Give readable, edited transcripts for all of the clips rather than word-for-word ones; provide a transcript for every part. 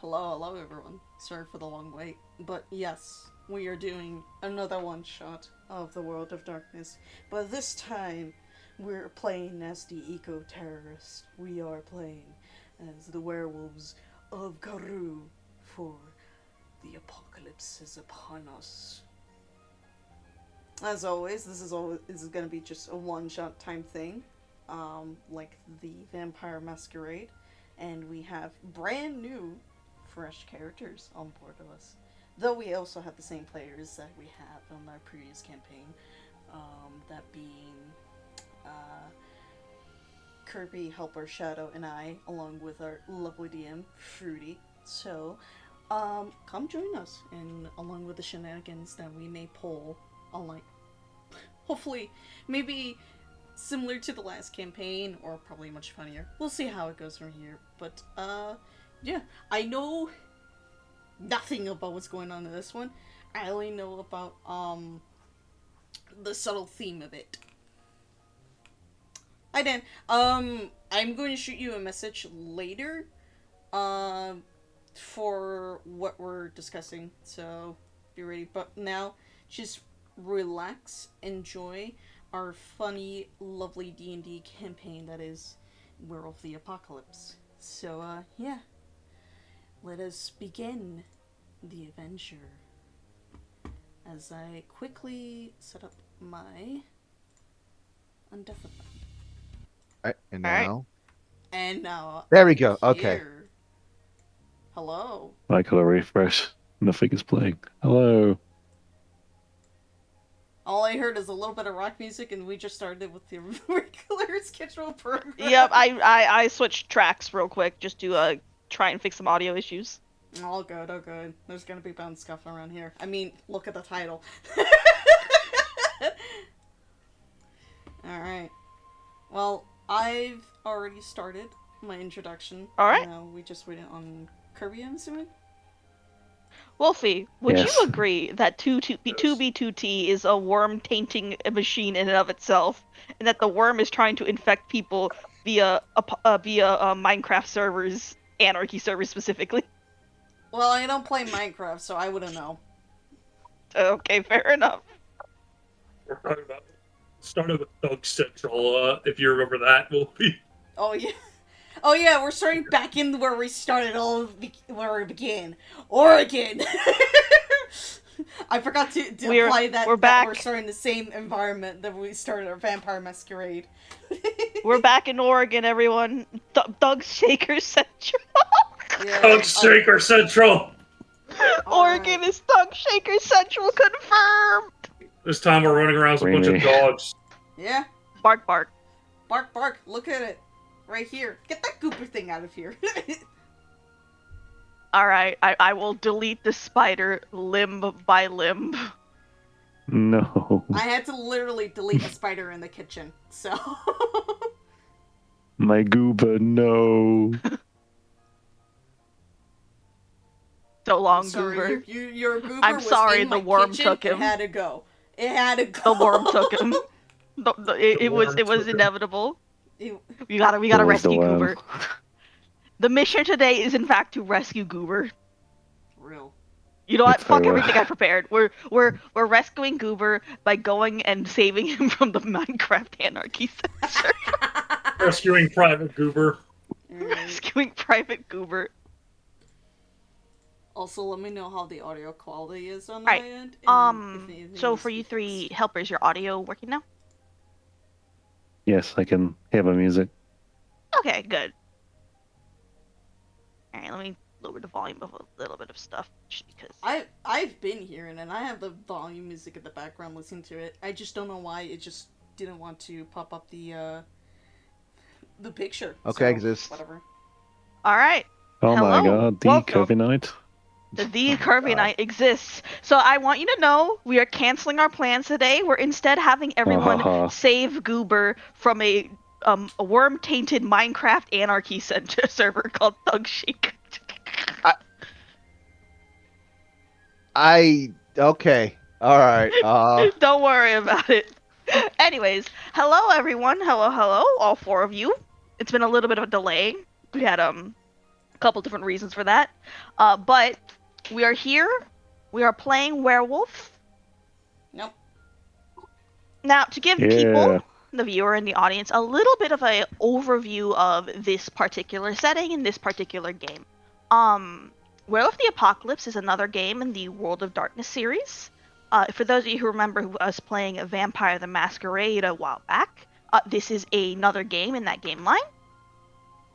Hello everyone. Sorry for the long wait. But yes, we are doing another one shot of the World of Darkness. But this time, we're playing as the eco terrorist. We are playing as the werewolves of Garu, for the apocalypse is upon us. As always, this is gonna be just a one shot time thing, like the Vampire Masquerade, and we have brand new, fresh characters on board with us. Though we also have the same players that we have on our previous campaign, that being uh, Kirby, Helper, Shadow, and I, along with our lovely DM, Fruity. So, come join us, and along with the shenanigans that we may pull, unlike hopefully, maybe similar to the last campaign, or probably much funnier. We'll see how it goes from here. But, yeah, I know nothing about what's going on in this one. I only know about, the subtle theme of it. Hi, Dan. I'm going to shoot you a message later, for what we're discussing, so be ready. But now, just relax, enjoy our funny, lovely D&D campaign that is Werewolf the Apocalypse. So, yeah. Let us begin the adventure. As I quickly set up my Undeathify. Alright, and All right. now? And now There we I'm go. Okay. here. Hello. Michael, refresh. Nothing is playing. Hello. All I heard is a little bit of rock music, and we just started with the regular schedule program. Yep, I switched tracks real quick just to try and fix some audio issues. All good, all good. There's gonna be bound scuff around here. I mean, look at the title. Alright. Well, I've already started my introduction. All right. Now we just waited on Kirby, I'm assuming? Wolfie, would Yes. you agree that 2B2T is a worm tainting machine in and of itself, and that the worm is trying to infect people via Minecraft servers, Anarchy servers specifically? Well, I don't play Minecraft, so I wouldn't know. Okay, fair enough. We're talking about started with Doug Central, if you remember that movie. Oh, yeah. Oh, yeah, we're starting back in where we started, where we began. Oregon! I forgot to apply that. We're that back. We're starting the same environment that we started our Vampire Masquerade. We're back in Oregon, everyone. Doug Shaker Central. Yeah, Doug Shaker Central! Oregon is Doug Shaker Central, confirmed. This time we're running around with a bunch of Really? dogs. Yeah, Bark, bark. bark, bark. Look at it, right here. Get that gooper thing out of here. All right, I will delete the spider limb by limb. No. I had to literally delete a spider in the kitchen, so. My goober, no. So long, Sorry, Goober. your goober I'm was sorry, in the my worm kitchen. took him. It had to go. It had to go. The worm took him. It was worm took him. inevitable. It- We gotta It was the rescue worm. Goober. The mission today is in fact to rescue Goober. Real. You know what? It's Fuck very everything I prepared. We're rescuing Goober by going and saving him from the Minecraft Anarchy Center. Rescuing Private Goober. Alright. Rescuing Private Goober. Also, let me know how the audio quality is on Alright, my end. and if anything So needs for to you be three fixed. helpers, your audio working now? Yes, I can hear my music. Okay, good. Alright, let me lower the volume of a little bit of stuff, just because. I've been here and I have the volume music in the background listening to it. I just don't know why it just didn't want to pop up the picture. Okay, so, exists. Whatever. Alright, Oh my Hello, god, the welcome. Kirby Knight. the Oh my Curvy God. Night exists. So I want you to know we are canceling our plans today. We're instead having everyone ha. save Goober from a worm-tainted Minecraft Anarchy Center server called Thug Chic. Okay. Alright. Don't worry about it. Anyways, hello everyone. Hello, all four of you. It's been a little bit of a delay. We had couple different reasons for that. But we are here. We are playing Werewolf. Nope. Now, to give Yeah. people, the viewer and the audience, a little bit of an overview of this particular setting in this particular game. Werewolf the Apocalypse is another game in the World of Darkness series. For those of you who remember us playing Vampire the Masquerade a while back, this is another game in that game line.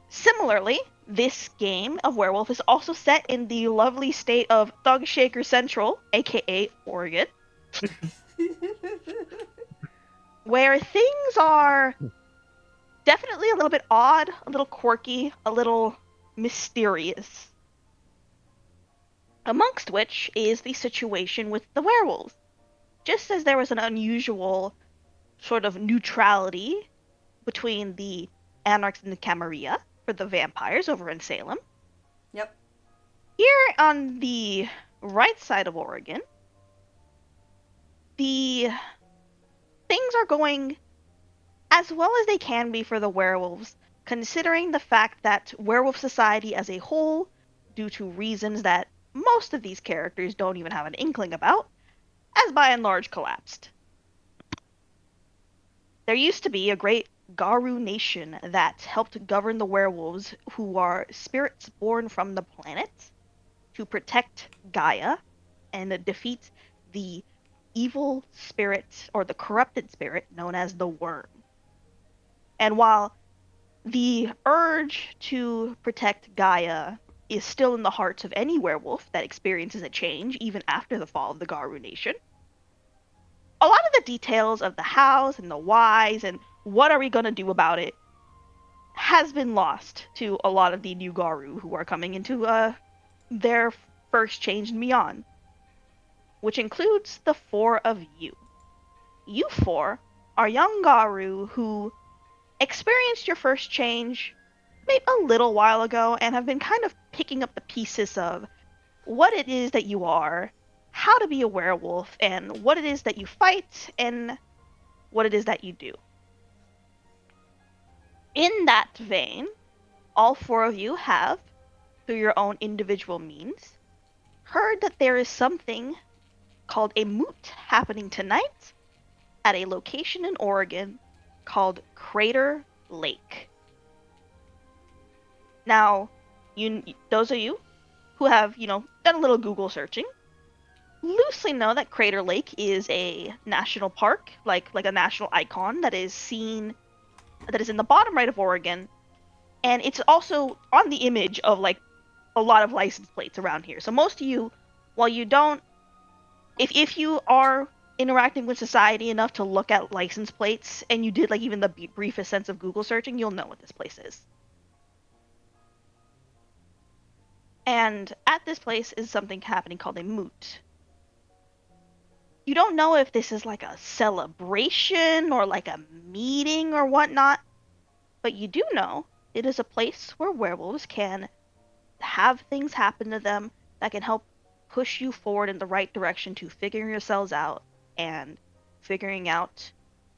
Similarly, this game of Werewolf is also set in the lovely state of Thug Shaker Central, aka Oregon, where things are definitely a little bit odd, a little quirky, a little mysterious. Amongst which is the situation with the werewolves. Just as there was an unusual sort of neutrality between the Anarchs and the Camarilla for the vampires over in Salem. Yep. Here on the right side of Oregon, the things are going as well as they can be for the werewolves, considering the fact that werewolf society as a whole, due to reasons that most of these characters don't even have an inkling about, has by and large collapsed. There used to be a great Garu nation that helped govern the werewolves, who are spirits born from the planet, to protect Gaia and defeat the evil spirit, or the corrupted spirit, known as the Worm. And while the urge to protect Gaia is still in the hearts of any werewolf that experiences a change, even after the fall of the Garu nation, a lot of the details of the hows and the whys and what are we going to do about it has been lost to a lot of the new Garu who are coming into their first change and beyond, which includes the four of you. You four are young Garu who experienced your first change maybe a little while ago and have been kind of picking up the pieces of what it is that you are, how to be a werewolf, and what it is that you fight, and what it is that you do. In that vein, all four of you have, through your own individual means, heard that there is something called a moot happening tonight at a location in Oregon called Crater Lake. Now, those of you who have, done a little Google searching, loosely know that Crater Lake is a national park, like a national icon that is in the bottom right of Oregon, and it's also on the image of like a lot of license plates around here. So most of you, while you don't, if you are interacting with society enough to look at license plates, and you did like even the briefest sense of Google searching, you'll know what this place is. And at this place is something happening called a moot. You don't know if this is like a celebration or like a meeting or whatnot, but you do know it is a place where werewolves can have things happen to them that can help push you forward in the right direction to figuring yourselves out and figuring out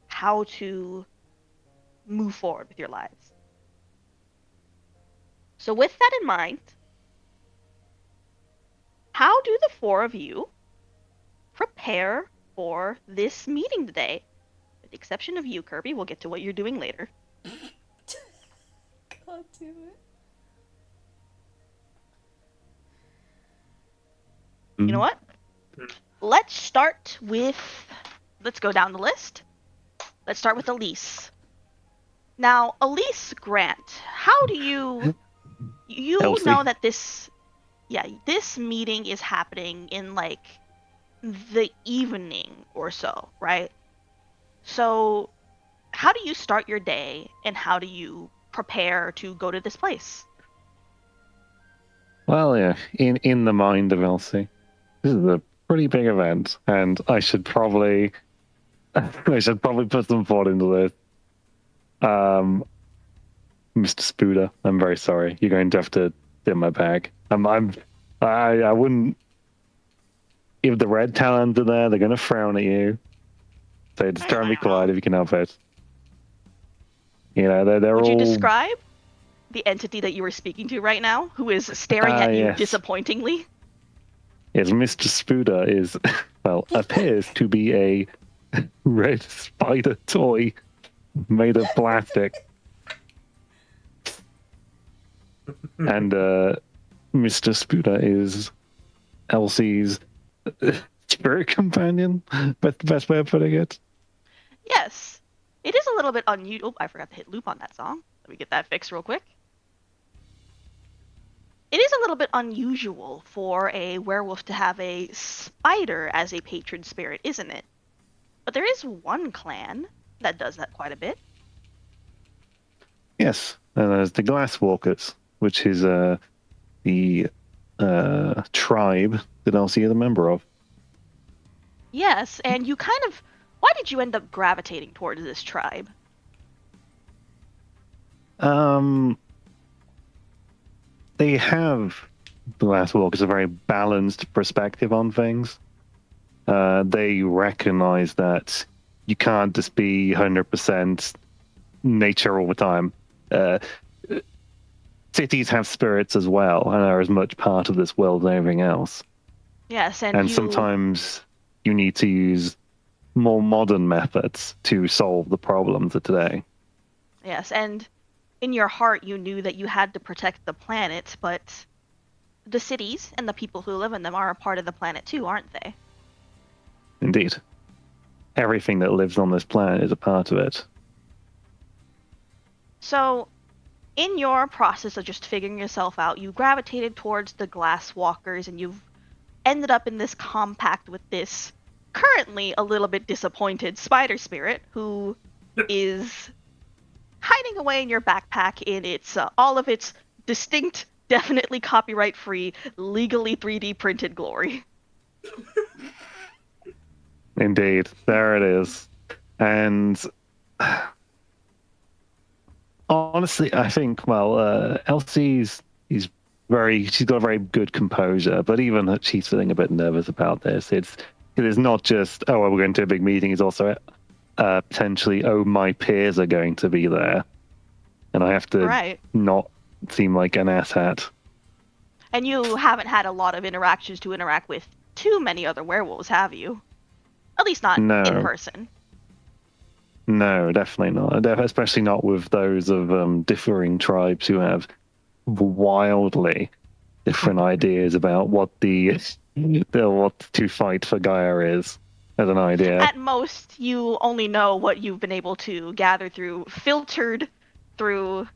how to move forward with your lives. So with that in mind, how do the four of you prepare for this meeting today? With the exception of you, Kirby. We'll get to what you're doing later. God damn it. You know what? Let's go down the list. Let's start with Elise. Now, Elise Grant, how do you Elsie. know that this meeting is happening in like the evening or so, right? So how do you start your day and how do you prepare to go to this place? Well, yeah, in the mind of Elsie, this is a pretty big event, and I should probably put some thought into this. Mr. Spooder, I'm very sorry. You're going to have to dip my bag. I wouldn't. If the red talent are there, they're going to frown at you. So just try and be quiet if you can help it. You know, they're Would all. you describe the entity that you were speaking to right now, who is staring at you yes. disappointingly. Yes, Mr. Spooder is, well, appears to be a red spider toy made of plastic. And Mr. Spooder is Elsie's spirit companion. That's the best way of putting it. Yes, it is a little bit unusual. Oh, I forgot to hit loop on that song. Let me get that fixed real quick. It is a little bit unusual for a werewolf to have a spider as a patron spirit, isn't it? But there is one clan that does that quite a bit. Yes, and there's the Glasswalkers, which is the tribe that Elsie is a member of. Yes, and you kind of... Why did you end up gravitating towards this tribe? They have, the Glasswalkers, a very balanced perspective on things. They recognize that you can't just be 100% nature all the time. Cities have spirits as well, and are as much part of this world as anything else. Yes, And you... sometimes you need to use more modern methods to solve the problems of today. Yes, and in your heart you knew that you had to protect the planet, but the cities and the people who live in them are a part of the planet too, aren't they? Indeed. Everything that lives on this planet is a part of it. So, in your process of just figuring yourself out, you gravitated towards the glass walkers and you've ended up in this compact with this currently a little bit disappointed spider spirit who is hiding away in your backpack in its all of its distinct, definitely copyright-free, legally 3D printed glory. Indeed, there it is. And honestly, I think, well, Elsie's she's got a very good composure, but even she's feeling a bit nervous about this. It's not just, oh, well, we're going to a big meeting. It's also potentially, oh, my peers are going to be there, and I have to not seem like an asshat. And you haven't had a lot of interactions to interact with too many other werewolves, have you? At least not in person. No, definitely not. Especially not with those of differing tribes who have wildly different ideas about what what to fight for Gaia is as an idea. At most, you only know what you've been able to gather filtered through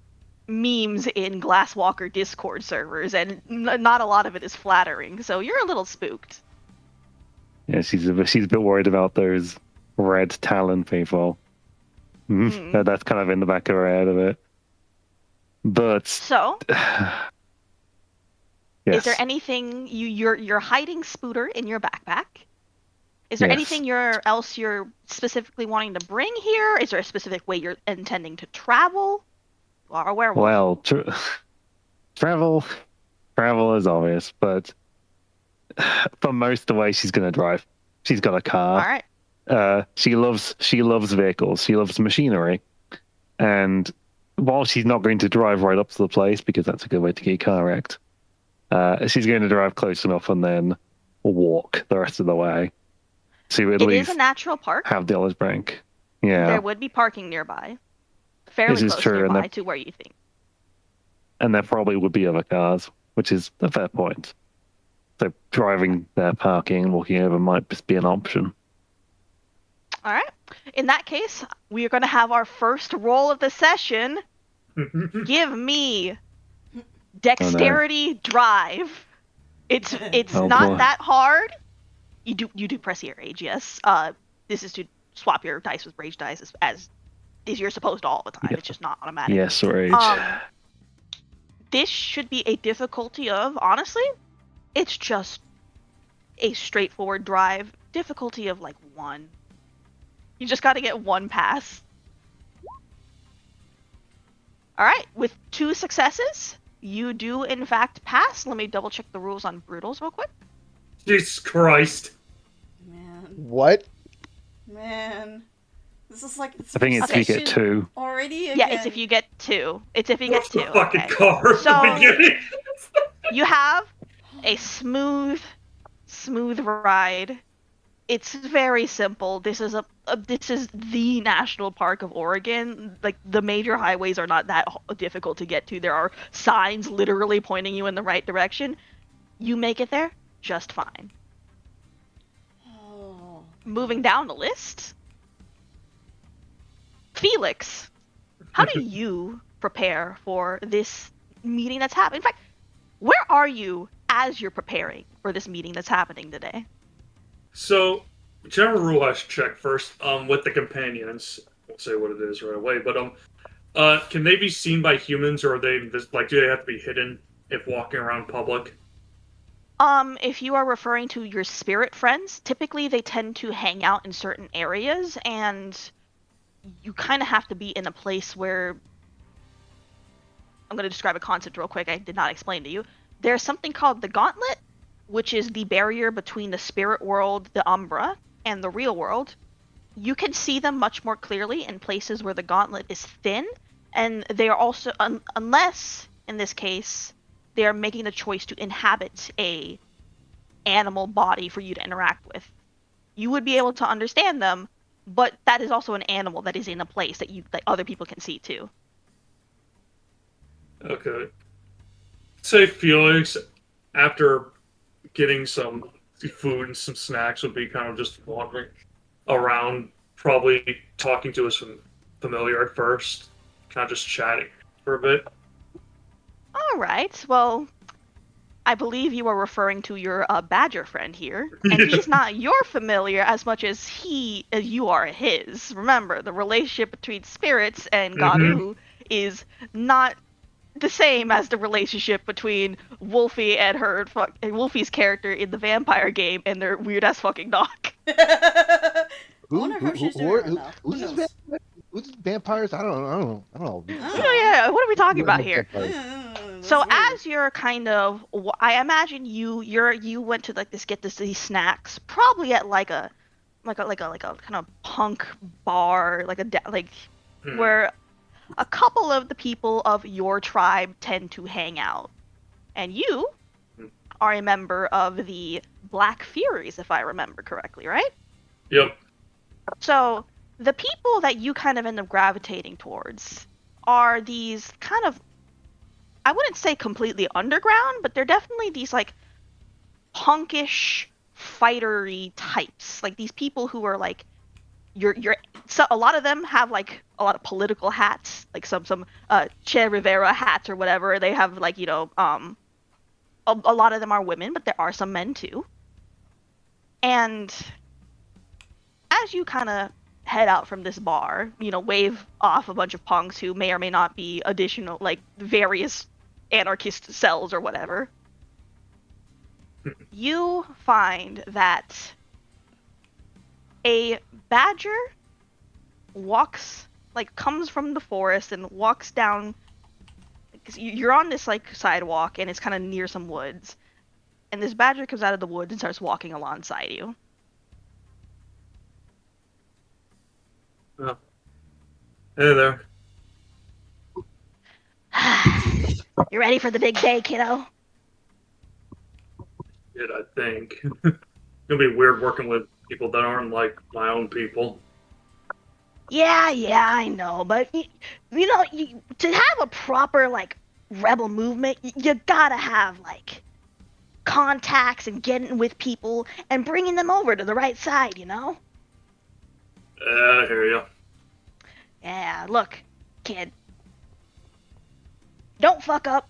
memes in Glasswalker Discord servers, and not a lot of it is flattering, so you're a little spooked. Yeah, she's a bit worried about those red Talon people. That's kind of in the back of her head a bit. But so, yes. Is there anything you're hiding Spooter in your backpack? Is there anything else you're specifically wanting to bring here? Is there a specific way you're intending to travel? You are a werewolf. Well, travel is obvious, but for most of the way she's going to drive. She's got a car. All right. She loves vehicles. She loves machinery, and while she's not going to drive right up to the place because that's a good way to get car wrecked, she's going to drive close enough and then walk the rest of the way. So at least is a natural park. Have the olive bank. Yeah, there would be parking nearby, fairly close nearby to where you think. And there probably would be other cars, which is a fair point. So driving there, parking, and walking over might just be an option. All right. In that case, we are going to have our first roll of the session. Give me dexterity drive. It's not that hard. You do press your age, yes. This is to swap your dice with rage dice as you're supposed to all the time. Yeah. It's just not automatic. Yes, rage. This should be a difficulty of, honestly, it's just a straightforward drive. Difficulty of like 1. You just got to get 1 pass. All right, with 2 successes, you do in fact pass. Let me double check the rules on brutals real quick. Jesus Christ. Man. What? Man. This is like I think it's if you get two. already. Yeah, it's if you get 2. It's if you What's get 2. the fucking Okay. car at So- the beginning? You have a smooth ride. It's very simple. This is this is the national park of Oregon. Like, the major highways are not that difficult to get to. There are signs literally pointing you in the right direction. You make it there just fine. Oh. Moving down the list, Felix, how do you prepare for this meeting that's happening? In fact, where are you as you're preparing for this meeting that's happening today? So, general rule I should check first. With the companions, I won't say what it is right away, but can they be seen by humans, or are they like, do they have to be hidden if walking around public? If you are referring to your spirit friends, typically they tend to hang out in certain areas, and you kind of have to be in a place where. I'm going to describe a concept real quick I did not explain to you. There's something called the Gauntlet, which is the barrier between the spirit world, the Umbra, and the real world. You can see them much more clearly in places where the Gauntlet is thin, and they are also, unless, in this case, they are making the choice to inhabit a animal body for you to interact with. You would be able to understand them, but that is also an animal that is in a place that other people can see too. Okay. Say Felix, after getting some food and some snacks, would be kind of just wandering around, probably talking to his familiar at first, kind of just chatting for a bit. All right. Well, I believe you are referring to your badger friend here, and he's not your familiar as much as you are his. Remember, the relationship between spirits and Garu is not the same as the relationship between Wolfie and Wolfie's character in the vampire game and their weird ass fucking dog. I wonder how she's doing right now. Who Who's knows? this who's these vampires? I don't know. Oh, yeah, what are we talking about here? That's So weird. as you're kind of, I imagine you went to these snacks probably at like a kind of punk bar, where a couple of the people of your tribe tend to hang out, and you are a member of the Black Furies, if I remember correctly, right? Yep. So the people that you kind of end up gravitating towards are these kind of, I wouldn't say completely underground, but they're definitely these like punkish fightery types. Like these people who are like so a lot of them have like a lot of political hats, like some Che Rivera hats or whatever. They have like, a lot of them are women, but there are some men too. And as you kind of head out from this bar, wave off a bunch of punks who may or may not be additional, like, various anarchist cells or whatever, you find that a badger comes from the forest and walks down, because you're on this, like, sidewalk, and it's kind of near some woods, and this badger comes out of the woods and starts walking alongside you. Oh. Hey there. You ready for the big day, kiddo? Shit, I think. It's gonna be weird working with people that aren't like my own people. Yeah, I know, but to have a proper like rebel movement, you gotta have like contacts and getting with people and bringing them over to the right side, I hear ya. Yeah, look, kid, don't fuck up.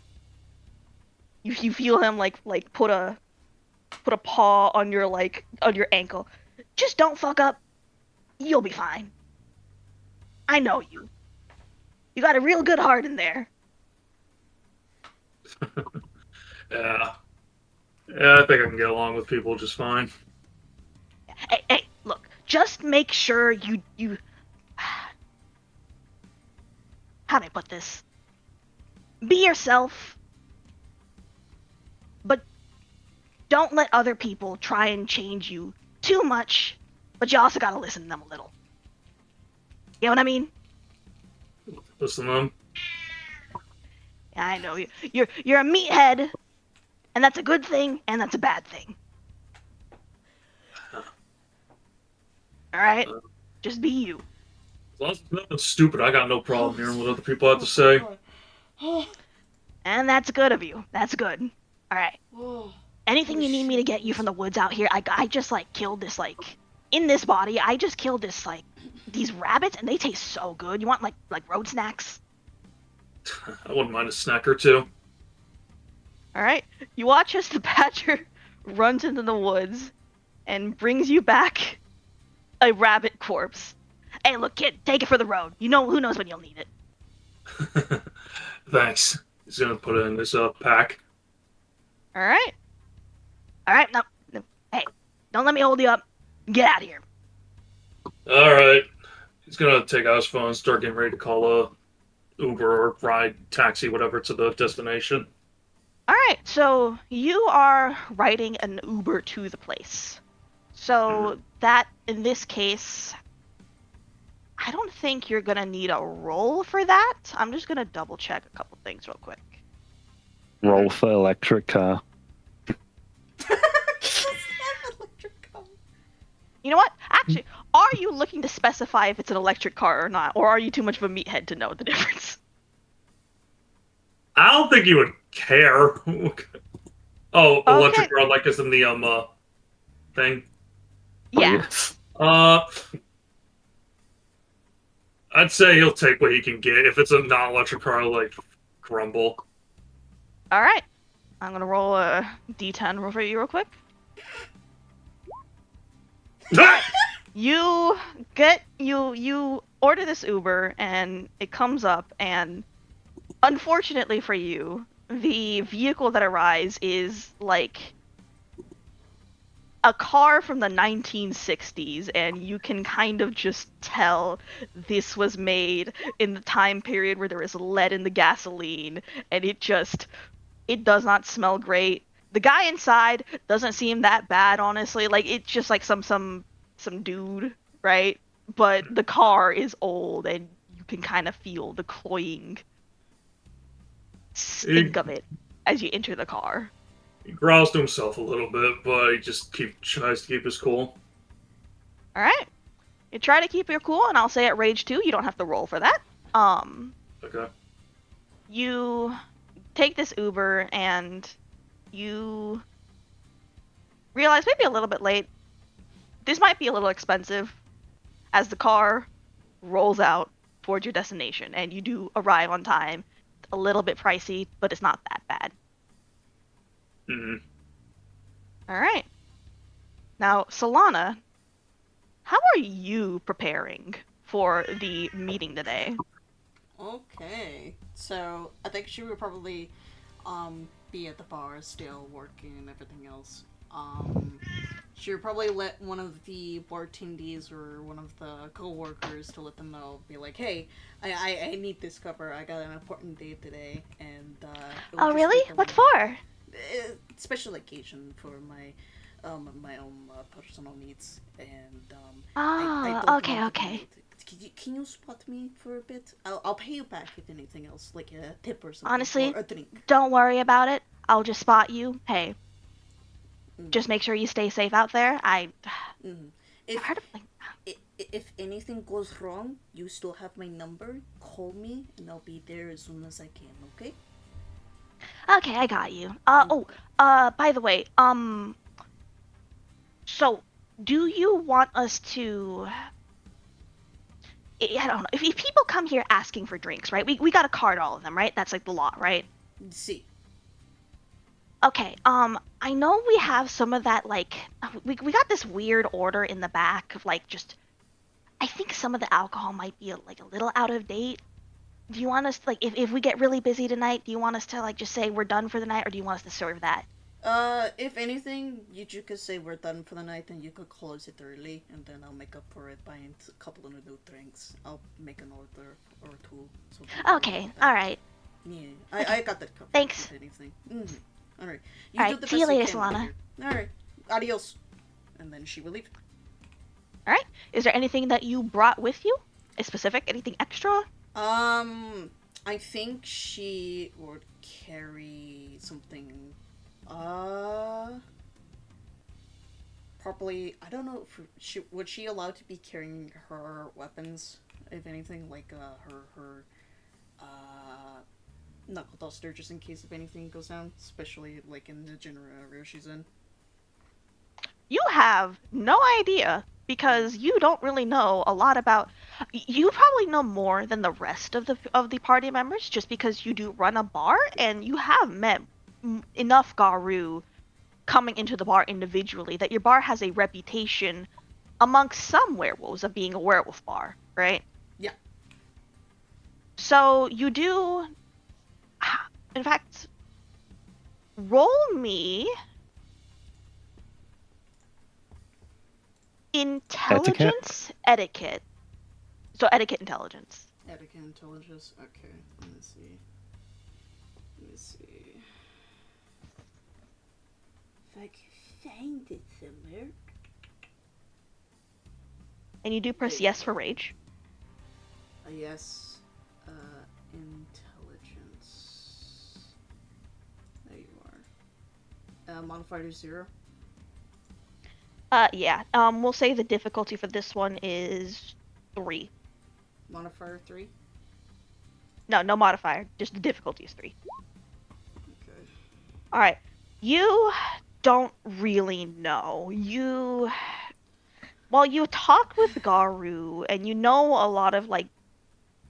You feel him like put a paw on your ankle. Just don't fuck up. You'll be fine. I know you. You got a real good heart in there. Yeah. Yeah, I think I can get along with people just fine. Hey, look, just make sure you how do I put this? Be yourself, but don't let other people try and change you too much, but you also gotta listen to them a little. You know what I mean? Listen to them. Yeah, I know you. You're a meathead, and that's a good thing, and that's a bad thing. All right, Uh, just be you. As long as it's nothing stupid, I got no problem hearing what other people have to Oh, say. God. Oh, And that's good of you. That's good. All right. oh, Anything what a you need me to get you shitballs. from the woods out here, I just like killed this like in this body. I just killed this like these rabbits, and they taste so good. You want like road snacks? I wouldn't mind a snack or two. All right. You watch as the badger runs into the woods and brings you back a rabbit corpse. Hey, look, kid, take it for the road. You know who knows when you'll need it. Thanks. He's gonna put it in this pack. All right. All right. Now, hey, don't let me hold you up. Get out of here. All right. He's gonna take out his phone and start getting ready to call a Uber or ride, taxi, whatever, to the destination. All right. So you are riding an Uber to the place. So that in this case, I don't think you're gonna need a roll for that. I'm just gonna double check a couple things real quick. Roll for electric car. You know what? Actually, are you looking to specify if it's an electric car or not, or are you too much of a meathead to know the difference? I don't think he would care. Oh, electric Okay. car, like is in the thing. Yeah. Yes. I'd say he'll take what he can get. If it's a non-electric car, like grumble. All right. I'm gonna roll a d10 for you real quick. You you order this Uber and it comes up, and unfortunately for you, the vehicle that arrives is like a car from the 1960s, and you can kind of just tell this was made in the time period where there was lead in the gasoline, and it does not smell great. The guy inside doesn't seem that bad, honestly. Like, it's just like some dude, right? But the car is old, and you can kind of feel the cloying stink of it as you enter the car. He growls to himself a little bit, but he just tries to keep his cool. All right. You try to keep your cool, and I'll say at rage 2, you don't have to roll for that. Okay. You take this Uber, and you realize maybe a little bit late, this might be a little expensive as the car rolls out towards your destination, and you do arrive on time. A little bit pricey, but it's not that bad. Mm-hmm. All right. Now, Solana, how are you preparing for the meeting today? Okay. So, I think she would probably be at the bar still working and everything else. She would probably let one of the bartendies or one of the co-workers to let them know, be like, hey, I need this cover. I got an important date today, and it would Oh, just really? make a What little- for? special occasion for my own personal needs, and Ah, don't okay, want to okay. Can you spot me for a bit? I'll pay you back if anything else, like a tip or something. Honestly, or a drink. don't worry about it. I'll just spot you. Hey, Mm. just make sure you stay safe out there. I've If heard of like. if anything goes wrong, you still have my number. Call me, and I'll be there as soon as I can. Okay? Okay, I got you. By the way, so do you want us to? I don't know. If people come here asking for drinks, right? We gotta card all of them, right? That's like the law, right? See. Okay. I know we have some of that. Like, we got this weird order in the back of like just. I think some of the alcohol might be like a little out of date. Do you want us like if we get really busy tonight? Do you want us to like just say we're done for the night, or do you want us to serve that? If anything, you could say we're done for the night, and you could close it early, and then I'll make up for it buying a couple of new drinks. I'll make an order or two. So Okay. All right. Yeah, I got that covered. Thanks. If anything. All right. All right, see you later, Solana. All right. Adios. And then she will leave. All right. Is there anything that you brought with you? specific? Anything extra? I think she would carry something. Probably. I don't know if she allowed to be carrying her weapons, if anything, like her knuckle duster, just in case if anything goes down, especially like in the general area she's in. You have no idea because you don't really know a lot about. You probably know more than the rest of the party members just because you do run a bar and you have met enough Garu coming into the bar individually that your bar has a reputation amongst some werewolves of being a werewolf bar, right? Yeah. So you do. In fact, roll me intelligence etiquette. So etiquette intelligence. Etiquette intelligence. Okay, let me see. Let me see. If I can find it somewhere. And you do press yes for rage. Yes. Intelligence. There you are. Modifier is 0. Yeah. We'll say the difficulty for this one is 3. Modifier 3. No modifier. Just the difficulty is 3. Okay. All right. You don't really know. Well, you talked with Garu, and you know a lot of like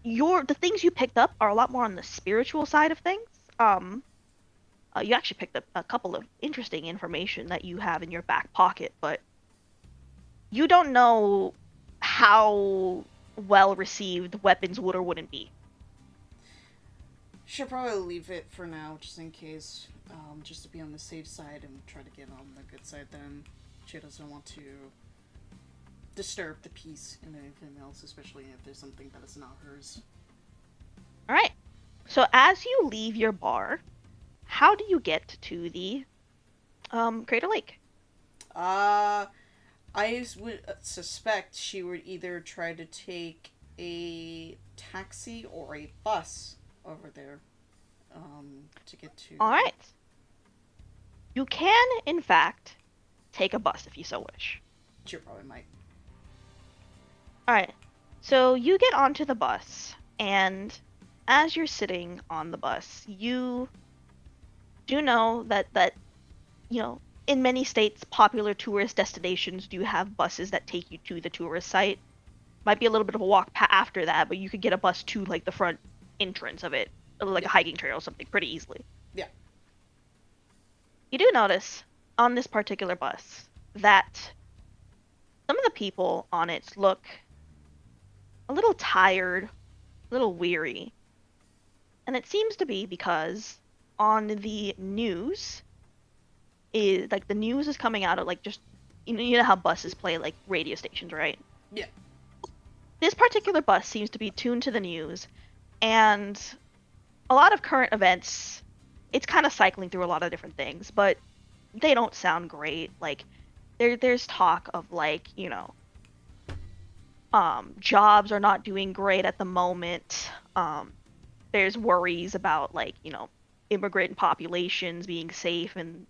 the things you picked up are a lot more on the spiritual side of things. You actually picked up a couple of interesting information that you have in your back pocket, but you don't know how well received weapons would or wouldn't be. Should probably leave it for now, just in case. Just to be on the safe side and try to get on the good side then. She doesn't want to disturb the peace in anything else, especially if there's something that is not hers. All right. So as you leave your bar, how do you get to the Crater Lake? I would suspect she would either try to take a taxi or a bus over there to get to. All right. You can, in fact, take a bus if you so wish. She probably might. All right. So you get onto the bus, and as you're sitting on the bus, you do know that in many states, popular tourist destinations do have buses that take you to the tourist site. Might be a little bit of a walk after that, but you could get a bus to like the front entrance of it, like a hiking trail or something, pretty easily. Yeah. You do notice on this particular bus that some of the people on it look a little tired, a little weary. And it seems to be because on the news the news is coming out of like just you know how buses play like radio stations, right? Yeah. This particular bus seems to be tuned to the news, and a lot of current events, it's kind of cycling through a lot of different things, but they don't sound great. Like there's talk of like, jobs are not doing great at the moment. There's worries about like, immigrant populations being safe in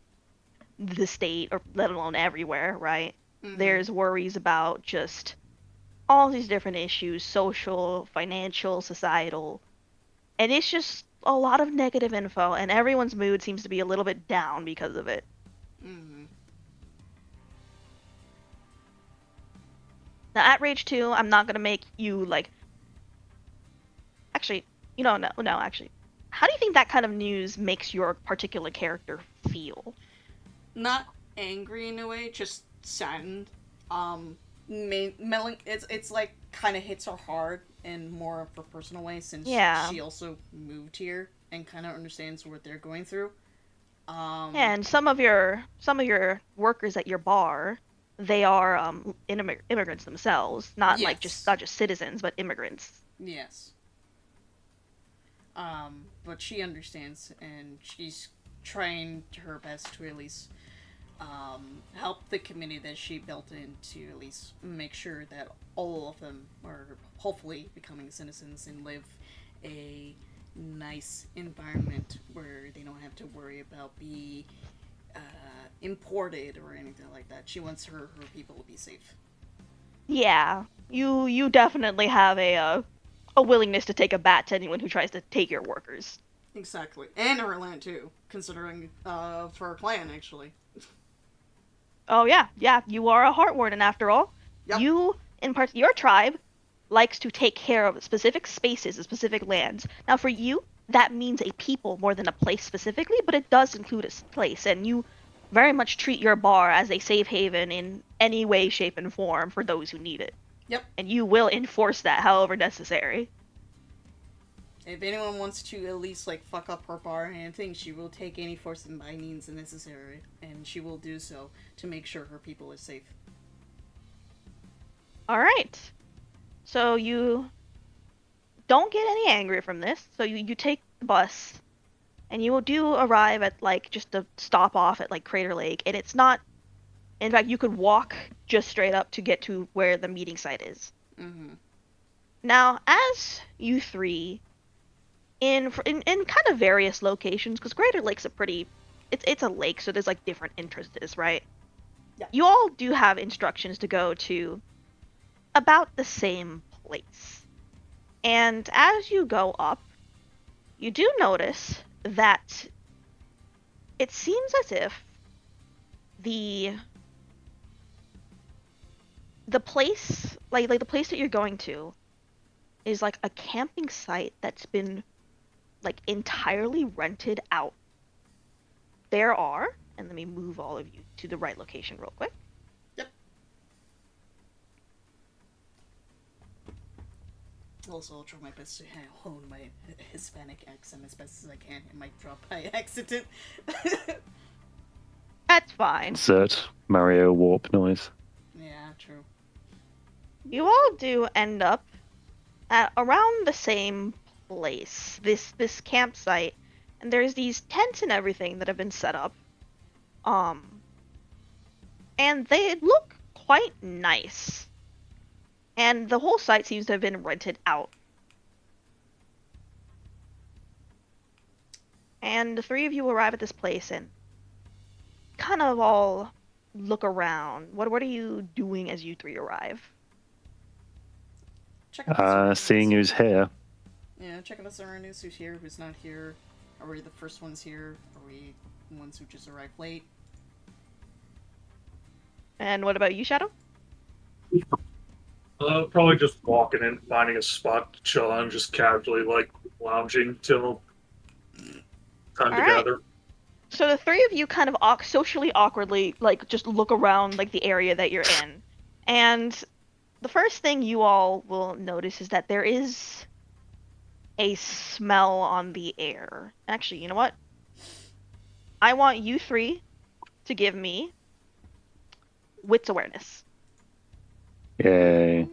the state or let alone everywhere, right? Mm-hmm. There's worries about just all these different issues, social, financial, societal. And it's just a lot of negative info, and everyone's mood seems to be a little bit down because of it. Mm-hmm. Now, at Rage 2, I'm not going to make you, like... Actually, no, actually. How do you think that kind of news makes your particular character feel? Not angry in a way, just saddened. It's like kind of hits her hard in more of a personal way since she also moved here and kind of understands what they're going through. And some of your workers at your bar, they are immigrants themselves, not yes. not just citizens, but immigrants. Yes. But she understands, and she's trying her best to at least help the community that she built in to at least make sure that all of them are hopefully becoming citizens and live a nice environment where they don't have to worry about being imported or anything like that. She wants her people to be safe. Yeah, you definitely have a willingness to take a bat to anyone who tries to take your workers. Exactly, and her land too, considering for her clan actually. Oh yeah, you are a heart warden after all. Yep. You, in part, your tribe likes to take care of specific spaces and specific lands. Now, for you, that means a people more than a place specifically, but it does include a place, and you very much treat your bar as a safe haven in any way, shape, and form for those who need it. Yep. And you will enforce that however necessary. If anyone wants to at least like fuck up her bar or anything, she will take any force and by means necessary, and she will do so to make sure her people are safe. All right. So you don't get any angrier from this. So you take the bus, and you do arrive at like just a stop off at like Crater Lake, and it's not. In fact, you could walk just straight up to get to where the meeting site is. Mm-hmm. Now, as you three, in kind of various locations, because Crater Lake's it's a lake, so there's like different entrances, right? Yeah. You all do have instructions to go to about the same place. And as you go up, you do notice that it seems as if the place, like the place that you're going to, is like a camping site that's been like entirely rented out. There are, and let me move all of you to the right location real quick. Yep. Also, I'll try my best to hone my Hispanic accent as best as I can. It might drop by accident. That's fine. Insert Mario warp noise. Yeah, true. You all do end up at around the same place, this campsite, and there's these tents and everything that have been set up. And they look quite nice. And the whole site seems to have been rented out. And the three of you arrive at this place and kind of all look around. What are you doing as you three arrive? Check out the surroundings. Seeing who's here. Yeah, check out the surroundings. Who's here? Who's not here? Are we the first ones here? Are we the ones who just arrived late? And what about you, Shadow? Probably just walking in, finding a spot to chill on, just casually like lounging till time to Alright. gather. So the three of you kind of socially awkwardly like just look around like the area that you're in. And the first thing you all will notice is that there is a smell on the air. Actually, you know what? I want you three to give me wits awareness. Yay.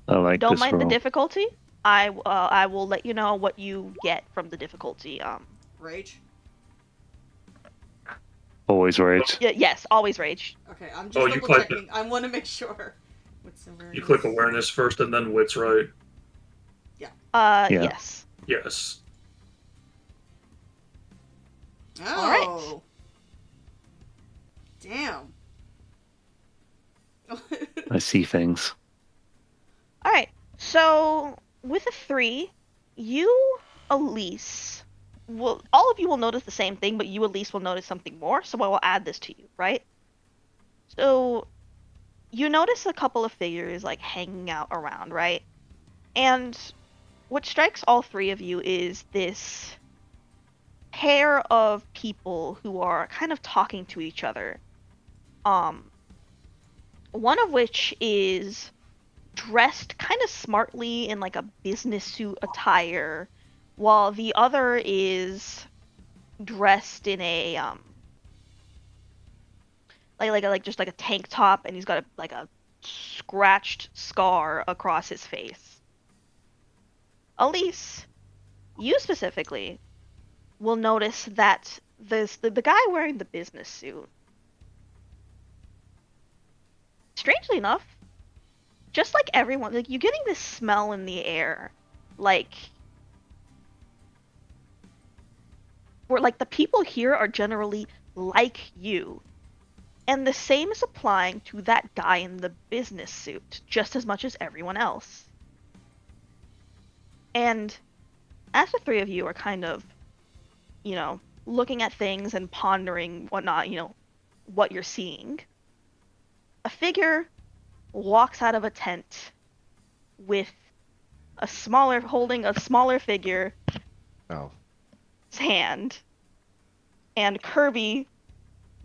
I like Don't this mind the roll. difficulty. I will let you know what you get from the difficulty. Rage? Always rage. Yes, always rage. Okay, I'm Oh, just you double clicked checking. I want to make sure. What's awareness? You click awareness first and then wits, right? Yeah. Yes. Yes. Oh. Damn. I see things. All right. So with a 3, you, Elise, all of you will notice the same thing, but you, Elise, will notice something more. So I will add this to you, right? So you notice a couple of figures like hanging out around, right? And what strikes all three of you is this pair of people who are kind of talking to each other. One of which is dressed kind of smartly in like a business suit attire, while the other is dressed in a like just like a tank top, and he's got a scratched scar across his face. Elise, you specifically will notice that the guy wearing the business suit strangely enough, just like everyone, like, you're getting this smell in the air, like, where, like, the people here are generally like you. And the same is applying to that guy in the business suit, just as much as everyone else. And as the three of you are kind of, looking at things and pondering whatnot, what you're seeing, a figure walks out of a tent with holding a smaller figure's Oh. hand. And Kirby,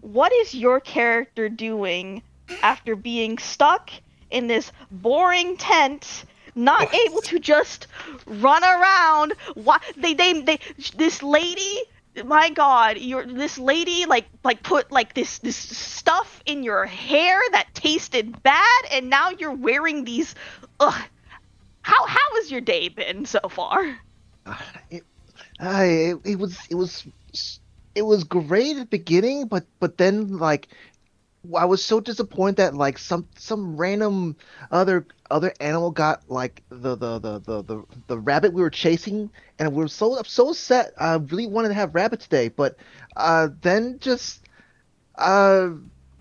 what is your character doing after being stuck in this boring tent, not able to just run around? Why this lady, my God, this lady like put like this stuff in your hair that tasted bad, and now you're wearing these. Ugh. How has your day been so far? It, it was great at the beginning, but then like I was so disappointed that like some random other animal got like the rabbit we were chasing, and I'm so upset. I really wanted to have rabbit today, but then just uh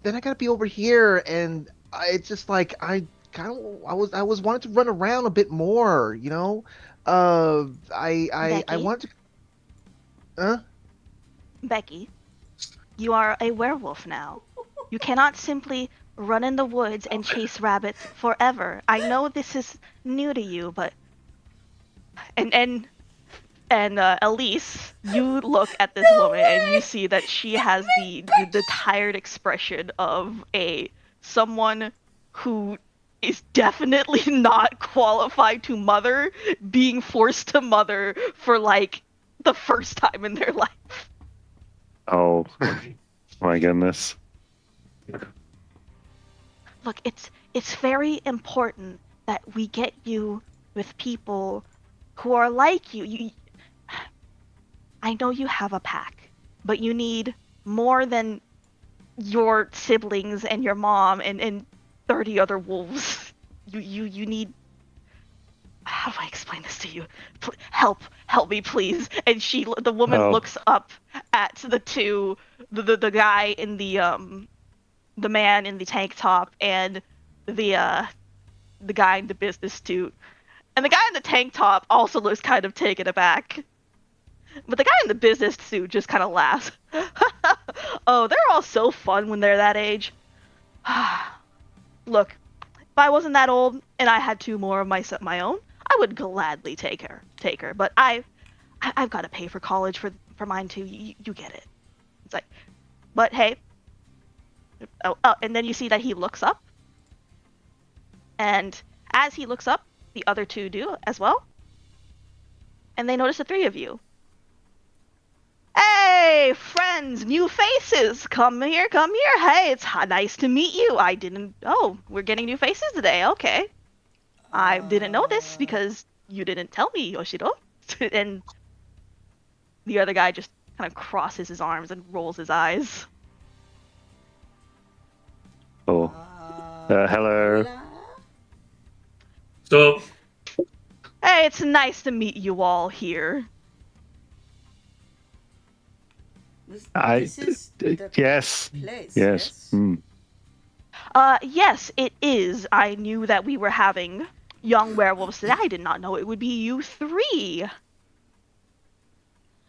then I gotta be over here, and it's just like I was wanting to run around a bit more, you know. I Becky, wanted to. Huh? Becky, you are a werewolf now. You cannot simply run in the woods and chase rabbits forever. I know this is new to you, but and Elise, you look at this No woman and you way! see that she You has make the Becky. tired expression of someone who is definitely not qualified to mother, being forced to mother for like the first time in their life. Oh, my goodness. Look, it's very important that we get you with people who are like you. I know you have a pack, but you need more than your siblings and your mom and 30 other wolves. You need. How do I explain this to you? Help me, please. And the woman Oh, looks up at the guy in the man in the tank top and the the guy in the business suit. And the guy in the tank top also looks kind of taken aback. But the guy in the business suit just kind of laughs. Oh, they're all so fun when they're that age. Look, if I wasn't that old and I had two more of my own, I would gladly take her. But I've got to pay for college for mine too. You get it. It's like, but hey. Oh, and then you see that he looks up, and as he looks up, the other two do as well, and they notice the three of you. Hey, friends, new faces. Come here, come here. Hey, it's nice to meet you. I didn't. Oh, we're getting new faces today. Okay. I didn't know this because you didn't tell me, Yoshiro. And the other guy just kind of crosses his arms and rolls his eyes. oh. Hello. La? So, Hey, it's nice to meet you all here. This is the Yes. place, Yes. Mm. Yes, it is. I knew that we were having young werewolves today. I did not know it would be you three.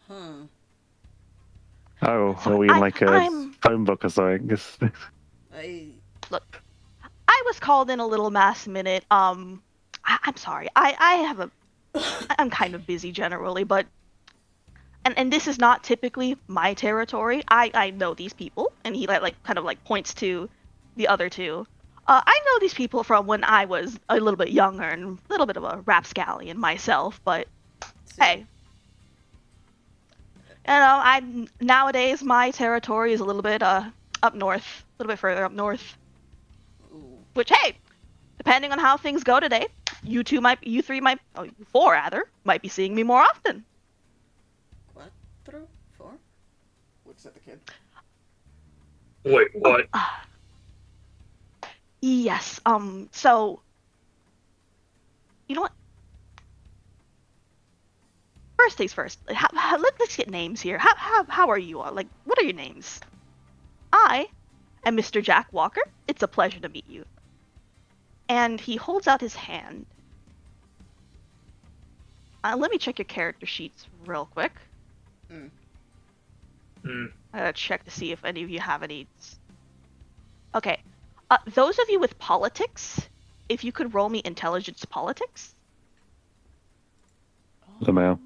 Huh. Oh, So are we in like a I'm phone book or something? look. I was called in a little last minute. I'm sorry. I'm kind of busy generally, but and this is not typically my territory. I know these people, and he like kind of like points to the other two. I know these people from when I was a little bit younger and a little bit of a rapscallion myself, but See, hey, I nowadays my territory is a little bit up north, a little bit further up north. ooh, Which hey, depending on how things go today, you three might, oh, you four rather, might be seeing me more often. quattro, four. Looks at the kid. wait, what? Yes. So you know what? First things first. Let's get names here. How are you all? Like, what are your names? I am Mr. Jack Walker. It's a pleasure to meet you. And he holds out his hand. Let me check your character sheets real quick. Hmm. I gotta check to see if any of you have any. Okay. Those of you with politics, if you could roll me intelligence politics. The mail.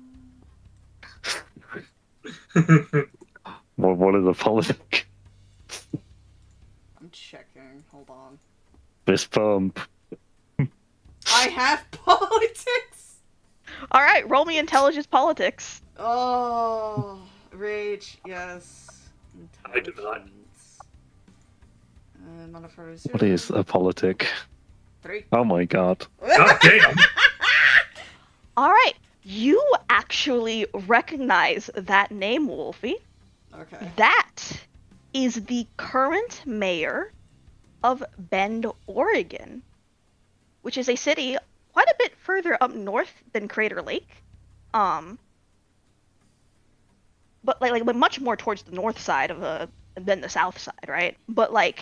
What is a politic? I'm checking. Hold on. Fist bump. I have politics. All right, roll me intelligence politics. Oh, rage. Yes. I do not. Intelligence. Modifier 0. What is a politic? 3. Oh my god. God damn. All right, you actually recognize that name, Wolfie. Okay. That is the current mayor of Bend, Oregon, which is a city quite a bit further up north than Crater Lake. But like much more towards the north side of than the south side, right? But like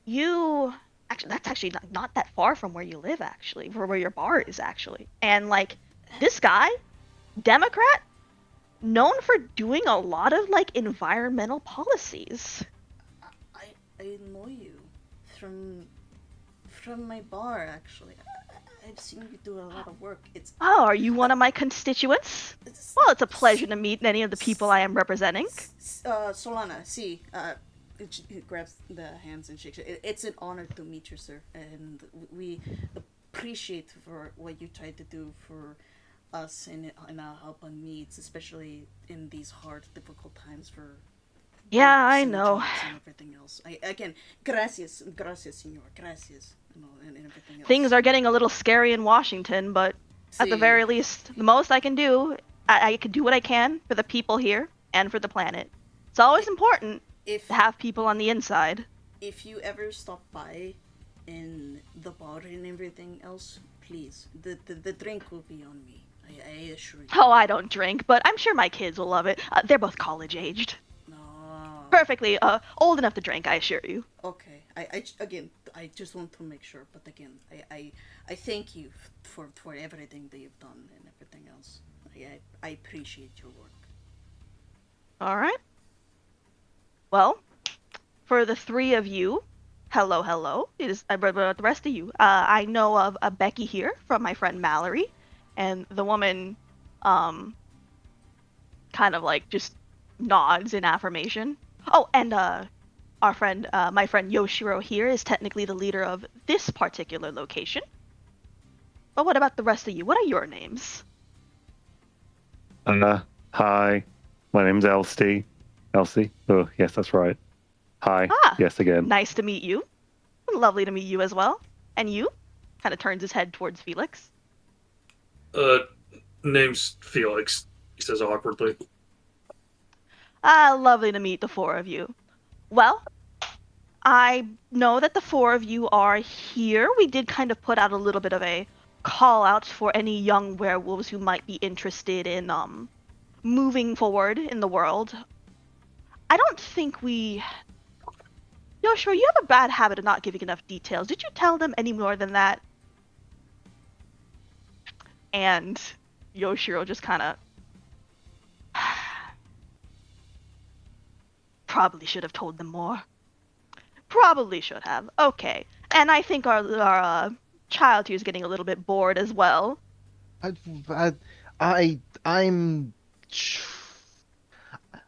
you actually that's actually not that far from where you live actually, from where your bar is actually. And like this guy, Democrat, known for doing a lot of like environmental policies. I know you from my bar actually. I've seen you do a lot of work. Oh, are you one of my constituents? Well, it's a pleasure to meet any of the people I am representing. Solana, see, he grabs the hands and shakes it. It's an honor to meet you, sir, and we appreciate for what you tried to do for us in our help on needs, especially in these hard, difficult times for. Yeah, I and know. jobs and everything else. Again, gracias, senor, gracias, and everything else. Things are getting a little scary in Washington, but at the See, very least, the most I can do, I can do what I can for the people here and for the planet. It's always important if to have people on the inside. if you ever stop by in the bar and everything else, please, the drink will be on me. I assure you. Oh, I don't drink, but I'm sure my kids will love it. They're both college aged. No. Perfectly old enough to drink, I assure you. Okay. Again, I just want to make sure, but again, I thank you for everything that you've done and everything else. I appreciate your work. All right. Well, for the three of you, hello. It is the rest of you. I know of a Becky here from my friend Mallory, and the woman, kind of like just nods in affirmation. Oh, and our friend, my friend Yoshiro here is technically the leader of this particular location. But what about the rest of you? What are your names? Hi. My name's Elsie. Elsie? Oh, yes, that's right. Hi. Ah, Yes, again. nice to meet you. Lovely to meet you as well. And you? Kind of turns his head towards Felix. Name's Felix. He says awkwardly. Ah, lovely to meet the four of you. Well, I know that the four of you are here. We did kind of put out a little bit of a call out for any young werewolves who might be interested in moving forward in the world. I don't think we. Yoshiro, you have a bad habit of not giving enough details. Did you tell them any more than that? And Yoshiro just kind of. Probably should have told them more. Probably should have. Okay. And I think our child here is getting a little bit bored as well. I'm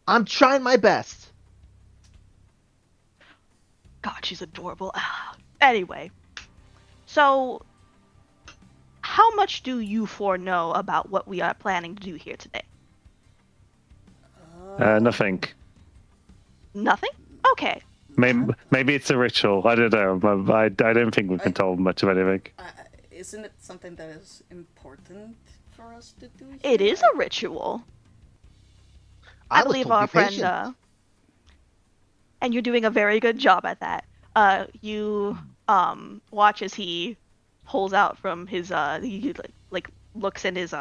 I'm trying my best. God, she's adorable. Anyway, so how much do you four know about what we are planning to do here today? Nothing. Nothing? Okay. Maybe it's a ritual. I don't know. I don't think we've been told much of anything. Isn't it something that is important for us to do? It here? is a ritual. I was believe told to our be friend, patient. and you're doing a very good job at that. You watch as he pulls out from his he like looks in his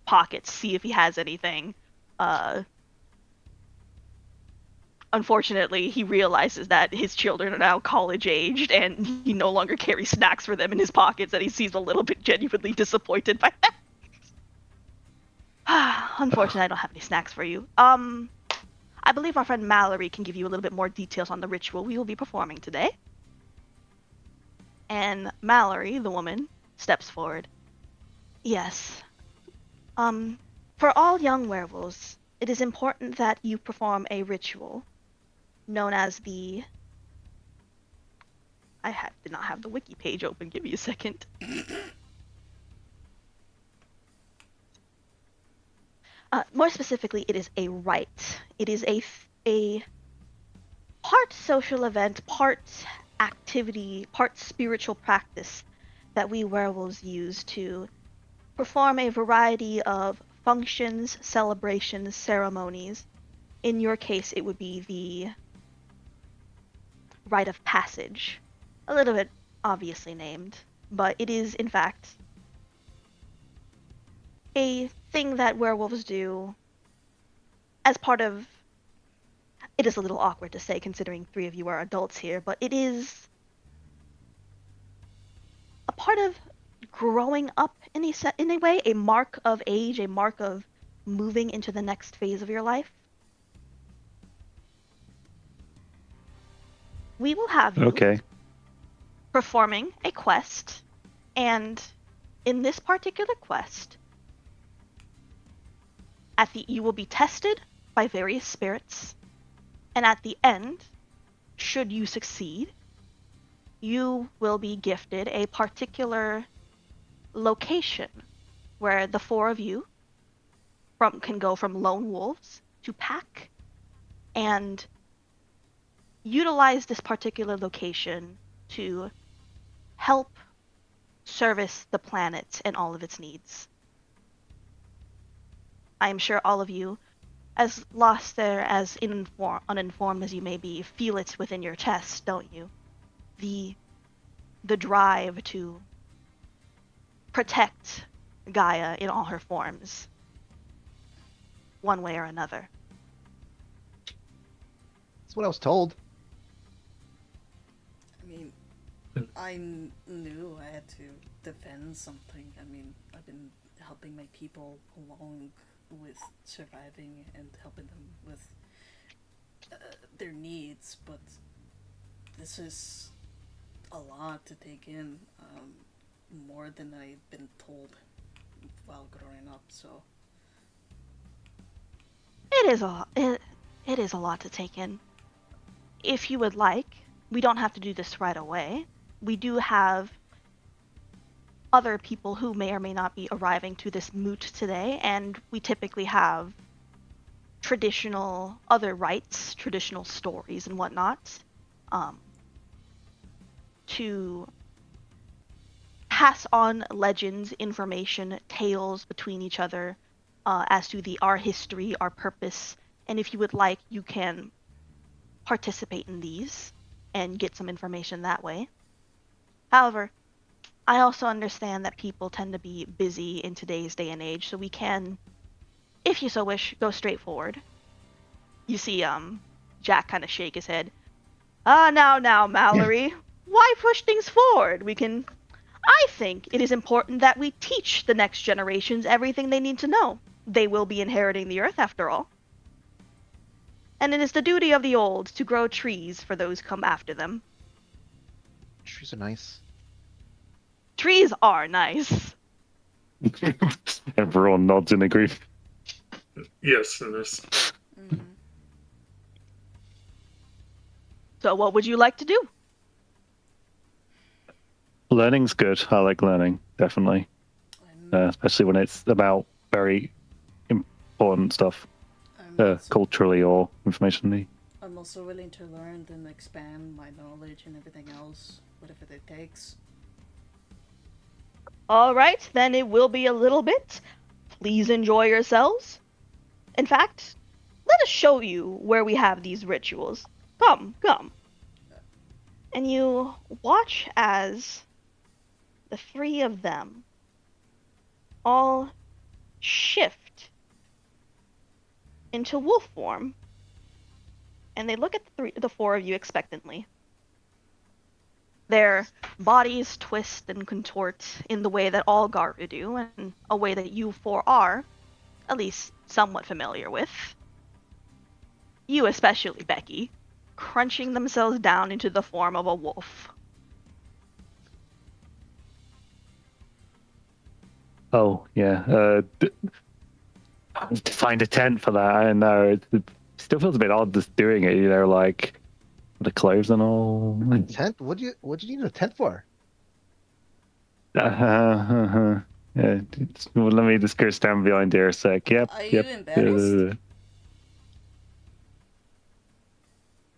pockets, see if he has anything. Unfortunately, he realizes that his children are now college aged and he no longer carries snacks for them in his pockets, and he seems a little bit genuinely disappointed by that. Unfortunately, I don't have any snacks for you. I believe our friend Mallory can give you a little bit more details on the ritual we will be performing today. And Mallory, the woman, steps forward. Yes. For all young werewolves, it is important that you perform a ritual known as the... did not have the wiki page open. Give me a second. More specifically, it is a rite. It is a part social event, part activity, part spiritual practice that we werewolves use to perform a variety of functions, celebrations, ceremonies. In your case, it would be the rite of passage. A little bit obviously named, but it is, in fact, a thing that werewolves do as part of... It is a little awkward to say considering 3 of you are adults here, but it is a part of growing up in a way, a mark of age, a mark of moving into the next phase of your life. We will have you Okay. performing a quest, and in this particular quest, you will be tested by various spirits, and at the end, should you succeed, you will be gifted a particular location where the 4 of you can go from lone wolves to pack and utilize this particular location to help service the planet and all of its needs. I am sure all of you, as lost there, as uninformed as you may be, feel it within your chest, don't you? The drive to protect Gaia in all her forms, one way or another. That's what I was told. I mean, I knew I had to defend something. I mean, I've been helping my people along with surviving and helping them with their needs, but this is a lot to take in, more than I've been told while growing up, so... It is a lot to take in. If you would like, we don't have to do this right away. We do have other people who may or may not be arriving to this moot today, and we typically have traditional other rites, traditional stories and whatnot, to pass on legends, information, tales between each other as to our history, our purpose, and if you would like, you can participate in these and get some information that way. However, I also understand that people tend to be busy in today's day and age, so we can, if you so wish, go straight forward. You see, Jack kind of shake his head. Now, Mallory, why push things forward? I think it is important that we teach the next generations everything they need to know. They will be inheriting the earth after all. And it is the duty of the old to grow trees for those come after them. Trees are nice. Trees are nice. Everyone nods in agreement. Yes, it is. Mm-hmm. So what would you like to do? Learning's good. I like learning, definitely. Especially when it's about very important stuff, culturally or informationally. I'm also willing to learn and expand my knowledge and everything else, whatever it takes. All right, then it will be a little bit. Please enjoy yourselves. In fact, let us show you where we have these rituals. Come. And you watch as the three of them all shift into wolf form, and they look at the four of you expectantly. Their bodies twist and contort in the way that all Garu do, and a way that you four are, at least somewhat familiar with. You especially, Becky, crunching themselves down into the form of a wolf. Oh yeah. To find a tent for that. I don't know. It still feels a bit odd just doing it. You know, like the clothes and all. Tent? What'd you need a tent for? Yeah, well, let me just go stand behind here a sec. Yep. Are you Yep. embarrassed?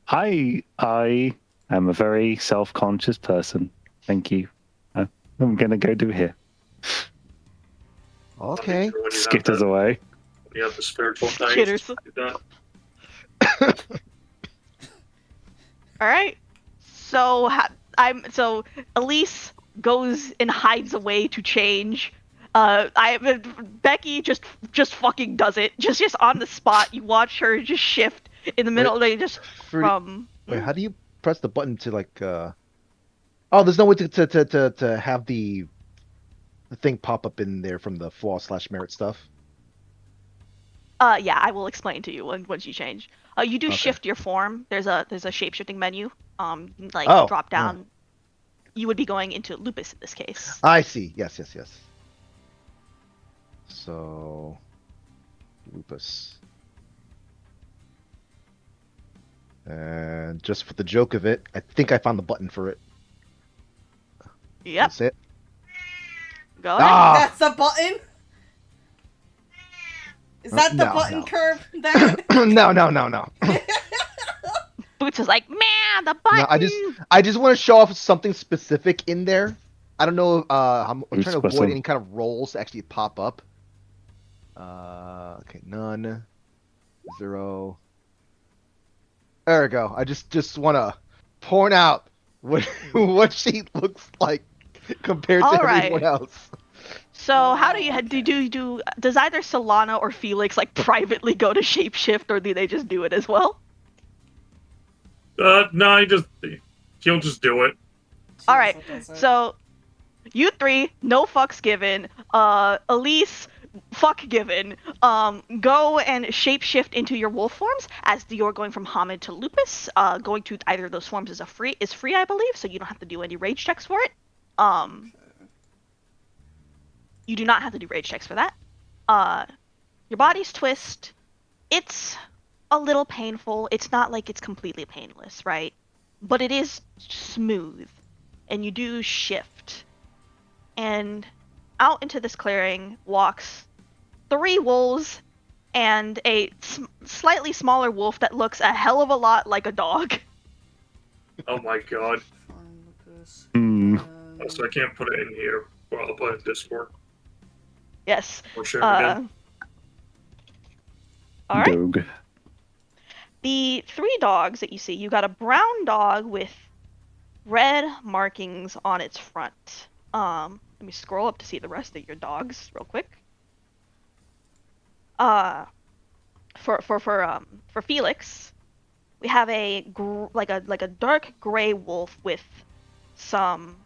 I am a very self-conscious person. Thank you. I'm gonna go do here. Okay. When you have Skitters the- away. when you have the spiritual things. Skitters. Done. All right. So so Elise goes and hides away to change. Becky just fucking does it. Just on the spot. You watch her just shift in the middle. They just Fruity, from. wait, how do you press the button to like Oh, there's no way to have the thing pop up in there from the flaw/merit stuff. Yeah, I will explain to you once you change. You do Okay. shift your form. There's a shape-shifting menu. Like Oh, drop down. You would be going into lupus in this case. I see. Yes. So, lupus. And just for the joke of it, I think I found the button for it. Yep. That's it. Go ahead. Ah! That's the button? Is that the No, button no. curve? That? No. Boots is like, man, the button. No, I just want to show off something specific in there. I don't know. I'm trying to avoid Awesome. any kind of rolls to actually pop up. Okay, none, 0. There we go. I just want to point out what she looks like compared to All right. everyone else. So how do you Okay. does either Solana or Felix like privately go to shapeshift, or do they just do it as well? No, he'll just do it. All right. Jesus, that's it. So you three, no fucks given. Elise, fuck given. Go and shapeshift into your wolf forms as you're going from Hamid to Lupus. Going to either of those forms is free, I believe, so you don't have to do any rage checks for it. You do not have to do rage checks for that. Your body's twist. It's a little painful. It's not like it's completely painless, right? But it is smooth, and you do shift. And out into this clearing walks 3 wolves and a slightly smaller wolf that looks a hell of a lot like a dog. Oh my god. Fine, Lucas. So I can't put it in here. Well, I'll put it in Discord. Yes. Or share it again. All right. Dog. The 3 dogs that you see, you got a brown dog with red markings on its front. Let me scroll up to see the rest of your dogs real quick. For Felix, we have a like a dark gray wolf with some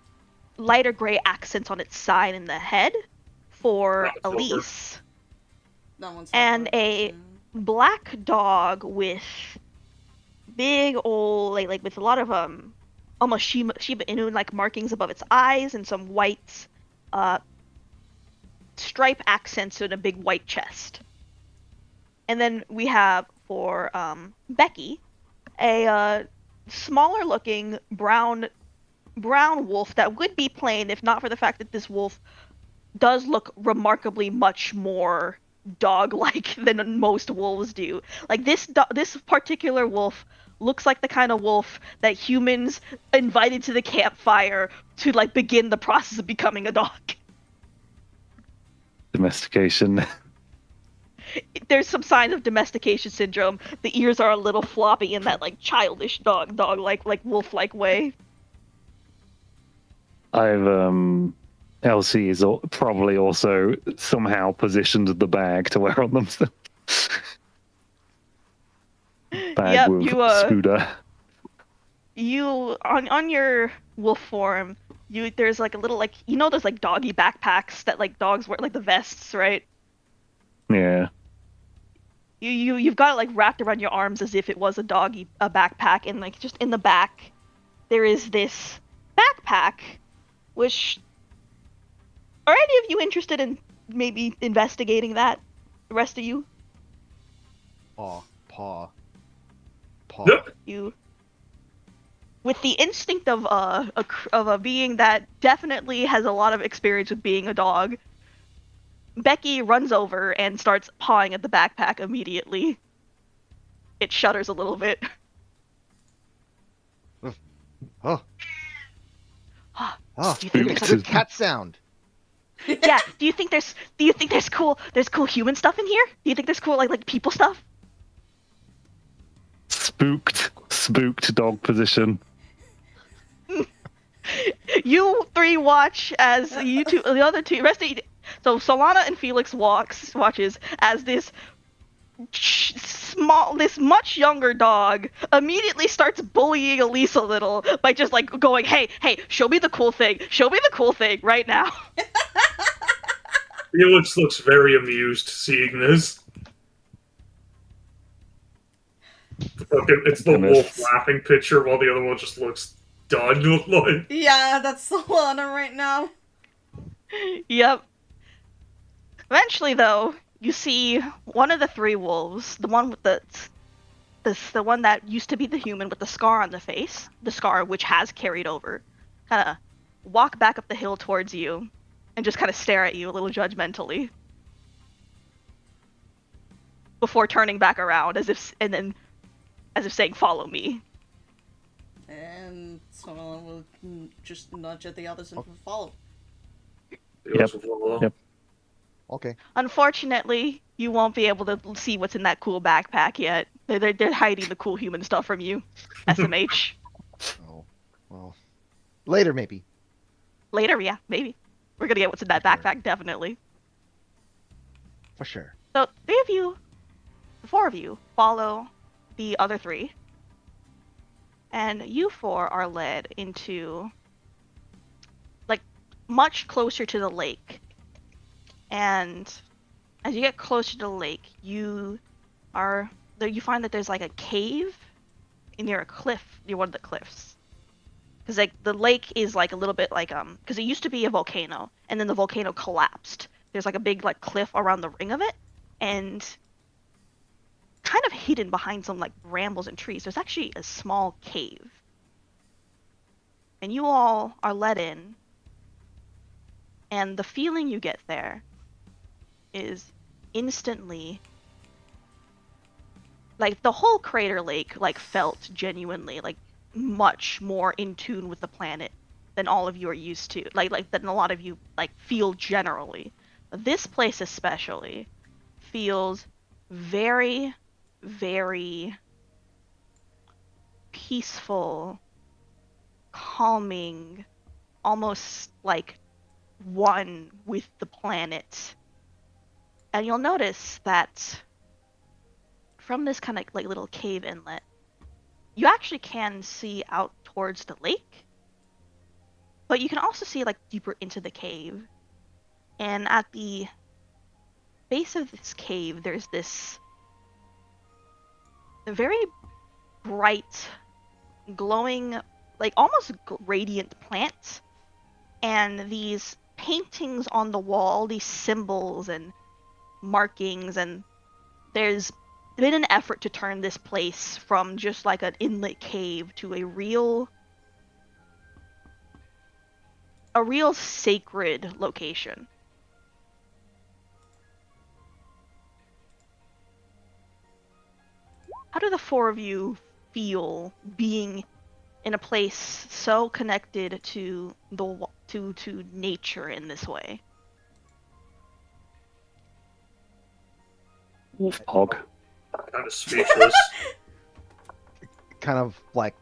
lighter gray accents on its side and the head. For That's Silver. Elise, That one's and Silver. a black dog with big old like with a lot of almost Shiba Inu like markings above its eyes and some white stripe accents and a big white chest. And then we have for Becky a smaller looking brown wolf that would be plain if not for the fact that this wolf does look remarkably much more dog-like than most wolves do. Like this particular wolf looks like the kind of wolf that humans invited to the campfire to like begin the process of becoming a dog. Domestication. There's some signs of domestication syndrome. The ears are a little floppy in that like childish dog like wolf-like way. Elsie is probably also somehow positioned the bag to wear on themselves. Bag Yep, with you Spuda. you on your wolf form, there's like a little like those like doggy backpacks that like dogs wear, like the vests, right? Yeah. You've got it like wrapped around your arms as if it was a backpack, and like just in the back there is this backpack, which are any of you interested in maybe investigating that? The rest of you? Paw. Yep. You with the instinct of a being that definitely has a lot of experience with being a dog, Becky runs over and starts pawing at the backpack immediately. It shudders a little bit. Oh, Ah, oh, do you think it's there's a like good cat sound. yeah? Do you think there's cool human stuff in here? Do you think there's cool like people stuff? Spooked dog position. You three watch as you two, the other two, rest of you, so Solana and Felix watches as this this much younger dog immediately starts bullying Elise a little by just like going, hey, show me the cool thing right now. Felix looks very amused seeing this. It's the wolf laughing picture while the other one just looks done. Like, Yeah, that's Solana right now. Yep. Eventually, though, you see one of the three wolves, the one with the one that used to be the human with the scar on the face, the scar which has carried over, kind of walk back up the hill towards you and just kind of stare at you a little judgmentally before turning back around as if saying, follow me. And Solana will just nudge at the others and follow. Yep. Okay. Unfortunately, you won't be able to see what's in that cool backpack yet. They're hiding the cool human stuff from you. SMH. Oh, well, later maybe. Later, yeah, maybe. We're gonna get what's in that backpack, definitely. For sure. So, the four of you, follow the other three. And you four are led into, like, much closer to the lake. And as you get closer to the lake, you find that there's like a cave near a cliff, near one of the cliffs. Because like the lake is like a little bit like because it used to be a volcano, and then the volcano collapsed. There's like a big like cliff around the ring of it, and kind of hidden behind some like brambles and trees, there's actually a small cave. And you all are let in, and the feeling you get there is instantly like the whole crater lake like felt genuinely like much more in tune with the planet than all of you are used to, like than a lot of you like feel generally. This place especially feels very, very peaceful, calming, almost like one with the planet. And you'll notice that from this kind of like little cave inlet, you actually can see out towards the lake, but you can also see like deeper into the cave. And at the base of this cave, there's this very bright, glowing, like almost radiant plant, and these paintings on the wall, these symbols and markings, and there's been an effort to turn this place from just like an inlet cave to a real sacred location. How do the four of you feel being in a place so connected to to nature in this way? Wolf hog. Kind of speechless. Kind of like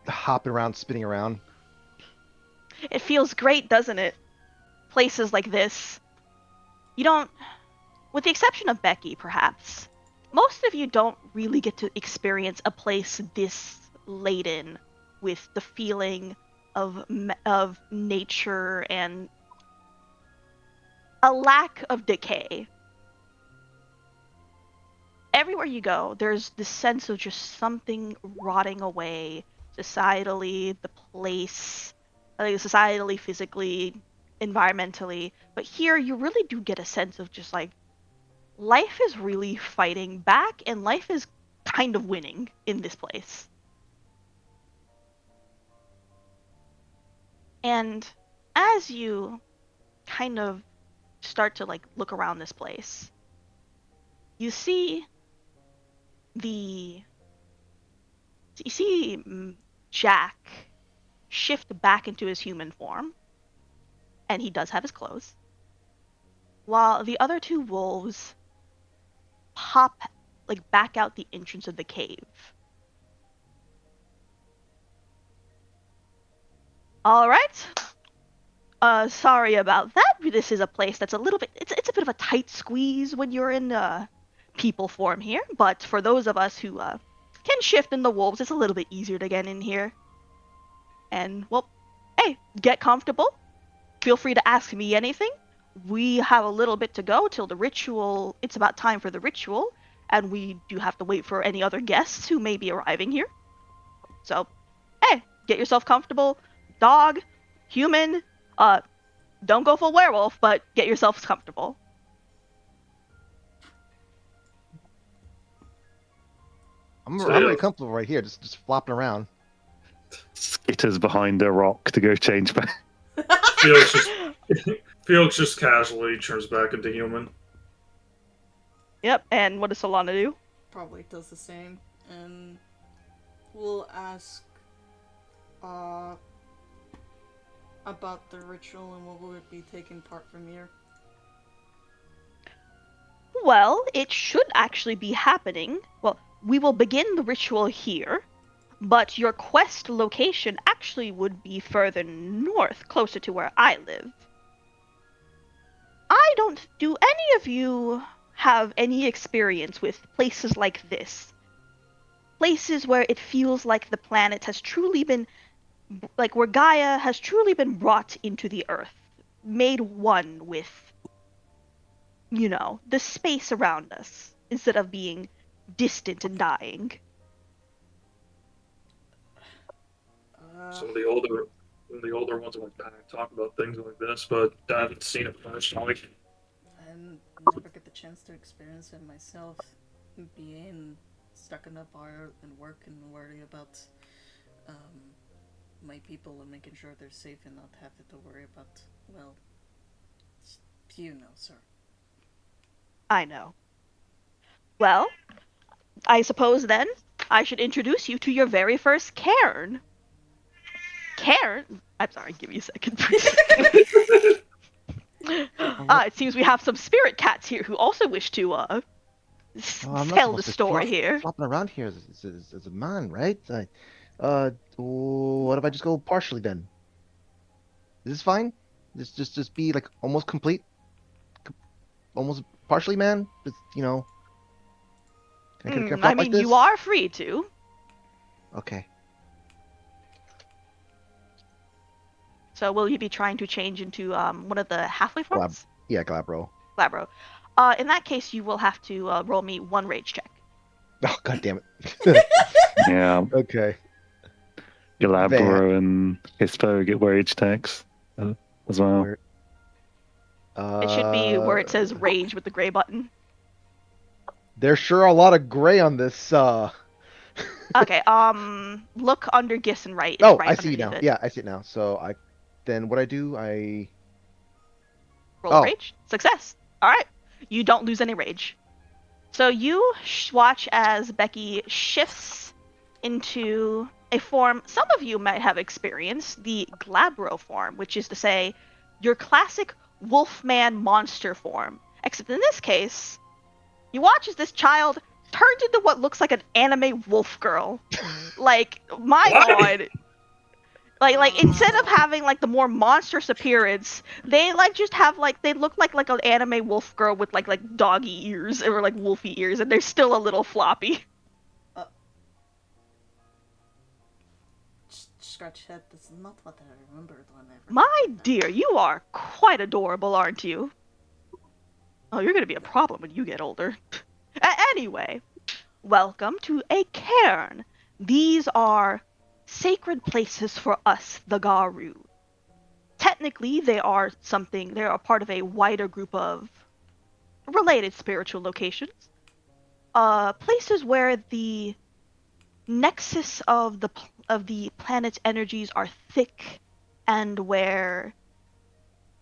hopping around, spinning around. It feels great, doesn't it? Places like this. You don't, with the exception of Becky, perhaps, most of you don't really get to experience a place this laden with the feeling of nature and a lack of decay. Everywhere you go, there's this sense of just something rotting away societally, the place, societally, physically, environmentally. But here, you really do get a sense of just like life is really fighting back, and life is kind of winning in this place. And as you kind of start to like look around this place, you see Jack shift back into his human form, and he does have his clothes, while the other two wolves pop like back out the entrance of the cave. All right. Sorry about that. This is a place that's a little bit, it's a bit of a tight squeeze when you're in people form here, but for those of us who can shift in the wolves, it's a little bit easier to get in here. And, well, hey, get comfortable. Feel free to ask me anything. We have a little bit to go till the ritual, it's about time for the ritual, and we do have to wait for any other guests who may be arriving here. So, hey, get yourself comfortable. Dog, human, don't go full werewolf, but get yourself comfortable. I'm So, very yeah. comfortable right here, just flopping around. Skitters behind a rock to go change back. Felix just casually turns back into human. Yep, and what does Solana do? Probably does the same, and we'll ask about the ritual and what will it be taking part from here. Well, it should actually be happening. Well, we will begin the ritual here, but your quest location actually would be further north, closer to where I live. Do any of you have any experience with places like this? Places where it feels like the planet has truly been, like where Gaia has truly been brought into the earth, made one with, you know, the space around us, instead of being distant and dying. Some of the older ones went back talk about things like this, but I haven't seen it personally. And never get the chance to experience it myself. Being stuck in a bar and work and worry about my people and making sure they're safe and not have to worry about, well, you know, sir. I know. Well, I suppose then I should introduce you to your very first cairn. Cairn? I'm sorry, give me a second, please. It seems we have some spirit cats here who also wish to I'm not tell the supposed to story here. flopping around here as a man, right? What if I just go partially then? Is this fine? Just be like almost complete, almost partially man. Just can I flop I like mean, this? you are free to. Okay. So will you be trying to change into one of the halfway forms? Yeah, Glabro. Glabro. In that case, you will have to roll me one rage check. Oh, god damn it. Yeah, Okay. Galabro and Hispo get wage tax as well. Where- It should be where it says rage with the gray button. There's sure a lot of gray on this. Okay, look under Gis and right. It's Oh, right I see it now. underneath it. Yeah, I see it now. So then what I do, Roll rage. Success. All right. You don't lose any rage. So you watch as Becky shifts into a form some of you might have experienced, the Glabro form, which is to say your classic wolfman monster form. Except in this case, you watch as this child turns into what looks like an anime wolf girl. Like, my What? god. Like instead of having like the more monstrous appearance, they like just have like they look like an anime wolf girl with like doggy ears or like wolfy ears, and they're still a little floppy. Scratch head. That's not what I remembered whenever. My dear, you are quite adorable, aren't you? Oh, you're gonna be a problem when you get older. Anyway, welcome to a cairn. These are sacred places for us, the Garu. Technically, they are part of a wider group of related spiritual locations. Places where the nexus of the planet's energies are thick, and where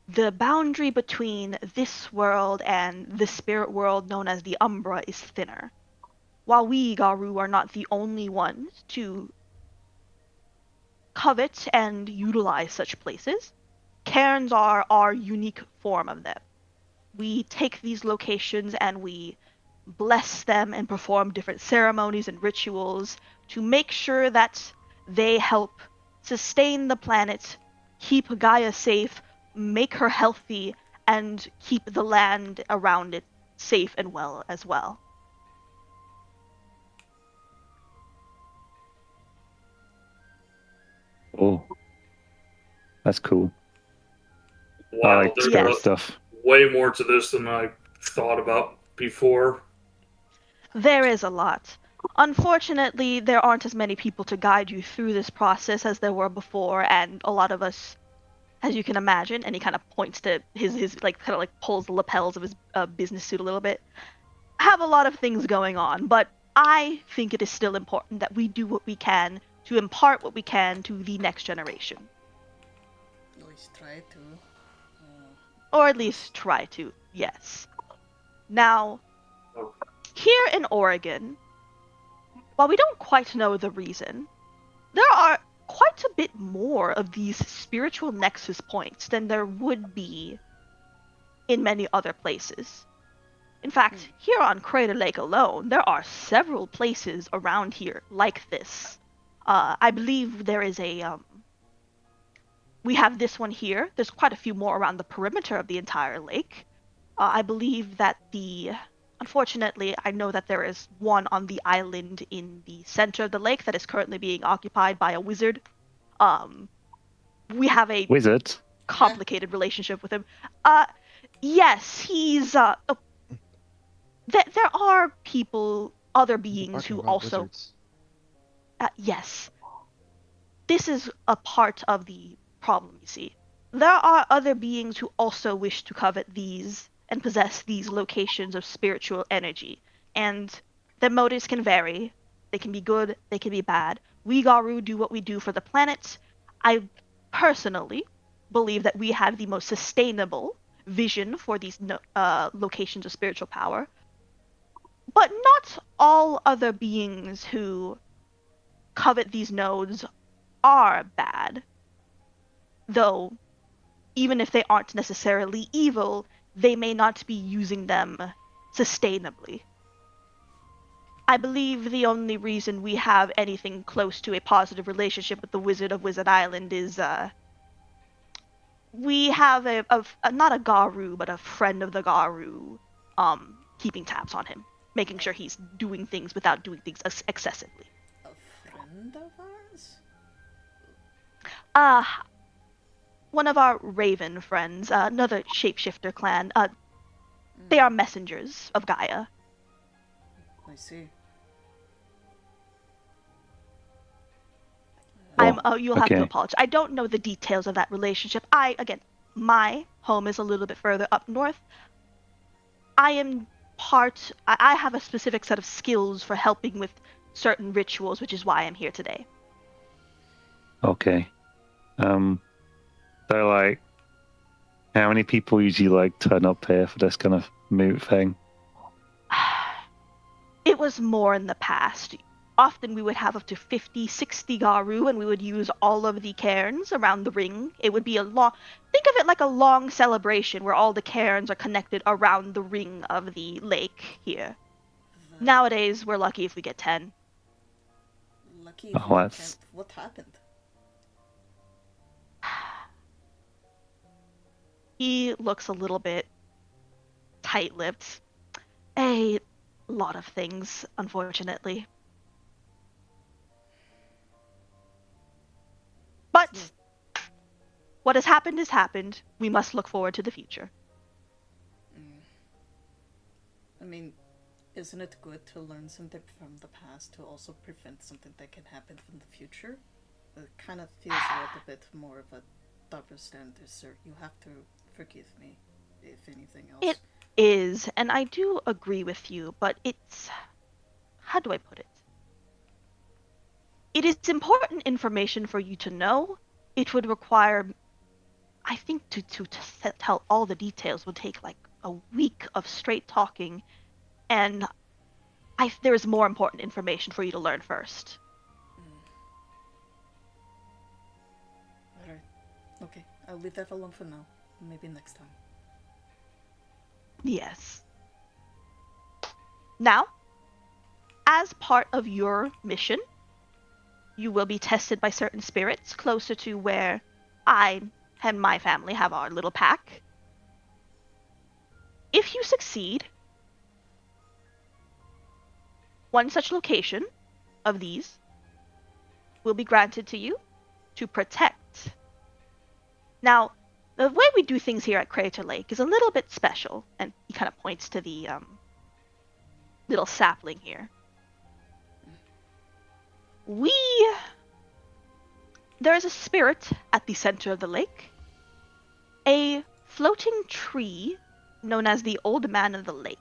the boundary between this world and the spirit world known as the Umbra is thinner. While we, Garu, are not the only ones to covet and utilize such places, cairns are our unique form of them. We take these locations and we bless them and perform different ceremonies and rituals to make sure that they help sustain the planet, keep Gaia safe, make her healthy, and keep the land around it safe and well as well. Oh, that's cool. I Wow, like there's spirit Yes. stuff. way more to this than I thought about before. There is a lot. Unfortunately, there aren't as many people to guide you through this process as there were before, and a lot of us, as you can imagine, and he kind of points to his like kind of like pulls the lapels of his business suit a little bit, have a lot of things going on. But I think it is still important that we do what we can to impart what we can to the next generation, At least try to. or at least try to. Yes. Now, here in Oregon, while we don't quite know the reason, there are quite a bit more of these spiritual nexus points than there would be in many other places. In fact, here on Crater Lake alone, there are several places around here like this. I believe there is we have this one here. There's quite a few more around the perimeter of the entire lake. I believe that unfortunately, I know that there is one on the island in the center of the lake that is currently being occupied by a wizard. We have a Wizard. complicated relationship with him. Yes, he's there are people, other beings Talking who about also wizards. yes. This is a part of the problem, you see. There are other beings who also wish to covet these and possess these locations of spiritual energy, and their motives can vary. They can be good, they can be bad. We Garu do what we do for the planet. I personally believe that we have the most sustainable vision for these locations of spiritual power. But not all other beings who covet these nodes are bad. Though, even if they aren't necessarily evil, they may not be using them sustainably. I believe the only reason we have anything close to a positive relationship with the Wizard of Wizard Island is we have not a Garu, but a friend of the Garu keeping tabs on him, making sure he's doing things without doing things excessively. A friend of ours? Uh, one of our Raven friends, another shapeshifter clan, they are messengers of Gaia. I see. You'll have to okay. apologize. I don't know the details of that relationship. My home is a little bit further up north. I have a specific set of skills for helping with certain rituals, which is why I'm here today. Okay. So like, how many people usually like turn up here for this kind of moot thing? It was more in the past. Often we would have up to 50, 60 Garu, and we would use all of the cairns around the ring. It would be think of it like a long celebration where all the cairns are connected around the ring of the lake here. Nowadays, we're lucky if we get 10. Lucky Oh, if we that's- can't. What happened? He looks a little bit tight-lipped. A lot of things, unfortunately. But what has happened is happened. We must look forward to the future. I mean, isn't it good to learn something from the past to also prevent something that can happen from the future? It kind of feels a little bit more of a double standard, sir. You have to forgive me, if anything It else. is, and I do agree with you, but it's. How do I put it? It is important information for you to know. It would require, I think, to tell all the details would take like a week of straight talking, and there is more important information for you to learn first. Alright. Okay, I'll leave that alone for now. Maybe next time. Yes. Now, as part of your mission, you will be tested by certain spirits closer to where I and my family have our little pack. If you succeed, one such location of these will be granted to you to protect. Now, the way we do things here at Crater Lake is a little bit special, and he kind of points to the little sapling here. There is a spirit at the center of the lake, a floating tree known as the Old Man of the Lake.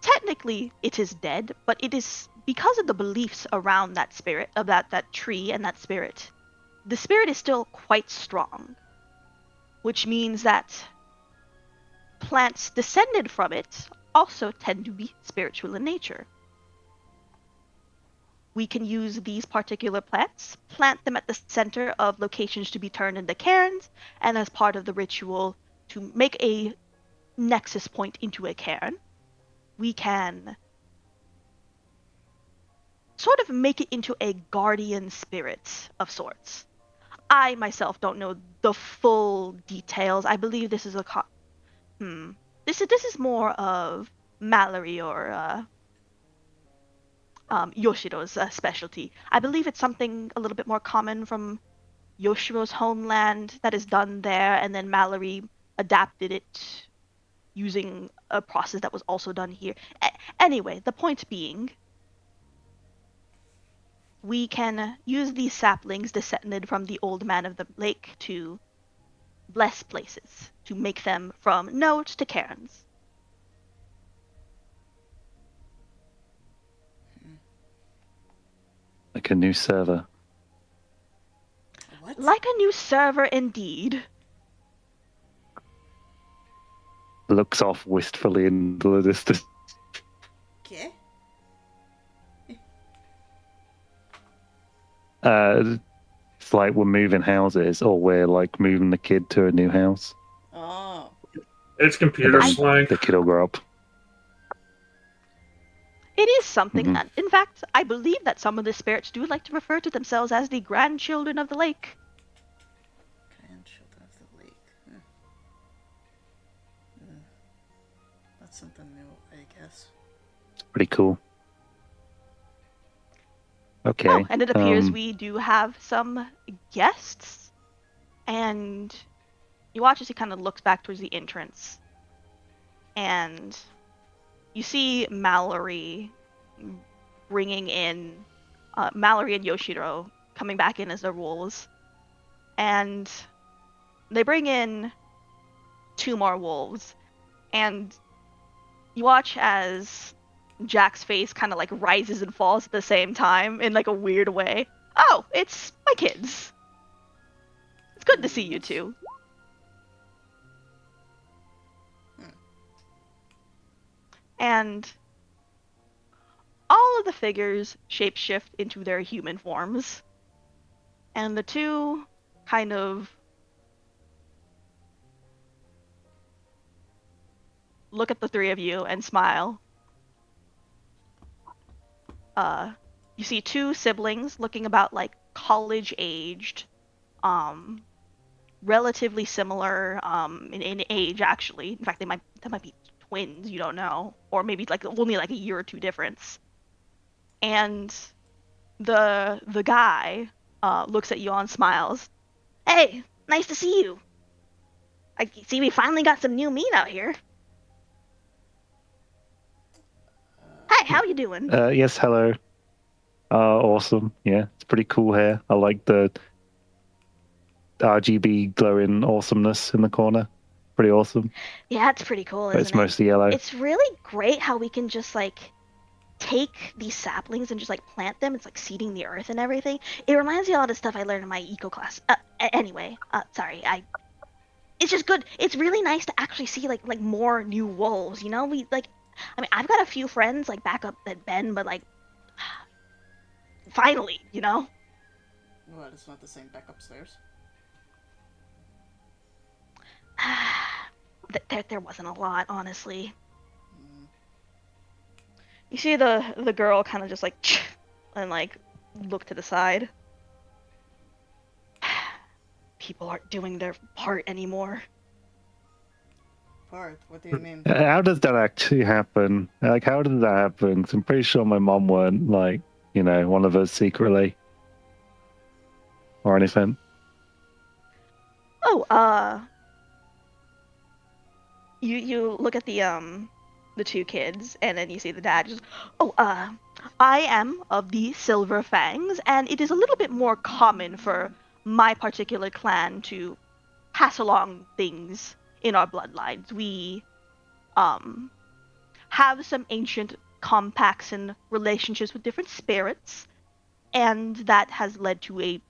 Technically, it is dead, but it is because of the beliefs around that spirit, of that tree and that spirit. The spirit is still quite strong, which means that plants descended from it also tend to be spiritual in nature. We can use these particular plants, plant them at the center of locations to be turned into cairns, and as part of the ritual to make a nexus point into a cairn, we can sort of make it into a guardian spirit of sorts. I myself don't know the full details. I believe this is this is more of Mallory or Yoshiro's specialty. I believe it's something a little bit more common from Yoshiro's homeland that is done there, and then Mallory adapted it using a process that was also done here. Anyway, the point being, we can use these saplings descended from the Old Man of the Lake to bless places, to make them from nodes to cairns. Like a new server. What? Like a new server indeed. Looks off wistfully into the distance. Okay. It's like we're moving houses, or we're like moving the kid to a new house. Oh. It's And computer then slang. the kid will grow up. It is something Mhm. that, in fact, I believe that some of the spirits do like to refer to themselves as the grandchildren of the lake. Grandchildren of the lake. That's something new, I guess. Pretty cool. Okay. Oh, and it appears we do have some guests. And you watch as he kind of looks back towards the entrance. And you see Mallory bringing in Mallory and Yoshiro coming back in as their wolves. And they bring in 2 more wolves. And you watch as Jack's face kind of like rises and falls at the same time in like a weird way. Oh, it's my kids. It's good to see you two. And all of the figures shapeshift into their human forms. And the two kind of look at the 3 of you and smile. You see 2 siblings looking about like college aged, relatively similar in age, actually. In fact, that might be twins. You don't know, or maybe like only like a year or two difference. And the guy looks at you and smiles. Hey, nice to see you. I see we finally got some new meat out here. Hi, how you doing? Yes, hello. Awesome. Yeah, it's pretty cool here. I like the RGB glowing awesomeness in the corner. Pretty awesome. Yeah, it's pretty cool, But isn't it's it? mostly yellow. It's really great how we can just like take these saplings and just like plant them. It's like seeding the earth and everything. It reminds me of a lot of stuff I learned in my eco class. Anyway, sorry. It's just good. It's really nice to actually see like more new wolves. You know, I mean, I've got a few friends like back up at Ben, but like, finally, you know. Well, it's not the same back upstairs. There wasn't a lot, honestly. Mm. You see the girl kind of just like and like look to the side. People aren't doing their part anymore. Part? What do you mean? How does that actually happen? Like, how did that happen? 'Cause I'm pretty sure my mom weren't like, one of us secretly or anything. Oh, you look at the two kids, and then you see the dad just, oh, I am of the Silver Fangs, and it is a little bit more common for my particular clan to pass along things in our bloodlines. We have some ancient compacts and relationships with different spirits, and that has led to in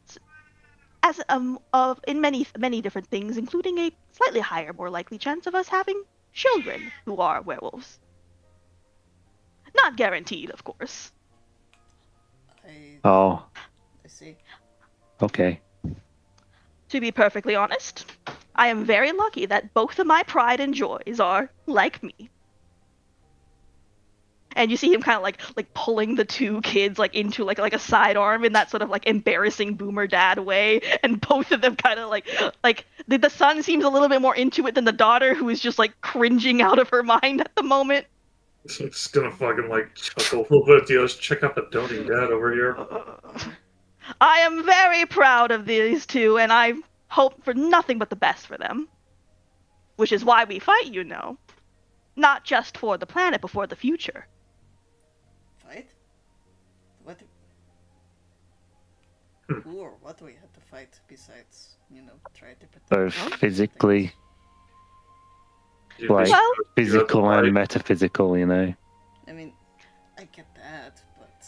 many different things, including a slightly higher, more likely chance of us having children who are werewolves. Not guaranteed, of course. Oh, I see. okay. To be perfectly honest, I am very lucky that both of my pride and joys are like me. And you see him kind of like pulling the two kids like into like a sidearm in that sort of like embarrassing boomer dad way, and both of them kind of like the son seems a little bit more into it than the daughter, who is just like cringing out of her mind at the moment. It's gonna fucking like chuckle a little bit. Let's check out the doting dad over here. I am very proud of these two, and I hope for nothing but the best for them. Which is why we fight, you know. Not just for the planet, but for the future. Fight? What? Who or what do we have to fight besides, try to protect? Both physically, You like just- Well, physical fight. and metaphysical, I mean, I get that, but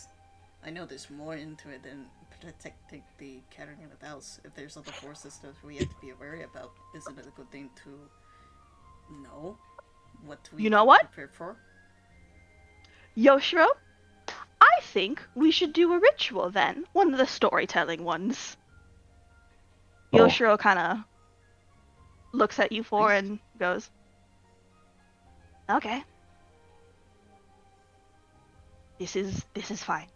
I know there's more into it than protecting the catering in the house. If there's other forces that we have to be wary about, isn't it a good thing to know what we You know can what? prepare for? Yoshiro, I think we should do a ritual then. One of the storytelling ones. Oh. Yoshiro kind of looks at you four Nice. and goes, okay. This is fine.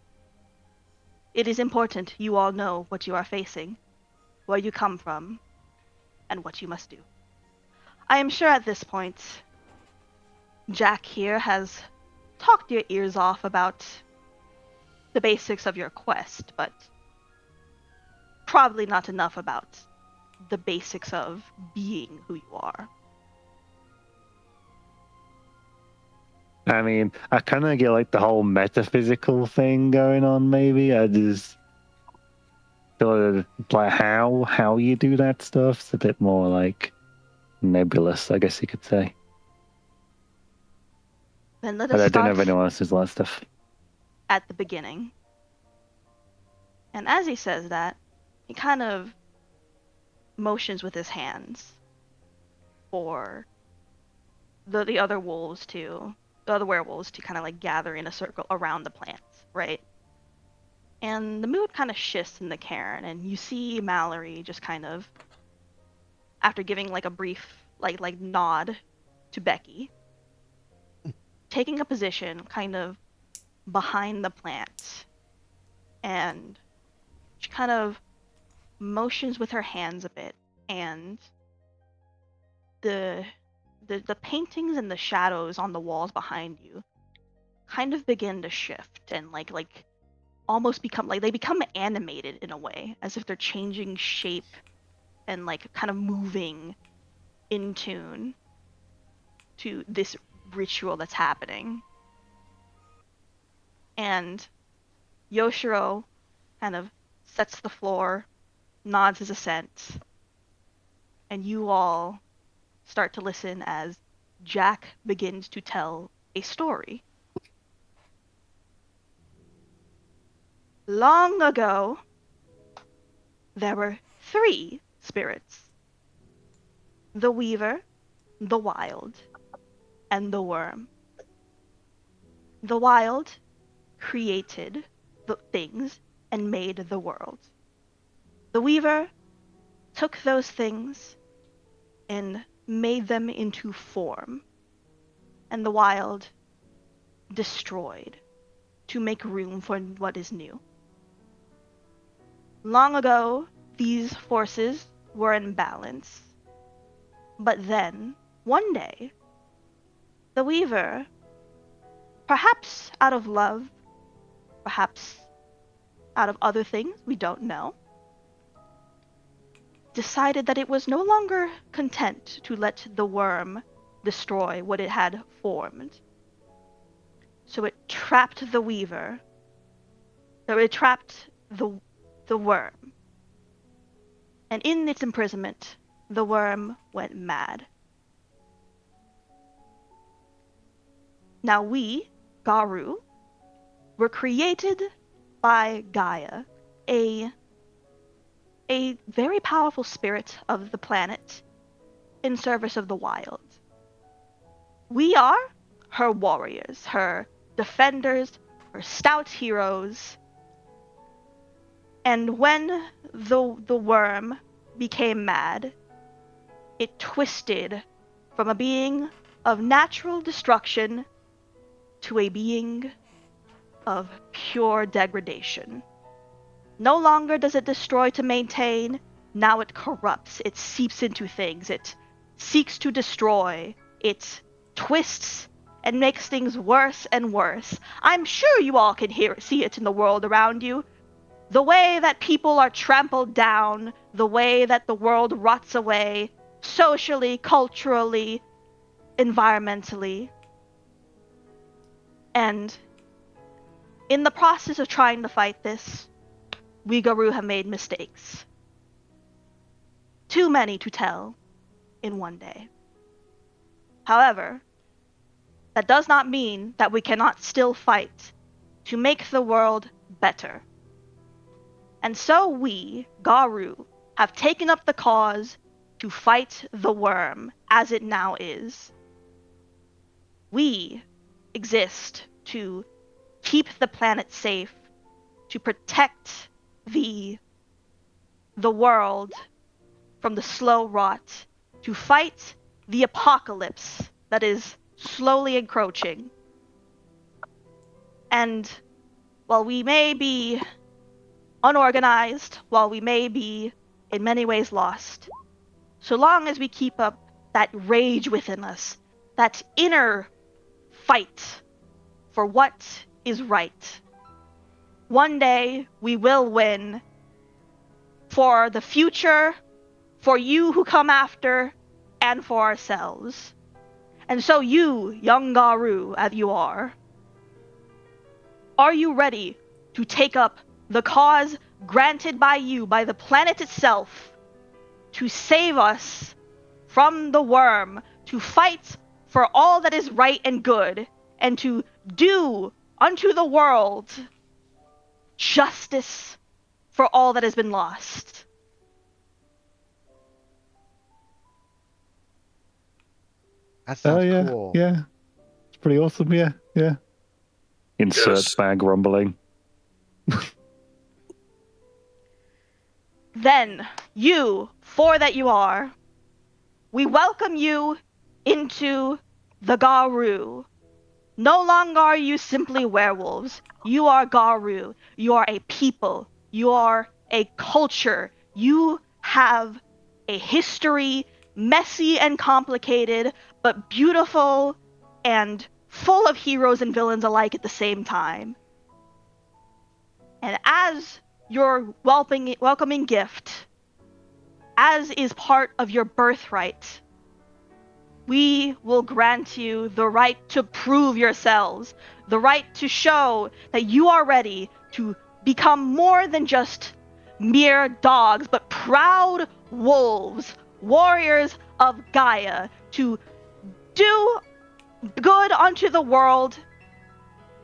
It is important you all know what you are facing, where you come from, and what you must do. I am sure at this point, Jack here has talked your ears off about the basics of your quest, but probably not enough about the basics of being who you are. I mean, I kind of get like the whole metaphysical thing going on. Maybe I just feel like how you do that stuff's a bit more like nebulous, I guess you could say. Then let But us I don't know start if anyone else has last stuff. at the beginning. And as he says that, he kind of motions with his hands for the other werewolves to kind of like gather in a circle around the plants, right? And the mood kind of shifts in the cairn, and you see Mallory just kind of, after giving like a brief like nod to Becky, taking a position kind of behind the plant, and she kind of motions with her hands a bit, and the paintings and the shadows on the walls behind you kind of begin to shift and like almost become animated in a way, as if they're changing shape and like kind of moving in tune to this ritual that's happening. And Yoshiro kind of sets the floor, nods his assent, and you all start to listen as Jack begins to tell a story. Long ago, there were 3 spirits: the Weaver, the Wild, and the Worm. The Wild created the things and made the world. The Weaver took those things and made them into form, and the Wild destroyed to make room for what is new. Long ago, these forces were in balance, but then, one day, the Weaver, perhaps out of love, perhaps out of other things we don't know, decided that it was no longer content to let the worm destroy what it had formed. So it trapped the Weaver, or it trapped the worm. And in its imprisonment, the worm went mad. Now we, Garu, were created by Gaia, a very powerful spirit of the planet in service of the wild. We are her warriors, her defenders, her stout heroes. And when the worm became mad, it twisted from a being of natural destruction to a being of pure degradation. No longer does it destroy to maintain, now it corrupts, it seeps into things, it seeks to destroy, it twists and makes things worse and worse. I'm sure you all can see it in the world around you. The way that people are trampled down, the way that the world rots away, socially, culturally, environmentally. And in the process of trying to fight this, we Garu have made mistakes. Too many to tell in one day. However, that does not mean that we cannot still fight to make the world better. And so we, Garu, have taken up the cause to fight the worm as it now is. We exist to keep the planet safe, to protect the world from the slow rot, to fight the apocalypse that is slowly encroaching. And while we may be unorganized, while we may be in many ways lost, so long as we keep up that rage within us, that inner fight for what is right, one day we will win for the future, for you who come after, and for ourselves. And so you, young Garu as you are you ready to take up the cause granted by you, by the planet itself, to save us from the worm, to fight for all that is right and good, and to do unto the world justice for all that has been lost? That Oh sounds yeah, cool. yeah. It's pretty awesome. Yeah, yeah. Insert Yes. bag rumbling. Then, you, four that you are, we welcome you into the Garu. No longer are you simply werewolves. You are Garu. You are a people. You are a culture. You have a history, messy and complicated, but beautiful and full of heroes and villains alike at the same time. And as your welcoming gift, as is part of your birthright, we will grant you the right to prove yourselves, the right to show that you are ready to become more than just mere dogs, but proud wolves, warriors of Gaia, to do good unto the world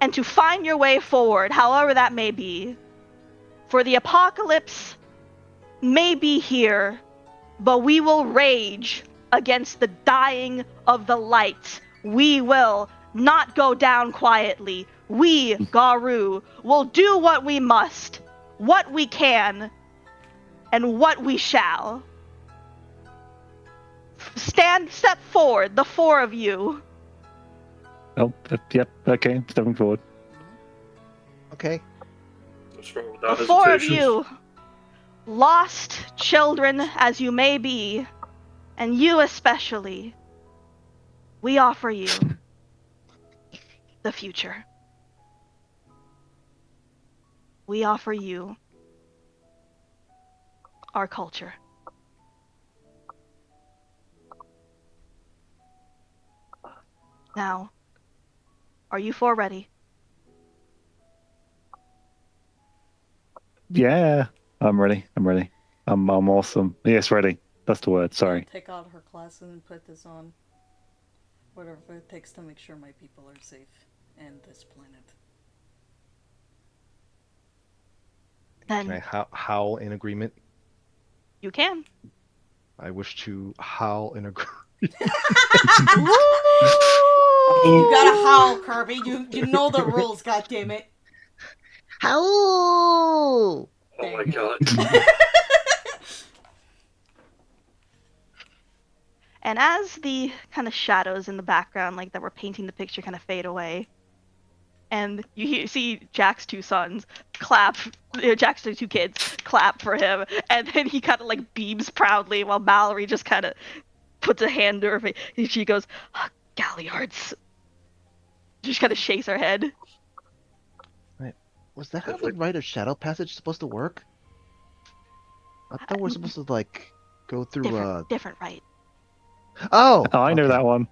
and to find your way forward, however that may be. For the apocalypse may be here, but we will rage against the dying of the light. We will not go down quietly. We, Garu, will do what we must, what we can, and what we shall. Step forward, the four of you. Oh, yep. Okay, stepping forward. Okay. What's wrong with The that four of hesitation? you, lost children as you may be, and you especially, we offer you the future. We offer you our culture. Now, are you four ready? Yeah, I'm ready. I'm awesome. Yes, ready. That's the word. Sorry. Take out her class and put this on. Whatever it takes to make sure my people are safe and this planet. Then Can I howl in agreement? you can. I wish to howl in agreement. You gotta howl, Kirby. You know the rules, goddammit. Howl! Oh There my you go. god. And as the kind of shadows in the background, like that were painting the picture, kind of fade away, and see Jack's two sons clap, Jack's two kids clap for him, and then he kind of like beams proudly while Mallory just kind of puts a hand to her face, and she goes, oh, Galliards. Just kind of shakes her head. Was that how the rite of shadow passage is supposed to work? I thought we're supposed to like go through Different, right? Oh! Oh, I know okay. that one.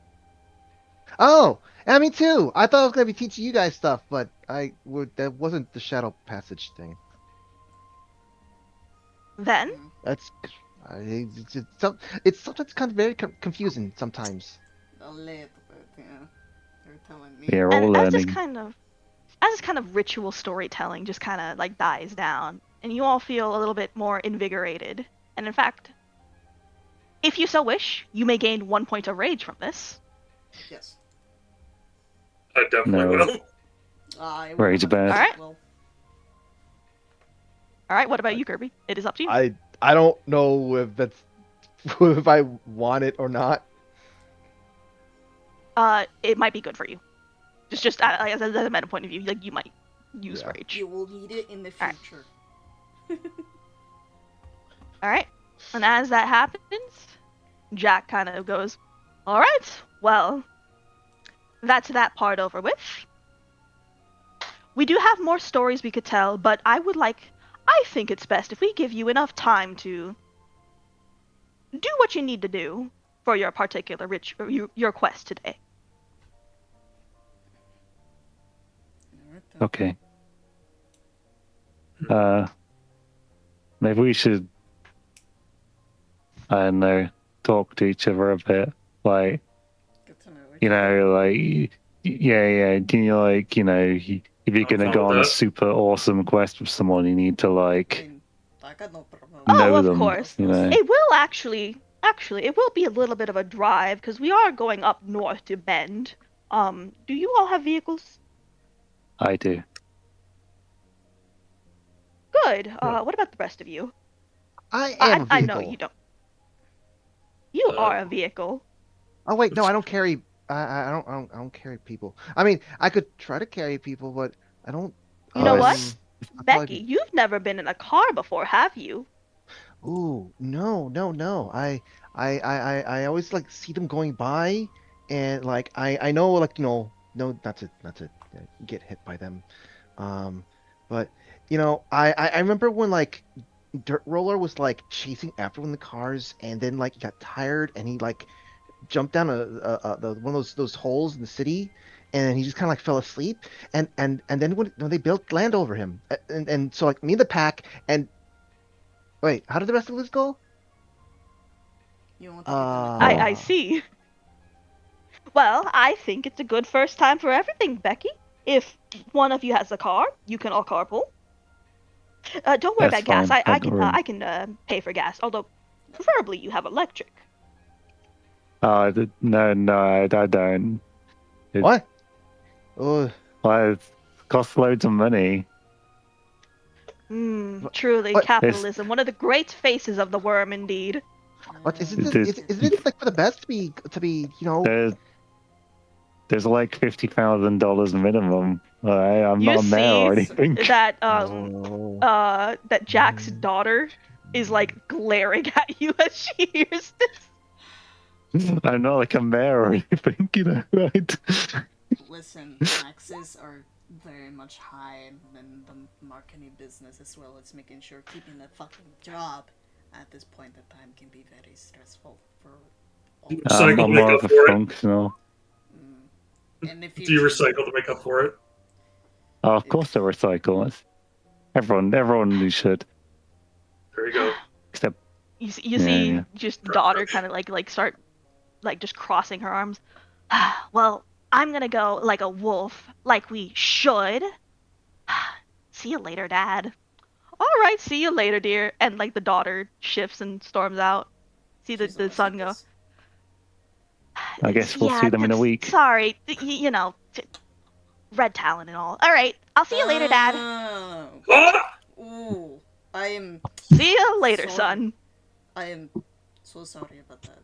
Oh! Yeah, me too! I thought I was gonna be teaching you guys stuff, but that wasn't the shadow passage thing. Then That's it's sometimes kind of very confusing sometimes. A little bit, yeah. You're telling me. We're all and as this learning. kind of ritual storytelling just kind of like dies down, and you all feel a little bit more invigorated. And in fact, if you so wish, you may gain 1 point of rage from this. Yes. I definitely No. will. I Rage bad. Alright. Well, All right, what about you, Kirby? It is up to you. I don't know if that's if I want it or not. It might be good for you. Just as a meta point of view, like you might use Yeah. rage. you will need it in the Alright. future. All right, and as that happens, Jack kind of goes, "All right, well, that's that part over with. We do have more stories we could tell, but I think it's best if we give you enough time to do what you need to do for your particular your quest today." Alright then. Okay. Maybe we should, I don't know, talk to each other a bit. Like, Get to know each you other. know, like, yeah. Do you like, you know, if you're I'm gonna fine go with on a that. super awesome quest with someone, you need to I like mean, I got no problem. know of them. course. You know. It will actually, it will be a little bit of a drive because we are going up north to Bend. Do you all have vehicles? I do. Good. Yeah. What about the rest of you? I am a I vehicle. know you don't. You Uh, are a vehicle. Oh wait, no, I don't carry. I don't carry people. I mean, I could try to carry people, but I don't. You know what? it's- I'd probably Becky, you've never been in a car before, have you? Ooh, no, no, no. I always like see them going by, and like I know like no, not to get hit by them. Um, but I remember when like Dirt Roller was like chasing after one of the cars, and then like he got tired, and he like jumped down one of those holes in the city, and he just kind of like fell asleep, and then when they built land over him, and so like me and the pack, and wait, how did the rest of this go? You want to give them a I Uh, see. Well, I think it's a good first time for everything, Becky. If one of you has a car, you can all carpool. Don't worry That's about gas. fine. I can I can pay for gas. Although, preferably you have electric. No, no, I don't. It, what? Oh, well, it costs loads of money. Truly, what? It's capitalism, one of the great faces of the worm, indeed. What? there's, Isn't it like for the best there's, there's like $50,000 minimum. I'm You not a mayor or see anything. that Oh. that Jack's daughter is like glaring at you as she hears this. I'm not like a mayor or anything, right? Listen, taxes are very much high in the marketing business as well as making sure keeping a fucking job at this point in time can be very stressful for all of us. I'm Recycle to more make of up a for it. functional. In the Do you future, recycle to make up for it? Oh, of course, they recycle. Everyone should. There you go. Except, You yeah, see yeah. just daughter kind of like start like just crossing her arms. Well, I'm gonna go like a wolf, like we should. See you later, Dad. All right, see you later, dear. And like the daughter shifts and storms out. See she's the always like son go. this. I guess we'll Yeah, see them in a week. sorry. Red talent and all. All right, I'll see you later, Dad. Oh. Ah! Ooh. I am See you later, sorry. son. I am so sorry about that.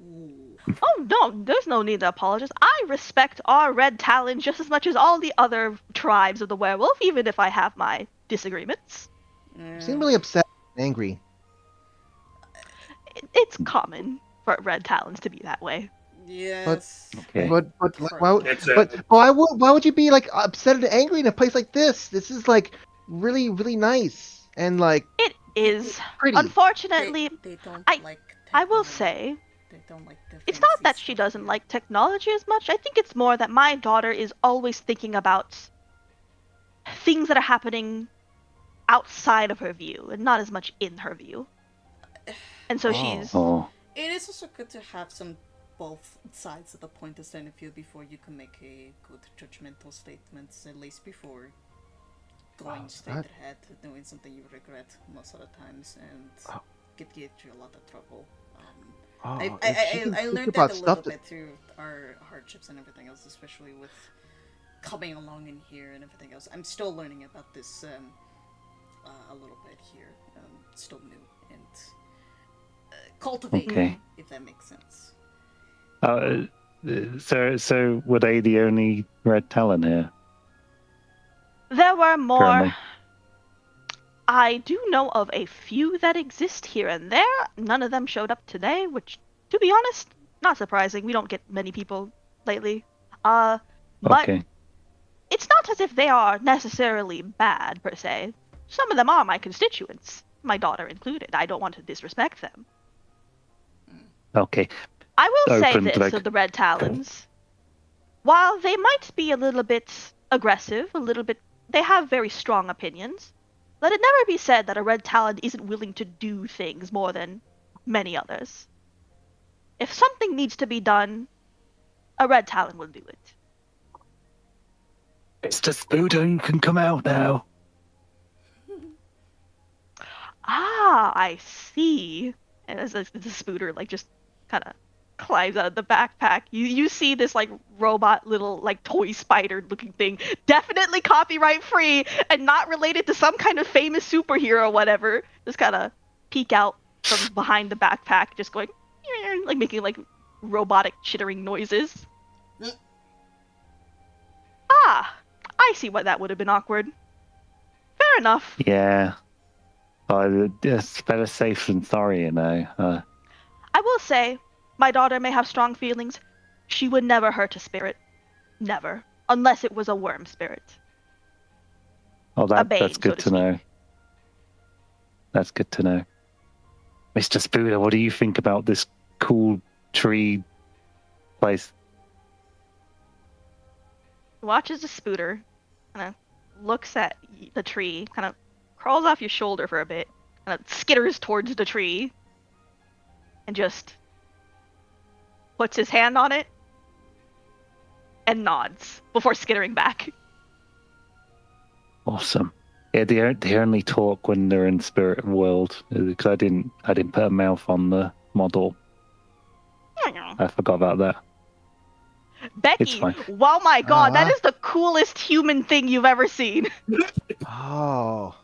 Ooh. Oh no, there's no need to apologize. I respect our red talent just as much as all the other tribes of the werewolf, even if I have my disagreements. You seem really upset and angry. It's common for red talents to be that way. But Yes. Okay. but like, Can't say but why would you be like upset and angry in a place like this? This is like really really nice and like It is. pretty. Unfortunately, They don't I like I will technology. say They don't like the it's not fancy that she stuff doesn't here. like technology as much. I think it's more that my daughter is always thinking about things that are happening outside of her view and not as much in her view. And so Oh. she's Oh, It is also good to have some both sides of the point of stand of view before you can make a good judgmental statements, at least before going straight that- ahead, doing something you regret most of the times, and Oh. get you a lot of trouble. Oh, if she can I think learned about that a stuff little bit through our hardships and everything else, especially with coming along in here and everything else. I'm still learning about this a little bit here. Still new and cultivating, okay. if that makes sense. So were they the only red talent here there were more. currently? I do know of a few that exist here and there. None of them showed up today, which, to be honest, not surprising. We don't get many people lately. But Okay. it's not as if they are necessarily bad per se. Some of them are my constituents, my daughter included. I don't want to disrespect them. Okay. I will say Open to this like of the Red Talons. While they might be a little bit aggressive, they have very strong opinions. Let it never be said that a Red Talon isn't willing to do things more than many others. If something needs to be done, a Red Talon will do it. Mr. Spooder, you can come out now. Ah, I see. And as the Spooter like just kind of climbs out of the backpack, you see this like robot little like toy spider looking thing, definitely copyright free and not related to some kind of famous superhero or whatever. Just kind of peek out from behind the backpack, just going like making like robotic chittering noises. Ah, I see why that would have been awkward. Fair enough. Yeah. It's better safe than sorry, you know. I will say, my daughter may have strong feelings. She would never hurt a spirit. Never. Unless it was a worm spirit. Oh, A that's bane, so good to to speak. know. That's good to know. Mr. Spooder, what do you think about this cool tree place? Watches the Spooter, kind of looks at the tree, kind of crawls off your shoulder for a bit, kind of skitters towards the tree, and just puts his hand on it and nods before skittering back. Awesome. Yeah, they only talk when they're in spirit world because I didn't put a mouth on the model. I forgot about that. It's Becky, fine. oh my god, that Uh-huh. is the coolest human thing you've ever seen. Oh.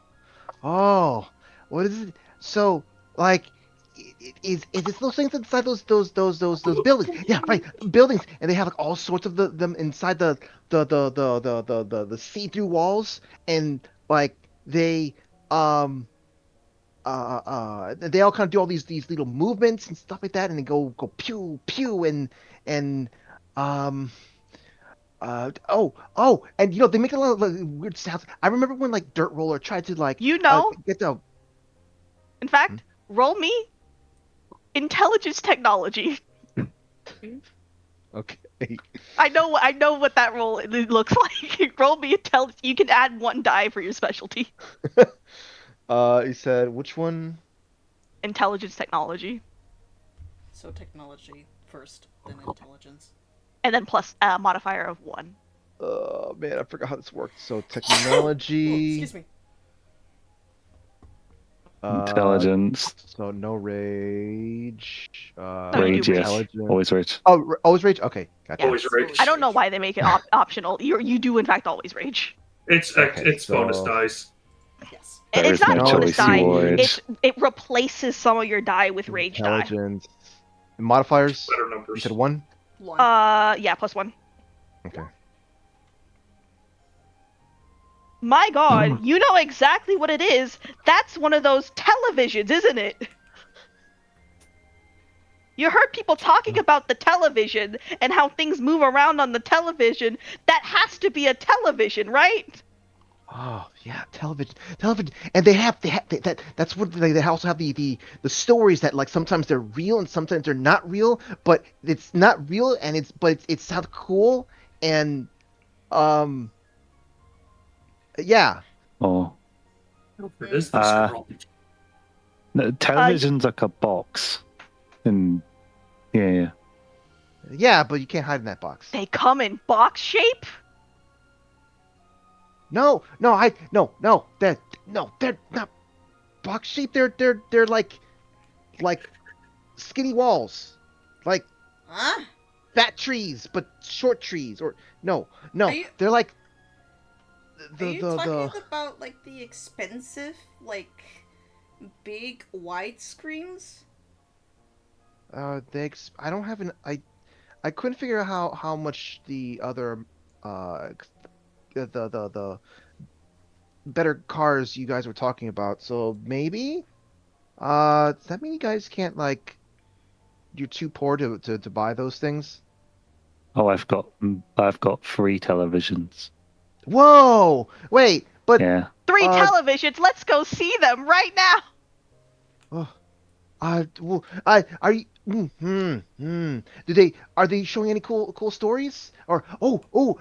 Oh. What is it? So, like, is it those things inside those buildings? Yeah, right. Buildings, and they have like all sorts of them inside the see-through walls, and like they all kind of do all these little movements and stuff like that, and they go pew pew and um and they make a lot of like, weird sounds. I remember when like Dirt Roller tried to like You know, get the in fact, roll me intelligence technology. okay. I know what that roll looks like. Roll me intelligence. You can add 1 die for your specialty. You said which one? Intelligence technology. So technology first, then intelligence. And then plus a modifier of 1. Oh man, I forgot how this worked. So Oh, technology. excuse me. Intelligence, So no rage. No, you rage, do yes, rage. always rage. Oh, always rage. Okay, gotcha. Yeah. Always rage. I don't know why they make it optional. You do in fact always rage. It's Okay, it's bonus so- dice. Yes. There It's is not no bonus choice, you die. will rage. It replaces some of your die with rage die. Intelligence. Modifiers. Better You numbers. said 1. One. Yeah, plus 1. Okay. My god, you know exactly what it is. That's one of those televisions, isn't it? You heard people talking about the television and how things move around on the television. That has to be a television, right? Oh yeah, television, and that's what they also have the stories that like sometimes they're real and sometimes they're not real, but it's not real and it sounds cool and um yeah. Oh, It is this Uh, girl. no, television's like a box, and yeah. Yeah, but you can't hide in that box. They come in box shape? No, they're not box shape. They're like skinny walls, like Huh? fat trees, but short trees. Or no, Are you- they're like Are you talking about like the expensive, like big widescreens? I don't have I couldn't figure out how much the other the better cars you guys were talking about. So maybe does that mean you guys can't like you're too poor to buy those things? Oh, I've got 3 televisions. Whoa! Wait, but Yeah. 3 Uh, televisions. Let's go see them right now. oh, well, are you? Are they showing any cool stories? Or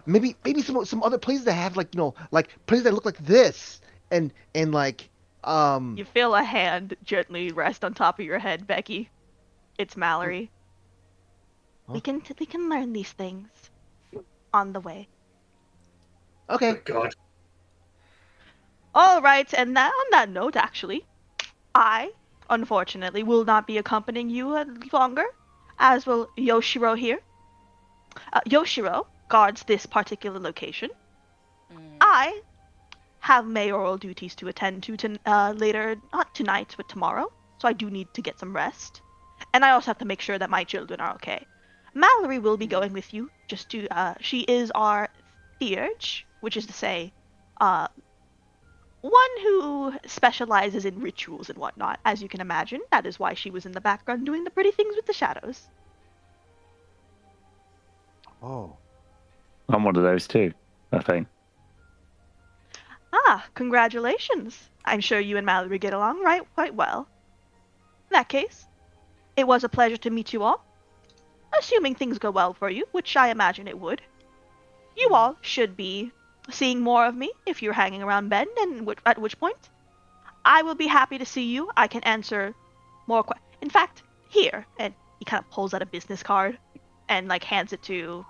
maybe some other places that have like like places that look like this and like You feel a hand gently rest on top of your head, Becky. It's Mallory. Huh? We can learn these things on the way. Okay. God. All right, and on that note, actually, I unfortunately will not be accompanying you any longer, as will Yoshiro here. Yoshiro guards this particular location. I have mayoral duties to attend to later, not tonight, but tomorrow. So I do need to get some rest, and I also have to make sure that my children are okay. Mallory will be going with you. Just to, she is our theurge, which is to say, one who specializes in rituals and whatnot. As you can imagine, that is why she was in the background doing the pretty things with the shadows. Oh. I'm one of those too, I think. Ah, congratulations. I'm sure you and Mallory get along quite well. In that case, it was a pleasure to meet you all. Assuming things go well for you, which I imagine it would. You all should be seeing more of me if you're hanging around Bend, and at which point I will be happy to see you. I can answer more questions. In fact, here, and he kind of pulls out a business card and like hands it to.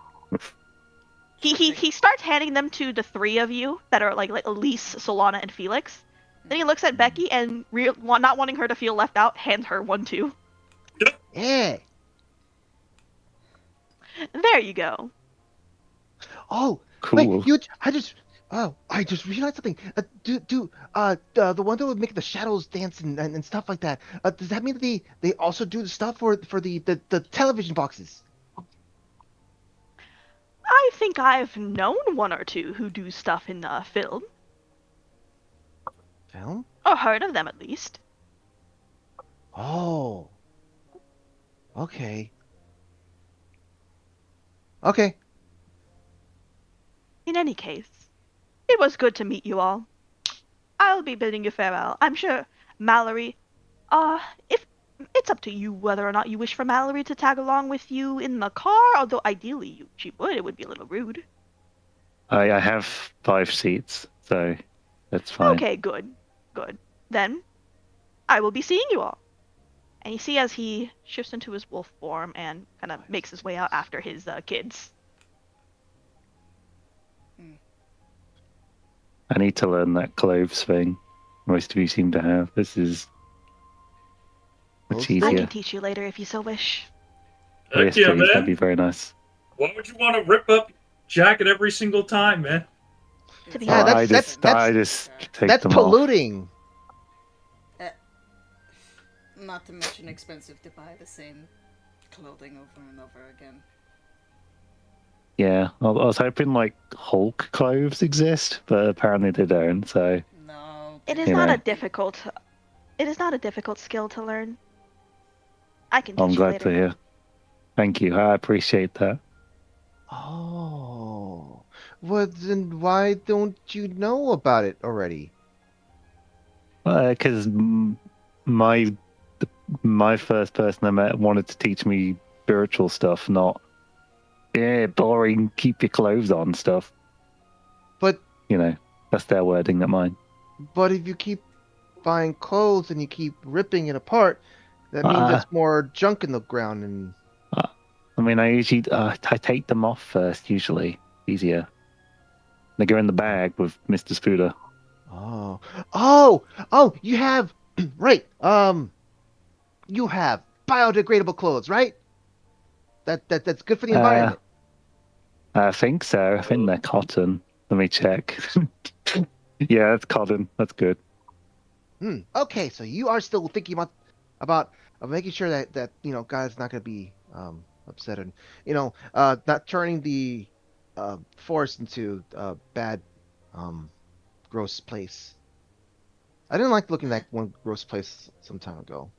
He starts handing them to the three of you that are like Elise, Solana, and Felix. Then he looks at Becky and, not wanting her to feel left out, hands her one too. Yeah. There you go. Oh, Cool. wait, I just realized something. The one that would make the shadows dance and stuff like that. Does that mean that they also do the stuff for the television boxes? I think I've known one or two who do stuff in film, Film? or heard of them at least. Oh. Okay. Okay. In any case, it was good to meet you all. I'll be bidding you farewell. I'm sure Mallory, if it's up to you whether or not you wish for Mallory to tag along with you in the car, although ideally she would, it would be a little rude. I have 5 seats, so that's fine. Okay, good. Then, I will be seeing you all. And you see as he shifts into his wolf form and kind of makes his way out after his kids. I need to learn that cloves thing. Most of you seem to have. This is much Most- I easier. can teach you later if you so wish. Oh, yes, Heck yeah, please. That'd man. be very nice. Why would you want to rip up jacket every single time, man? To be Yeah, honest, I just take That's them polluting. Not to mention expensive to buy the same clothing over and over again. off. Yeah, I was hoping like Hulk cloves exist, but apparently they don't. So No. it is You not know. a difficult. It is not a difficult skill to learn. I can teach I'm you glad later. to hear. Thank you. I appreciate that. Oh. Well, then why don't you know about it already? Because my my first person I met wanted to teach me spiritual stuff, not boring. Keep your clothes on stuff. But You know, that's their wording, not mine. if you keep buying clothes and you keep ripping it apart, that means there's more junk in the ground and I mean, I usually I take them off first. Usually, easier. They go in the bag with Mr. Spooder. oh, you have right. You have biodegradable clothes, right? That's good for the environment. I think so. I think they're cotton. Let me check. Yeah, that's cotton. That's good. Okay, so you are still thinking about making sure that God's not going to be upset and not turning the forest into a bad gross place. I didn't like looking at one gross place some time ago.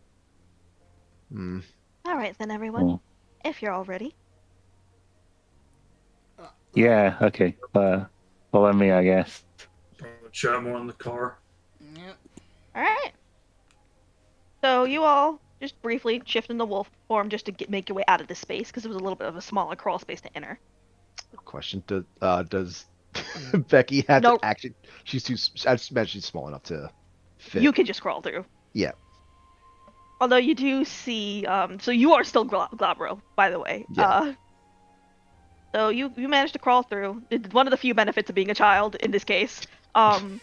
All right then, everyone. Cool. If you're all ready. Yeah. Okay. Follow me, I guess. Chat more in the car. Yep. All right. So you all just briefly shift into wolf form just to make your way out of this space because it was a little bit of a smaller crawl space to enter. Question: Does Becky have Nope. to actually? She's too. I just imagine she's small enough to fit. You can just crawl through. Yeah. Although you do see, so you are still Glabro, by the way. Yeah. So you managed to crawl through. It's one of the few benefits of being a child in this case. And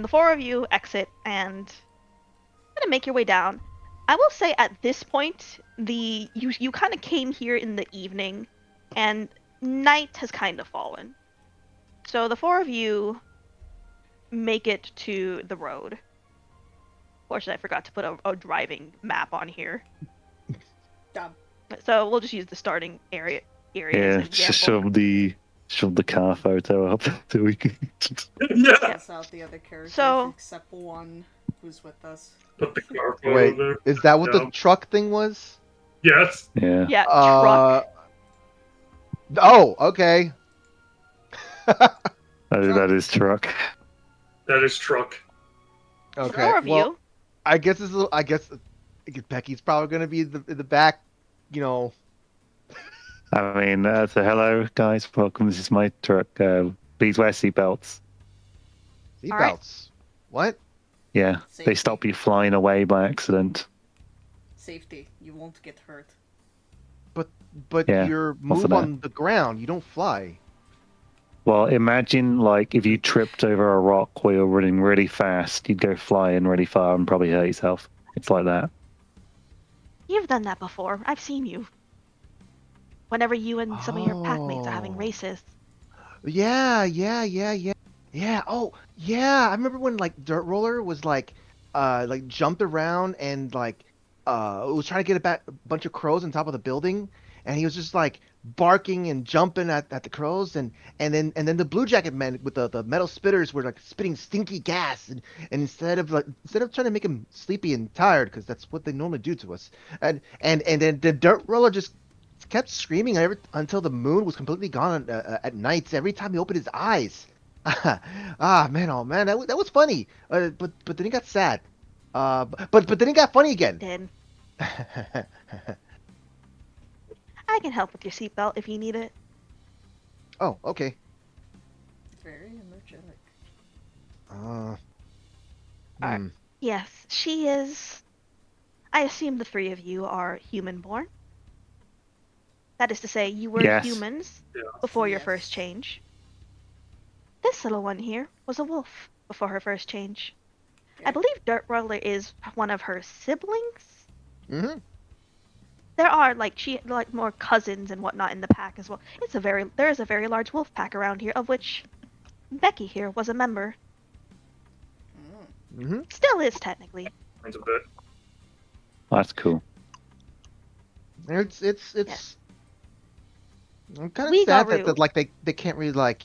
the four of you exit and kind of make your way down. I will say at this point, you kind of came here in the evening, and night has kind of fallen. So the four of you make it to the road. Fortunately, I forgot to put a driving map on here. Dumb. So we'll just use the starting area as Yeah. an Just example. shove the shove the car photo up so we can. Yeah. Pass out the other characters So- except one who's with us. Put the car photo Wait, there. is that what the Yeah. truck thing was? Yes. Yeah. Yeah, truck. Oh, okay. That is truck. That is truck. Okay. Four of Well, you. I guess Becky's probably gonna be in the back. You know. I mean, so hello guys, welcome. This is my truck. Please wear seatbelts. Alright. Seatbelts. What? Yeah, they Safety. stop you flying away by accident. Safety. You won't get hurt. But Yeah, you what's move the on the ground. You don't fly. Well, imagine like if you tripped over a rock while you're running really fast, you'd go flying really far and probably hurt yourself. It's like that. You've done that before. I've seen you. Whenever you and some of your packmates are having Oh. races. Yeah. Oh, yeah. I remember when like Dirt Roller was like jumped around and was trying to get a bunch of crows on top of the building, and he was just like barking and jumping at the crows, and then the Blue Jacket men with the metal spitters were like spitting stinky gas, and instead of trying to make him sleepy and tired, because that's what they normally do to us, and then the Dirt Roller just kept screaming until the moon was completely gone at nights every time he opened his eyes. Man, oh man, that was funny. But then he got sad. But then he got funny again. Did. I can help with your seatbelt if you need it. Oh, okay. Very energetic. Alright. Yes, she is. I assume the three of you are human-born. That is to say, you were Yes. humans Yeah. before your Yes. first change. This little one here was a wolf before her first change. I Okay. believe Dirt Roller is one of her siblings. Mm-hmm. There are more cousins and whatnot in the pack as well. There is a very large wolf pack around here, of which Becky here was a member. Mm. Mm-hmm. Still is technically. Mine's a bit. That's cool. It's. I'm kind of We sad got that like they can't really like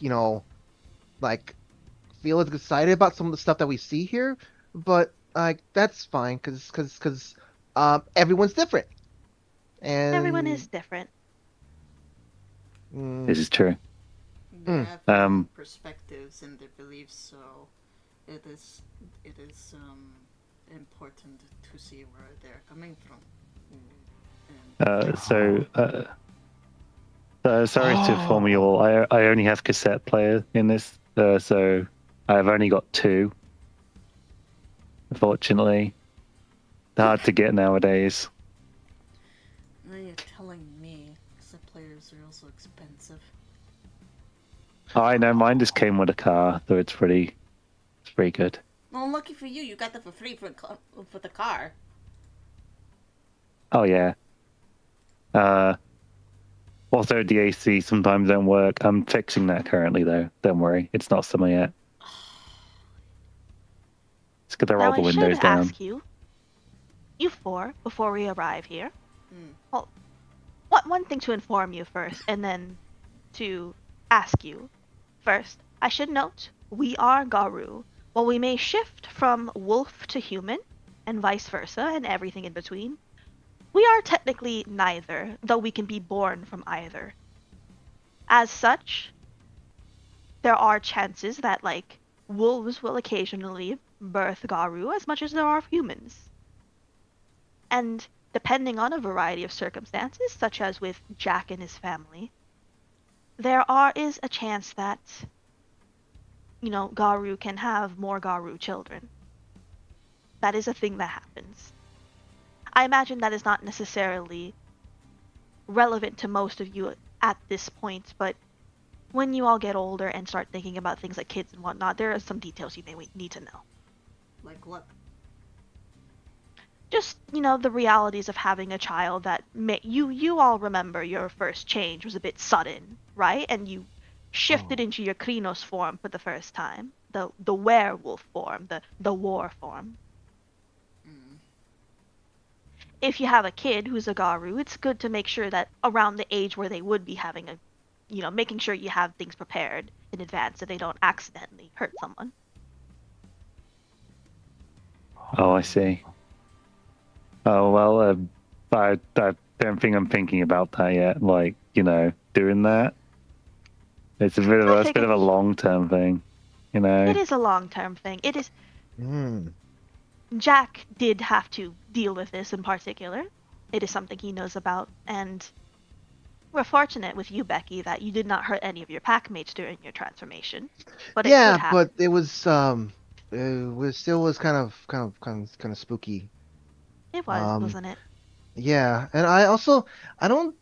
feel as excited about some of the stuff that we see here, but like that's fine because everyone's different. And Everyone is different. This is true. They Mm. have their own Um, perspectives and their beliefs, so it is important to see where they're coming from. And Sorry to inform you all. I only have cassette player in this, so I've only got two. Unfortunately, hard to get nowadays. now you're telling me cassette players are also expensive. I know mine just came with a car, so it's pretty good. Well, lucky for you, you got that for free for the car. Oh yeah. Also, the AC sometimes don't work. I'm fixing that currently, though. Don't worry, it's not summer yet. It's got to roll Now the I should windows down. ask you four, before we arrive here. Mm. Well, one thing to inform you first, and then to ask you. First, I should note, we are Garu. While we may shift from wolf to human, and vice versa, and everything in between, we are technically neither, though we can be born from either. As such, there are chances that, like, wolves will occasionally birth Garu as much as there are humans. And depending on a variety of circumstances, such as with Jack and his family, is a chance that, Garu can have more Garu children. That is a thing that happens. I imagine that is not necessarily relevant to most of you at this point, but when you all get older and start thinking about things like kids and whatnot, there are some details you may need to know. Like what? Just, the realities of having a child that you all remember your first change was a bit sudden, right? And you shifted into your Krynos form for the first time. The werewolf form, the war form. Mm. If you have a kid who's a Garu, it's good to make sure that around the age where they would be having making sure you have things prepared in advance so they don't accidentally hurt someone. Oh, I see. Oh well, I don't think I'm thinking about that yet. Like, doing that. It's I a bit figured of a long-term thing, it is a long-term thing. It is. Hmm. Jack did have to deal with this in particular. It is something he knows about, and we're fortunate with you, Becky, that you did not hurt any of your packmates during your transformation. But it could Yeah, happen. but it still was kind of spooky. It was, Um, wasn't it? yeah, and I don't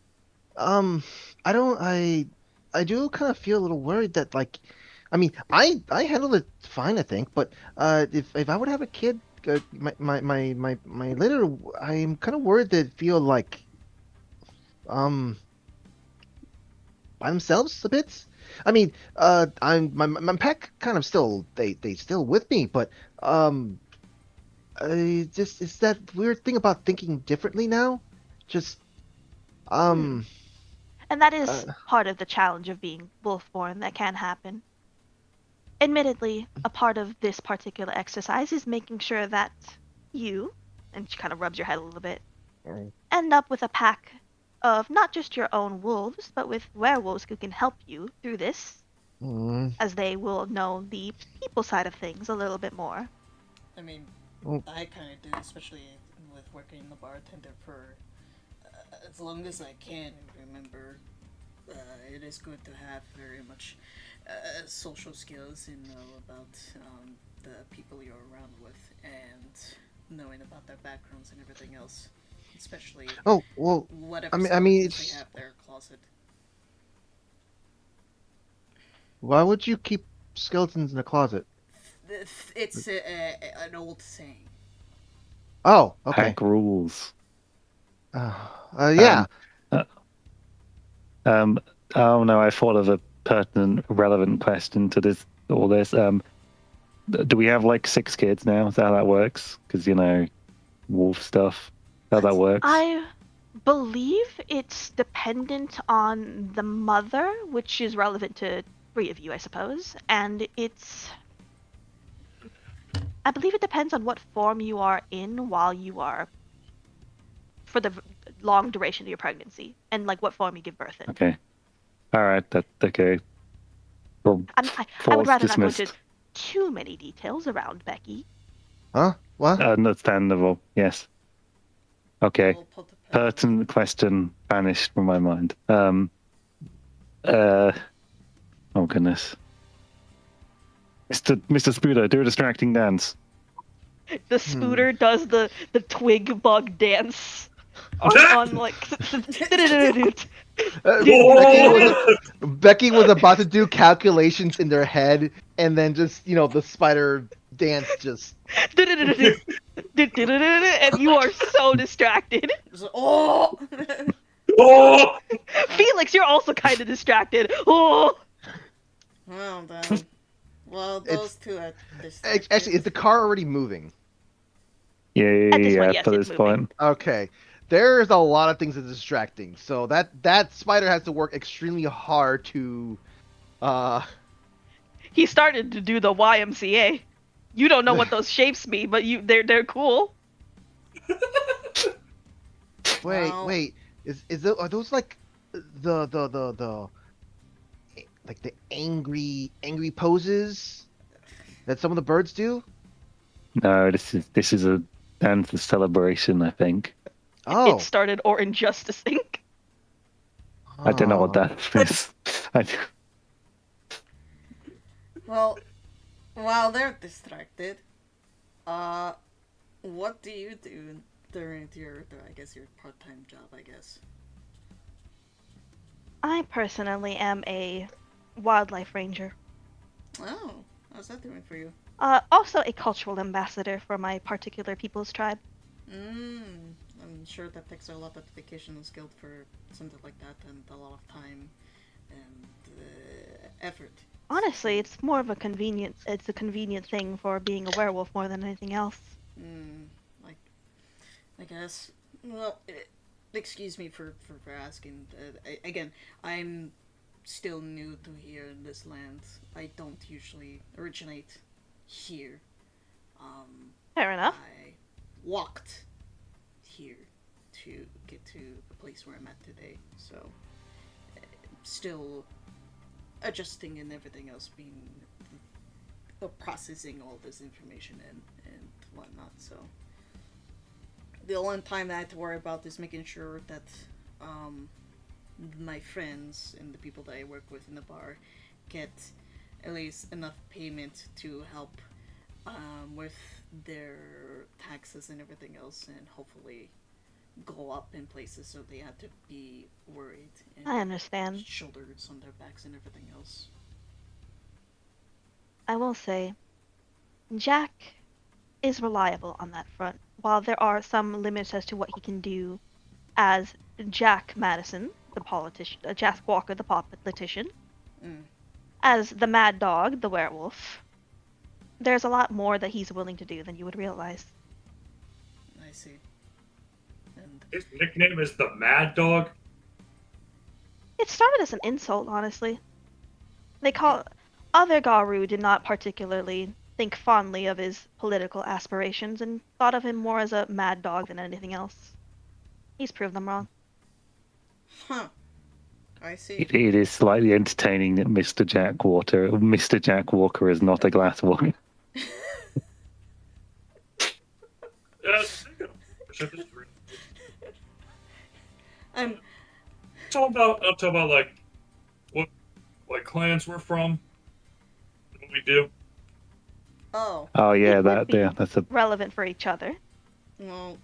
um I do kind of feel a little worried that like, I mean, I handled it fine, I think, but if I would have a kid, my later, I'm kind of worried they'd feel like um by themselves a bit. I mean, I'm my pack kind of still, they still with me, but um just it's that weird thing about thinking differently now. Just Hmm. um And that uh, is part of the challenge of being wolfborn that can happen. Admittedly, a part of this particular exercise is making sure that you, and she kind of rubs your head a little bit, end up with a pack of not just your own wolves, but with werewolves who can help you through this, mm, as they will know the people side of things a little bit more. I mean, mm, I kind of do, especially with working the bartender for as long as I can remember. It is good to have very much social skills and know about the people you're around with and knowing about their backgrounds and everything else, especially oh well, whatever I mean, skeletons they it's have in their closet. why would you keep skeletons in a closet? It's an old saying. Oh, okay. pack rules. Yeah. Um, uh, um, oh no, I thought of a pertinent, relevant question to all this. Do we have like 6 kids now? Is that how that works? Because wolf stuff. How that What? works? I believe it's dependent on the mother, which is relevant to 3 of you, I suppose, and I believe it depends on what form you are in while you are for the long duration of your pregnancy and like what form you give birth in. Okay. All right. That okay. Well, I would force rather not go into dismissed. too many details around Becky. Huh? What? Understandable. Yes. Okay. We'll put the Pertinent question banished from my mind. Uh. Oh goodness. Mr. Spudo, do a distracting dance. The Hmm. spooter does the twig bug dance on like Oh! Becky was about to do calculations in their head, and then just the spider dance just. and you are so distracted. oh. Oh! Felix, you're also kind of distracted. Oh, Well then, well It's those two are distracted. actually, is the car already moving? Yeah, at yeah, this point, yeah. yes, For it's this moving. point. Okay. There's a lot of things that's distracting. So that spider has to work extremely hard to uh He started to do the YMCA. You don't know what those shapes mean, but they're cool. Well, wait. Are those like the like the angry poses that some of the birds do? No, this is a dance celebration. I think. It Oh. started Orange Justice Inc. I don't know what Oh. that is. I, well, while they're distracted, uh, what do you do during your, I guess, your part-time job? I guess. I personally am a wildlife ranger. Oh, how's that doing for you? Also a cultural ambassador for my particular people's tribe. Mm, I'm sure that takes a lot of dedication and skill for something like that, and a lot of time and effort. Honestly, it's a convenient thing for being a werewolf more than anything else. Mm, like, I guess. Well, excuse me for asking. Again, I'm still new to here in this land. I don't usually originate here. Fair enough. I walked here to get to the place where I'm at today, so still adjusting and everything else, being processing all this information and whatnot. So the only time that I have to worry about is making sure that my friends and the people that I work with in the bar get at least enough payment to help with their taxes and everything else, and hopefully go up in places so they have to be worried and I understand. shoulders on their backs and everything else. I will say, Jack is reliable on that front. While there are some limits as to what he can do as Jack Madison, the politician, Jack Walker, the politician, Mm, as the Mad Dog, the werewolf, there's a lot more that he's willing to do than you would realize. I see. And His nickname is the Mad Dog. It started as an insult, honestly. They call other Garu did not particularly think fondly of his political aspirations and thought of him more as a mad dog than anything else. He's proved them wrong. huh. I see. It is slightly entertaining that Mr. Jack Walker is not a glass walker. I'm Talk about like what clans we're from, what we do. oh Oh yeah, It would be that's a relevant for each other. well.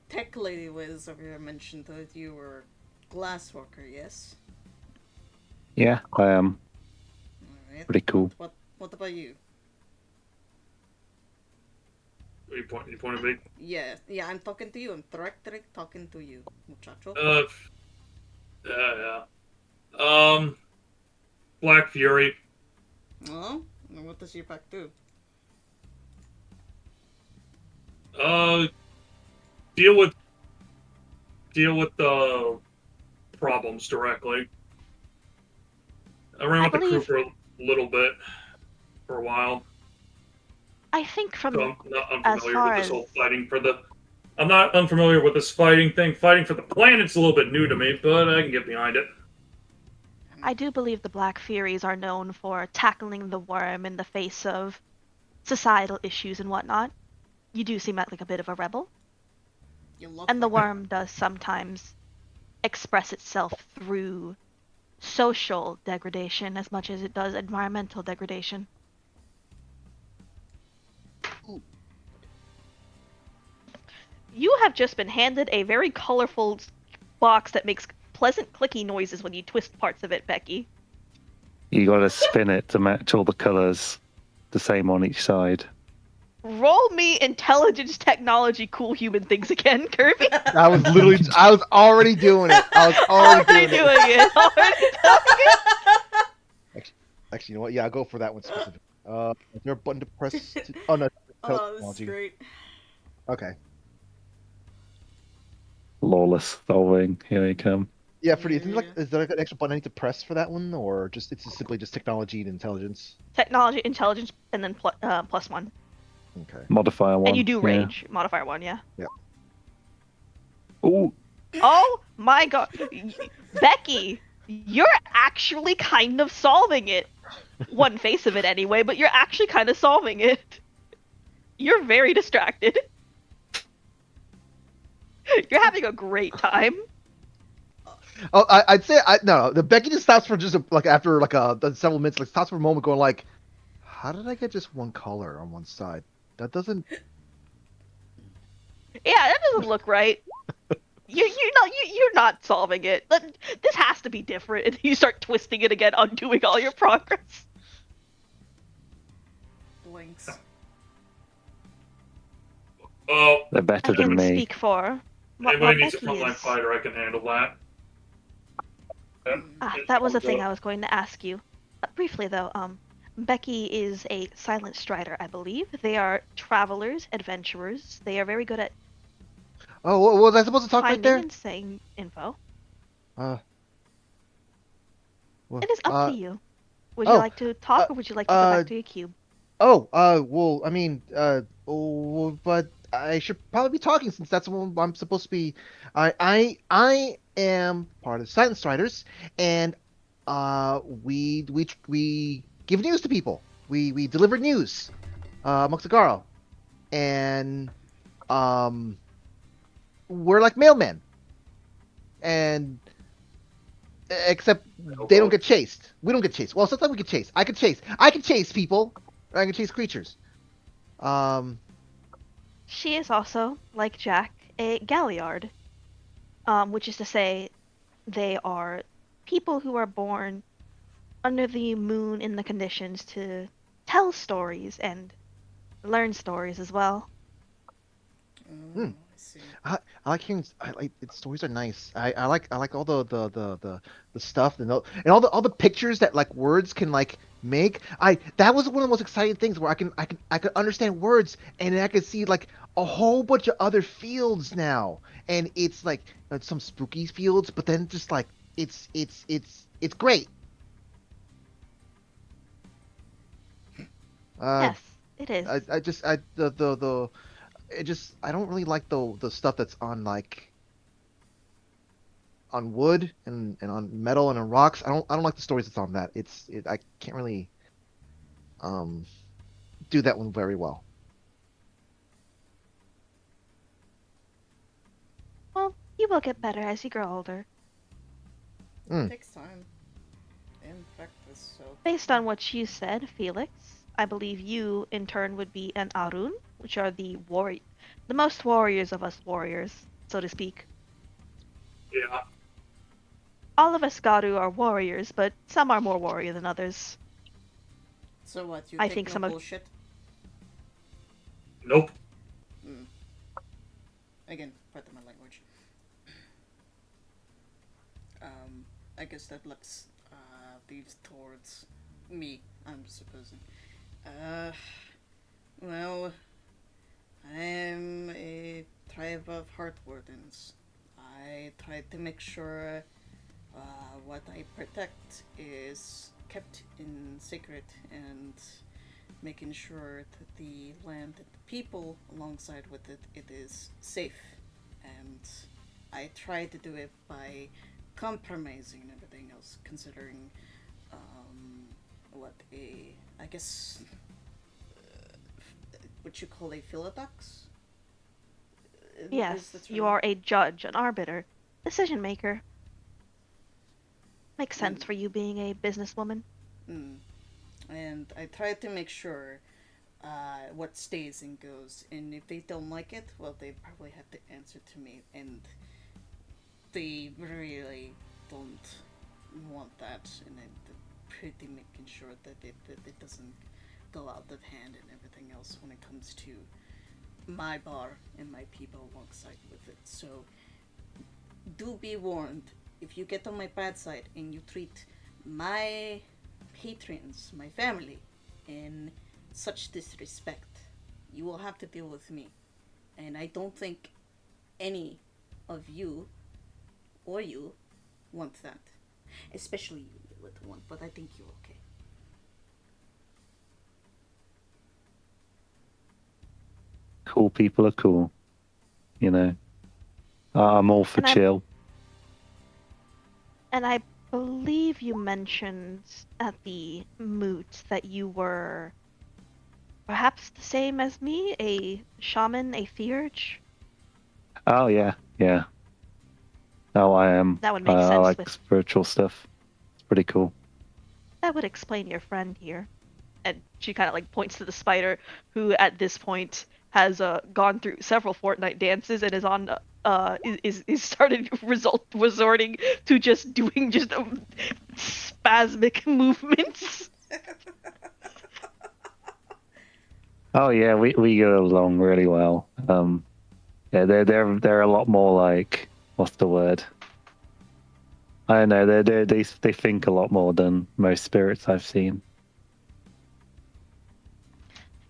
Tech Lady Wiz over here mentioned that you were glassworker, yes? yeah. I am Alright. pretty cool. What about you? You point at me. Yeah, I'm talking to you. I'm directly talking to you, muchacho. Yeah. Black Fury. Oh, and what does your pack do? Deal with the problems directly. I ran I with the crew believe- for a little bit, for a while. I think from So I'm not as unfamiliar far with this as whole fighting for the. I'm not unfamiliar with this fighting thing. Fighting for the planet's a little bit new to me, but I can get behind it. I do believe the Black Furies are known for tackling the worm in the face of societal issues and whatnot. You do seem like a bit of a rebel. You look And the like worm does sometimes express itself through social degradation as much as it does environmental degradation. You have just been handed a very colorful box that makes pleasant clicky noises when you twist parts of it, Becky. You got to spin it to match all the colors, the same on each side. Roll me intelligence, technology, cool human things again, Kirby. I was already doing it. I was already doing it. Already doing it. Actually, you know what? Yeah, I'll go for that one specifically. Is there a button to press? Oh no. oh, this is technology. great. Okay. Lawless solving. Here they come. Yeah, for is there like an extra button I need to press for that one, or it's just simply just technology and intelligence? Technology, intelligence, and then plus one. Okay. Modifier one. And you do yeah. rage. Modifier one, yeah. Ooh, Oh my god. Becky, you're actually kind of solving it. One face of it anyway, but you're actually kind of solving it. You're very distracted. You're having a great time. Oh, I'd say no. The Becky just stops for just like after like several minutes, like stops for a moment, going like, "How did I get just one color on one side? That doesn't." Yeah, that doesn't look right. You're not solving it. This has to be different. And you start twisting it again, undoing all your progress. Blinks. Oh, they're better I than can me. speak for. anybody needs a Becky frontline is. fighter, I can handle that. That was the thing I was going to ask you. Briefly though, Becky is a silent strider, I believe. They are travelers, adventurers. They are very good at Oh, was I supposed to talk right finding there? and saying info. It is up to you. Would you Oh, like to talk, uh, or would you like to go back to your cube? well, I mean, but I should probably be talking since that's what I'm supposed to be. I am part of the Silent Striders, and we give news to people. We deliver news, amongst the Garo, and um, we're like mailmen, and except they don't Well, get chased. We don't get chased. Well, sometimes we get chased. I can chase. I can chase people. Or I can chase creatures. Um, She is also, like Jack, a galliard, which is to say, they are people who are born under the moon in the conditions to tell stories and learn stories as well. hmm. I see. I like hearing. I like its stories are nice. I like all the stuff and all the pictures that like words can like make. I that was one of the most exciting things where I could understand words and then I could see like a whole bunch of other fields now, and it's like some spooky fields, but then just like it's great. Uh, Yes, it is. I just I the it just I don't really like the stuff that's on wood and on metal and on rocks. I don't like the stories that's on that. I can't really um do that one very well. Well, you will get better as you grow older. Mm. Takes time and practice, so. Based on what you said, Felix, I believe you, in turn, would be an Arun, which are the most warriors of us warriors, so to speak. yeah. All of us Garu are warriors, but some are more warrior than others. So what, you I take think no some of bullshit? Nope. Mm. Again, pardon my language. I guess that looks leaves towards me, I'm supposing. Uh, well, I'm a tribe of heart wardens. I try to make sure what I protect is kept in secret and making sure that the land and the people alongside with it, it is safe. And I try to do it by compromising everything else, considering what a, I guess, what you call a philodox? Is the Yes, you term. are a judge, an arbiter, decision maker. Makes sense And, for you being a businesswoman. mm, and I try to make sure what stays and goes. And if they don't like it, well, they probably have to answer to me. And they really don't want that. And they're pretty making sure that it doesn't go out of hand and everything else when it comes to my bar and my people alongside with it. So do be warned, if you get on my bad side and you treat my patrons, my family, in such disrespect, you will have to deal with me. And I don't think any of you or you want that. Especially you, you little one, but I think you're okay. Cool people are cool. You know, I'm all for And I chill. and I believe you mentioned at the moot that you were perhaps the same as me, a shaman, a theurge. Oh yeah, yeah. No, I am. That would make I sense like with spiritual stuff. It's pretty cool. that would explain your friend here. And she kind of like points to the spider, who at this point has gone through several Fortnite dances and is on is started resorting to just doing just spasmic movements. Oh yeah, we get along really well. Yeah, they're a lot more like, what's the word? I don't know. They think a lot more than most spirits I've seen.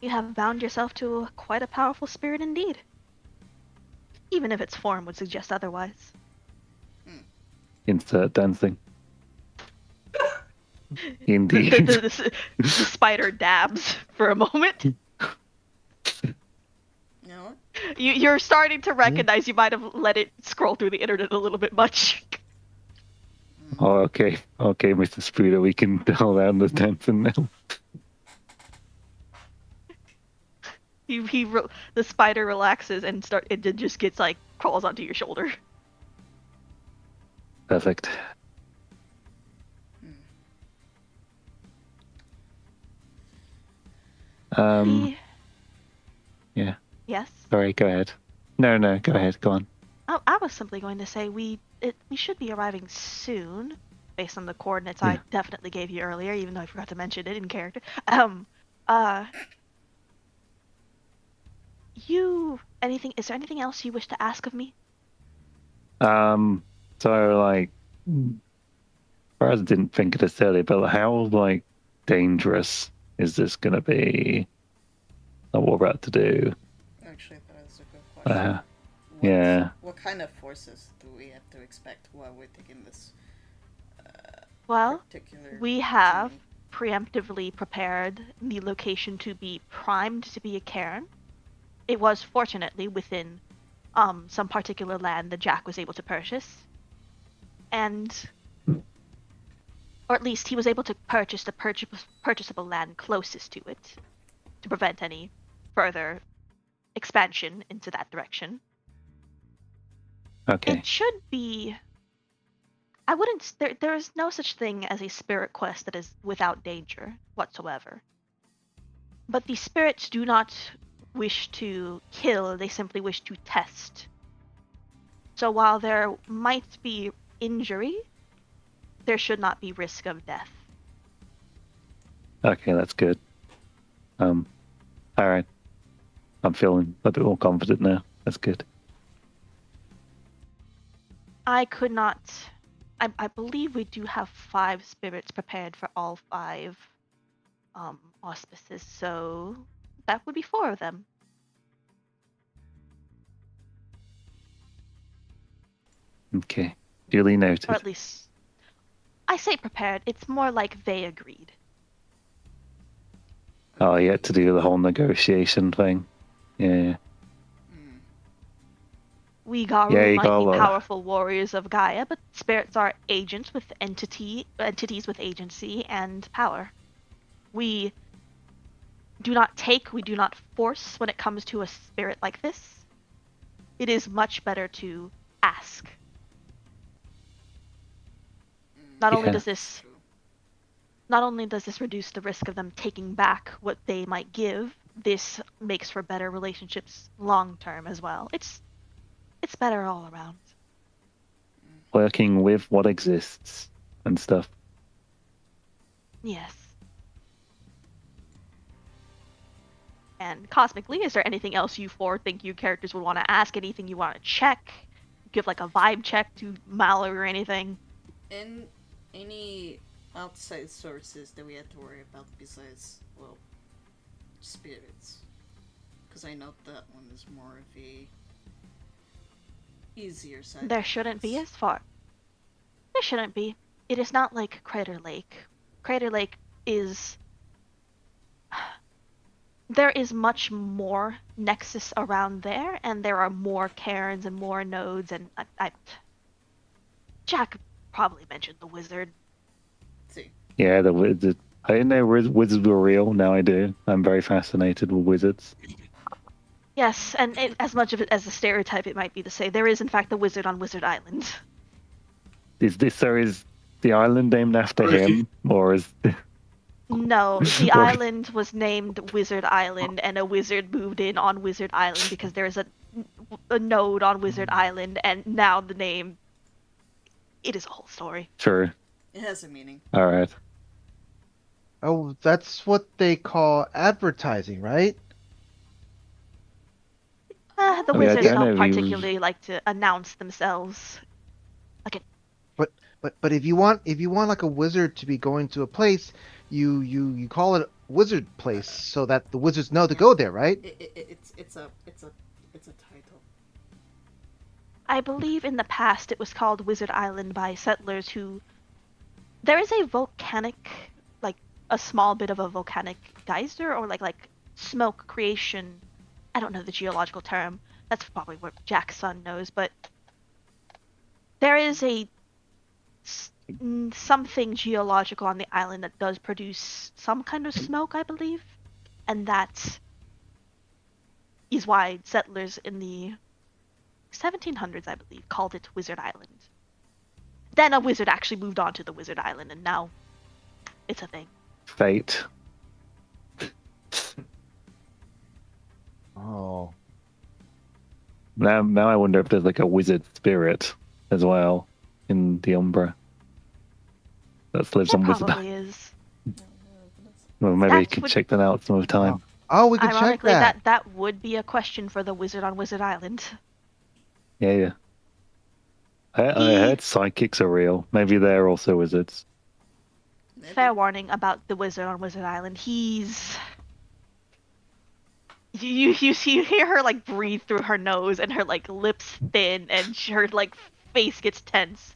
You have bound yourself to quite a powerful spirit indeed, even if its form would suggest otherwise. Insert dancing. Indeed. The spider dabs for a moment. You know what? You're starting to recognize you might have let it scroll through the internet a little bit much. Oh, okay, Mr. Spooder, we can dial down the tension now. The spider relaxes and it just gets like crawls onto your shoulder. Perfect. Yeah. Yes. Sorry, go ahead. No, go ahead. Go on. Oh, I was simply going to say we should be arriving soon, based on the coordinates I Yeah. definitely gave you earlier, even though I forgot to mention it in character. Is there anything else you wish to ask of me? So like, I didn't think of this earlier, but how like dangerous is this gonna be? Like, what we're about to do? Actually, that is a good question. Yeah. What kind of forces do we have to expect while we're taking this Well, particular we have journey? preemptively prepared the location to be primed to be a cairn. It was fortunately within some particular land that Jack was able to purchase. And or at least he was able to purchase the purchasable land closest to it to prevent any further expansion into that direction. Okay. It should be. I wouldn't. There is no such thing as a spirit quest that is without danger whatsoever. But the spirits do not wish to kill, they simply wish to test. So while there might be injury, there should not be risk of death. Okay, that's good. All right. I'm feeling a bit more confident now. That's good. I could not. I believe we do have 5 spirits prepared for all 5 auspices, so that would be 4 of them. Okay. Duly noted. Or at least, I say prepared, it's more like they agreed. Oh, you had to do the whole negotiation thing. Yeah. We Garu Yeah, you might got be a lot. powerful warriors of Gaia, but spirits are agents with entities with agency and power. We do not take, we do not force when it comes to a spirit like this. It is much better to ask. Not only does this reduce the risk of them taking back what they might give, this makes for better relationships long term as well. It's better all around. Working with what exists and stuff. Yes. And cosmically, is there anything else you 4 think your characters would want to ask? Anything you want to check? Give like a vibe check to Mallory or anything? And any outside sources that we have to worry about besides, well, spirits? Because I know that one is more of a easier side. There shouldn't be as far. There shouldn't be. It is not like Crater Lake. Crater Lake is. There is much more nexus around there, and there are more cairns and more nodes, and Jack probably mentioned the wizard. See. Yeah, I didn't know wizards were real. Now I do. I'm very fascinated with wizards. Yes, and as much of it as a stereotype it might be to say, there is in fact a wizard on Wizard Island. Is the island named after him, or is? No, the Or- island was named Wizard Island, and a wizard moved in on Wizard Island because there's a node on Wizard Island, and now the name. It is a whole story. Sure. It has a meaning. All right. Oh, that's what they call advertising, right? The I mean, I wizards don't know don't if you- particularly like to announce themselves. But if you want like a wizard to be going to a place, you call it wizard place so that the wizards know to go there, right? It's a title. I believe in the past it was called Wizard Island by settlers who there is a volcanic, like a small bit of a volcanic geyser or like smoke creation. I don't know the geological term. That's probably what Jackson knows, but there is something geological on the island that does produce some kind of smoke, I believe, and that is why settlers in the 1700s, I believe, called it Wizard Island. Then a wizard actually moved on to the Wizard Island, and now it's a thing. Fate. Oh. Now I wonder if there's like a wizard spirit as well in the Umbra that lives There on Wizard probably Island. is. Well, maybe you That can would- check that out some other time. Oh, we can check Ironically, that. that would be a question for the wizard on Wizard Island. Yeah. I heard psychics are real. Maybe they're also wizards. Maybe. Fair warning about the wizard on Wizard Island. He's you hear her like breathe through her nose and her like lips thin and her like face gets tense.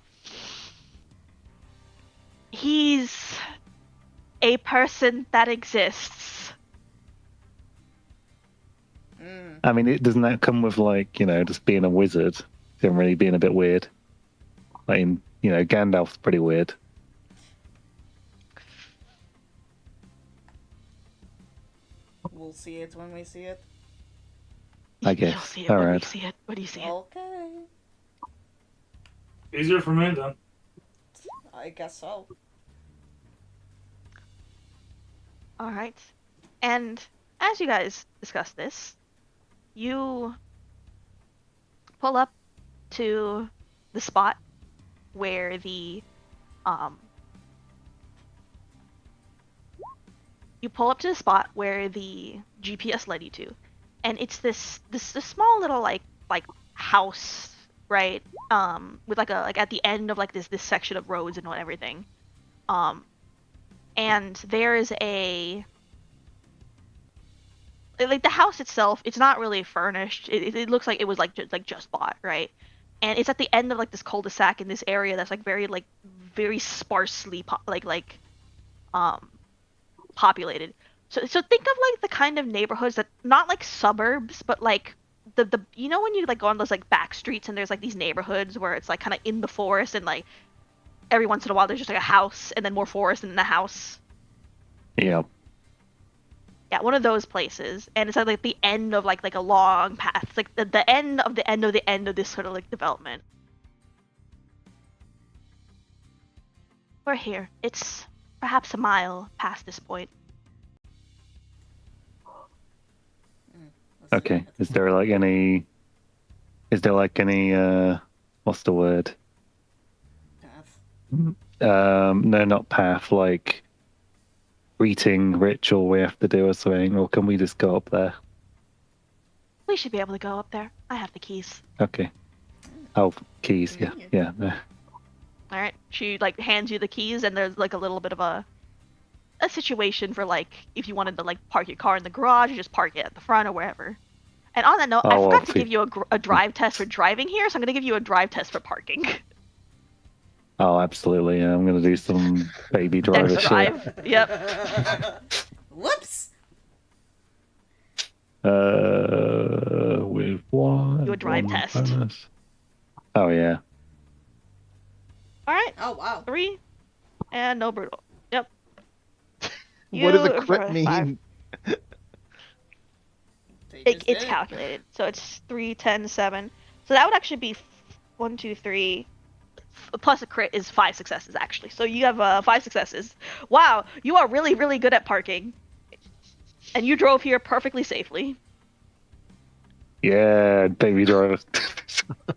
He's a person that exists. Mm. I mean, doesn't that come with like, just being a wizard? Generally being a bit weird. Like, Gandalf's pretty weird. We'll see it when we see it. I You'll guess. see it when we Alright. see it. When you see it. Okay. Easier for me then. I guess so. All right. And as you guys discuss this, you pull up to the spot where the GPS led you to, and it's this small little like house, right? With like at the end of like this section of roads and everything. And there's like the house itself, it's not really furnished. It looks like it was like just bought, right? And it's at the end of like this cul-de-sac in this area that's like very sparsely populated. So think of like the kind of neighborhoods that not like suburbs, but like the when you like go on those like back streets and there's like these neighborhoods where it's like kind of in the forest and like every once in a while there's just like a house and then more forest and then a house. Yeah. Yeah, one of those places, and it's at like the end of like a long path. It's like the end of the end of the end of this sort of like development. We're here. It's perhaps a mile past this point. Okay. Is there like any what's the word? Path. No, not path, like greeting ritual we have to do or something, or can we just go up there? We should be able to go up there. I have the keys. Okay. Oh, keys, yeah. Convenient. Yeah. All right. She like hands you the keys, and there's like a little bit of a situation for like if you wanted to like park your car in the garage, you just park it at the front or wherever. And on that note, I Oh, forgot to obviously. give you a drive test for driving here, so I'm gonna give you a drive test for parking. Oh, absolutely. Yeah, I'm gonna do some baby driver Dex shit. drive. Yep. Whoops. With one. Do a drive one test. bonus. Oh yeah. All right. Oh wow. 3 and no brutal. Yep. What does a You- crit 5. mean? They just It's did it. calculated, so it's 3, 10, 7. So that would actually be 1, 2, 3. Plus a crit is 5 successes actually. So you have 5 successes. Wow, you are really really good at parking, and you drove here perfectly safely. Yeah, baby driver.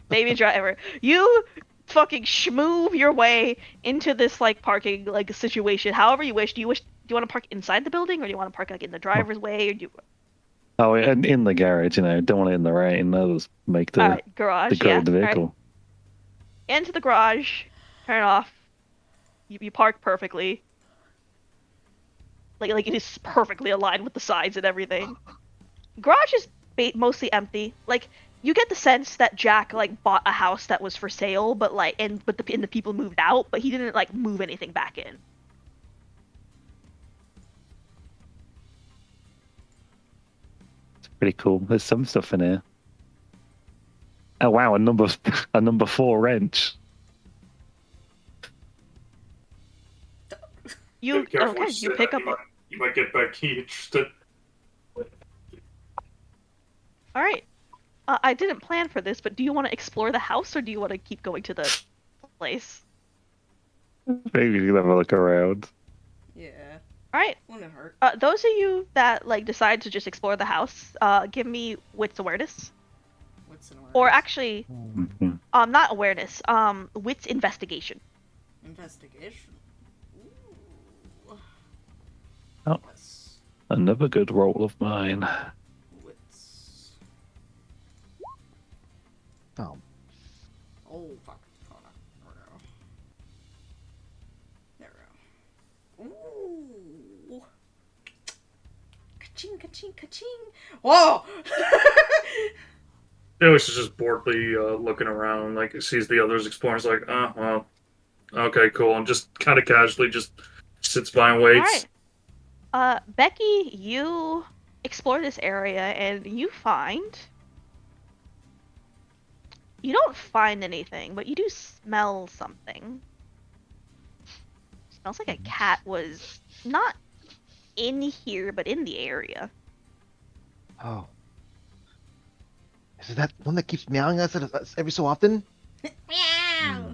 Baby driver, you fucking schmoove your way into this like parking like situation however you wish. Do you want to park inside the building, or do you want to park like in the driver's way, or do you... Oh, and in the garage, don't want it in the rain. That'll just make All the right, garage, the go yeah. of the All right. vehicle. Into the garage, turn it off. You park perfectly. Like it is perfectly aligned with the sides and everything. Garage is mostly empty. Like You get the sense that Jack like bought a house that was for sale, but the people moved out, but he didn't like move anything back in. It's pretty cool. There's some stuff in here. Oh wow, a number 4 wrench. You Be careful what okay? You say pick that. up. You might get Becky interested. All right. I didn't plan for this, but do you want to explore the house or do you want to keep going to the place? Maybe you can have a look around. Yeah. All right. Wouldn't hurt. Those of you that like decide to just explore the house, give me wits awareness, What's an or awareness? actually, Mhm. not awareness, wits investigation. Investigation. Ooh. Oh. Yes. Another good roll of mine. Wits. Oh, Oh, fuck. Hold on. There we go. Ooh. Ka-ching, ka-ching, ka-ching. Whoa! Felix is just boredly looking around, like sees the others exploring. It's like, oh well, okay, cool, and just kind of casually just sits by and All waits. right. Becky, you explore this area and you don't find anything, but you do smell something. Smells like a cat was not in here, but in the area. oh. Is it that one that keeps meowing at us every so often? Meow! Hmm.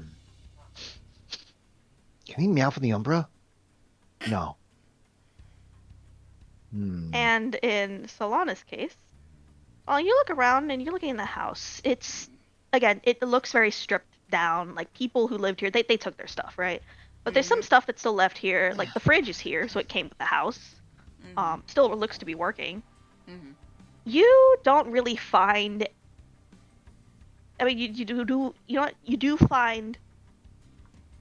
Can he meow for the Umbra? No. Hmm. And in Solana's case, you look around and you're looking in the house. It looks very stripped down. Like people who lived here, they took their stuff, right? But there's some stuff that's still left here. Like the fridge is here, so it came with the house. Still looks to be working. Mm-hmm. You don't really find. I mean, you do you know what? You do find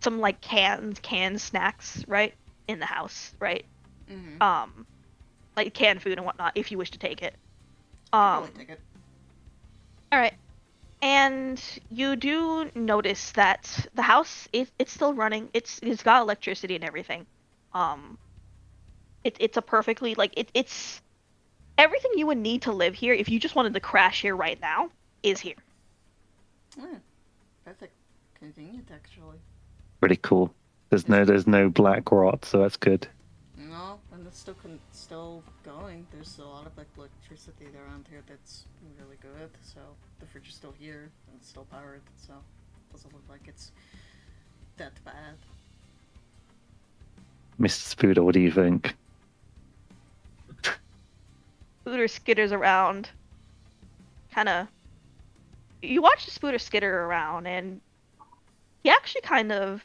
some like canned snacks, right, in the house, right? Mm-hmm. Like canned food and whatnot, if you wish to take it. Probably take it. All right. And you do notice that the house it's still running. It's got electricity and everything. Um, it's a perfectly it's everything you would need to live here if you just wanted to crash here right now is here. Yeah. Perfect. Convenient, actually. Pretty cool. There's no black rot, so that's good. No, and it's still going. There's a lot of like electricity around here that's really good. So the fridge is still here and it's still powered. So it doesn't look like it's that bad. Mr. Spooder, what do you think? Spooter skitters around, kind of. You watch the Spooter skitter around, and he actually kind of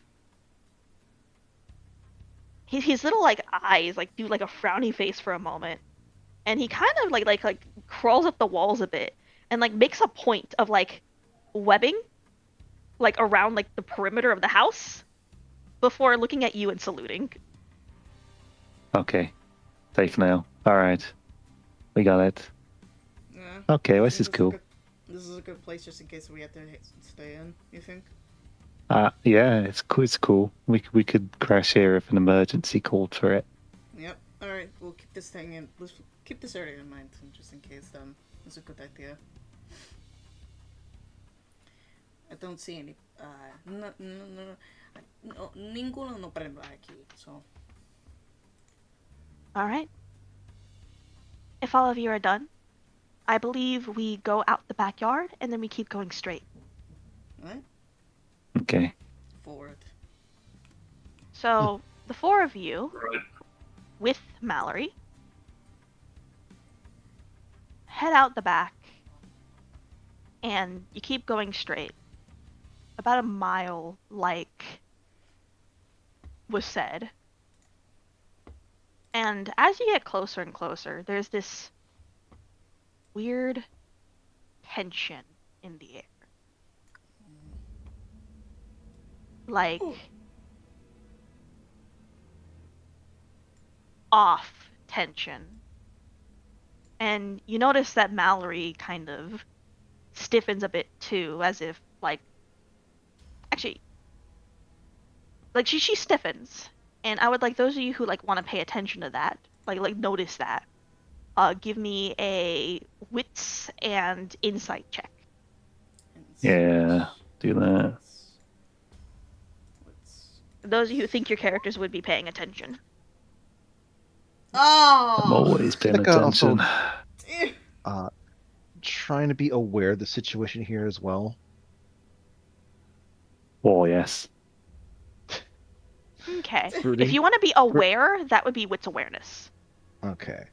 his little like eyes like do like a frowny face for a moment, and he kind of like crawls up the walls a bit and like makes a point of like webbing like around like the perimeter of the house before looking at you and saluting. Okay. Safe now. Alright. We got it. Yeah. Okay, this is cool. This is a good place just in case we have to stay in. You think? Yeah, it's cool. We could crash here if an emergency called for it. Yep. All right. We'll keep this thing in. Let's keep this area in mind, just in case. It's a good idea. I don't see any. No, ninguno no prendo aquí. So. All right. If all of you are done, I believe we go out the backyard and then we keep going straight. Right. Okay. Forward. So the four of you, Right. with Mallory, head out the back, and you keep going straight. About a mile, like was said. And as you get closer and closer, there's this weird tension in the air. Like off tension. And you notice that Mallory kind of stiffens a bit too, as if like actually like she stiffens. And I would like those of you who like want to pay attention to that, like notice that. Give me a wits and insight check. Yeah, do that. Those of you who think your characters would be paying attention. Oh! I'm always paying Seneca also attention. trying to be aware of the situation here as well. Oh, yes. Okay. Brooding. If you want to be aware, that would be wits awareness. Okay.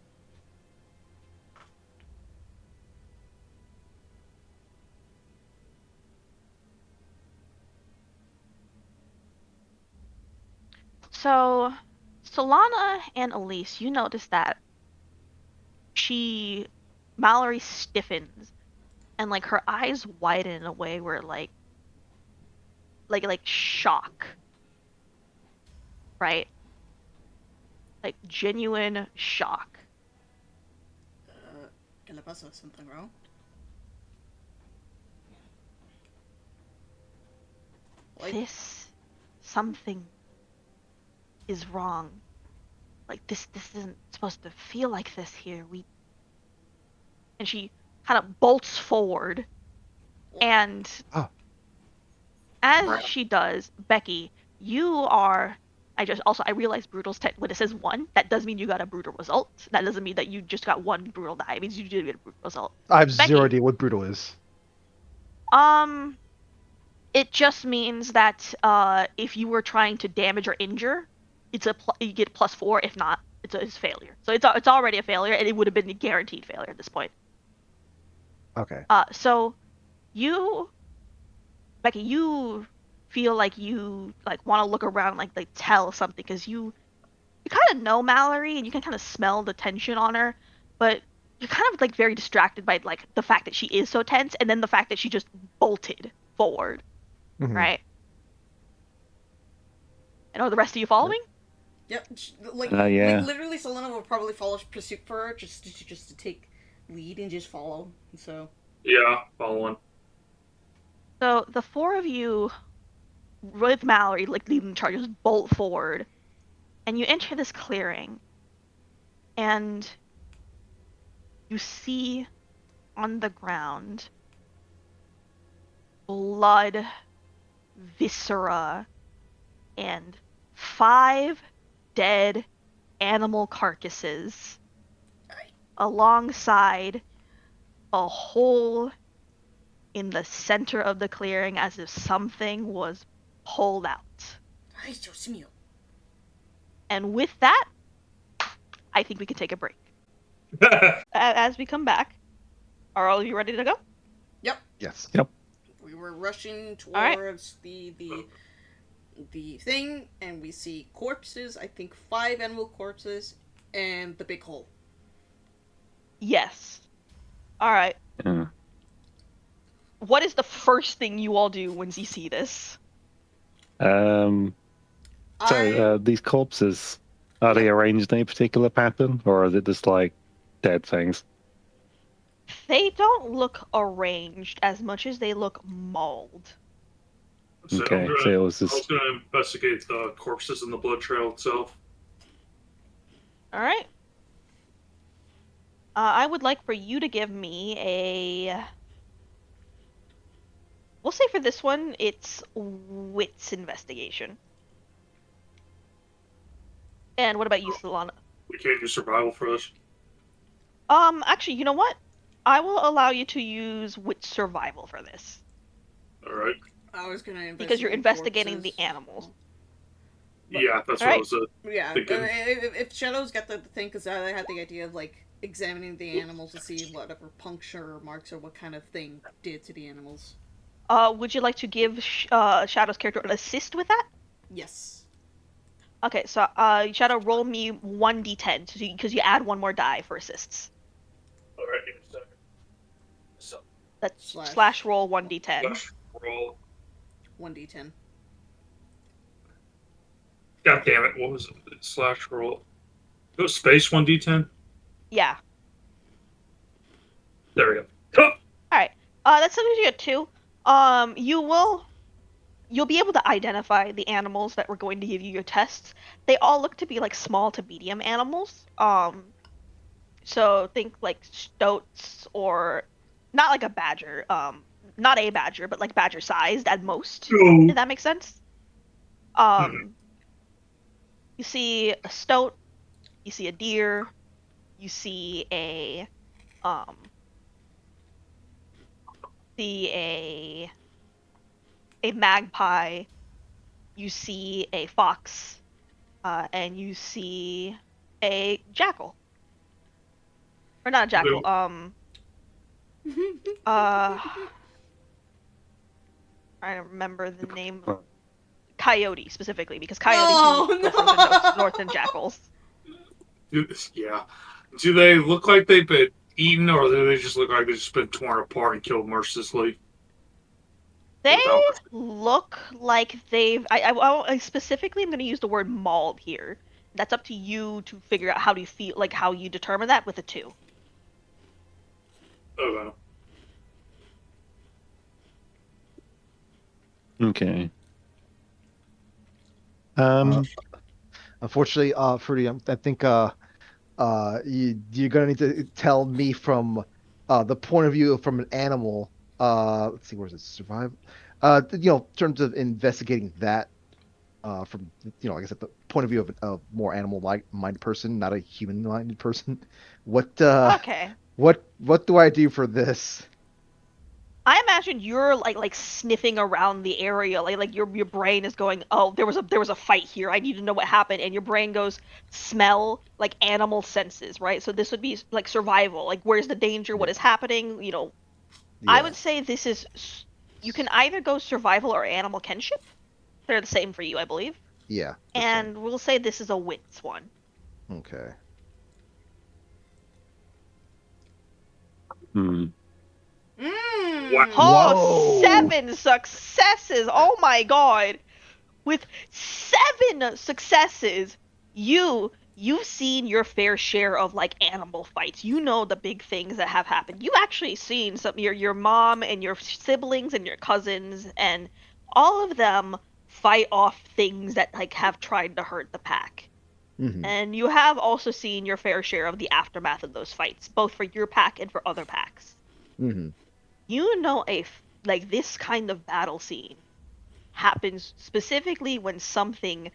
So, Solana and Elise, you notice that Mallory stiffens, and like her eyes widen in a way where like shock, right? Like genuine shock. ¿Qué le pasa? Something wrong? This something is wrong. Like this isn't supposed to feel like this here. And she kind of bolts forward, and as she does, Becky, you are. I realized brutal's when it says 1, that does mean you got a brutal result. That doesn't mean that you just got 1 brutal die. It means you did get a brutal result. I have Becky, zero idea what brutal is. It just means that if you were trying to damage or injure, you get +4. If not, it's a failure. So it's already a failure, and it would have been a guaranteed failure at this point. Okay. So Becky, you feel like you like want to look around, like tell something, because you kind of know Mallory and you can kind of smell the tension on her, but you're kind of like very distracted by like the fact that she is so tense, and then the fact that she just bolted forward, right? And are the rest of you following? Yep. Yeah. Literally, Selena will probably follow pursuit for her just to take lead and just follow. So. Yeah, following. So the 4 of you, with Mallory like leading the charge, just bolt forward, and you enter this clearing, and you see on the ground blood, viscera, and 5 dead animal carcasses alongside a hole in the center of the clearing, as if something was pulled out. Ay, Dios mío. And with that, I think we can take a break. As we come back, are all of you ready to go? Yep. Yes. Yep. We were rushing right. towards the thing, and we see corpses. I think 5 animal corpses, and the big hole. Yes. All right. Yeah. What is the first thing you all do when you see this? These corpses, are they arranged in a particular pattern, or is it just like dead things? They don't look arranged as much as they look mauled. So Okay, I so it was was just... going to investigate the corpses and the blood trail itself. All right. I would like for you to give me a... We'll say for this one, it's wits investigation. And what about you, Solana? We can't use survival for this. Actually, you know what? I will allow you to use wits survival for this. Alright. I was gonna investigate because you're investigating corpses. the animals. But, yeah, that's what I was yeah, thinking. If Shadows got the thing, because I had the idea of like examining the animals to see whatever puncture marks or what kind of thing did to the animals. Would you like to give Shadow's character an assist with that? Yes. Okay, so Shadow, roll me 1d10 because you add 1 more die for assists. Alright, give me a second. So, That's slash roll 1d10. slash roll. 1d10. God damn it, what was it? Slash roll. Go space 1d10? Yeah. There we go. Oh! All right. That's something you get too. You'll be able to identify the animals that we're going to give you your tests. They all look to be like small to medium animals. So think like stoats or not like a badger. Not a badger, but like badger sized at most. Go. If that makes sense. Mhm. You see a stoat, you see a deer, you see um see a magpie, you see a fox, and you see a jackal. Or not a jackal. Uh, I don't remember the name. Coyote specifically, because coyotes do Oh look different than north than no! jackals. Yeah. Do they look like they've been eaten, or do they just look like they've just been torn apart and killed mercilessly? They Without. look like they've. I specifically am going to use the word mauled here. That's up to you to figure out how do you feel, like how you determine that with a two. Okay. Okay. Uh, unfortunately, Fruity, I think you're gonna need to tell me from the point of view from an animal. Let's see, where's it? Survival. In terms of investigating that from like I said, the point of view of a more animal-minded person, not a human-minded person. What Okay. what do I do for this? I imagine you're like sniffing around the area, like your brain is going, oh, there was a fight here. I need to know what happened, and your brain goes smell like animal senses, right? So this would be like survival, like where's the danger, what Yeah, is happening, I yeah, would say you can either go survival or animal kinship. They're the same for you, I believe. yeah. The same. And we'll say this is a wits one. Okay. Hmm. What? Oh, Whoa. 7 successes! Oh my god! With 7 successes, you've seen your fair share of like animal fights. You know the big things that have happened. You've actually seen some your mom and your siblings and your cousins and all of them fight off things that like have tried to hurt the pack. Hmm. And you have also seen your fair share of the aftermath of those fights, both for your pack and for other packs. Hmm. You know like this kind of battle scene happens specifically when something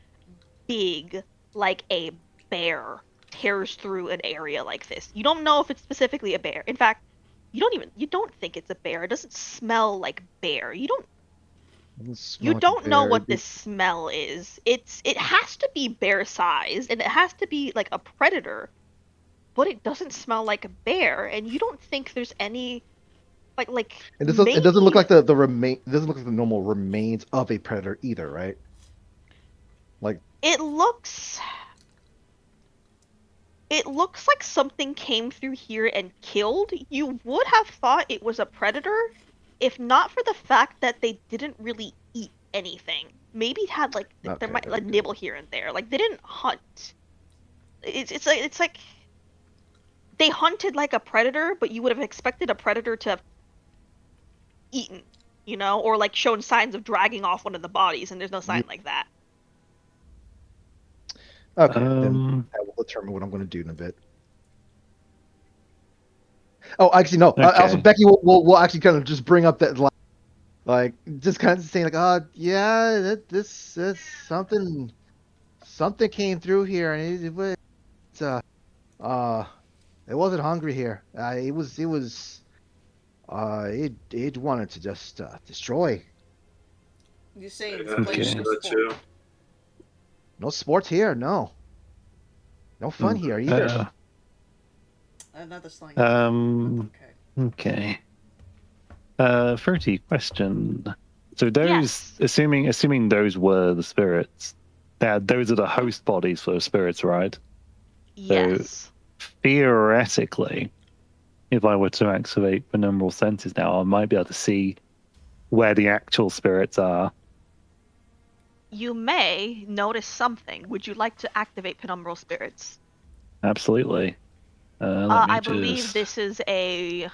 big like a bear tears through an area like this. You don't know if it's specifically a bear. In fact, you don't think it's a bear. It doesn't smell like bear. Doesn't You smell like a don't know bear. what this smell is. It has to be bear sized and it has to be like a predator, but it doesn't smell like a bear and you don't think there's any like It doesn't look maybe like the remain. It doesn't look like the normal remains of a predator either, right? Like, it looks it looks like something came through here and killed. You would have thought it was a predator if not for the fact that they didn't really eat anything. Maybe had like there okay, might like nibble here and there. Like they didn't hunt. It's like they hunted like a predator, but you would have expected a predator to have eaten, or like shown signs of dragging off one of the bodies, and there's no yeah, sign like that. okay. Then Um. I will determine what I'm going to do in a bit. Oh, actually, no. Also, Okay. Becky will actually kind of just bring up that like just kind of saying like, yeah, this something came through here, and it was uh uh it wasn't hungry here. It wanted to just destroy. You saying this Yeah, I place see no Okay. that sport? too. No sports here, no fun Hmm. here either. Uh, Another slang term, but um. okay. Okay. 30 question. So those, Yes. assuming those were the spirits, those are the host bodies for the spirits, right? So Yes. theoretically, if I were to activate penumbral senses now, I might be able to see where the actual spirits are. You may notice something. Would you like to activate penumbral spirits? Absolutely. Let me I believe just. this is a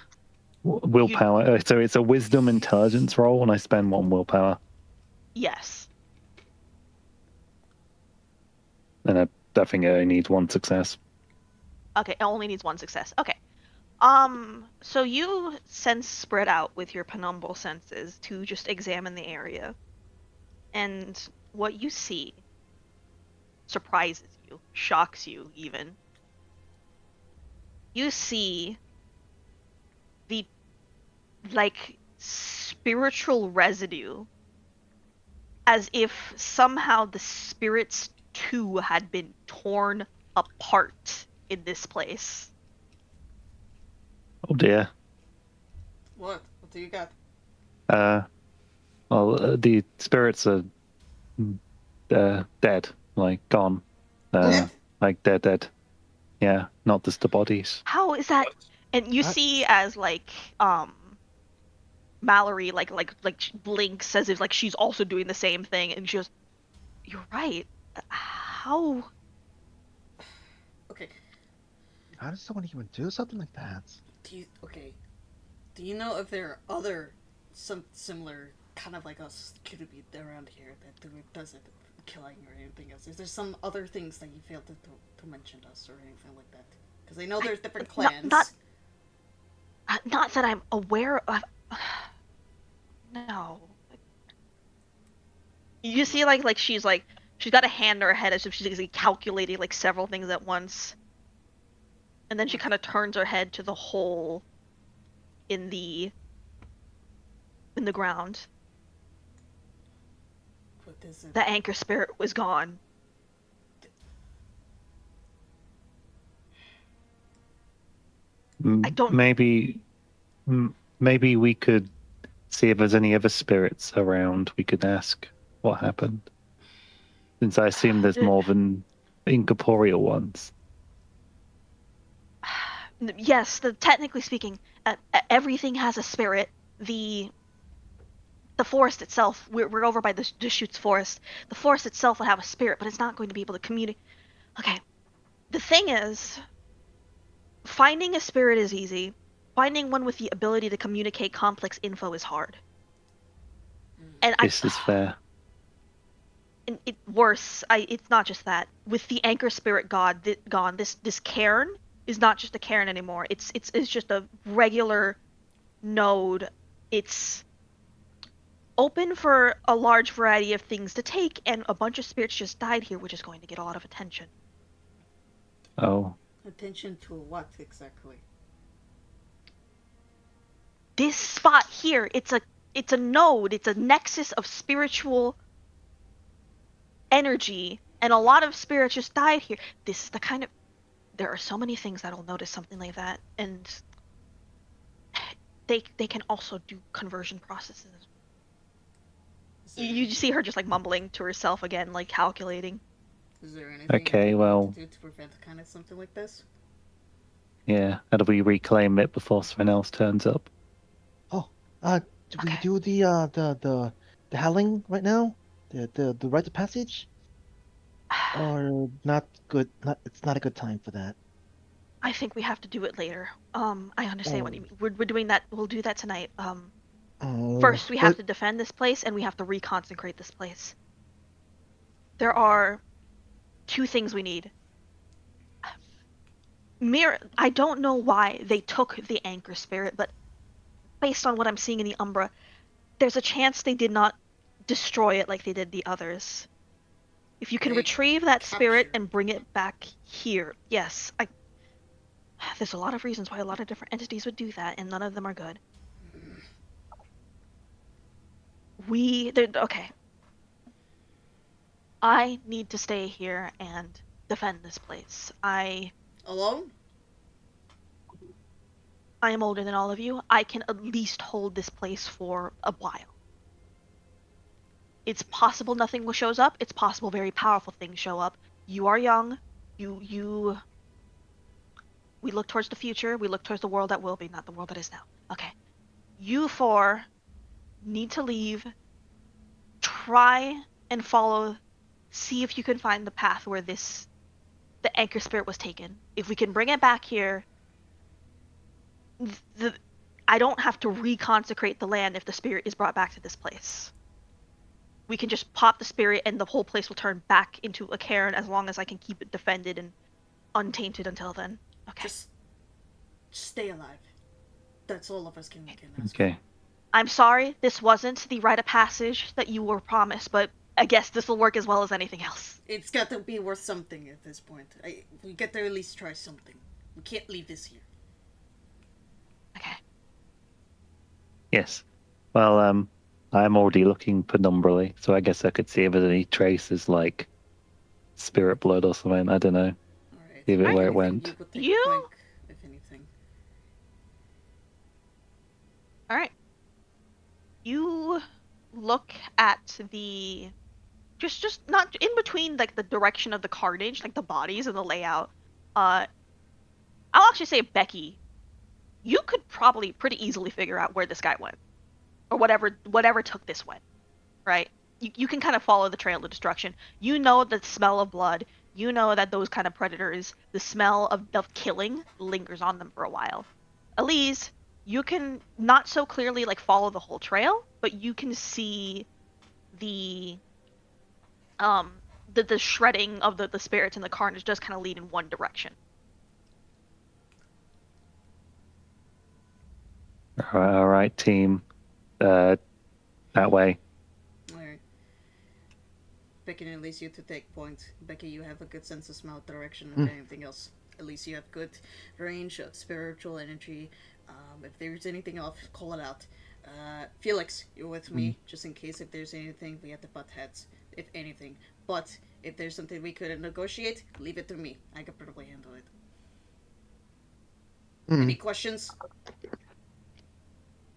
Willpower. So it's a wisdom intelligence roll, and I spend 1 willpower. Yes. And I think it only needs 1 success. Okay, it only needs 1 success. Okay. So you sense spread out with your penumbral senses to just examine the area. And what you see surprises you, shocks you even. You see the, like, spiritual residue, as if somehow the spirits too had been torn apart in this place. Oh dear. What? What do you got? The spirits are dead, like gone. Dead? Like dead. Yeah, not just the bodies. How is that? And you see as like Mallory like blinks as if like she's also doing the same thing, and she goes, "You're right. How?" Okay. How does someone even do something like that? Do you know if there are other some similar kind of like us could be around here that does it killing or anything else? Is there some other things that you failed to mention to us or anything like that? Because I know there's different clans. Not that I'm aware of. No. You see, like she's got a hand on her head as if she's like calculating like several things at once, and then she kind of turns her head to the hole in the ground. What is it? The anchor spirit was gone. I don't. Maybe we could see if there's any other spirits around. We could ask what happened, since I assume there's more than incorporeal ones. Yes, technically speaking, everything has a spirit. The forest itself, we're over by the Deschutes forest. The forest itself will have a spirit, but it's not going to be able to communicate. Okay, the thing is, finding a spirit is easy. Finding one with the ability to communicate complex info is hard. And This is fair. And it's not just that. With the anchor spirit gone, this cairn is not just a cairn anymore. It's just a regular node. It's open for a large variety of things to take, and a bunch of spirits just died here, which is going to get a lot of attention. Oh. Attention to what exactly? This spot here, it's a node, it's a nexus of spiritual energy, and a lot of spirits just died here. This is the kind of... There are so many things that'll notice something like that, and they can also do conversion processes. You see her just like mumbling to herself again, like calculating. Is there anything Okay, you well, want to do to prevent kind of something like this? Yeah, how do we reclaim it before someone else turns up? Oh, do we do the howling right now? The rite of passage? Or not good? It's not a good time for that. I think we have to do it later. I understand what you Oh. mean. We're doing that. We'll do that tonight. Oh, First we have but to defend this place, and we have to reconsecrate this place. There are 2 things we need. I don't know why they took the anchor spirit, but based on what I'm seeing in the Umbra, there's a chance they did not destroy it like they did the others. If you can They retrieve that spirit captured. and bring it back here, yes, there's a lot of reasons why a lot of different entities would do that, and none of them are good. Okay. I need to stay here and defend this place. Alone? I am older than all of you. I can at least hold this place for a while. It's possible nothing shows up. It's possible very powerful things show up. You are young. We look towards the future. We look towards the world that will be, not the world that is now. Okay. You 4 need to leave. Try and follow. See if you can find the path where the anchor spirit was taken. If we can bring it back here, I don't have to reconsecrate the land if the spirit is brought back to this place. We can just pop the spirit and the whole place will turn back into a cairn as long as I can keep it defended and untainted until then. Okay. Just stay alive. That's all of us can ask. Okay. I'm sorry, this wasn't the rite of passage that you were promised, but I guess this will work as well as anything else. It's got to be worth something at this point. We get to at least try something. We can't leave this here. Okay. Yes. Well, I'm already looking penumbrally, so I guess I could see if there's any traces like spirit blood or something. I don't know. Alright. Leave it where it Anything went. You would take You- quick, if anything. Alright. You look at the just not in between like the direction of the carnage, like the bodies and the layout. I'll actually say Becky, you could probably pretty easily figure out where this guy went. Or whatever took this way. Right? You can kind of follow the trail of destruction. You know the smell of blood. You know that those kind of predators, the smell of killing lingers on them for a while. Elise, you can not so clearly like follow the whole trail, but you can see the the shredding of the spirits and the carnage does kind of lead in one direction. All right, team. That way. Alright. Becky and at least you to take point. Becky, you have a good sense of smell, direction, and anything else. At least you have good range of spiritual energy. If there's anything off, call it out. Felix, you're with me, just in case if there's anything we have to butt heads, if anything. But if there's something we could negotiate, leave it to me. I could probably handle it. Any questions?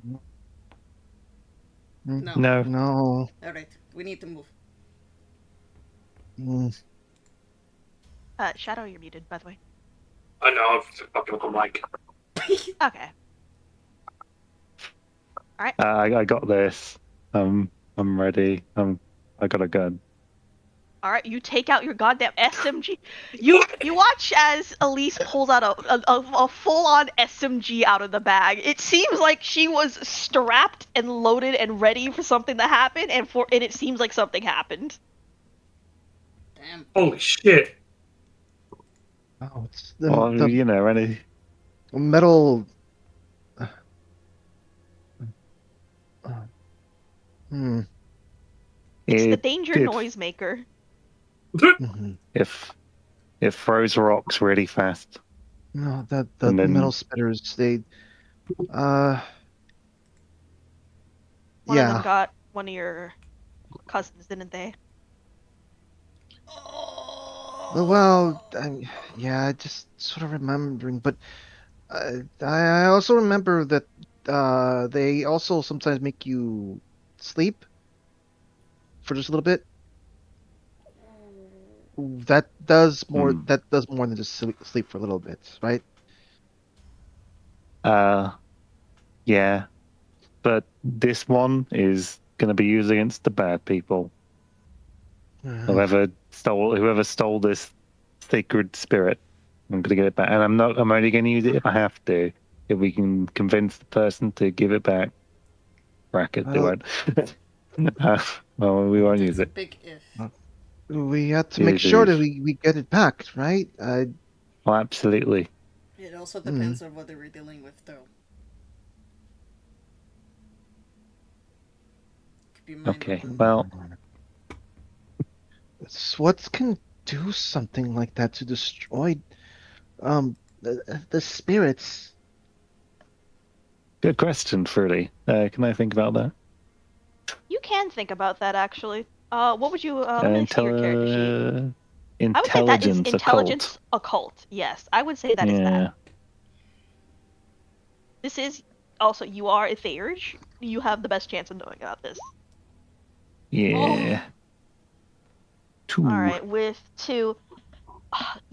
No. No. No. Alright, we need to move. Mm. Shadow, you're muted, by the way. I know, I've got the mic. Okay. I got this. I'm ready. I got a gun. All right, you take out your goddamn SMG. You watch as Elise pulls out a full-on SMG out of the bag. It seems like she was strapped and loaded and ready for something to happen, and it seems like something happened. Damn. Holy shit! Oh, it's Well, the you know, any metal. Hmm. It's the it, danger it, noisemaker. Mhm. if it throws rocks really fast. No, the And then- metal spitters. They. One of Yeah. them got one of your cousins, didn't they? Well, yeah, I just sort of remembering, but I also remember that they also sometimes make you sleep for just a little bit. That does more. Hmm. That does more than just sleep for a little bit, right? Yeah. But this one is gonna be used against the bad people. Whoever stole this sacred spirit, I'm gonna get it back. And I'm only gonna use it if I have to. If we can convince the person to give it back. Bracket, I they don't- won't. Well, we won't That's use a it. big if. We have to It make is sure that if. we get it back, right? Oh, absolutely. It also depends on what we're dealing with, though. Keep your mind Okay. open. Well, Swartz can do something like that to destroy the spirits. good question, Fruity. Can I think about that? You can think about that actually. What would you? Let me see your character sheet. I would say that is Intelligence intelligence occult. Yes, I would say that is Yeah. that. This is also you are a theurge. You have the best chance of knowing about this. Yeah. Two. All right, with 2,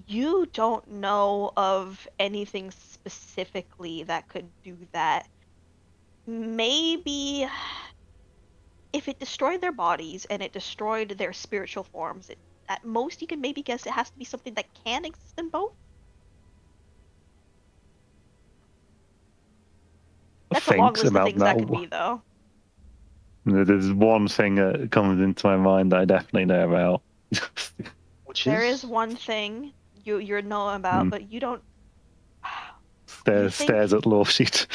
you don't know of anything specifically that could do that. Maybe if it destroyed their bodies and it destroyed their spiritual forms, at most you can maybe guess it has to be something that can exist in both. That's a long thinks list of about things that could be, though. There's one thing that comes into my mind that I definitely know about. Which There is is one thing you know about, Hmm. but you don't. You Stares, think stares at law sheet.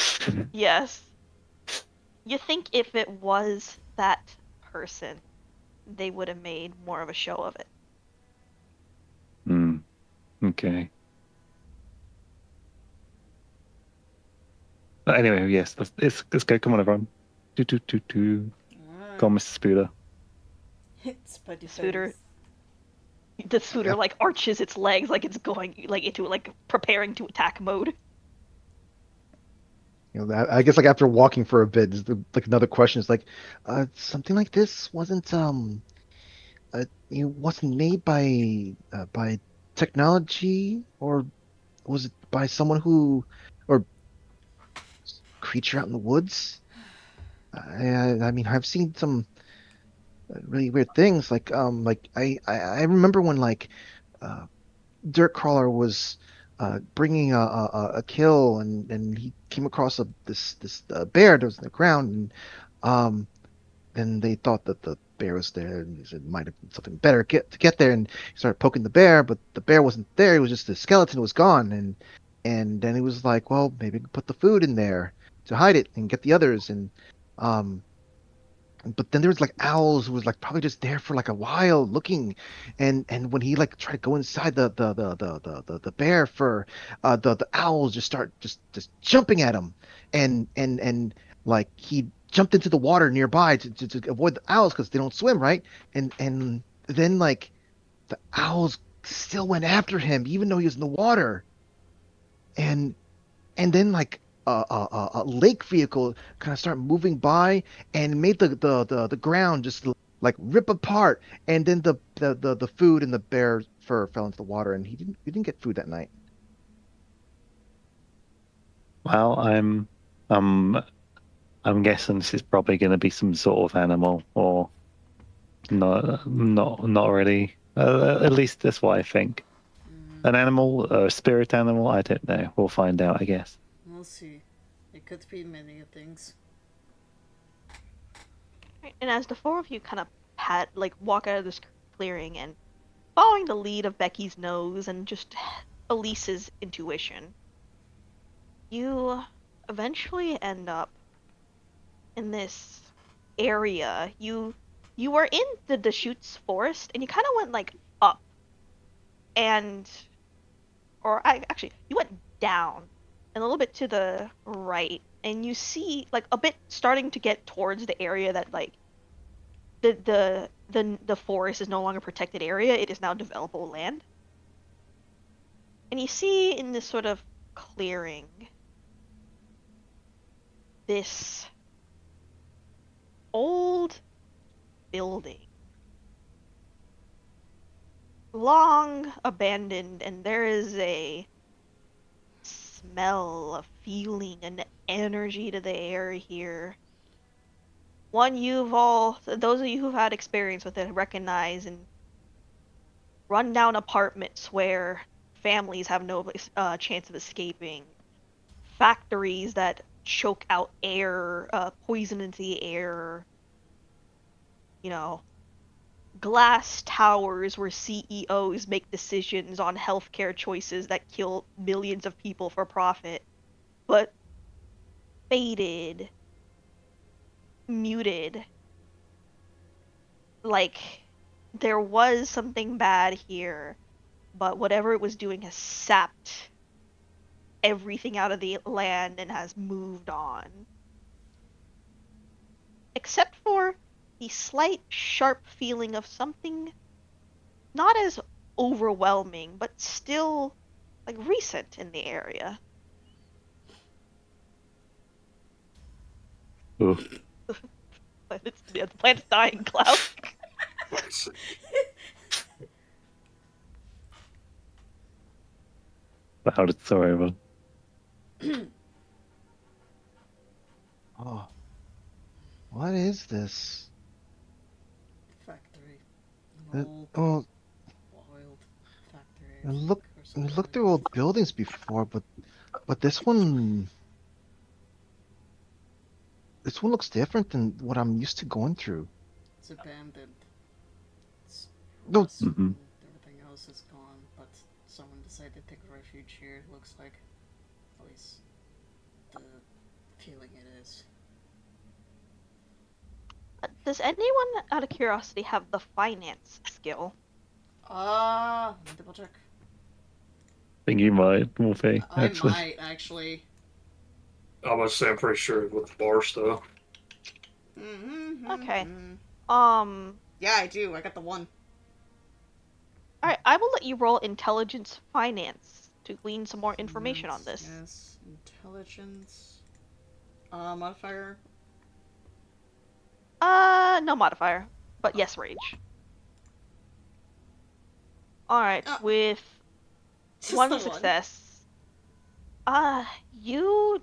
yes. You think if it was that person, they would have made more of a show of it. Hmm. Okay. But anyway, yes, let's go. Come on, everyone. Do. Go on, Alright. Mr. Spooder. It's Putty Scooter, Face. the scooter Yep. like arches its legs like it's going like into like preparing to attack mode. I guess like after walking for a bit, like another question is like, something like this wasn't wasn't made by technology, or was it by someone who, or creature out in the woods? I mean, I've seen some really weird things. Like I remember when like uh, Dirt Crawler was bringing a kill, and he came across this bear that was in the ground, and um then they thought that the bear was there, and he said it might have been something better get there, and he started poking the bear, but the bear wasn't there. It was just the skeleton was gone, and then he was like, well, maybe we can put the food in there to hide it and get the others, and um but then there was like owls who was like probably just there for like a while looking, and when he like tried to go inside the bear fur, the owls just start just jumping at him, and like he jumped into the water nearby to avoid the owls because they don't swim, right? And then like the owls still went after him even though he was in the water, and then like a lake vehicle kind of start moving by and made the ground just like rip apart, and then the food and the bear fur fell into the water, and he didn't get food that night. Well, um, I'm guessing this is probably going to be some sort of animal, or not really. At least that's what I think. An animal, a spirit animal. I don't know. We'll find out, I guess. We'll see. It could be many things. Right, and as the four of you kind of walk out of this clearing and following the lead of Becky's nose and just Elise's intuition, you eventually end up in this area. You were in the Deschutes forest and you kind of went like up and actually you went down and a little bit to the right and you see like a bit starting to get towards the area that like the forest is no longer protected area. It is now developable land. And you see in this sort of clearing this old building, long abandoned, and there is a smell, a feeling, an energy to the air here. One those of you who've had experience with it recognize in rundown apartments where families have no chance of escaping, factories that choke out air, poison into the air, you know, glass towers where CEOs make decisions on healthcare choices that kill millions of people for profit, but faded, muted, like there was something bad here, but whatever it was doing has sapped everything out of the land and has moved on. Except for the slight sharp feeling of something not as overwhelming, but still like recent in the area. Ooh. But the plant's dying, Klaus. How did so over? Oh, what is this? Factory. Uh, An old, oh, wild factory, I I think, look or I something. looked through old buildings before, but this one This one looks different than what I'm used to going through. It's abandoned. It's No, rust Mhm. and everything else is gone, but someone decided to take refuge here, it looks like. At least the feeling it is. Does anyone, out of curiosity, have the finance skill? Let me double check. think you might, Wolfie, I actually. might, actually. I must say, I'm pretty sure with the bar stuff. Okay. Mm-hmm. Um. Yeah, I do. I got the one. All right. I will let you roll intelligence finance to glean some more information on Finance, this. yes. Intelligence. Modifier. No modifier, but yes, rage. All right. Oh, With just one the one. success. You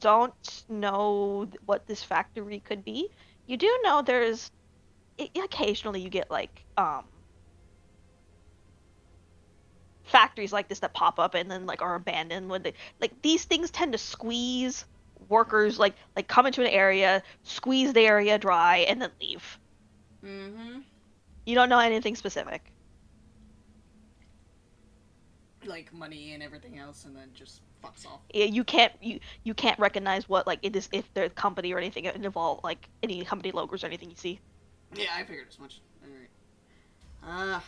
don't know what this factory could be. You do know there's occasionally you get like factories like this that pop up and then like are abandoned when they like these things tend to squeeze workers like come into an area, squeeze the area dry and then leave. Mm-hmm. You don't know anything specific. Like money and everything else, and then just fucks off. Yeah, you can't recognize what like it is if their company or anything involved like any company logos or anything you see. Yeah, I figured as much. Alright.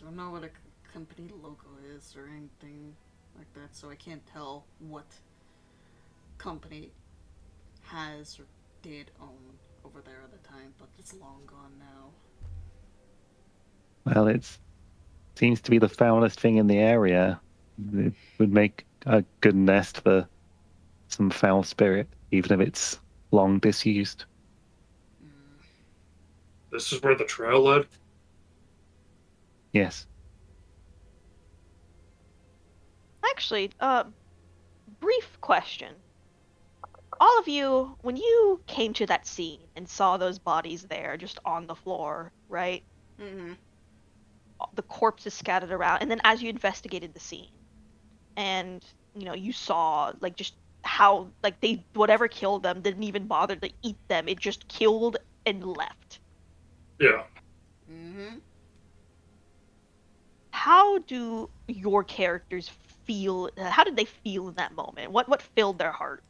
Don't know what a company logo is or anything like that, so I can't tell what company has or did own over there at the time, but it's long gone now. Well, it seems to be the foulest thing in the area. It would make a good nest for some foul spirit, even if it's long disused. Mm. This is where the trail led. Yes. Actually, brief question. All of you, when you came to that scene and saw those bodies there just on the floor, right? Mm-hmm. The corpses scattered around, and then as you investigated the scene, and you saw like just how like they whatever killed them didn't even bother to eat them. It just killed and left. Yeah. Mm-hmm. How do your characters feel? How did they feel in that moment? What filled their heart?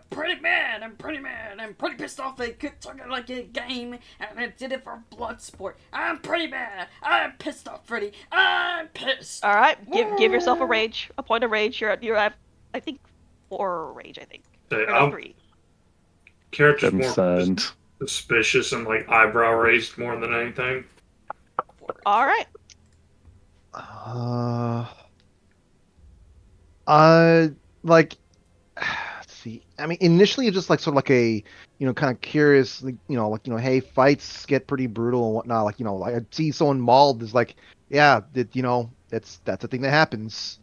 Pretty mad. I'm pretty mad. I'm pretty pissed off. They took it like a game, and I did it for blood sport. I'm pretty mad. I'm pissed off, Freddy. I'm pissed. All right, give yourself a point of rage. You're at I think 4 rage. I think Say, or no I'm 3. character's more just Concerned. suspicious and like eyebrow raised more than anything. All right. uh, I like. Let's see. I mean, initially, it's just like sort of like a, kind of curious, like, hey, fights get pretty brutal and whatnot. Like, like I see someone mauled is like, yeah, that's a thing that happens.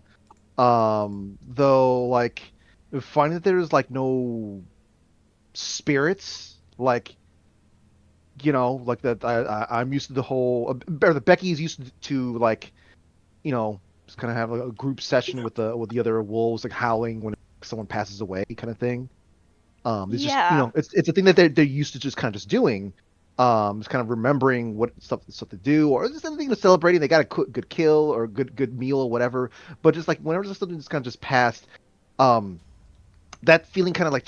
Though, like, finding that there's like no spirits, like, like that. I'm used to the whole, or the Becky's used to like, just kind of have a group session with the other wolves, like howling when someone passes away, kind of thing. It's just Yeah. it's a thing that they're used to just kind of just doing. Just kind of remembering what stuff to do, or just anything to celebrating. They got a good kill or good meal or whatever. But just like whenever something just kind of just passed, um, that feeling kind of like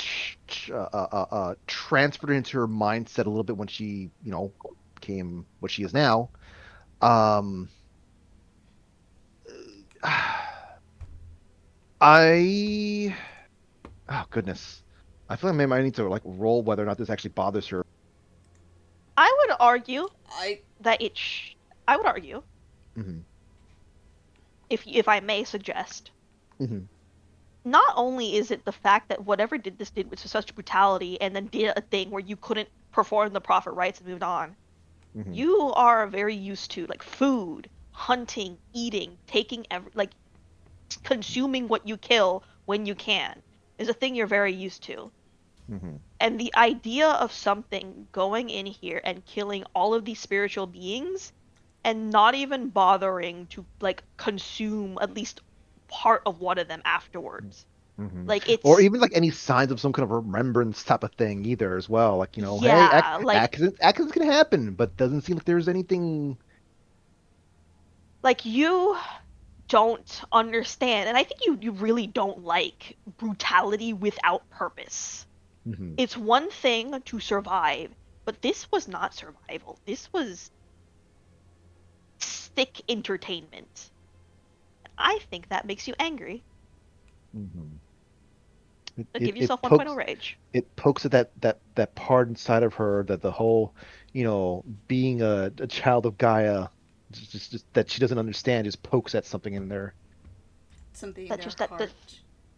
transferred into her mindset a little bit when she became what she is now. Um, I oh goodness, I feel like maybe I need to like roll whether or not this actually bothers her. I would argue I that I would argue, Hmm. if I may suggest, Hmm. not only is it the fact that whatever did this did with such brutality and then did a thing where you couldn't perform the prophet rites and moved on. Hmm. You are very used to like food, hunting, eating, taking like consuming what you kill when you can is a thing you're very used to. Hmm. And the idea of something going in here and killing all of these spiritual beings and not even bothering to like consume at least part of one of them afterwards Like Or it's even like any signs of some kind of remembrance type of thing either as well. Like, hey, yeah, like accidents can happen, but doesn't seem like there's anything. you don't understand, and I think you really don't like brutality without purpose. Mhm. It's one thing to survive, but this was not survival. This was sick entertainment. I think that makes you angry. Mhm. So give yourself 1.0 rage. It pokes at that part inside of her that the whole, being a child of Gaia, just that she doesn't understand, just pokes at something in there. Something in That their just that heart.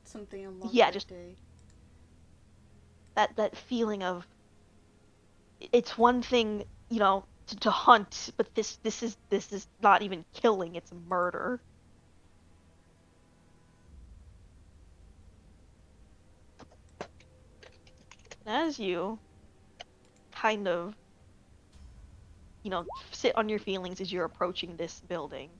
Something along yeah, their just day. that feeling of it's one thing, to hunt, but this is not even killing, it's murder. As you kind of, sit on your feelings as you're approaching this building.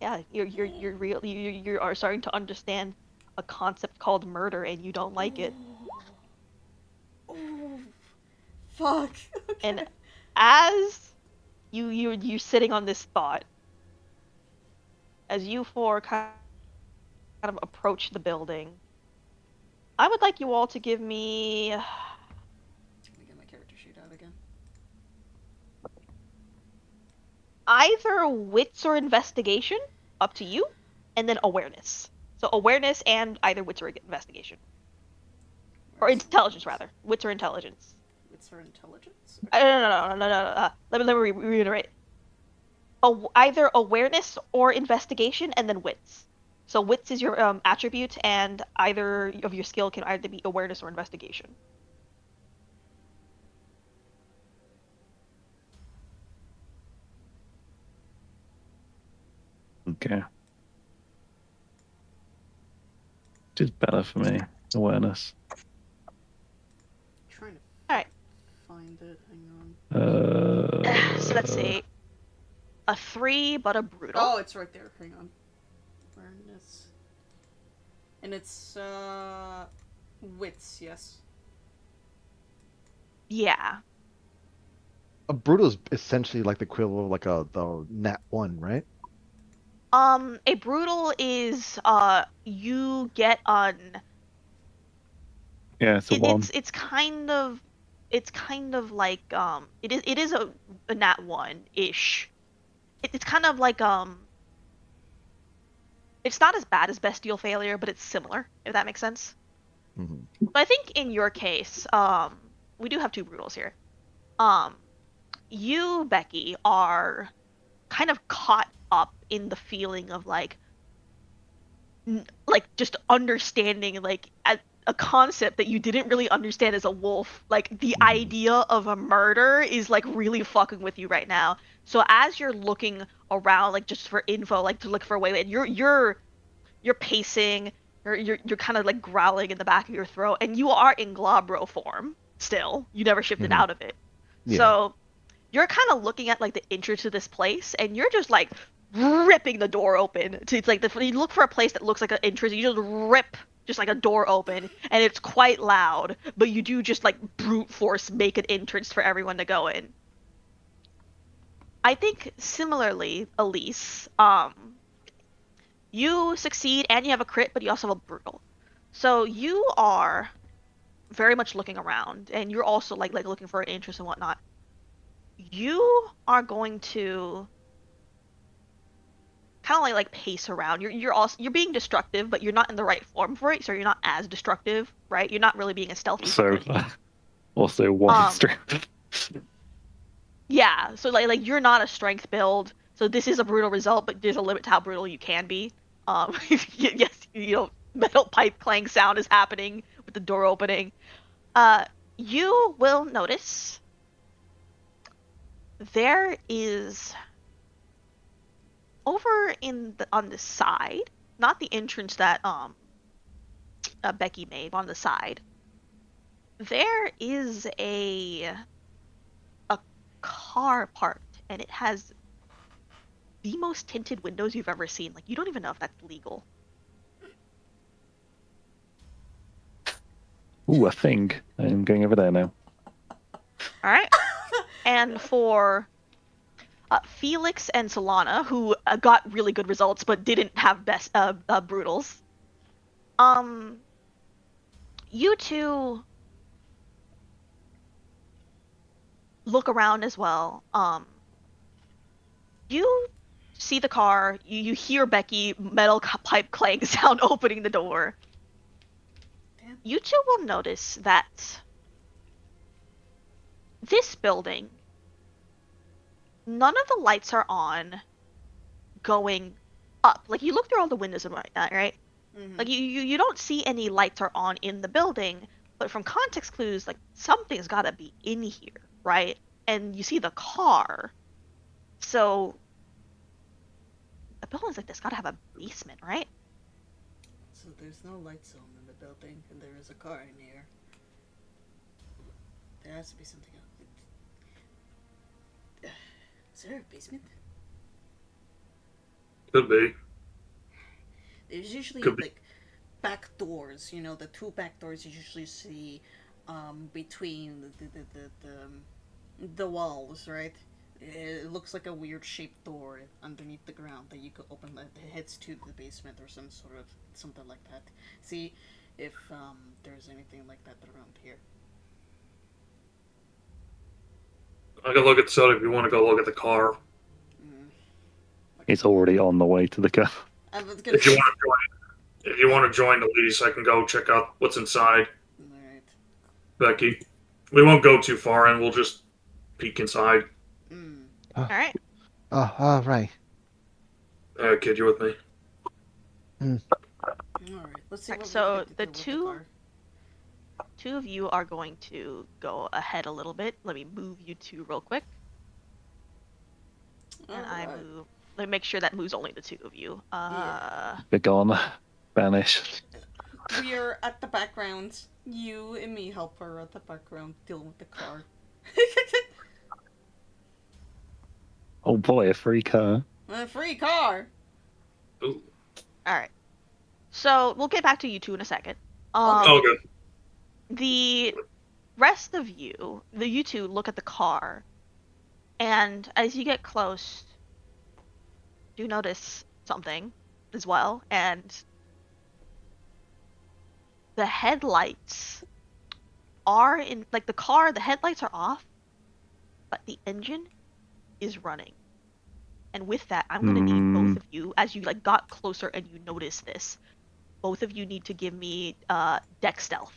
Yeah, you're real you are starting to understand a concept called murder and you don't like it. Oh, fuck. And Okay. as you're sitting on this thought, as you four kind of approach the building, I would like you all to give me Just gonna get my character sheet out again. either wits or investigation, up to you, and then awareness. So awareness and either wits or investigation. Or Where's intelligence, awareness? rather. Wits or intelligence. Wits or intelligence? No, Okay. no, no, no, no, no, no. Let me reiterate. Either awareness or investigation, and then wits. So wits is your attribute, and either of your skill can either be awareness or investigation. Okay. Which is better for me. Awareness. Trying to All right. find it. Hang on. So let's see. A 3, but a brutal. Oh, it's right there. Hang on. Awareness. And it's, wits, yes. Yeah. A brutal is essentially like the equivalent of like the nat one, right? A brutal is you get on Yeah, it's a one. it's kind of like it is a nat 1 ish. It's kind of like it's not as bad as bestial failure, but it's similar, if that makes sense. Hmm. But I think in your case, we do have two brutals here. Um, you, Becky, are kind of caught up in the feeling of like just understanding a concept that you didn't really understand as a wolf. Like the Hmm. idea of a murder is like really fucking with you right now. So as you're looking around, like just for info, like to look for a way, and you're pacing, you're kind of like growling in the back of your throat, and you are in Globro form still. You never shifted Hmm. out of it. Yeah. So you're kind of looking at like the entrance to this place, and you're just like ripping the door open. To it's like you look for a place that looks like an entrance, you just rip just like a door open, and it's quite loud, but you do just like brute force make an entrance for everyone to go in. I think similarly, Elise, you succeed and you have a crit, but you also have a brutal. So you are very much looking around, and you're also like looking for an interest and whatnot. You are going to kind of like pace around. You're being destructive, but you're not in the right form for it, so you're not as destructive, right? You're not really being as stealthy as you So could be. also one Um, strength. yeah. So like you're not a strength build, so this is a brutal result, but there's a limit to how brutal you can be. Yes, metal pipe clang sound is happening with the door opening. Uh, you will notice there is over on the side, not the entrance that Becky made, on the side. There is a car parked, and it has the most tinted windows you've ever seen. Like, you don't even know if that's legal. Ooh, a thing. I'm going over there now. All right. And for Felix and Solana, who got really good results but didn't have best brutals, you two look around as well. You see the car. You hear Becky metal pipe clang sound opening the door. Damn. You two will notice that this building, none of the lights are on going up. Like, you look through all the windows and whatnot, right? Mhm. Like, you don't see any lights are on in the building, but from context clues, like, something's gotta be in here, right? And you see the car. So a building's like this gotta have a basement, right? So there's no lights on in the building, and there is a car in here. There has to be something else. Is there a basement? Could be. There's usually Could be. like back doors. You know, the two back doors you usually see between the walls, right? It looks like a weird shaped door underneath the ground that you could open that heads to the basement or some sort of something like that. See if there's anything like that around here. I can look at the if you want to go look at the car. Mm. It's already on the way to the car. I was gonna. If you want to join the lease, I can go check out what's inside, Alright. Becky. We won't go too far, and we'll just peek inside. Mm. All right. All right. Kid, you with me? Alright. Let's see Alright, what so we could the do with two- the car. Two of you are going to go ahead a little bit. Let me move you two real quick. And I Alright. move. Let me make sure that moves only the two of you. Be gone. Banish. We are at the background. You and me help her at the background dealing with the car. Oh boy, a free car. A free car. Ooh. All right. So we'll get back to you two in a second. Oh, good. The rest of you, you two, look at the car, and as you get close, you notice something as well, and the headlights are in, like, the car, the headlights are off, but the engine is running. And with that, I'm gonna need both of you, as you like got closer and you notice this, both of you need to give me dex stealth.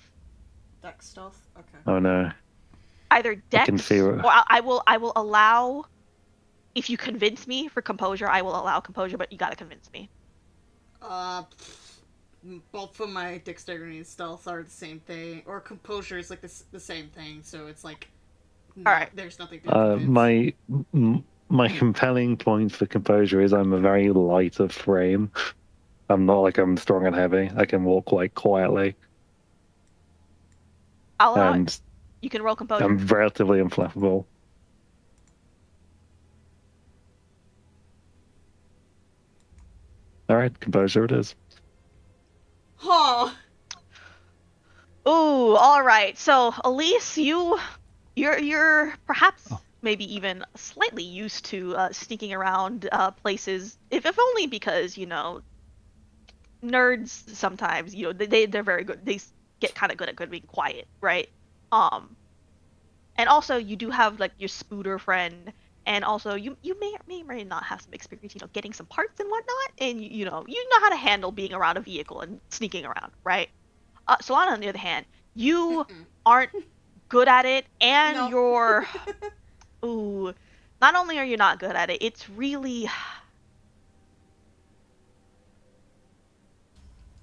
Dex stealth? Okay. Oh no. Either I can dex, feel it. or I will allow, if you convince me for composure, I will allow composure, but you gotta convince me. Both of my dexterity and stealth are the same thing, or composure is like the same thing, so it's like, Alright. there's nothing to convince. My compelling point for composure is I'm a very light of frame. I'm not like I'm strong and heavy. I can walk quite quietly, I'll allow it. and You can roll composure. I'm relatively inflammable. All right, composure it is. Huh. Ooh, all right. So, Elise, you're perhaps maybe even slightly used to sneaking around places, if only because, you know, nerds sometimes, you know, they're very good. They get kind of good at being quiet, right? And also you do have like your spooter friend, and also you may not have some experience, you know, getting some parts and whatnot, and you know how to handle being around a vehicle and sneaking around, right? Solana, on the other hand, you aren't good at it, and No. you're ooh, not only are you not good at it, it's really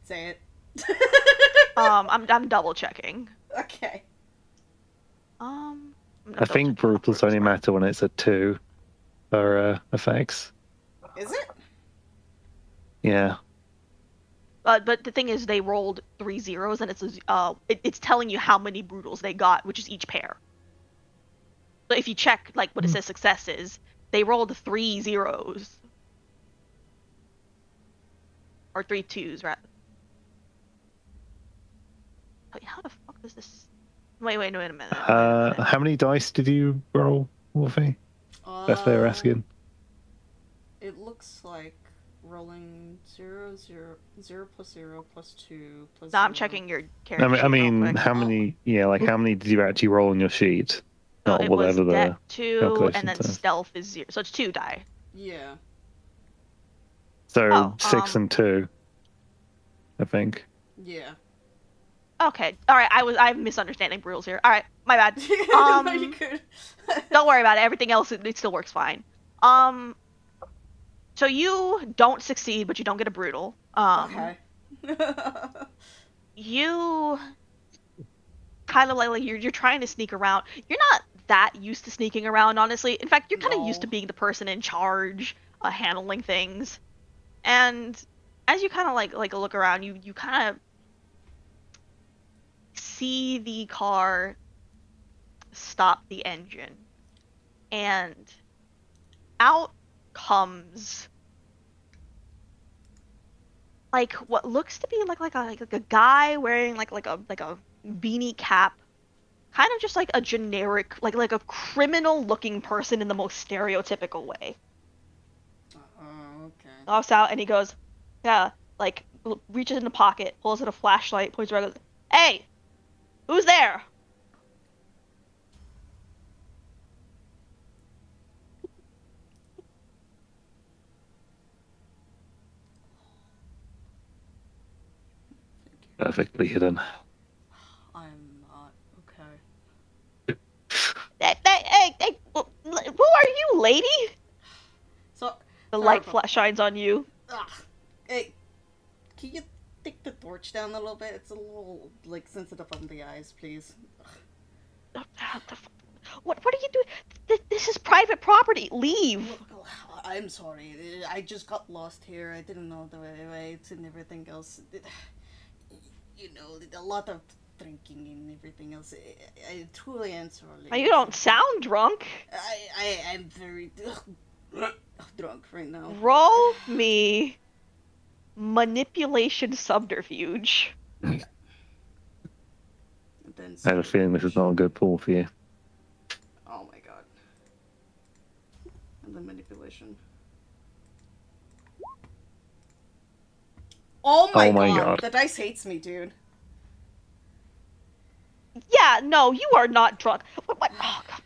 Say it. I'm double checking. Okay. I'm I think brutals only matter when it's a 2 for effects. Is it? Yeah. But the thing is, they rolled 3 zeros, and it's telling you how many brutals they got, which is each pair. So if you check like what it says success is, they rolled 3 zeros. or 3 2s, rather. Wait, how the fuck does this... Wait a minute. How many dice did you roll, Wolfie? That's what they're asking. It looks like rolling 0, 0, 0 plus 0 plus 2 plus No, 0. I'm checking your character sheet I real mean, quick. how many? Yeah, like how many did you actually roll on your sheet? So Not it was whatever the deck 2, calculation and then says. stealth is 0. So it's 2 die. Yeah. So Oh, 6 and 2, I think. Yeah. Okay. All right. I'm misunderstanding rules here. All right. My bad. No, you could. Don't worry about it. Everything else it still works fine. So you don't succeed, but you don't get a brutal. Okay. You kind of like you're trying to sneak around. You're not that used to sneaking around, honestly. In fact, you're kind of used to No. being the person in charge, handling things. And as you kind of like look around, you kind of see the car stop the engine, and out comes like what looks to be like a guy wearing like a beanie cap, kind of just like a generic like a criminal looking person in the most stereotypical way. Okay. Hops out and he goes, yeah, like reaches in the pocket, pulls out a flashlight, points around, goes, "Hey, who's there?" Perfectly hidden. I'm not okay. Hey, who are you, lady? So The sorry, light flash shines on you. Hey, can you take the torch down a little bit? It's a little like sensitive on the eyes, please. What are you doing? This is private property. Leave. Look, I'm sorry. I just got lost here. I didn't know the way and everything else. You know, a lot of drinking and everything else. I truly am sorry. You don't sound drunk. I'm very drunk right now. Roll me manipulation subterfuge. And then I have a feeling this is not a good pull for you. Oh my god. And then manipulation. Oh my god. The dice hates me, dude. Yeah, no, you are not drunk. What? Oh, God.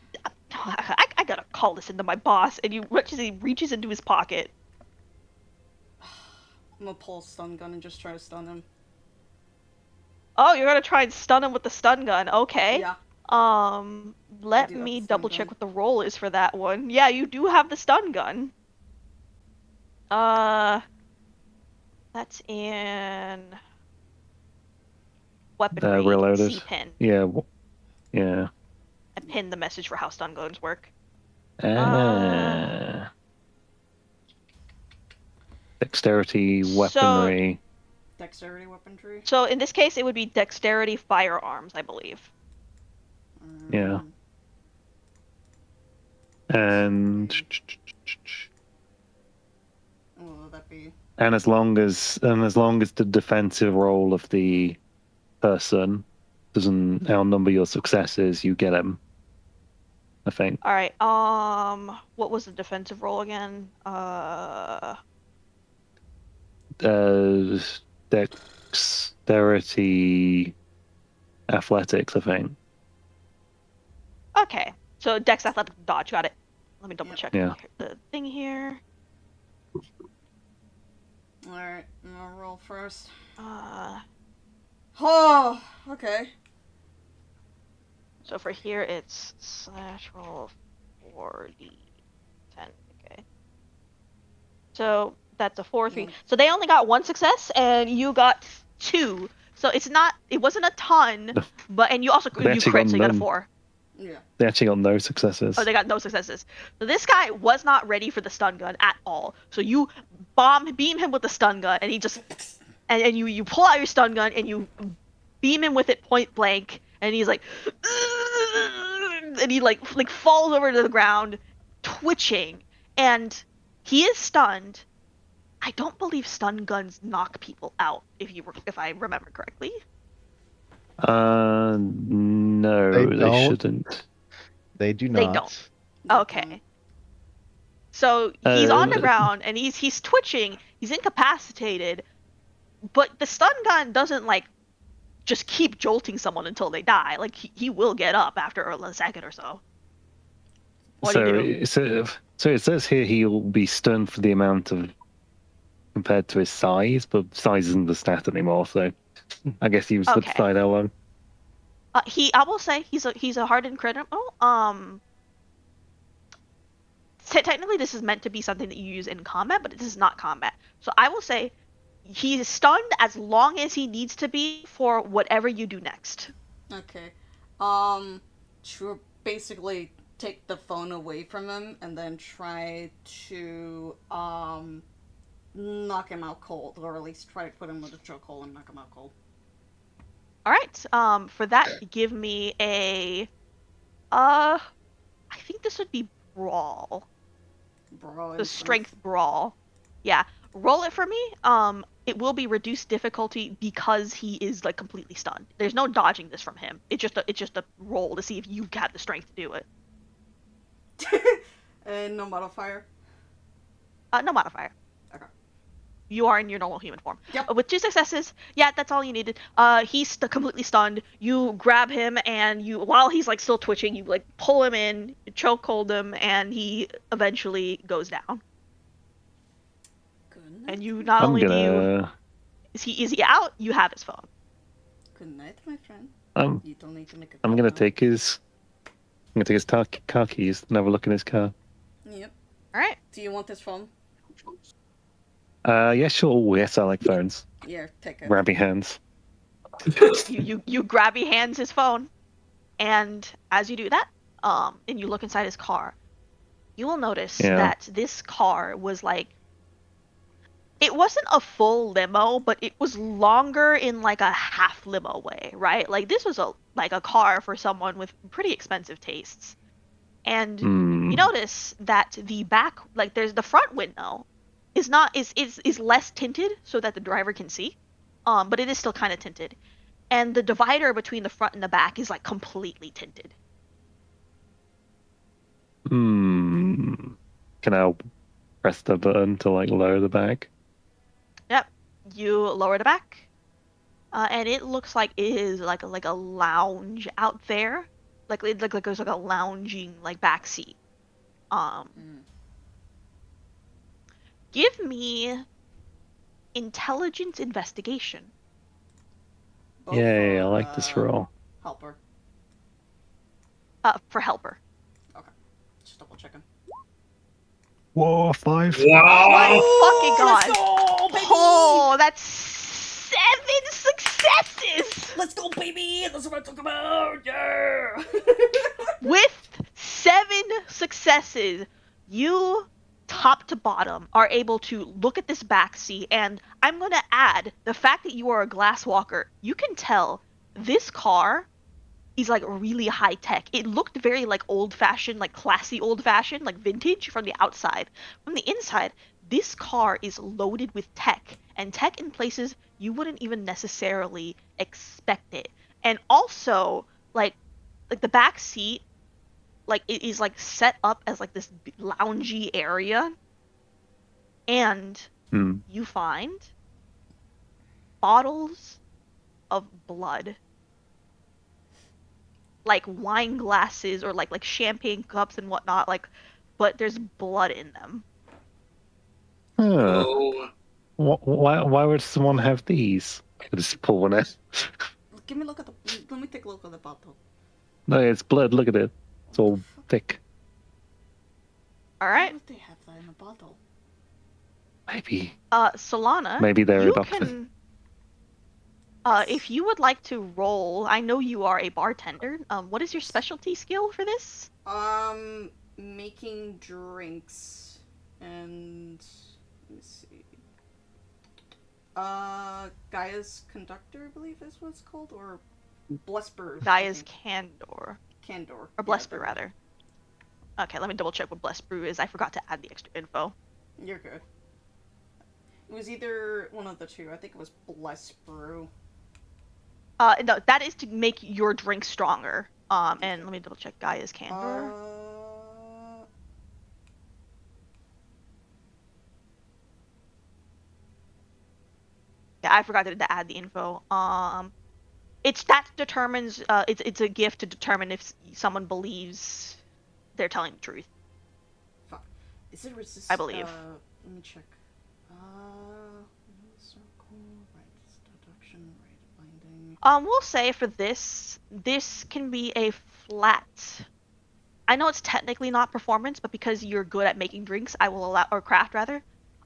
I gotta call this into my boss. And he reaches into his pocket. I'm gonna pull a stun gun and just try to stun him. Oh, you're gonna try and stun him with the stun gun. Okay. Yeah. Let me double check what the roll is for that one. Yeah, you do have the stun gun. That's in weaponry. Reloaded. C-pin. Yeah. Yeah. I pinned the message for how stun guns work. Dexterity, weaponry. Dexterity, weaponry? So in this case, it would be dexterity, firearms, I believe. Yeah. And What will that be? and as long as the defensive roll of the person doesn't outnumber your successes, you get them. I think. All right. What was the defensive roll again? Dexterity, athletics, I think. Okay. So dex, athletic, dodge. Got it. Let me double check Yeah. the thing here. Alright, I'm gonna roll first. Oh, okay. So for here, it's slash roll 4d10. Okay. So that's a 4-3. So they only got 1 success, and you got 2. So it wasn't a ton, and you also crit, so you got a 4. Yeah. They actually got no successes. Oh, they got no successes. So this guy was not ready for the stun gun at all. So you beam him with the stun gun, and he just and you pull out your stun gun and you beam him with it point blank, and he's like, and he like falls over to the ground, twitching, and he is stunned. I don't believe stun guns knock people out, if I remember correctly. No, They they don't. shouldn't. They do They don't. not. Okay. So he's on the Uh, ground and he's twitching, he's incapacitated, but the stun gun doesn't like just keep jolting someone until they die. Like he will get up after a second or so. What do you do? So it says here he'll be stunned for the amount of compared to his size, but size isn't the stat anymore. So I guess you would Okay. decide how long. I will say he's a hardened criminal. Technically this is meant to be something that you use in combat, but this is not combat. So I will say he's stunned as long as he needs to be for whatever you do next. Okay. Sure. Basically, take the phone away from him and then try to knock him out cold, or at least try to put him with a chokehold and knock him out cold. All right. For that, give me a I think this would be brawl. Brawl. The strength brawl. Yeah. Roll it for me. It will be reduced difficulty because he is like completely stunned. There's no dodging this from him. It's just a roll to see if you got the strength to do it. And no modifier. No modifier. Okay. You are in your normal human form. Yep. With 2 successes, yeah, that's all you needed. He's completely stunned. You grab him and while he's like still twitching, you like pull him in, chokehold him, and he eventually goes down. Good night. And you not I'm only gonna. is he out, you have his phone. Good night, my friend. I'm You don't need to make a I'm call gonna now. take his. I'm gonna take his car keys and have a look in his car. Yep. All right. Do you want this phone? Yeah, sure. Oh, yes, I like phones. Yeah, take it. Grabby hands. You grabby hands his phone, and as you do that, and you look inside his car, you will notice Yeah. that this car was like, it wasn't a full limo, but it was longer in like a half limo way, right? Like this was a car for someone with pretty expensive tastes. And Hmm. you notice that the back, like there's the front window is less tinted so that the driver can see. But it is still kind of tinted. And the divider between the front and the back is like completely tinted. Hmm. Can I press the button to like lower the bag? Yep. You lower the back. And it looks like it is like a lounge out there. Like it looks like there's like a lounging like back seat. Mm. Give me intelligence investigation. Both Yay! I are, like this roll. helper. For helper. Just double checking. Whoa, 5. Wow! Fucking God. Let's go, baby! Oh, that's 7 successes! Let's go, baby! That's what I'm talking about! Yeah! With 7 successes, you, top to bottom, are able to look at this back seat, and I'm going to add the fact that you are a glass walker. You can tell this car is like really high tech. It looked very like old fashioned, like classy old fashioned, like vintage from the outside. From the inside, this car is loaded with tech, and tech in places you wouldn't even necessarily expect it. And also, like the back seat, like it is like set up as like this loungy area, and Hmm. you find bottles of blood, like wine glasses or like champagne cups and whatnot, like, but there's blood in them. Huh. Oh. Why would someone have these? I just pull one out. Give me a look at the. Let me take a look at the bottle. No, it's blood. Look at it. It's all thick. All Why right. would they have that in a bottle? Maybe. Solana, Maybe they're you a doctor. can. If you would like to roll, I know you are a bartender. What is your specialty skill for this? Making drinks and let me see. Gaia's conductor, I believe is what it's called, or Bless Brew. Gaia's Candor. Candor. Or Bless Yeah, Brew, rather. Okay, let me double check what Bless Brew is. I forgot to add the extra info. You're good. It was either one of the two. I think it was Bless Brew. No, that is to make your drink stronger. And let me double check Gaia's Candor. Yeah, I forgot to add the info. It's that determines. It's a gift to determine if someone believes they're telling the truth. Fuck. Is it resist? I believe. Let me check. Circle, right, deduction, right, binding. We'll say for this can be a flat. I know it's technically not performance, but because you're good at making drinks, I will allow, or craft rather,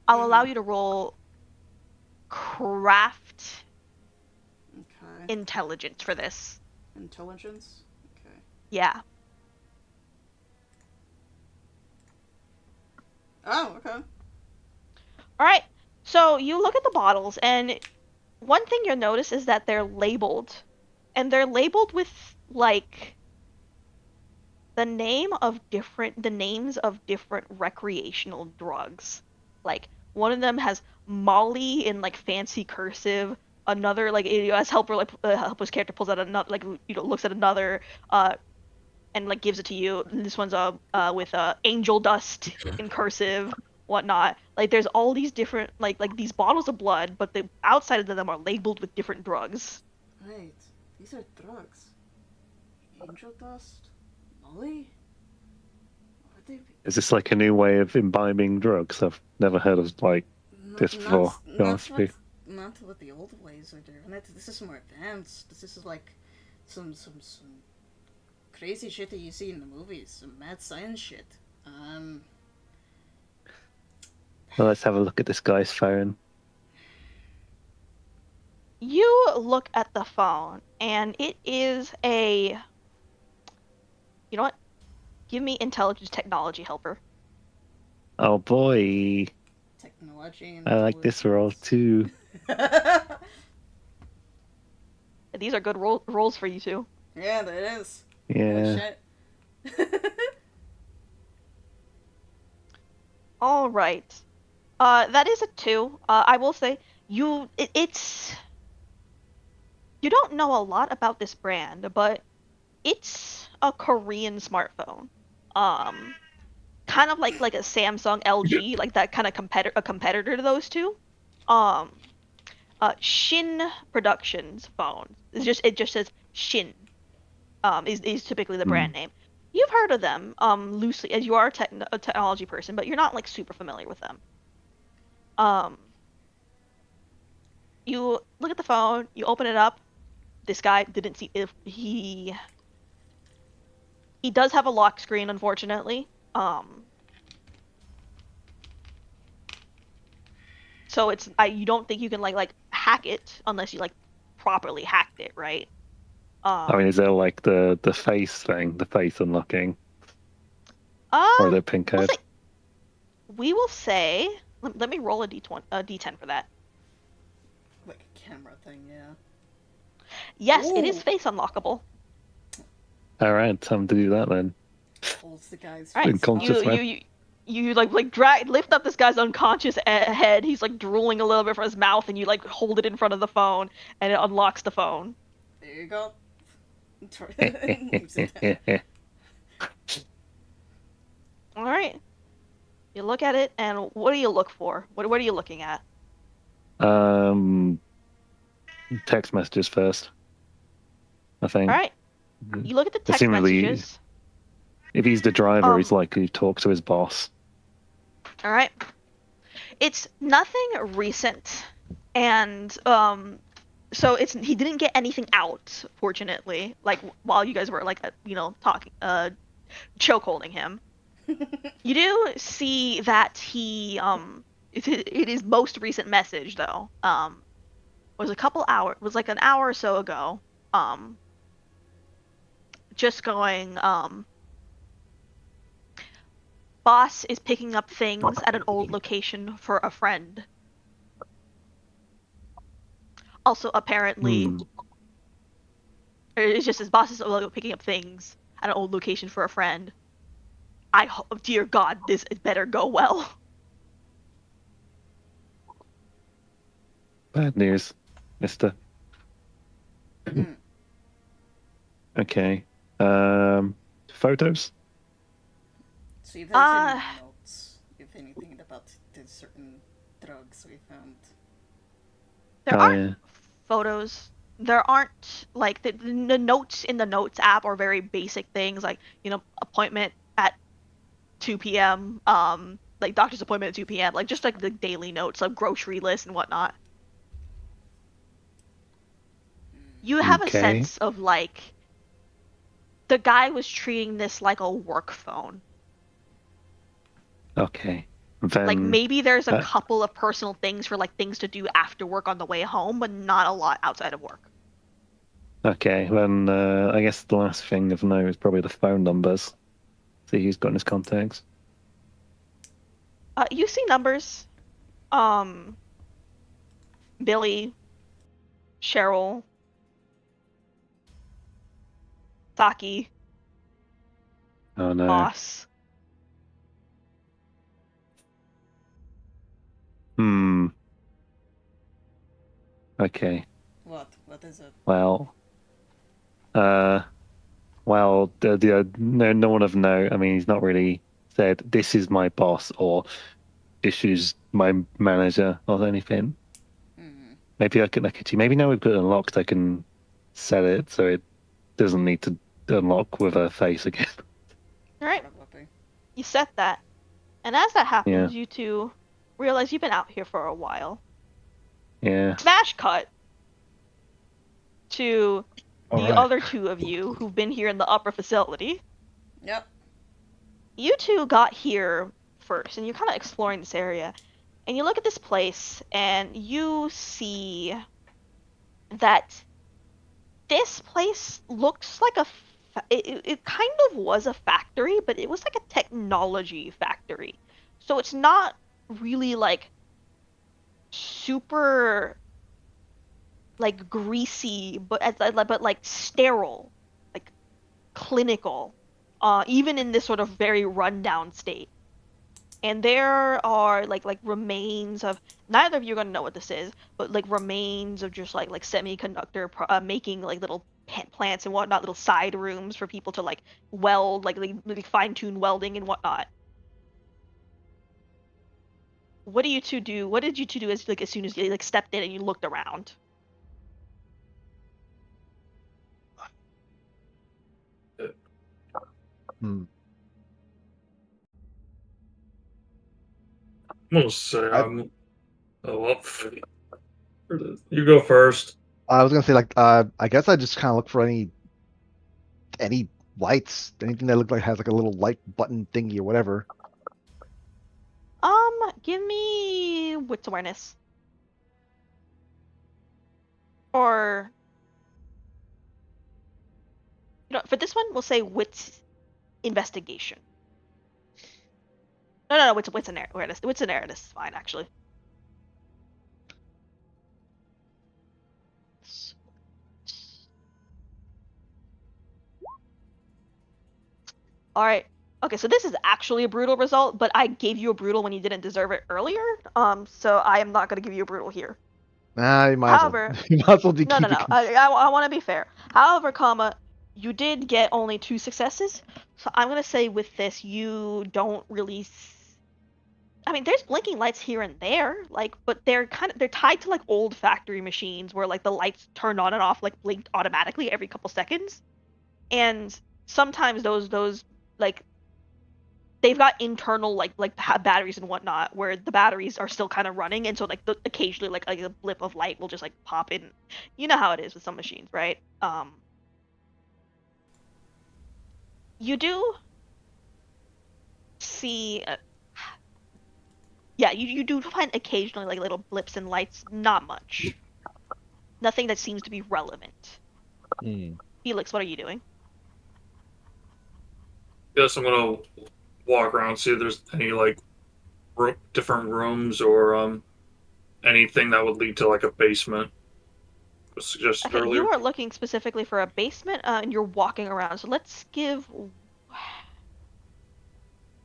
I'll allow you to roll craft Okay. intelligence for this. Intelligence? Okay. Yeah. Oh, okay. Alright, so you look at the bottles, and one thing you'll notice is that they're labeled. And they're labeled with, like, the names of different recreational drugs. Like, one of them has Molly in, like, fancy cursive. Another, like, as helper's character pulls out another, like, looks at another, and, like, gives it to you. And this one's, with, angel dust in cursive, whatnot. Like, there's all these different, like these bottles of blood, but the outside of them are labeled with different drugs. Wait, these are drugs. Angel dust? Molly? What would they be? Is this like a new way of imbibing drugs? I've never heard of like this before. Not what the old ways are doing. This is more advanced. This is like some crazy shit that you see in the movies. Some mad science shit. Well, let's have a look at this guy's phone. You look at the phone, and it is a. You know what? Give me intelligence technology helper. Oh boy, Technology and I like this roll too. These are good rolls for you two. Yeah, that is. Yeah. Shit. All right. That is a 2. I will say it's. You don't know a lot about this brand, but it's a Korean smartphone. Kind of like a Samsung, LG, like that kind of competitor to those two. Shin Productions phone. It just says Shin. Is typically the brand name. You've heard of them, loosely, as you are a technology person, but you're not like super familiar with them. You look at the phone, you open it up. This guy didn't see if he does have a lock screen, unfortunately. So it's you don't think you can like hack it unless you like properly hacked it, right? I mean, is there like the face thing, the face unlocking, or the pin code? We will say. Let me roll a d10 for that. Like a camera thing, yeah. Yes, Ooh. it is face unlockable. All right, time to do that then. Holds the guy's All right, Unconscious you like lift up this guy's unconscious head. He's like drooling a little bit from his mouth, and you like hold it in front of the phone, and it unlocks the phone. There you go. Leaves it down. All right. You look at it, and what do you look for? What are you looking at? Text messages first, I think. All right. You look at the text Assumedly, messages. if he's the driver, he's likely to talk to his boss. All right. It's nothing recent, and so he didn't get anything out, fortunately. Like while you guys were like talking, chokeholding him. You do see that he it is most recent message though. Was like an hour or so ago. Just going boss is picking up things at an old location for a friend. Also, apparently, it's just his boss is picking up things at an old location for a friend. I hope, dear God, this better go well. bad news, Mister. Mm. Okay. Photos. See if there's any Uh, notes, if anything about the certain drugs we found. there Oh aren't yeah. photos. There aren't like the notes in the notes app are very basic things like appointment at 2 p.m. Like doctor's appointment at 2 p.m. Like just like the daily notes, like grocery list and whatnot. You have a Okay. sense of like the guy was treating this like a work phone. Okay. Like Then. maybe there's a Uh, couple of personal things for like things to do after work on the way home, but not a lot outside of work. okay. Then I guess the last thing of note is probably the phone numbers. See who's got in his contacts. You see numbers. Um, Billy, Cheryl, Saki, Oh no. Boss. Hmm. Okay. What? What is it? Well. Uh. Well. No one of note. I mean, he's not really said this is my boss or this is my manager or anything. Hmm. Maybe I can actually. Maybe now we've got it unlocked, I can set it so it doesn't need to unlock with a face again. All right, Probably. you set that, and as that Yeah. happens, you two realize you've been out here for a while. Yeah. Smash cut to All the right. other two of you who've been here in the upper facility. Yep. You two got here first, and you're kind of exploring this area. And you look at this place, and you see that this place looks like it kind of was a factory, but it was like a technology factory. So it's not really like super like greasy, but like sterile, like clinical. Even in this sort of very rundown state. And there are like remains of neither of you are gonna know what this is, but like remains of just like semiconductor making like little plants and whatnot, little side rooms for people to like weld, like fine tune welding and whatnot. What do you two do? What did you two do as soon as you like stepped in and you looked around? Hmm. I'm gonna say I I'm. Oh, up. You go first. I was gonna say like I guess I just kind of look for any lights, anything that looks like has like a little light button thingy or whatever. Give me wits awareness. Or for this one, we'll say wits investigation. No, wits and awareness. Wits and awareness is fine actually. All right. Okay, so this is actually a brutal result, but I gave you a brutal when you didn't deserve it earlier. So I am not going to give you a brutal here. Nah, you might as well. However, You might as well no, no, keep it. no. I want to be fair. However, comma, you did get only 2 successes, so I'm going to say with this you don't really. I mean, there's blinking lights here and there, like, but they're tied to like old factory machines where like the lights turn on and off like blinked automatically every couple seconds, and sometimes those like they've got internal like batteries and whatnot where the batteries are still kind of running, and so like occasionally like a blip of light will just like pop in. You know how it is with some machines, right? You do see yeah, you do find occasionally like little blips and lights, not much, nothing that seems to be relevant. Hmm. Felix, what are you doing? Guess I'm gonna walk around see if there's any like different rooms or anything that would lead to like a basement. Was suggested Okay, you earlier. are looking specifically for a basement, and you're walking around. So let's give.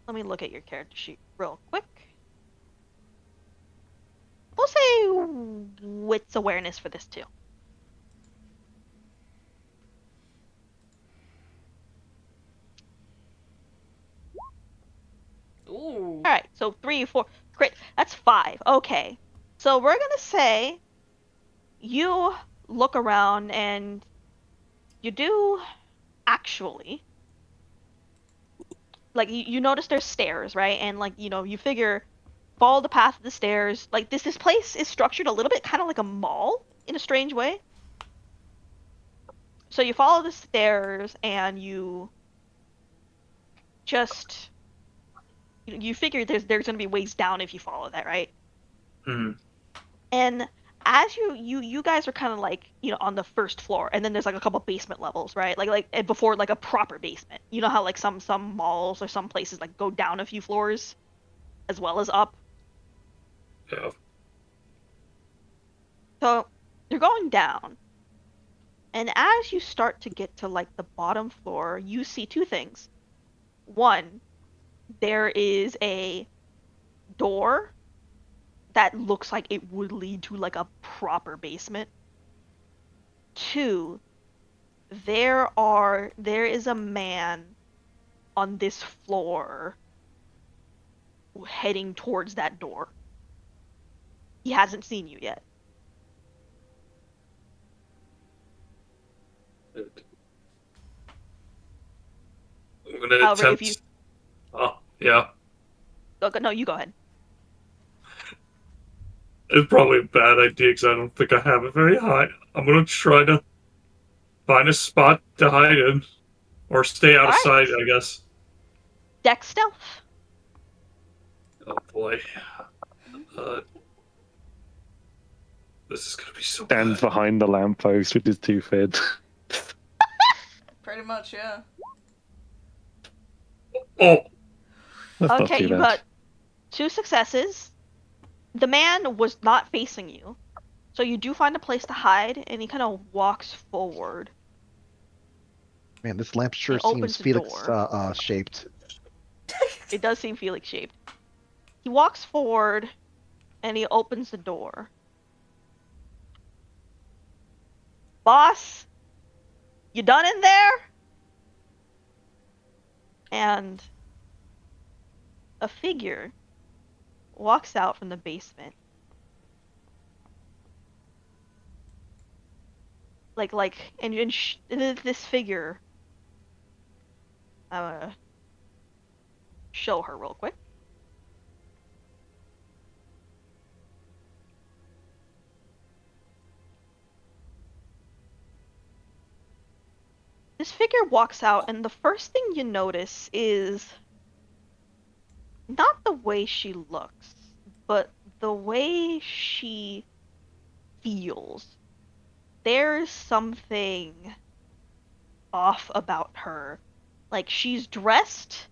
Let me look at your character sheet real quick. We'll say wits awareness for this too. Ooh. All right, so 3, 4, crit. That's 5. Okay, so we're gonna say you look around and you do actually like you notice there's stairs, right? And like you figure follow the path of the stairs. Like this place is structured a little bit kind of like a mall in a strange way. So you follow the stairs and you just you figure there's gonna be ways down if you follow that, right? Hmm. And as you guys are kind of like on the first floor, and then there's like a couple basement levels, right? Like before like a proper basement. You know how like some malls or some places like go down a few floors as well as up. Yeah. So you're going down, and as you start to get to like the bottom floor, you see two things. One, there is a door that looks like it would lead to like a proper basement. Two, there is a man on this floor heading towards that door. He hasn't seen you yet. I'm gonna However, if attempt. you Oh, yeah. no, you go ahead. It's probably a bad idea because I don't think I have it very high. I'm gonna try to find a spot to hide in, or stay out All of right, sight, I guess. deck stealth. Oh boy. Uh, this is gonna be so Stands bad. behind the lamppost with his 2 feet. Pretty much, yeah. Oh, That's not Okay, too you bad. got 2 successes. The man was not facing you, so you do find a place to hide, and he kind of walks forward Man, this lamp sure and seems opens a Felix door. shaped. It does seem Felix shaped. He walks forward and he opens the door. Boss, you done in there? And a figure walks out from the basement. And this figure, I'm gonna show her real quick. This figure walks out, and the first thing you notice is not the way she looks, but the way she feels. There's something off about her. Like she's dressed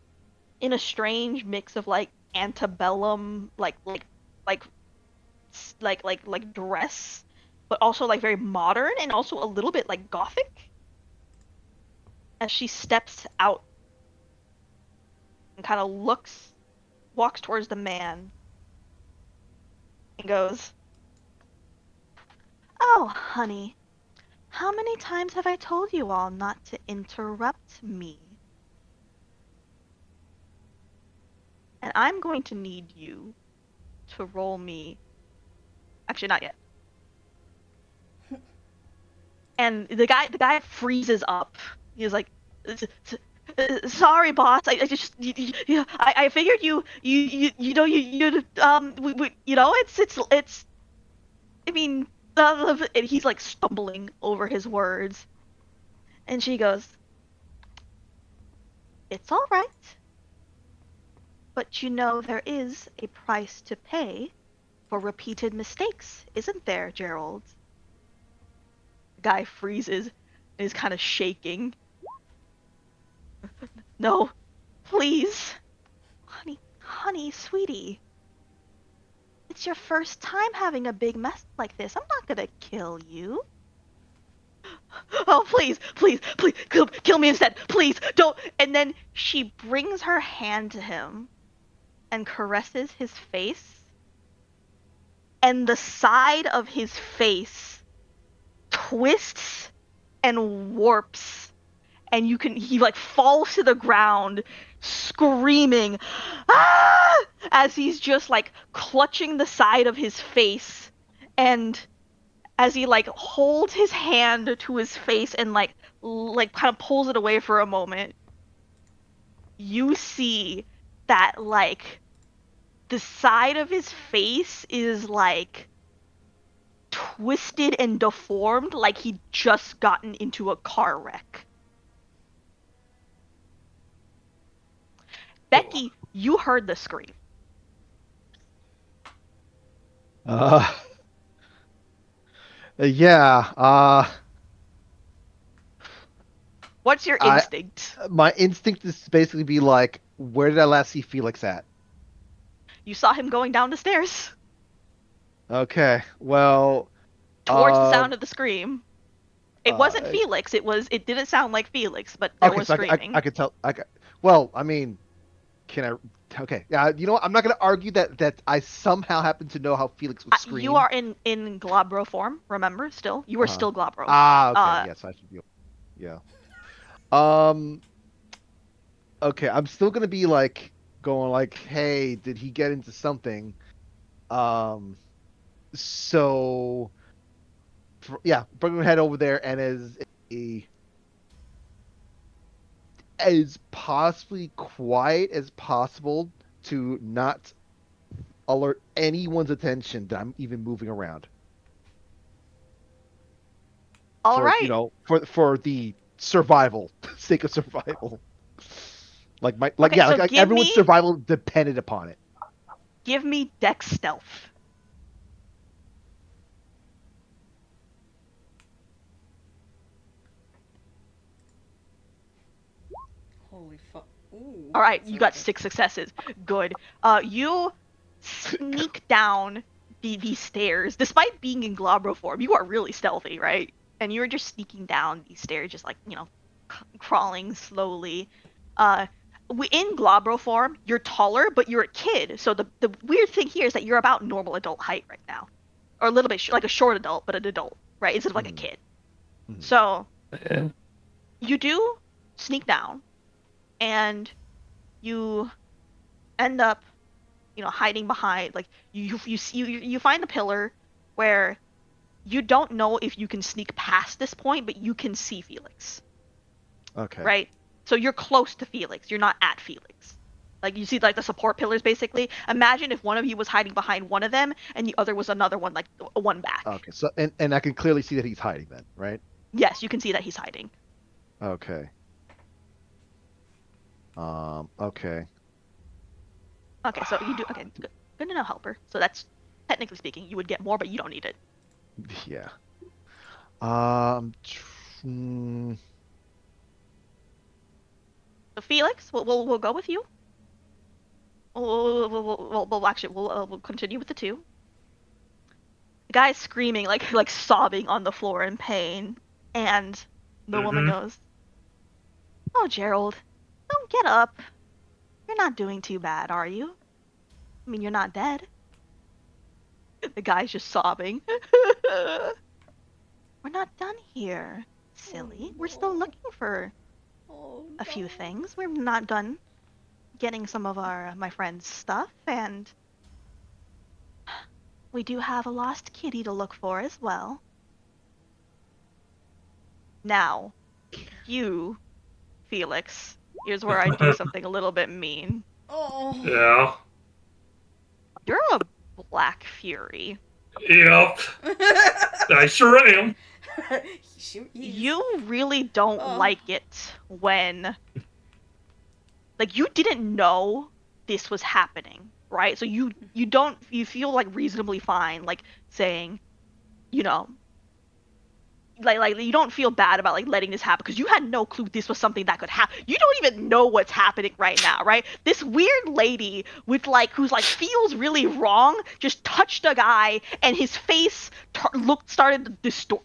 in a strange mix of like antebellum, like dress, but also like very modern and also a little bit like gothic. As she steps out and kind of walks towards the man and goes, "Oh, honey, how many times have I told you all not to interrupt me? And I'm going to need you to roll me. Actually, not yet." And the guy freezes up. He's like, "Sorry, boss. I just I figured it's I mean." And he's like stumbling over his words, and she goes, "It's all right, but there is a price to pay for repeated mistakes, isn't there, Gerald?" The guy freezes and is kind of shaking. "No, please. Honey, sweetie. It's your first time having a big mess like this. I'm not gonna kill you." "Oh, please, kill me instead. Please, don't." And then she brings her hand to him and caresses his face. and the side of his face twists and warps, and he like falls to the ground screaming ah! As he's just like clutching the side of his face, and as he like holds his hand to his face and like kind of pulls it away for a moment, you see that like the side of his face is like twisted and deformed, like he'd just gotten into a car wreck. Becky, you heard the scream. Yeah. What's your I instinct? my instinct is to basically be like, where did I last see Felix at? You saw him going down the stairs Okay, well, towards the sound of the scream. It wasn't uh, Felix. It didn't sound like Felix, but there okay, was so screaming. I could tell. Well, I mean, can I? Okay, yeah. You know what? I'm not gonna argue that I somehow happen to know how Felix would scream. You are in Glabro form. Remember, still you are still Glabro. Okay. Yes, I should be. Yeah. Um. Okay, I'm still gonna be like going like, hey, did he get into something? Um. So. Yeah, bring him head over there, and as possibly quiet as possible to not alert anyone's attention that I'm even moving around. All For right. for the survival sake of survival. Okay, so like give everyone's me survival depended upon it. Dex stealth. Holy fuck. Ooh. All right, that's you got okay. 6 successes. Good. You sneak down these stairs, despite being in Glabro form. You are really stealthy, right? And you're just sneaking down these stairs, just like crawling slowly. In Glabro form, you're taller, but you're a kid. So the weird thing here is that you're about normal adult height right now, or a little bit like a short adult, but an adult, right? Instead of like a kid. So Yeah. you do sneak down, and you end up hiding behind like you find a pillar where you don't know if you can sneak past this point, but you can see Felix, Okay. right? So you're close to Felix, you're not at Felix. Like you see like the support pillars basically. Imagine if one of you was hiding behind one of them and the other was another one, like one back. Okay. So and I can clearly see that he's hiding then, right? Yes, you can see that he's hiding. Okay. Okay. Okay, so you do okay, good to know, helper. So that's technically speaking you would get more, but you don't need it. Yeah. Um. So Felix, we'll go with you. We'll continue with the 2. The guy's screaming, like sobbing on the floor in pain, and the woman goes, "Oh, Gerald, don't get up. You're not doing too bad, are you? I mean, you're not dead." The guy's just sobbing. "We're not done here, silly. We're still looking for a few things. We're not done getting some of my friend's stuff, and we do have a lost kitty to look for as well. Now, you, Felix, here's where I do something a little bit mean. Oh. Yeah. You're a Black Fury. Yep. I sure am. You really don't like it when, like, you didn't know this was happening, right? So you feel like reasonably fine, like saying, like you don't feel bad about like letting this happen because you had no clue this was something that could happen. You don't even know what's happening right now, right? This weird lady with who's feels really wrong just touched a guy and his face started to distort.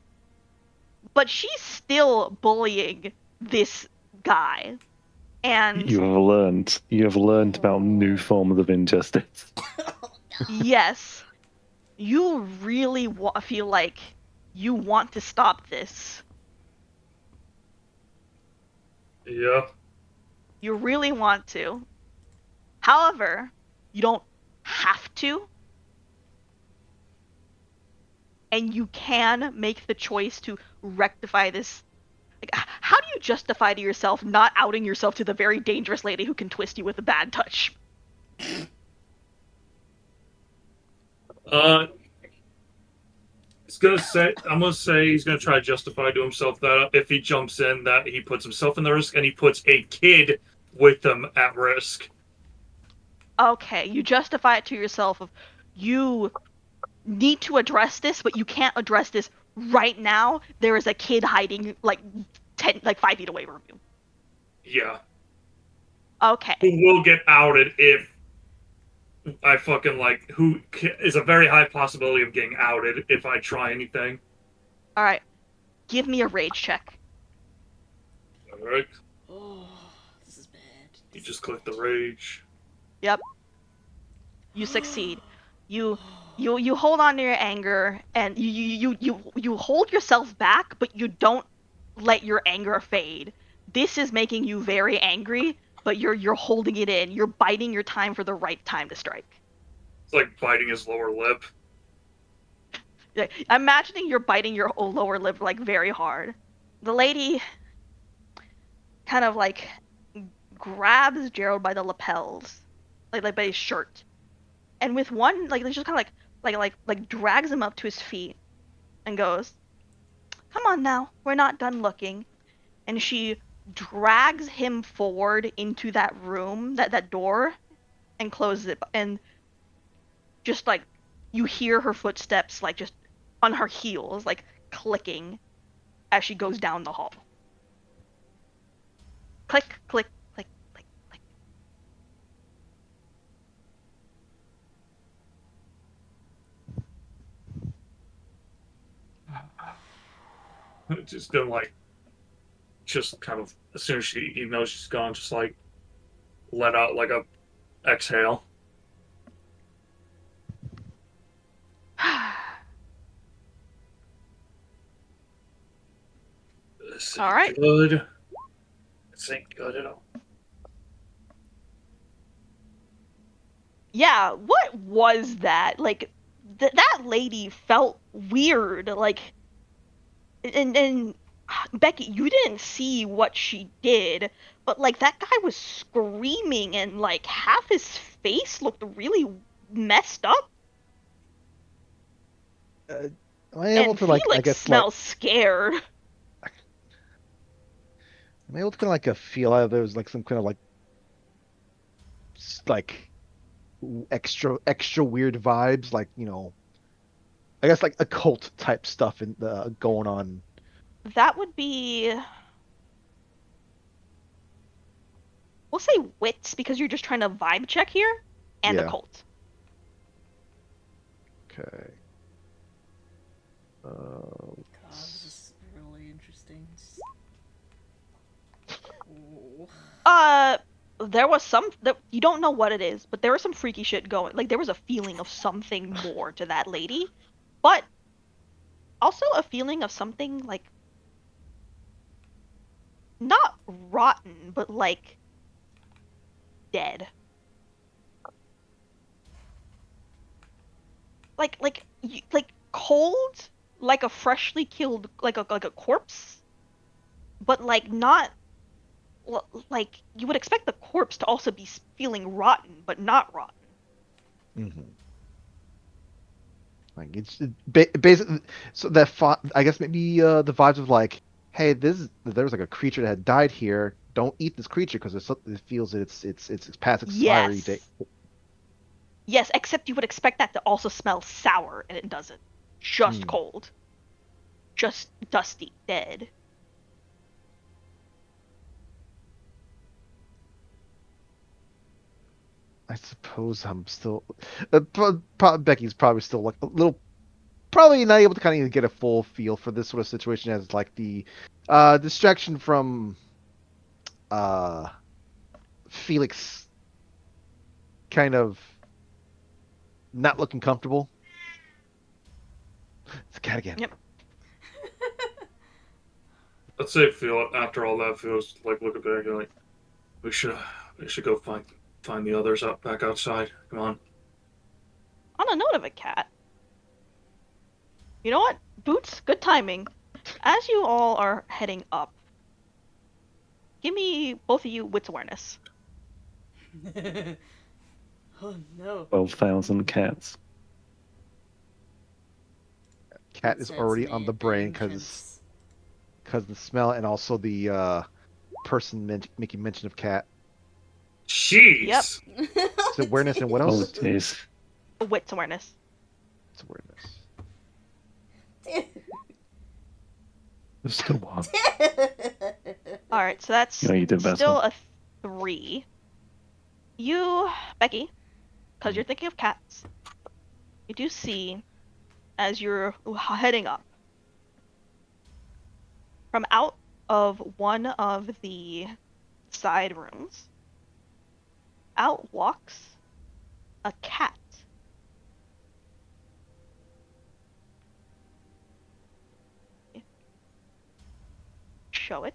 But she's still bullying this guy, and You have learned about new forms of injustice. yes, You really feel like you want to stop this. Yeah. You really want to. However, you don't have to, and you can make the choice to rectify this. Like, how do you justify to yourself not outing yourself to the very dangerous lady who can twist you with a bad touch? Uh, I'm gonna say he's gonna try to justify to himself that if he jumps in, that he puts himself in the risk and he puts a kid with them at risk. Okay, you justify it to yourself of you need to address this, but you can't address this right now. There is a kid hiding like 5 feet away from you. Yeah. Okay. Who will get outed if I fucking who is a very high possibility of getting outed if I try anything. All right. Give me a rage check. All right. Oh, this is bad. You just click the rage. Yep. You succeed. You you hold on to your anger and you hold yourself back, but you don't let your anger fade. This is making you very angry, but you're holding it in. You're biding your time for the right time to strike. It's like biting his lower lip. I'm imagining you're biting your lower lip like very hard. The lady kind of like grabs Gerald by the lapels, like by his shirt, and with one like just kind of like drags him up to his feet and goes, "Come on now, we're not done looking." And she drags him forward into that room, that door, and closes it. And just like you hear her footsteps like just on her heels, like clicking as she goes down the hall. Click, click, click, click, click. Just gonna just kind of as soon as he knows she's gone, just let out like a exhale. This All ain't right. good. This ain't good at all. Yeah, what was that? Like that lady felt weird. Like and Becky, you didn't see what she did, but like that guy was screaming and like half his face looked really messed up Uh, am I able and to like I Felix guess like smells scared. am I able to kind of like feel out there's like some kind of like like extra weird vibes like I guess like occult type stuff in going on. That would be, we'll say wits because you're just trying to vibe check here and Yeah. occult. Okay. God, this is really interesting. Ooh. Uh, there was some that you don't know what it is, but there was some freaky shit going. Like there was a feeling of something more to that lady, but also a feeling of something like not rotten, but like dead. Like cold, like a freshly killed, like a corpse, but like not like you would expect the corpse to also be feeling rotten, but not rotten. hmm Like it's basically so that I guess maybe the vibes of like, hey, there was like a creature that had died here. Don't eat this creature because it feels that it's past expiry date. Yes. Yes, except you would expect that to also smell sour, and it doesn't. Just Hmm. cold. Just dusty, dead. I suppose I'm still. Becky's probably still like a little, probably not able to kind of get a full feel for this sort of situation as like the distraction from uh Felix kind of not looking comfortable. cat again. Yep. I'd say feel after all that feels like look at back and like we should go find the others out back outside. Come on. On a note of a cat, you know what? Boots, good timing. As you all are heading up, give me both of you wits awareness. Oh no. 12,000 cats. Cat is Sounds already on the brain entrance. because the smell and also the person making mention of cat. Jeez. Yep. It's awareness and what Oh, else? jeez. Wits awareness. It's awareness. Just a one. All right, so that's No, you did better. still a 3. You, Becky, because you're thinking of cats, you do see as you're heading up from out of one of the side rooms. Out walks a cat. Show it.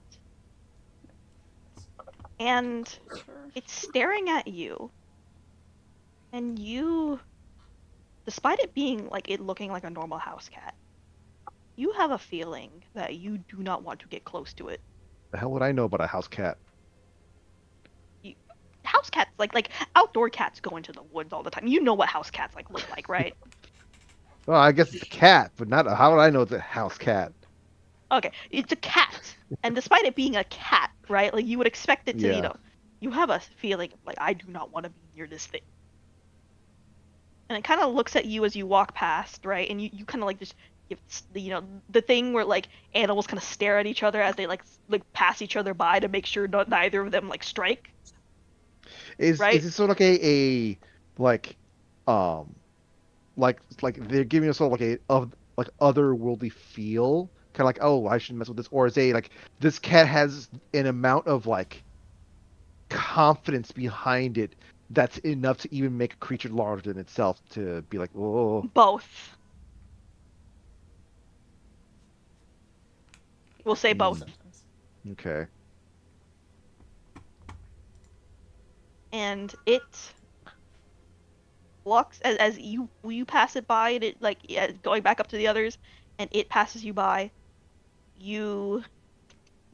And it's staring at you. And you, despite it being like it looking like a normal house cat, you have a feeling that you do not want to get close to it. The hell would I know about a house cat? House cats, like outdoor cats, go into the woods all the time. You know what house cats like look like, right? Well, I guess it's a cat, but not. How would I know it's a house cat? Okay, it's a cat, and despite it being a cat, right? Like you would expect it to, Yeah. you have a feeling of, like, I do not want to be near this thing. And it kind of looks at you as you walk past, right? And you kind of like just give, the thing where like animals kind of stare at each other as they like pass each other by to make sure neither of them like strike. Is Right? it sort of like a like like they're giving us sort of like like otherworldly feel, kind of like, oh, I shouldn't mess with this, or is it like this cat has an amount of like confidence behind it that's enough to even make a creature larger than itself to be like, oh, Both. We'll say both. Sometimes. okay. And it walks as you pass it by, and it like going back up to the others, and it passes you by. You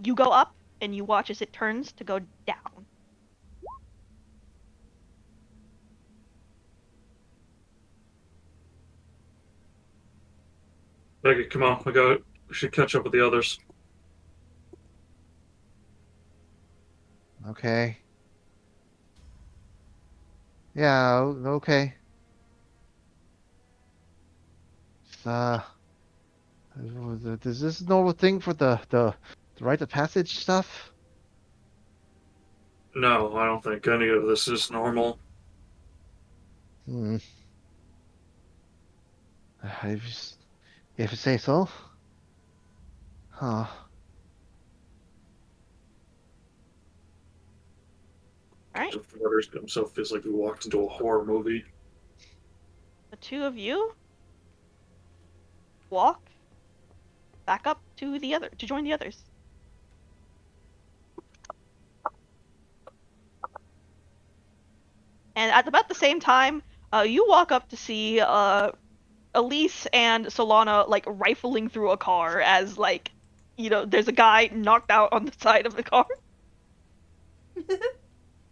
go up and you watch as it turns to go down. Becky, come on, we should catch up with the others. Okay. Yeah, okay. Uh, is this a normal thing for the rite of passage stuff? No, I don't think any of this is normal. Hmm. If you say so. Huh. All right, The others himself feels like we walked into a horror movie. the two of you walk back up to join the others. And at about the same time, you walk up to see Elise and Solana like rifling through a car as like, there's a guy knocked out on the side of the car.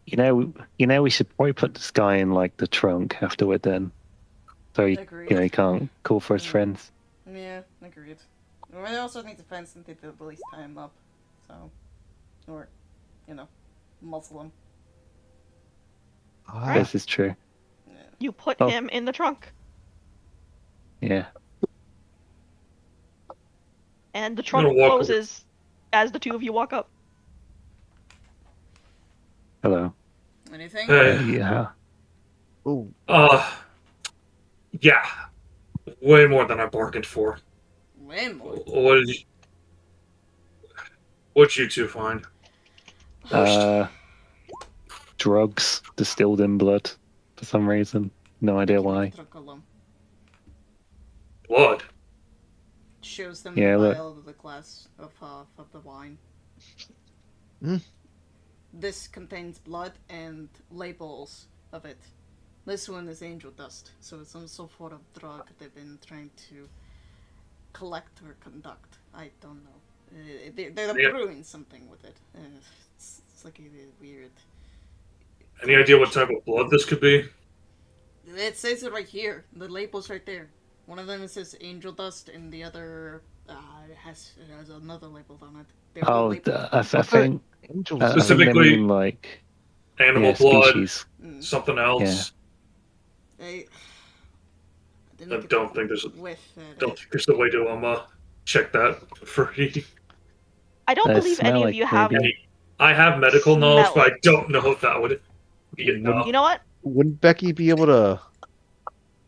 We should probably put this guy in like the trunk after we're done, so Agreed. he can't call for his friends. Yeah, agreed. We also need to find something to at least tie him up. So, or, muzzle him. Ah, This is true. Yeah. You put Oh. him in the trunk, Yeah. and the I'm trunk gonna walk over. closes as the two of you walk up. Hello. Anything? Hey, Yeah. ooh. Yeah, way more than I bargained for. Way more. What'd you two find? Drugs distilled in blood for some reason. No idea why. Blood. shows them Yeah, the look. vial of the glass of the wine. Mm. This contains blood and labels of it. This one is angel dust, so it's some sort of drug they've been trying to collect or conduct. I don't know. They're Yeah. brewing something with it. It's like a weird. Any idea what type of blood this could be? It says it right here. The label's right there. One of them it says angel dust, and the other it has another label on it. They're all Oh, labeled. I think Angels. I think they Specifically, mean like animal blood, species. something Yeah. else. I I don't think there's a a way to check that for free. I don't They believe any smell of like you have maybe. I have medical knowledge, smell but I it. don't know if that would be Wouldn't, You enough. know what? wouldn't Becky be able to?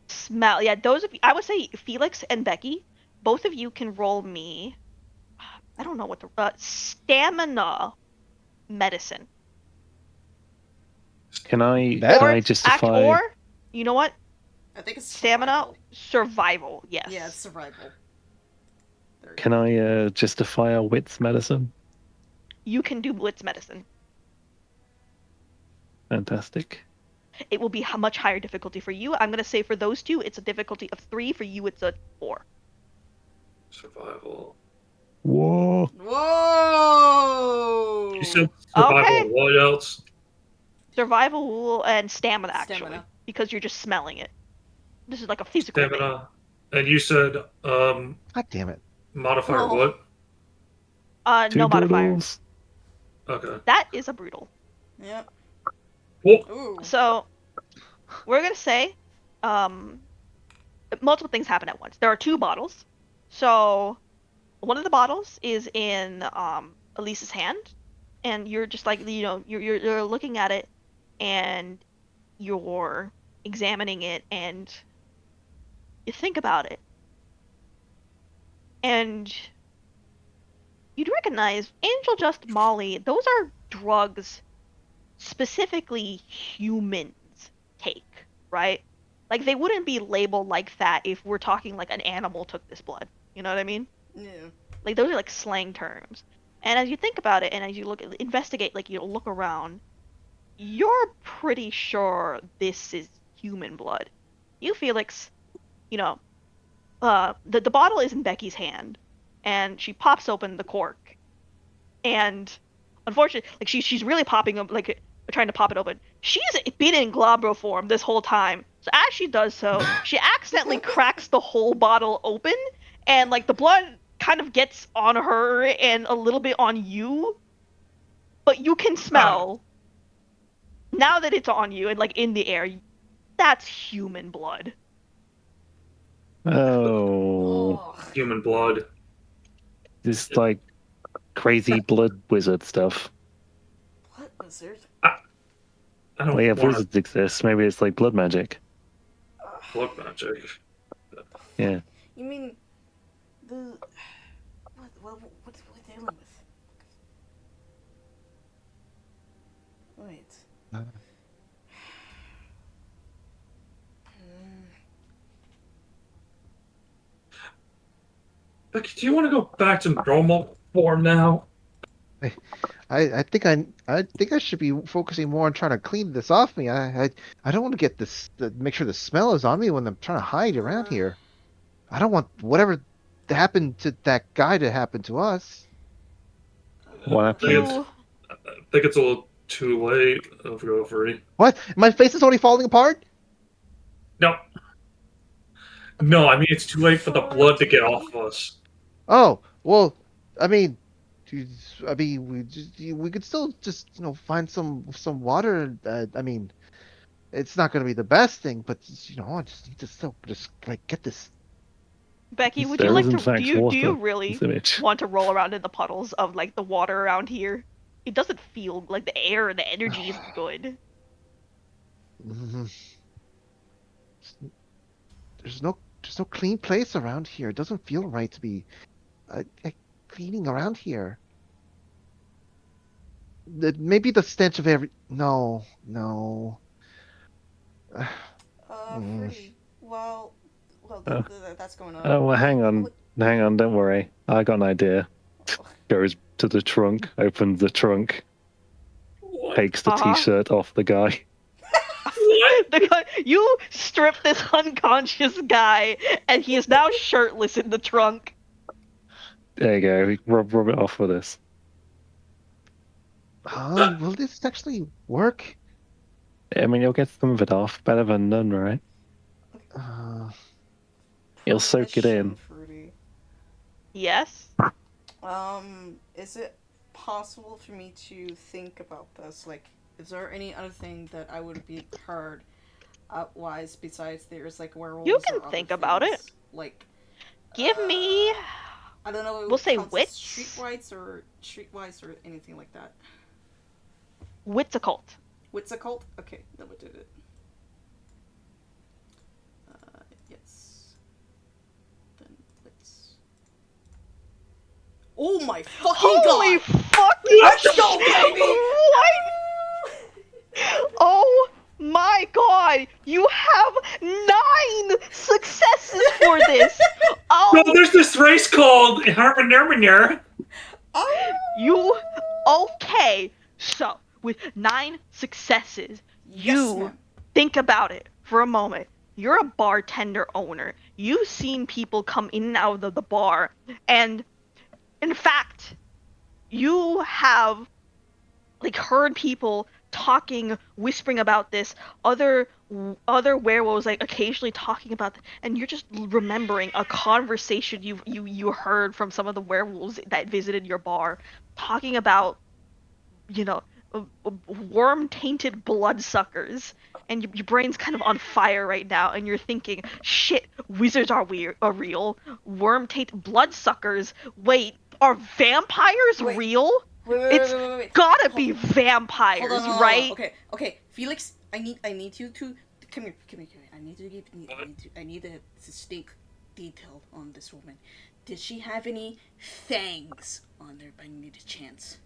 Smell. Yeah, those of you, I would say Felix and Becky, both of you can roll me. I don't know what the stamina medicine. Can I That- Or justify? or you know what? I think it's Stamina survival. Yes. Yeah, it's survival. There Can I justify a wits medicine? You can do blitz medicine. Fantastic. It will be much higher difficulty for you. I'm gonna say for those two, it's a difficulty of 3. For you, it's a 4. Survival. Whoa. Whoa! You said survival Okay. and what else? Survival and stamina, actually, Stamina. because you're just smelling it. This is like a physical thing. Stamina. And you said God damn it! modifier Oh. what? Two No modifier. brutals. Okay. That is a brutal. Yep. Well, Ooh. So we're gonna say, multiple things happen at once. There are 2 bottles. So one of the bottles is in Elise's hand, and you're just like you're looking at it, and you're examining it, and you think about it, and you'd recognize Angel Just Molly. Those are drugs specifically humans take, right? Like they wouldn't be labeled like that if we're talking like an animal took this blood. You know what I mean? Yeah. Like those are like slang terms. And as you think about it, and as you investigate, like look around, you're pretty sure this is human blood. You, Felix, you know, the bottle is in Becky's hand, and she pops open the cork, and unfortunately, like she's really popping up, like trying to pop it open. She's been in globro form this whole time, so as she does so, she accidentally cracks the whole bottle open, and like the blood kind of gets on her and a little bit on you, but you can smell now that it's on you and like in the air. That's human blood. Oh, human blood. this like crazy blood wizard stuff. What wizard? I don't Well, yeah, if want wizards exist, maybe it's like blood magic. blood magic. Yeah. You mean the what we're dealing with? Wait. Becky, do you want to go back to normal form now? I think I should be focusing more on trying to clean this off me. I don't want to get this. Make sure the smell is on me when I'm trying to hide around here. I don't want whatever happened to that guy to happen to us. What I happened? think it's a little too late. I'll go free. What? My face is already falling apart? No. No, I mean it's too late for the blood to get off of us. Oh, well, I mean, we could still just find some water. I mean, it's not going to be the best thing, but I just need to still just like get this. Becky, would There you like is, in to? fact, Do you water really in this image. want to roll around in the puddles of like the water around here? It doesn't feel like the air and the energy isn't good. There's no clean place around here. It doesn't feel right to be cleaning around here. Maybe the stench of every. No. Pretty. Well, Oh. that's going on. Oh, well, hang on. Hang on, don't worry. I got an idea. Goes to the trunk, opens the trunk, What? takes the t-shirt off the guy. What? You strip this unconscious guy, and he is now shirtless in the trunk. There you go. Rub it off with this. Will this actually work? I mean, you'll get some of it off. Better than none, right? Uh, You'll soak it in. Fruity. Yes. Is it possible for me to think about this? Like, is there any other thing that I would be heard wise besides there's like werewolves? You can or other think about it. things? Like, Give me. I don't know. We'll say counts as wits. streetwise or anything like that. Wits occult. Wits occult? Okay, that would do it. Yes. Then wits. Oh my fucking Holy god! fucking Let's go, baby! What? Oh my god! You have 9 successes for this! No, Oh, there's this race called Harmonerminer. Oh! you. Okay, so with 9 successes, Yes, you ma'am. think about it for a moment. You're a bartender owner. You've seen people come in and out of the bar, and in fact, you have like heard people talking, whispering about this. Other werewolves like occasionally talking about, and you're just remembering a conversation you heard from some of the werewolves that visited your bar, talking about, you know, worm tainted bloodsuckers. And your brain's kind of on fire right now, and you're thinking, shit, wizards are real. Worm tainted bloodsuckers. Wait, are vampires Wait. real? Wait, It's wait. gotta Hold- be vampires, Hold on, right? Okay, Felix, I need you to come here. I need a distinct detail on this woman. Did she have any fangs on her by any chance?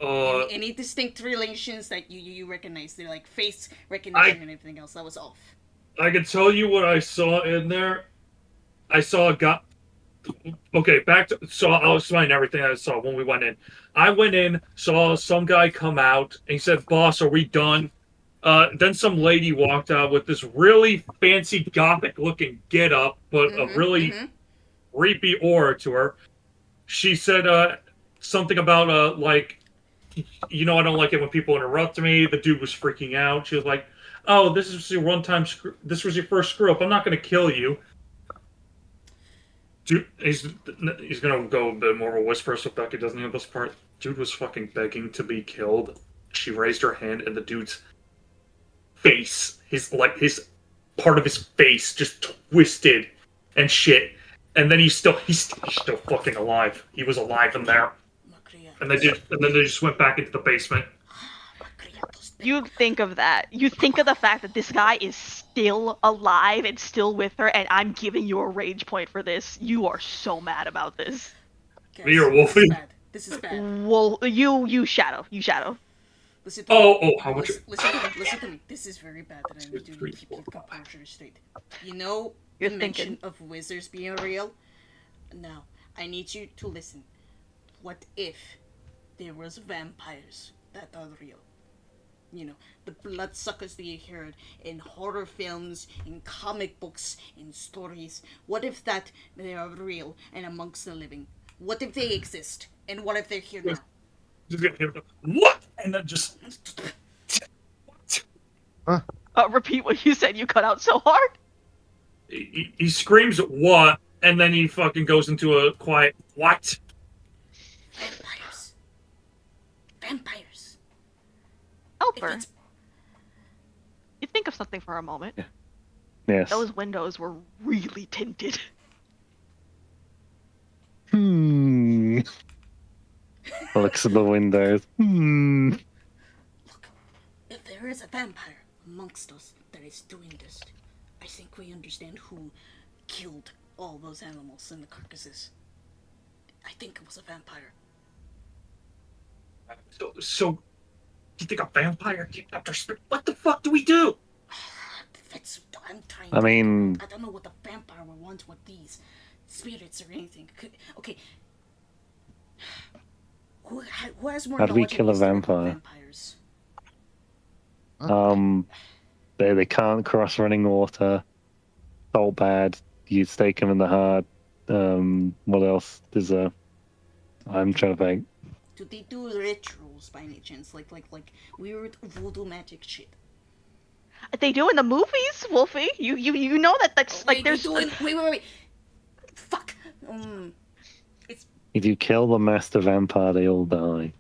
Any distinct relations that you recognize? They're like face recognition and everything else. That was off. I can tell you what I saw in there. I saw a guy. Okay, back to so I'll explain everything I saw when we went in. I went in, saw some guy come out, and he said, "Boss, are we done?" Then some lady walked out with this really fancy gothic-looking get-up, but a really creepy aura to her. She said something about like, I don't like it when people interrupt me. The dude was freaking out. She was like, "Oh, this is your one-time. This was your first screw up. I'm not going to kill you." Dude, he's gonna go a bit more of a whisper so Becky doesn't hear this part. Dude was fucking begging to be killed. She raised her hand, and the dude's face, his part of his face, just twisted and shit. And then he's still fucking alive. He was alive in there. And then they just went back into the basement. You think of that. You think of the fact that this guy is still alive and still with her, and I'm giving you a rage point for this. You are so mad about this. Guys, Me or Wolfie? This is bad. Well, you shadow. Listen to me. How much? Listen to me. This is very bad that I need to keep your composure straight. You know You're the thinking. mention of wizards being real? Now, I need you to listen. What if there was vampires that are real? The bloodsuckers that you heard in horror films, in comic books, in stories. What if that they are real and amongst the living? What if they exist? And what if they're here now? Just gonna hear what? And then just Repeat what you said. You cut out so hard. he screams what, and then he fucking goes into a quiet what? Vampires. Helper. You think of something for a moment. Yes. Those windows were really tinted. Looks at the windows. Look, if there is a vampire amongst us that is doing this, I think we understand who killed all those animals and the carcasses. I think it was a vampire. So you think a vampire kidnapped our spirit? What the fuck do we do? That's, I'm trying I to figure mean- out. I don't know what the vampire wants with these spirits or anything. Okay. Who has more How do we knowledge and kill a history about vampire? vampires? They can't cross running water. Salt bad. You stake them in the heart. What else? I'm trying to think. Do they do rituals by any chance? Like weird voodoo magic shit? They do in the movies, Wolfie. You know that's like Wait, there's. wait. Fuck. If you kill the master vampire, they all die.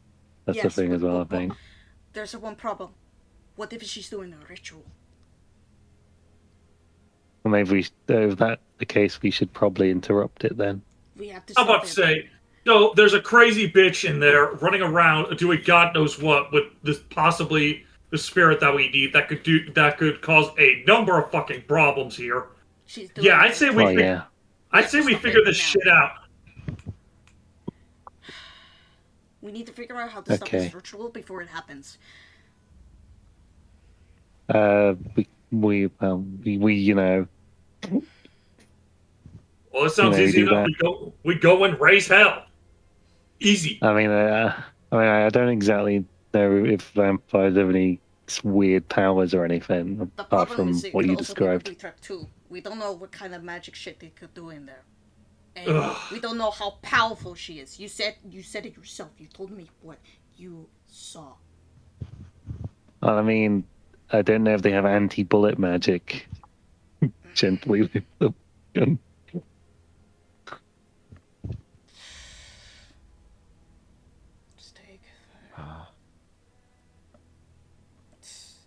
That's the Yes, thing as well, I but think. there's one problem. What if she's doing a ritual? Well, maybe if that's the case, we should probably interrupt it then. We have to I'm stop about to say, so there's a crazy bitch in there running around doing God knows what with this possibly the spirit that we need that could cause a number of fucking problems here. She's doing Yeah, a I'd say ritual. I'd say we figure this shit out. We need to figure out how to stop Okay. this ritual before it happens. We you know. Well, it sounds You easy do enough. that. We go and raise hell. Easy. I don't exactly know if vampires have any weird powers or anything The apart problem from is it what could you also be described. movie trap too. We don't know what kind of magic shit they could do in there. And Ugh. we don't know how powerful she is. You said it yourself. You told me what you saw. I mean, I don't know if they have anti-bullet magic. Gently with the gun. Just take.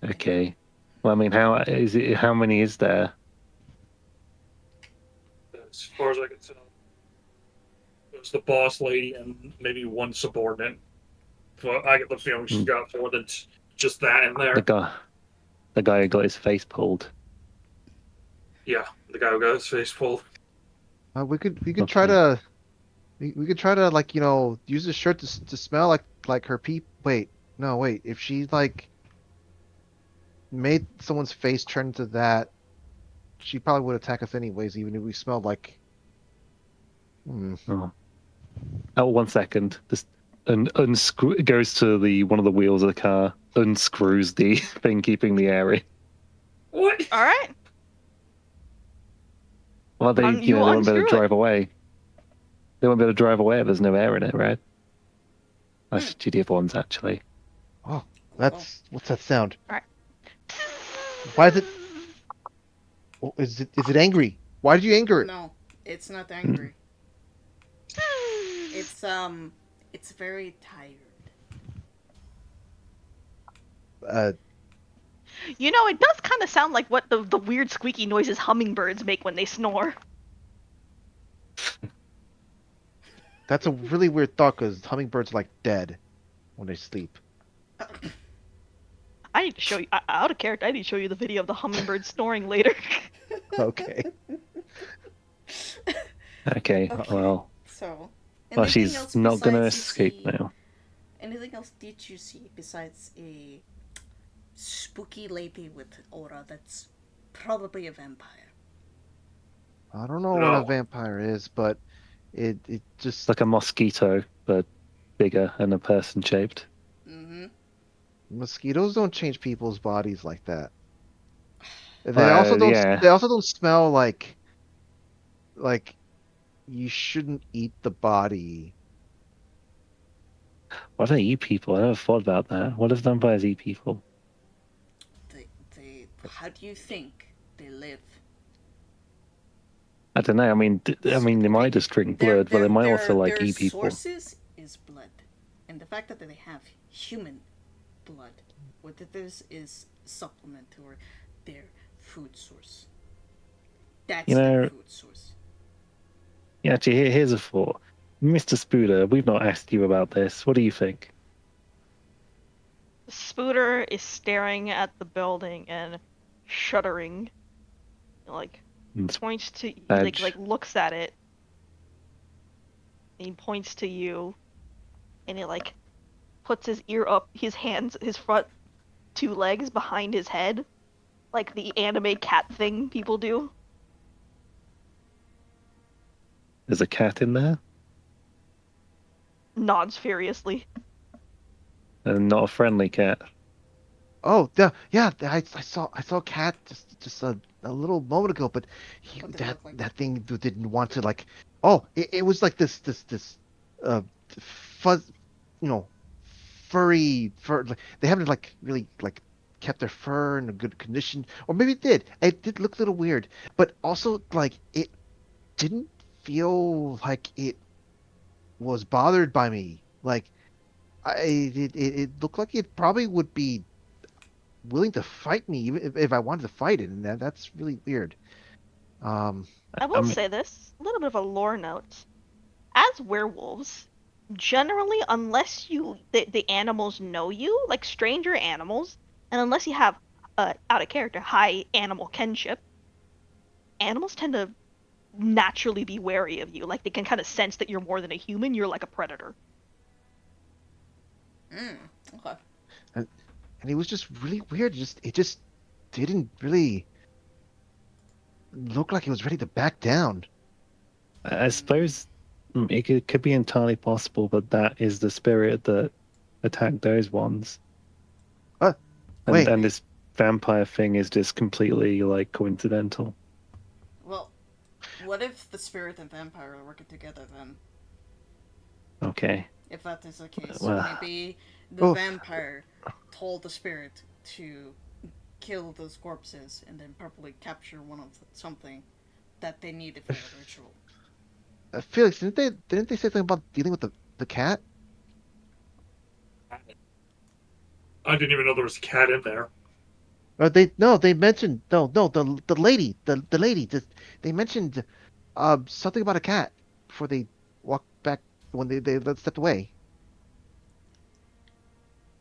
Okay. Well, I mean, how many is there? As far as I can tell, it was the boss lady and maybe one subordinate. But I get the feeling she's got more than just that in there. The guy who got his face pulled. Yeah, the guy who got his face pulled. We could try to we could try to like use the shirt to smell like her peep. Wait, no, wait. If she like made someone's face turn into that, she probably would attack us anyways, even if we smelled like. Oh, 1 second. This unscrew goes to one of the wheels of the car, unscrews the thing keeping the air in. What? All right. Well, they won't be able unscrew to it. drive away. They won't be able to drive away if there's no air in it, right? That's GDF ones actually. Oh, what's that sound? All right. Why is it? Oh, is it angry? Why did you anger it? No, it's not angry. It's very tired. It does kind of sound like what the weird squeaky noises hummingbirds make when they snore. That's a really weird thought because hummingbirds are like dead when they sleep. I need to show you, out of character, I need to show you the video of the hummingbird snoring later. Okay. Okay, well, So. she's else not gonna besides escape you see- now. Anything else did you see besides a spooky lady with aura that's probably a vampire? I don't know what No. a vampire is, but it just It's like a mosquito, but bigger and a person shaped. Mm-hmm. mosquitoes don't change people's bodies like that. They Well, also don't. yeah. They also don't smell like you shouldn't eat the body. Why do they eat people? I never thought about that. What if vampires eat people? How do you think they live? I don't know. I mean, they might just drink blood, but they might also like eat people. Their sources is blood, and the fact that they have human blood, what this is supplement or their food source. That's their food source. Yeah, actually, here's a thought. Mr. Spooder, we've not asked you about this. What do you think? Spooter is staring at the building and shuddering. Like, points to, like looks at it. And he points to you. And he, like, puts his ear up, his front two legs behind his head. like the anime cat thing people do. There's a cat in there, Nods furiously. and not a friendly cat. Oh, yeah, I saw a cat just a little moment ago, but What did it look like? that thing didn't want to like. Oh, it was like this uh fuzz, you know, furry fur. Like, they haven't like really like kept their fur in a good condition, or maybe it did. It did look a little weird, but also like it didn't feel like it was bothered by me. Like it looked like it probably would be willing to fight me even if I wanted to fight it, and that's really weird. Um, I I will mean, say this, a little bit of a lore note. As werewolves, generally, unless the animals know you, like stranger animals, and unless you have out of character high animal kinship, animals tend to naturally be wary of you. Like they can kind of sense that you're more than a human. You're like a predator. Okay. and, and it was just really weird. It just didn't really look like it was ready to back down. I suppose it could be entirely possible that that is the spirit that attacked those ones, Uh, and wait, and this vampire thing is just completely like coincidental. Well, what if the spirit and vampire are working together then? Okay. If that is the case, Well, maybe the oh, vampire told the spirit to kill those corpses and then probably capture one of something that they needed for the ritual. Felix, didn't they say something about dealing with the cat? I didn't even know there was a cat in there. Or they mentioned no the lady just they mentioned something about a cat before they walked back when they stepped away.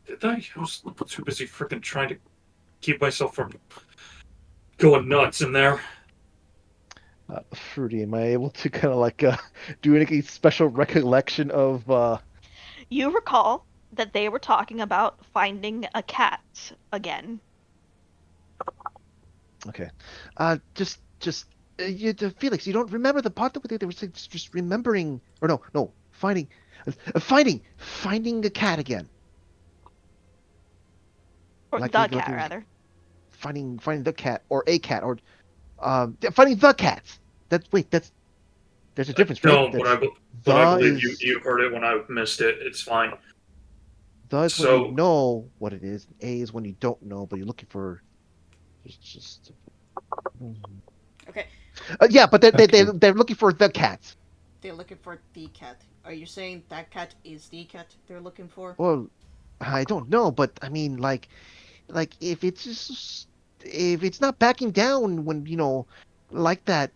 Did I? I was too busy freaking trying to keep myself from going nuts in there. Fruity, am I able to kind of like do any special recollection of You recall that they were talking about finding a cat again. okay, just Felix, you don't remember the part that they were saying just remembering or no finding a cat again, Or like the like cat, it was rather. finding the cat or a cat or finding the cats. That's there's a I difference, right? don't, That's but I the believe you is you heard it when I missed it. It's fine. the is when you So know what it is. A is when you don't know, but you're looking for just Okay, yeah, but okay. they're looking for the cats. they're looking for the cat. Are you saying that cat is the cat they're looking for? Well, I don't know, but I mean, like if it's not backing down when like that,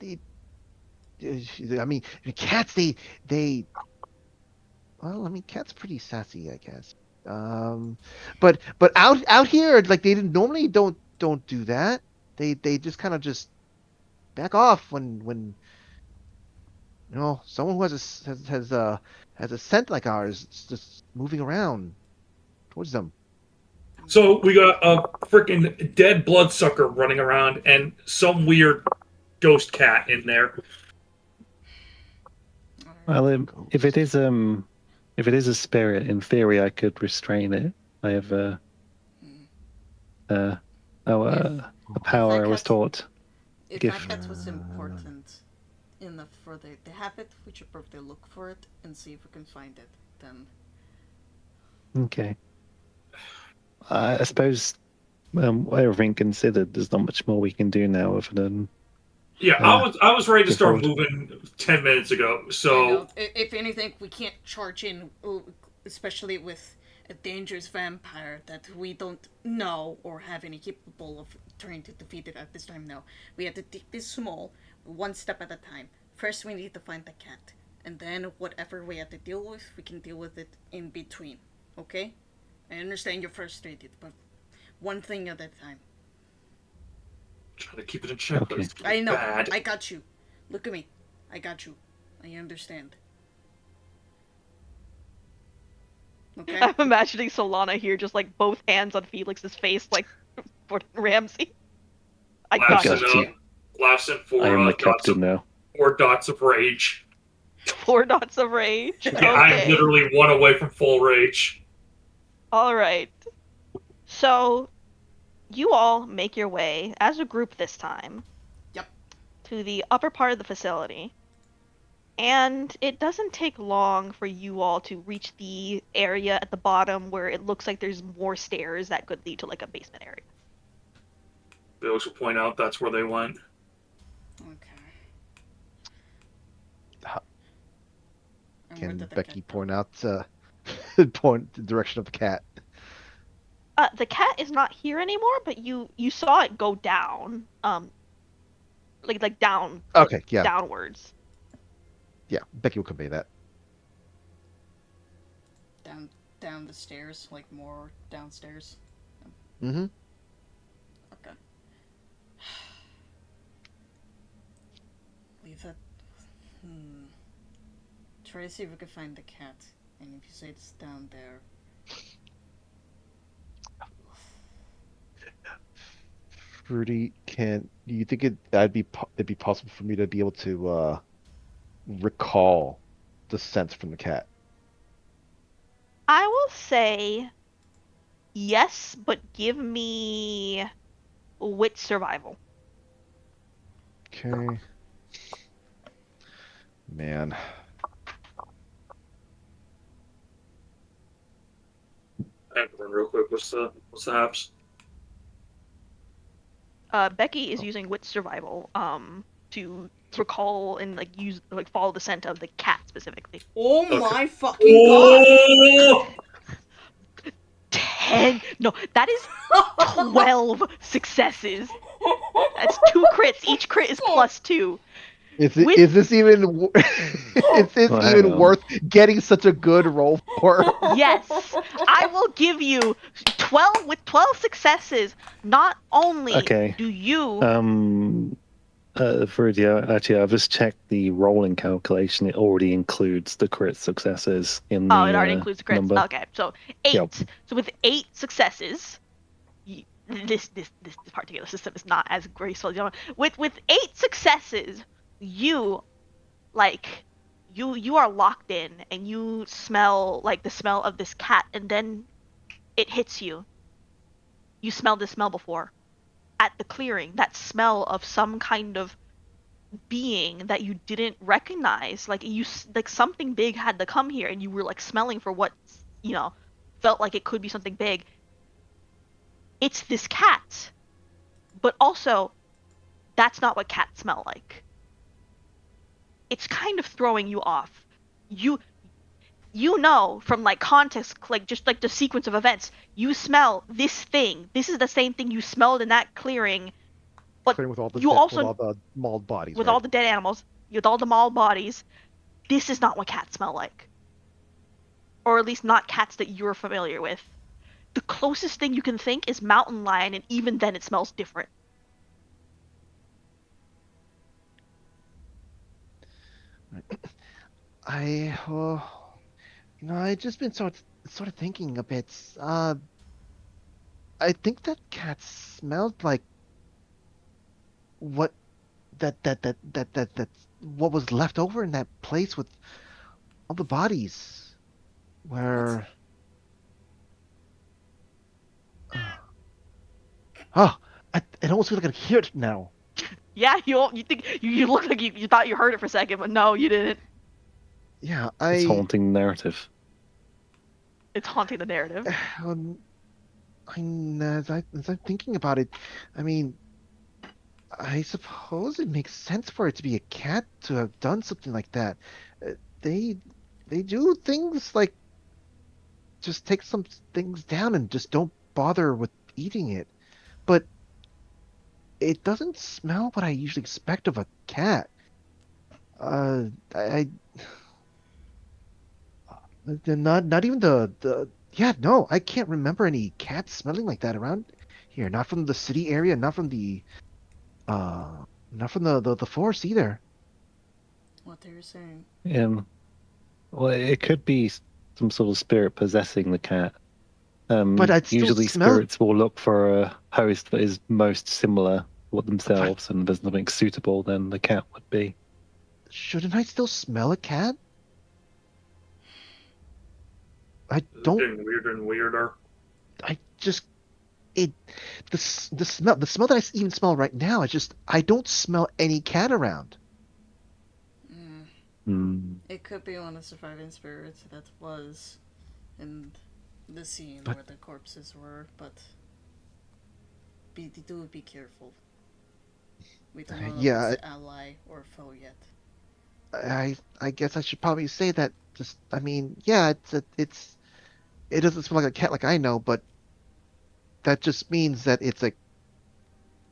I mean, cats they well, I mean, cats pretty sassy, I guess. But out here, like they didn't normally don't do that. They just kind of just back off when someone who has a scent like ours is just moving around towards them. so we got a freaking dead bloodsucker running around and some weird ghost cat in there. Well, Ghost. if it is a spirit, in theory, I could restrain it. I have uh, oh, If a if power that I was cat taught. if that Gift. cat was important enough for the habit, we should probably look for it and see if we can find it. Then Okay. I suppose, everything considered, there's not much more we can do now other than Yeah, uh, I was ready to give start hold. moving 10 minutes ago. I know. So If anything, we can't charge in, especially with a dangerous vampire that we don't know or have any capable of trying to defeat it at this time. No, we have to take this small, one step at a time. First, we need to find the cat, and then whatever we have to deal with, we can deal with it in between. Okay? I understand you're frustrated, but one thing at a time. trying to keep it in check, but Okay. it's I getting know. bad. I got you. Look at me. I got you. I understand. Okay? I'm imagining Solana here, just like both hands on Felix's face, like for Ramsey. I laughs got got you. you. Laughs in I am the dots of captain now. 4 dots of rage. 4 dots of rage. Yeah, Yeah, I'm Okay. literally 1 away from full rage. All right. So, you all make your way as a group this time. Yep. To the upper part of the facility. And it doesn't take long for you all to reach the area at the bottom where it looks like there's more stairs that could lead to like a basement area. They also point out that's where they went. Okay. Huh. And where Can did the Becky cat go? point out point the direction of the cat? The cat is not here anymore, but you saw it go down. Like down. Okay, yeah, Downwards. yeah. Becky will convey that. Down the stairs, like more downstairs. Mm-hmm. Okay. Leave that. Try to see if we can find the cat. And if you say it's down there. Fruity, do you think it'd be possible for me to be able to recall the sense from the cat? I will say yes, but give me wit survival. Okay. Man. I have to run real quick. What's the apps? Becky is using wit survival to recall and like use like follow the scent of the cat specifically. Oh Okay. my fucking god! Oh! 10. No, that is 12 successes. That's 2 crits. Each crit is +2. Is With- this even is this Well, hang even on. worth getting such a good roll for? Yes, I will give you 12 with 12 successes. Not only Okay. do you Fruity, actually, I've just checked the rolling calculation. It already includes the crit successes in the it already includes the crits. number. Okay, so 8. Yep. So with 8 successes, this particular system is not as graceful as the other one. With 8 successes, you are locked in and you smell like the smell of this cat, and then it hits you. You smelled this smell before at the clearing. That smell of some kind of being that you didn't recognize. Like something big had to come here, and you were like smelling for what felt like it could be something big. It's this cat, but also that's not what cats smell like. It's kind of throwing you off. You know from like context, like just like the sequence of events, you smell this thing. This is the same thing you smelled in that clearing, but With all the you with also all the mauled bodies, with right? all the dead animals, with all the mauled bodies. This is not what cats smell like, or at least not cats that you're familiar with. The closest thing you can think is mountain lion, and even then it smells different. I just been sort of thinking a bit. I think that cat smelled like what that what was left over in that place with all the bodies, where. Oh, it almost feels like I can hear it now. Yeah, you think you look like you thought you heard it for a second, but no, you didn't. Yeah, It's haunting the narrative. It's haunting the narrative. As I'm thinking about it, I mean, I suppose it makes sense for it to be a cat to have done something like that. They do things like just take some things down and just don't bother with eating it. But it doesn't smell what I usually expect of a cat. I not even the yeah, no, I can't remember any cats smelling like that around here. Not from the city area, not from the the forest either. What they were saying. Well, it could be some sort of spirit possessing the cat. But I'd still Usually smell. spirits will look for a host that is most similar themselves, and there's nothing suitable, then the cat would be. Shouldn't I still smell a cat? I It's don't. getting weirder and weirder. I just it the smell that even smell right now. I don't smell any cat around. Mm. Hmm. It could be one of the surviving spirits that was in the scene But where the corpses were, but do be careful. We don't know if yeah, it's ally or foe yet. I guess I should probably say that. Just I mean, yeah, it doesn't smell like a cat like I know, but that just means that it's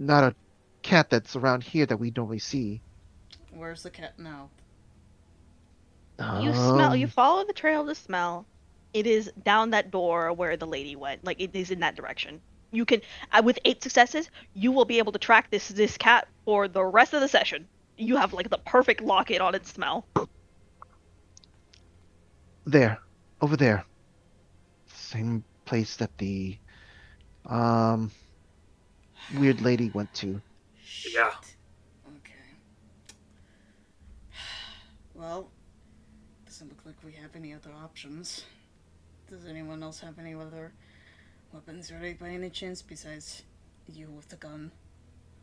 not a cat that's around here that we normally see. Where's the cat now? You Um, follow the trail of the smell. It is down that door where the lady went. Like it is in that direction. You can, with 8 successes, you will be able to track this cat for the rest of the session. You have like the perfect lock in on its smell. there, over there, same place that the um weird lady went to. Yeah. Shit. Okay. Well, doesn't look like we have any other options. Does anyone else have any other weapons ready by any chance besides you with the gun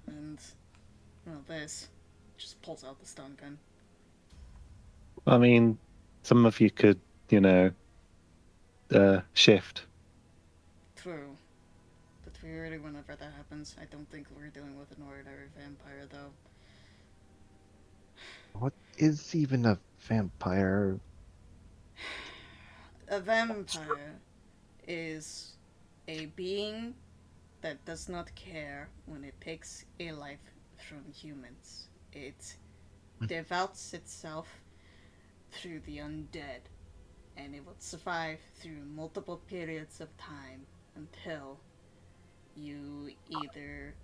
and this? Just pulls out the stun gun. I mean, some of you could, shift. True. But really, whenever that happens, I don't think we're dealing with an ordinary vampire, though. What is even a vampire? A vampire is a being that does not care when it takes a life from humans. It devotes itself through the undead, and it will survive through multiple periods of time until you either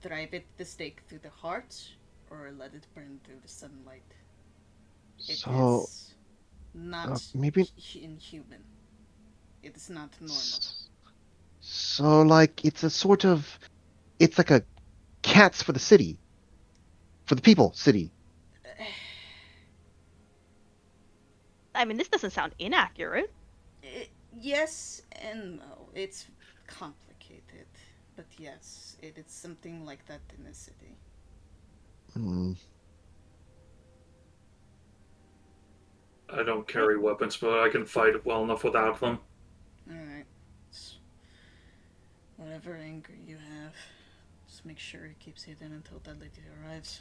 drive it the stake through the heart or let it burn through the sunlight. It So, is not maybe inhuman. It is not normal. so like it's like a cats for the city, for the people city. I mean, this doesn't sound inaccurate. Yes and no. It's complicated. But yes, it is something like that in the city. Hmm. I don't carry weapons, but I can fight well enough without them. Alright. Whatever anger you have, just make sure it keeps hidden until that lady arrives.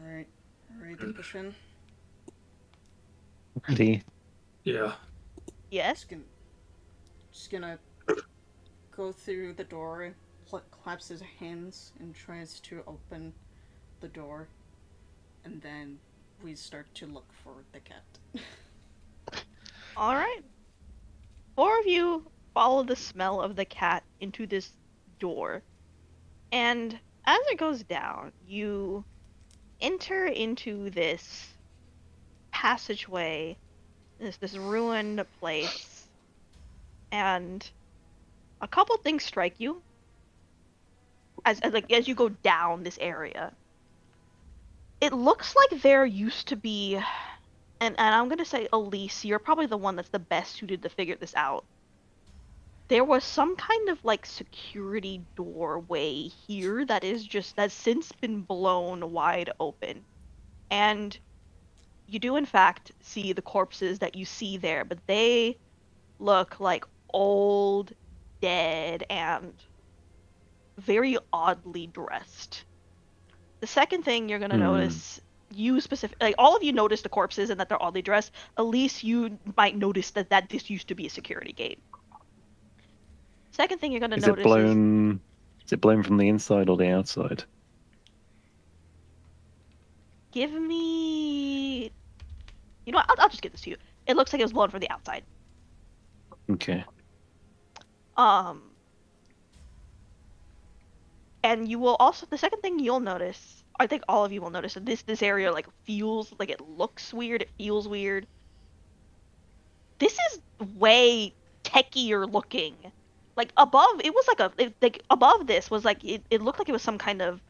Alright. Ready to push in? Ready? Yeah. Yes. Just gonna go through the door, claps his hands, and tries to open the door. And then we start to look for the cat. All right. 4 of you follow the smell of the cat into this door, and as it goes down, you enter into this passageway, this ruined place, and a couple things strike you as you go down this area. It looks like there used to be, and I'm gonna say Elise, you're probably the one that's the best suited to figure this out. There was some kind of like security doorway here that's since been blown wide open. And you do in fact see the corpses that you see there, but they look like old, dead, and very oddly dressed. The second thing you're gonna Hmm. notice, like all of you notice the corpses and that they're oddly dressed. At least you might notice that this used to be a security gate. Second thing you're gonna Is it notice is blown? Is it blown from the inside or the outside? give me. You know what? I'll just give this to you. It looks like it was blown from the outside. Okay. Um, and you will also the second thing you'll notice, I think all of you will notice that this area like feels like it looks weird. It feels weird. This is way techier looking. like above it was like above this was like it looked like it was some kind of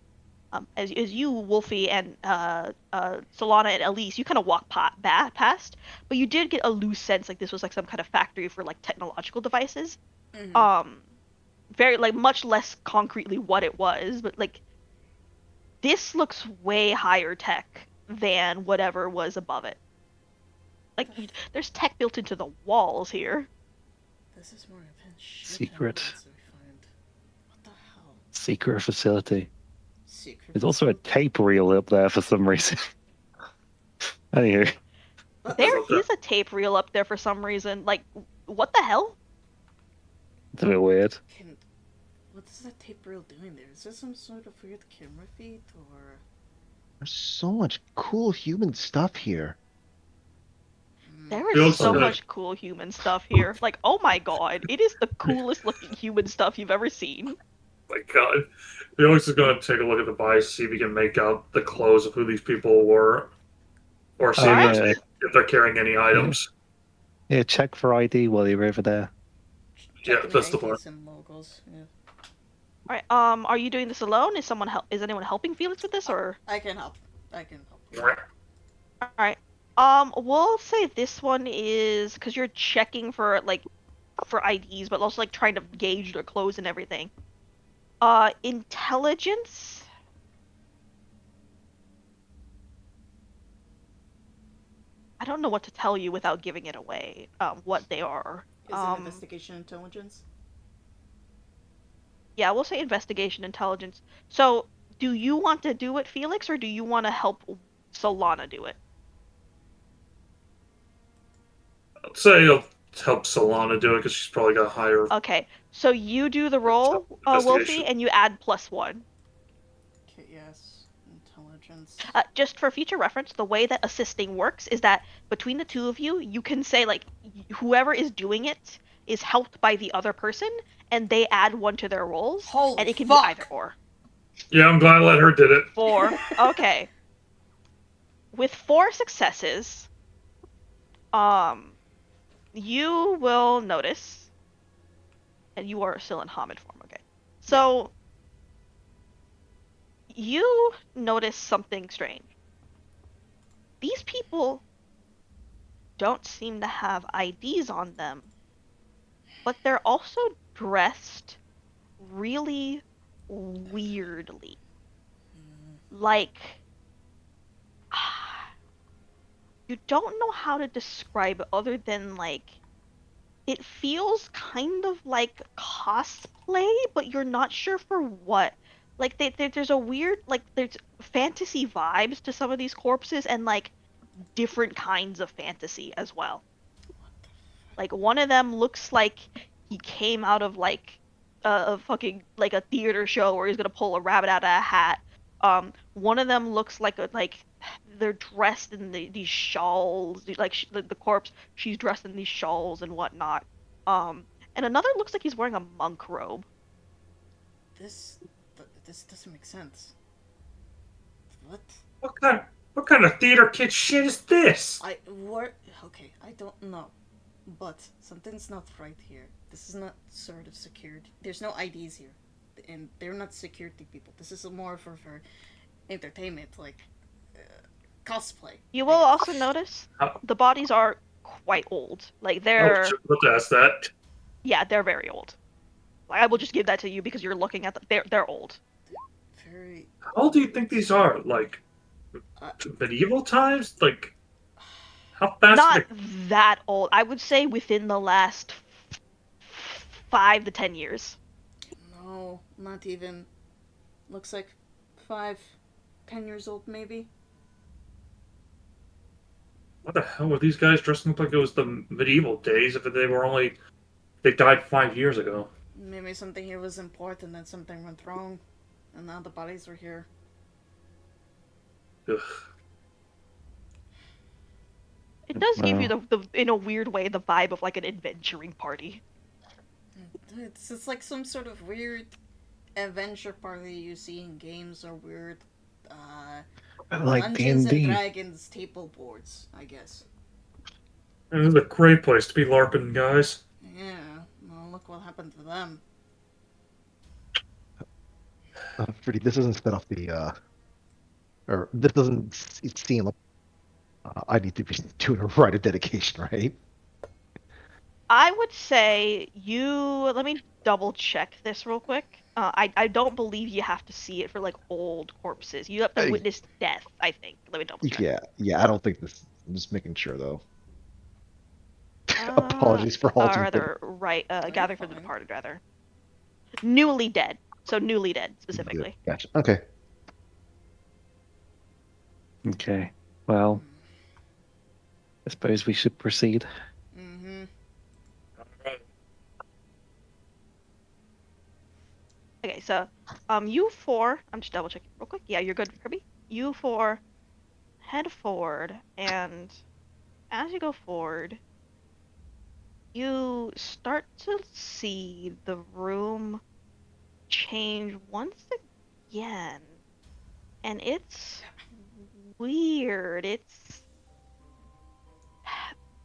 as you Wolfie and Solana and Elise, you kind of walk past, but you did get a loose sense like this was like some kind of factory for like technological devices. Mm-hmm. Very like much less concretely what it was, but like this looks way higher tech than whatever was above it. Like there's tech built into the walls here. This is more intense shit Secret. than the ones we find. What the hell? Secret facility. Secret. There's also a tape reel up there for some reason. Anywho. There is a tape reel up there for some reason. Like, what the hell? It's a bit weird. What is that tape reel doing there? Is there some sort of weird camera feed or? There's so much cool human stuff here. There Feels is so like- much cool human stuff here. Like, oh my god, it is the coolest looking human stuff you've ever seen. My God, Felix is going to take a look at the bodies, see if he can make out the clothes of who these people were, or see yeah. if they're carrying any items. Yeah, check for ID while you're over there. Yeah, Checking that's the IDs plan. and logos. Yeah. All right. Are you doing this alone? Is anyone helping Felix with this, or? I can help. I can help. Right. All right. We'll say this one is because you're checking for for IDs, but also like trying to gauge their clothes and everything. Intelligence. I don't know what to tell you without giving it away. What they are. Is it investigation intelligence? Yeah, we'll say investigation intelligence. So, do you want to do it, Felix, or do you want to help Solana do it? I'd say I'll help Solana do it because she's probably got higher. Okay, so you do the roll, Wolfie, Investigation. and you add +1. Okay, yes. Intelligence. Just for future reference, the way that assisting works is that between the two of you, you can say like whoever is doing it is helped by the other person, and they add 1 to their rolls, Holy and it can fuck! be either or. Yeah, I'm glad I let her did it. 4. Okay. With 4 successes, you will notice, and you are still in Hamid form, okay? So, you notice something strange. These people don't seem to have IDs on them, but they're also dressed really weirdly. Like, you don't know how to describe it other than like it feels kind of like cosplay, but you're not sure for what. Like there's a weird like there's fantasy vibes to some of these corpses and like different kinds of fantasy as well. Like one of them looks like he came out of like a fucking like a theater show where he's gonna pull a rabbit out of a hat. One of them looks like they're dressed in these shawls, like the corpse. She's dressed in these shawls and whatnot. And another looks like he's wearing a monk robe. This doesn't make sense. What? What kind of theater kid shit is this? Okay, I don't know. But something's not right here. This is not sort of security. There's no IDs here. And they're not security people. This is more for entertainment, like cosplay. You will also notice the bodies are quite old. Like they're Let's ask that. yeah, they're very old. Like I will just give that to you because you're looking at them. They're old. Very. How old do you think these are? Like medieval times? Like how fast? Not that old. I would say within the last 5 to 10 years. No, not even. Looks like 10 years old, maybe. What the hell were these guys dressed up like it was the medieval days? If they died 5 years ago. Maybe something here was important and something went wrong, and now the bodies are here. Ugh. It does give you the in a weird way the vibe of like an adventuring party. It's like some sort of weird adventure party you see in games or weird Like Dungeons and D&D. Dragons table boards, I guess. This is a great place to be LARPing, guys. Yeah, well, look what happened to them. Fruity, this doesn't set off or this doesn't seem like I need to be doing a rite of dedication, right? I would say let me double check this real quick. I don't believe you have to see it for like old corpses. You have to Uh, witness death, I think. Let me double check. yeah, I don't think this. I'm just making sure though. Uh, Apologies for or halting, but rather, right, No, you're gather for the fine. departed, rather. Newly dead. So newly dead, specifically. gotcha. Okay. Okay. Well, I suppose we should proceed. Mm-hmm. Okay, so, you four, I'm just double checking real quick. Yeah, you're good, Kirby. You four head forward, and as you go forward, you start to see the room change once again. And it's weird.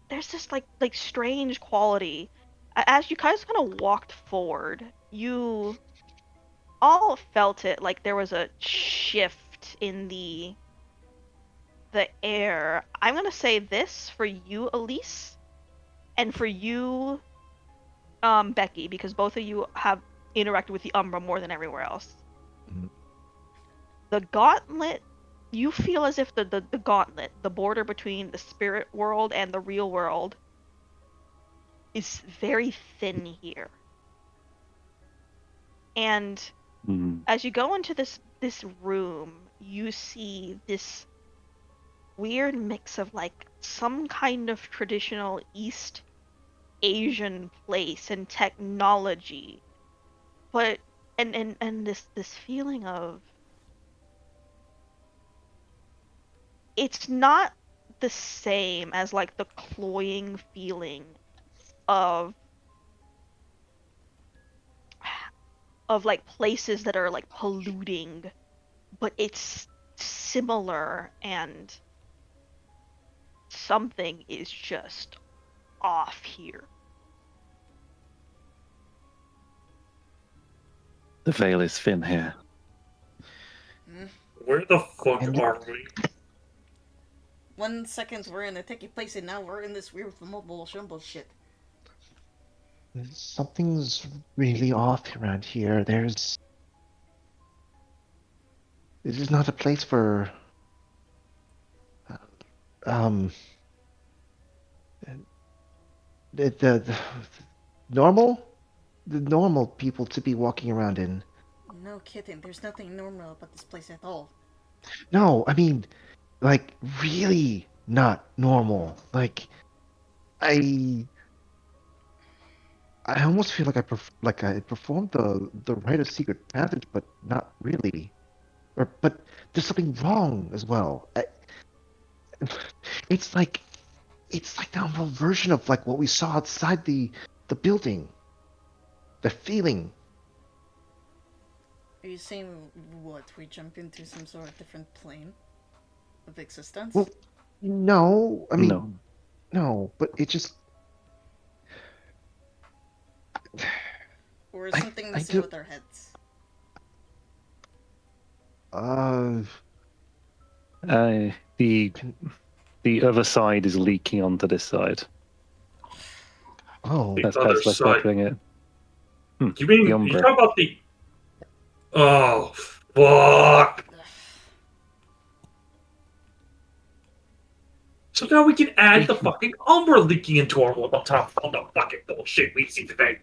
There's this like strange quality. As you guys kind of walked forward, you all felt it like there was a shift in the air. I'm gonna say this for you, Elise, and for you, Becky, because both of you have interacted with the Umbra more than everywhere else. Mhm. The gauntlet, you feel as if the gauntlet, the border between the spirit world and the real world, is very thin here. And Hmm. as you go into this room, you see this weird mix of like some kind of traditional East Asian place and technology, but and this feeling of it's not the same as like the cloying feeling of like places that are like polluting, but it's similar and something is just off here. The veil is thin here. Where the fuck And are we? 1 second we're in a techie place and now we're in this weird mumble shumble shit. something's really off around here. This is not a place for um the normal the normal people to be walking around in. No kidding, there's nothing normal about this place at all. No, I mean, like really not normal. Like I I almost feel like I performed the rite of secret passage, but not really. But there's something wrong as well. It's like it's like the whole version of like what we saw outside the building. The feeling. Are you saying what? We jump into some sort of different plane of existence? Well, no, I No. mean no, but it just Or is something I messing do with our heads? uh The can, the other side is leaking onto this side. oh The That's other best way side. of putting it. You The mean you Umbra. talk about the? Oh fuck! So now we can add the fucking Umbra leaking into our world on top of all the fucking bullshit we see today.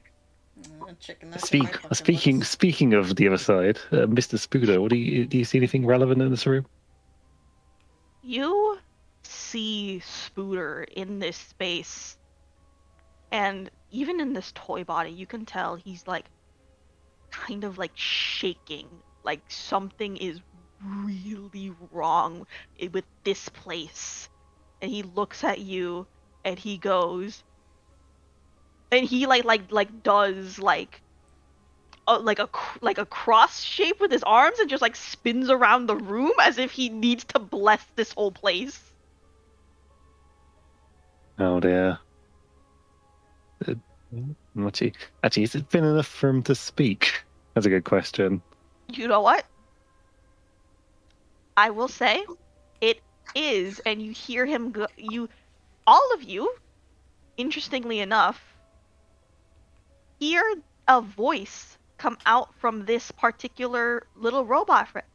Checking that in my bucket Speaking list. speaking of the other side, Mr. Spooder, what do you see anything relevant in this room? You see Spooter in this space, and even in this toy body, you can tell he's like kind of like shaking, like something is really wrong with this place. And he looks at you and he goes, and he like does like a cross shape with his arms and just like spins around the room as if he needs to bless this whole place. Oh dear. Actually, has it been enough for him to speak? That's a good question. You know what? I will say, it is, and you hear him go. All of you, interestingly enough, hear a voice come out from this particular little robot friend.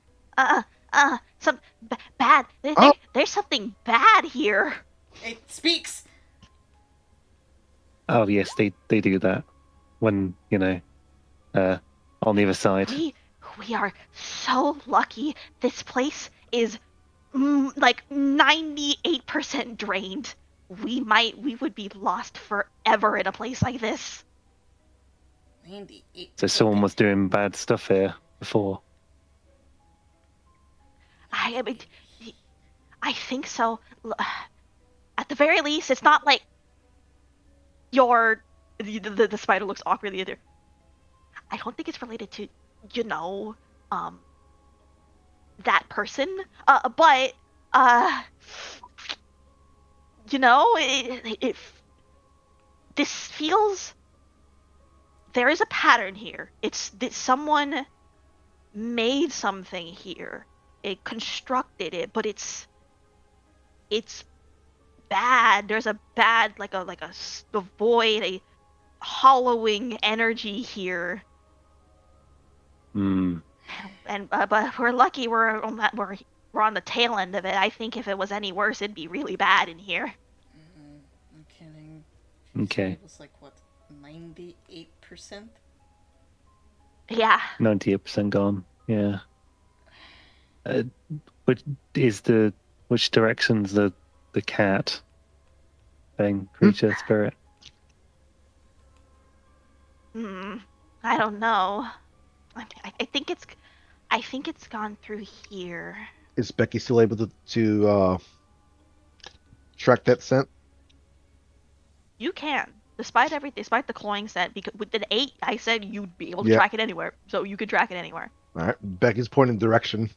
Some bad. Oh. There's something bad here. It speaks. Oh yes, they do that when on the other side. We are so lucky. This place is like 98% drained. We would be lost forever in a place like this. 98. So someone Okay. was doing bad stuff here before. I mean, I think so. At the very least, it's not like the spider looks awkwardly at her. I don't think it's related to, you know, um, that person. But you know, this feels, there is a pattern here. It's that someone made something here. It constructed it, but it's bad. There's a bad, like a void, a hollowing energy here. Hmm. And but we're lucky we're on the tail end of it. I think if it was any worse, it'd be really bad in here. I'm kidding. Okay. It was like what, 98%? Yeah. 98% gone. Yeah. Which direction's the cat thing? Creature spirit. I don't know. I think it's gone through here. Is Becky still able to track that scent? You can. Despite everything, despite the cloying scent, because with an 8, I said you'd be able to Yeah. track it anywhere. So you could track it anywhere. All right. Becky's pointing direction.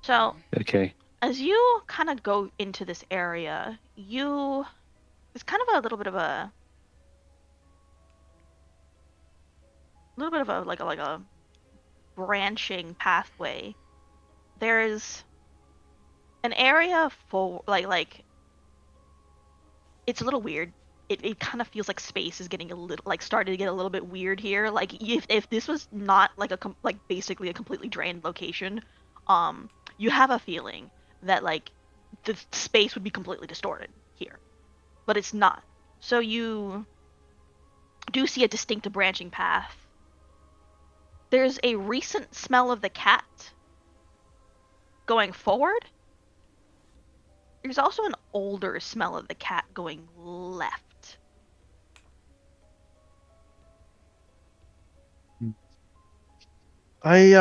So Okay. as you kind of go into this area, it's kind of a little bit of a like a branching pathway. There's an area for like it's a little weird. It kind of feels like space is getting a little, like, starting to get a little bit weird here. Like if this was not like basically a completely drained location, you have a feeling that like the space would be completely distorted here, but it's not. So you do see a distinct branching path. There's a recent smell of the cat going forward. There's also an older smell of the cat going left. I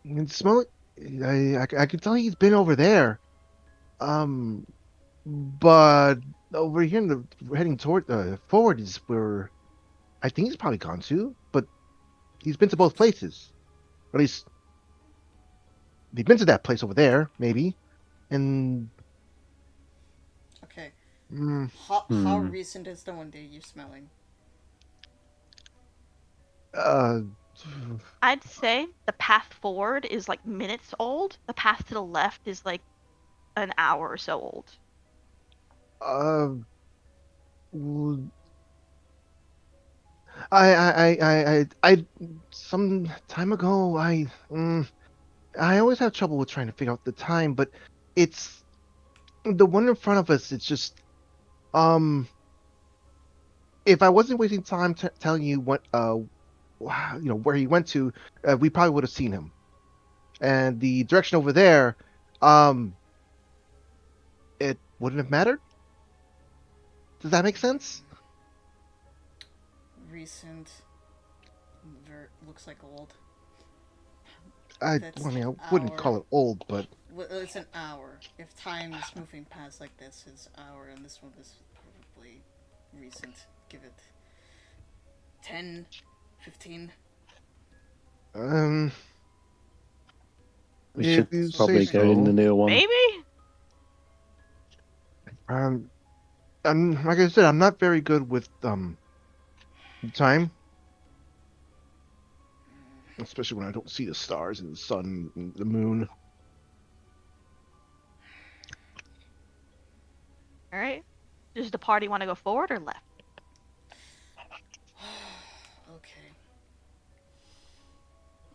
can smell it. I can tell he's been over there. But over here, heading toward forward is where I think he's probably gone to. But he's been to both places, or at least he's been to that place over there, maybe. And Okay. mm, How recent is the one that you're smelling? uh, I'd say the path forward is like minutes old. The path to the left is like an hour or so old. uh, I some time ago, I always have trouble with trying to figure out the time, but it's the one in front of us. It's just, if I wasn't wasting time telling you what, where he went to, we probably would have seen him. And the direction over there, um, it wouldn't have mattered. Does that make sense? Recent. Looks like old. I That's mean, I wouldn't call it old, but It's an hour. If time is moving past like this, it's hour, and this one is probably recent. Give it 10, 15. We if should you say probably go in the so. new one. Maybe? like I said, I'm not very good with time, especially when I don't see the stars and the sun and the moon. All right. Does the party want to go forward or left? Okay.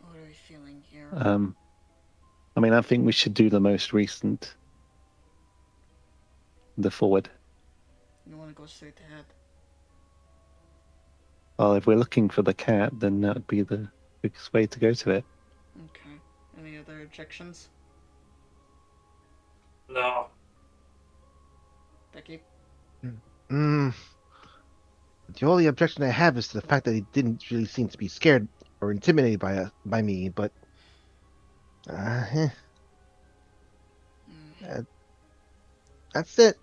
What are we feeling here? I mean, I think we should do the most recent, the forward. You want to go straight ahead? Well, if we're looking for the cat, then that would be the quickest way to go to it. Okay. Any other objections? No. Becky? Mm, the only objection I have is to the fact that he didn't really seem to be scared or intimidated by me. But uh, Mm. that's it.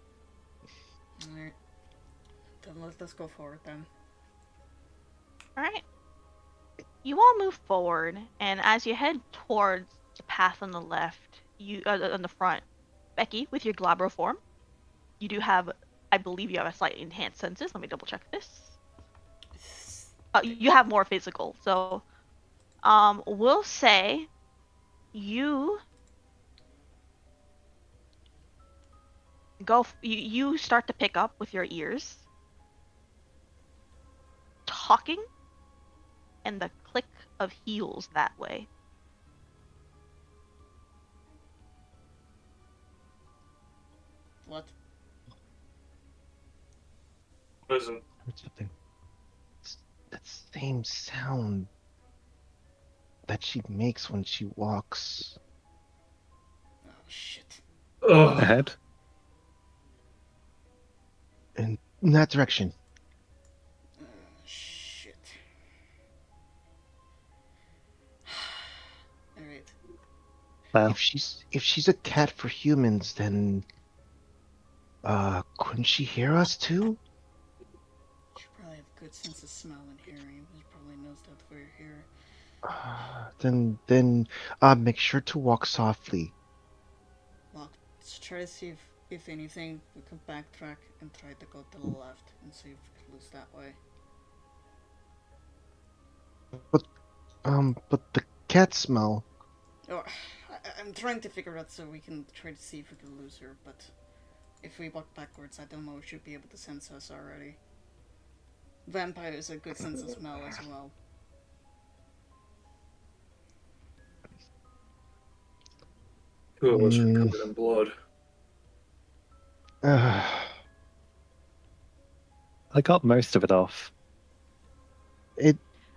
Alright. Then let's go forward then. All right. You all move forward, and as you head towards the path on the left, on the front, Becky, with your glabro form, you do have, I believe, you have a slightly enhanced senses. Let me double check this. You have more physical, so we'll say you you start to pick up with your ears talking and the click of heels that way. What? Listen. Heard something. It's that same sound that she makes when she walks. Oh, shit. Ugh. Ahead? In that direction. Shit. Alright. Well, If she's a cat for humans, then couldn't she hear us too? She probably have good sense of smell and hearing. She probably knows that we're here. Then make sure to walk softly. Well, let's try to see if anything, we can backtrack and try to go to the left and see if we can lose that way. But the cat smell. Or, I'm trying to figure out so we can try to see if we can lose her, but if we walk backwards, I don't know if she'll be able to sense us already. Vampires have good sense of smell as well. Two of us are Mm. covered in blood. Uh, I got most of it off.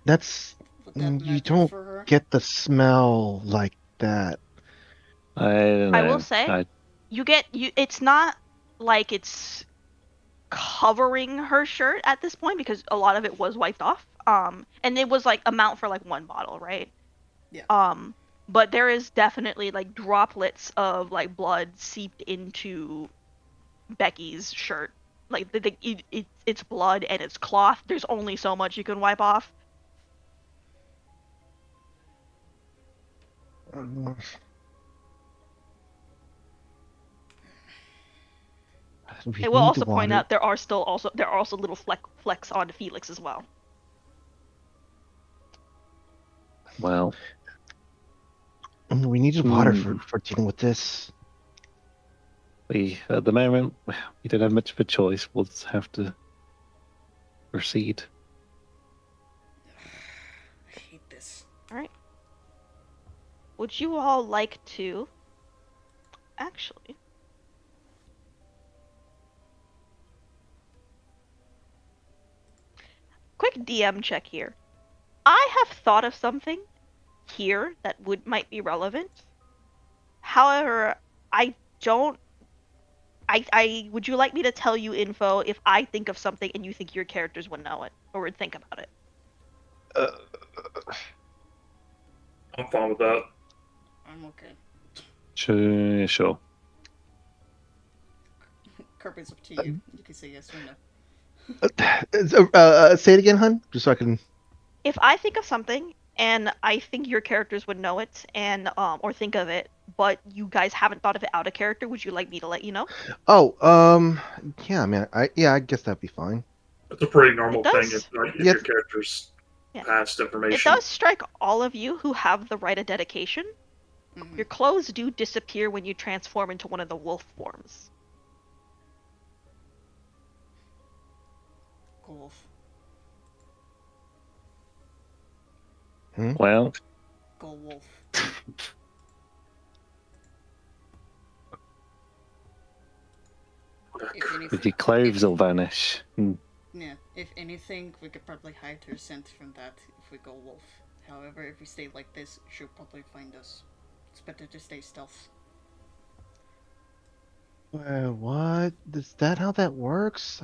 that's Would that you matter don't for her? get the smell like that. I don't know. I will say, it's not like it's covering her shirt at this point because a lot of it was wiped off. And it was like amount for like one bottle, right? Yeah. But there is definitely like droplets of like blood seeped into Becky's shirt. Like it's blood and it's cloth. There's only so much you can wipe off. Uh, we I will need also point water. out there are also little flecks on Felix as well. Well, We need water for dealing with this. at the moment, we don't have much of a choice. We'll just have to proceed. I hate this. Alright. Would you all like to actually quick DM check here. I have thought of something here that might be relevant. However, I don't I would you like me to tell you info if I think of something and you think your characters would know it or would think about it? I'm fine with that. I'm okay. Sure. Kirby's up to you. You can say yes or no. Say it again, hun, just so I can. If I think of something and I think your characters would know it and or think of it, but you guys haven't thought of it out of character. Would you like me to let you know? Oh, yeah, man. I guess that'd be fine. It's a pretty It normal thing does. if Yes. your character's Yeah. past It information. does strike all of you who have the rite of dedication. Mhm. Your clothes do disappear when you transform into one of the wolf forms. Golf. Well, Go wolf. If anything, your clothes will vanish. yeah, if anything, we could probably hide her scent from that if we go wolf. However, if we stay like this, she'll probably find us. It's better to stay stealth. What? Is that how that works?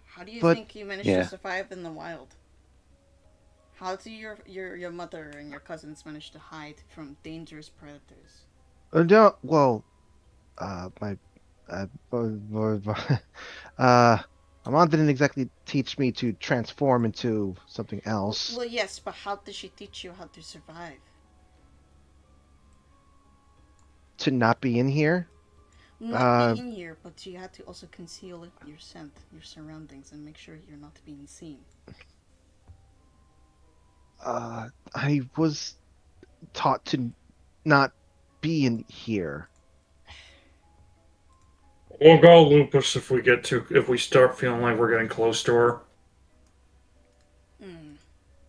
How do you But think you managed to Yeah. survive in the wild? How do your mother and your cousins manage to hide from dangerous predators? no, well, my uh, my mom didn't exactly teach me to transform into something else. Well, yes, but how did she teach you how to survive? To not be in here. Not Uh, be in here, but you had to also conceal your scent, your surroundings, and make sure you're not being seen. I was taught to not be in here. We'll go Lupus if we start feeling like we're getting close to her. Hmm.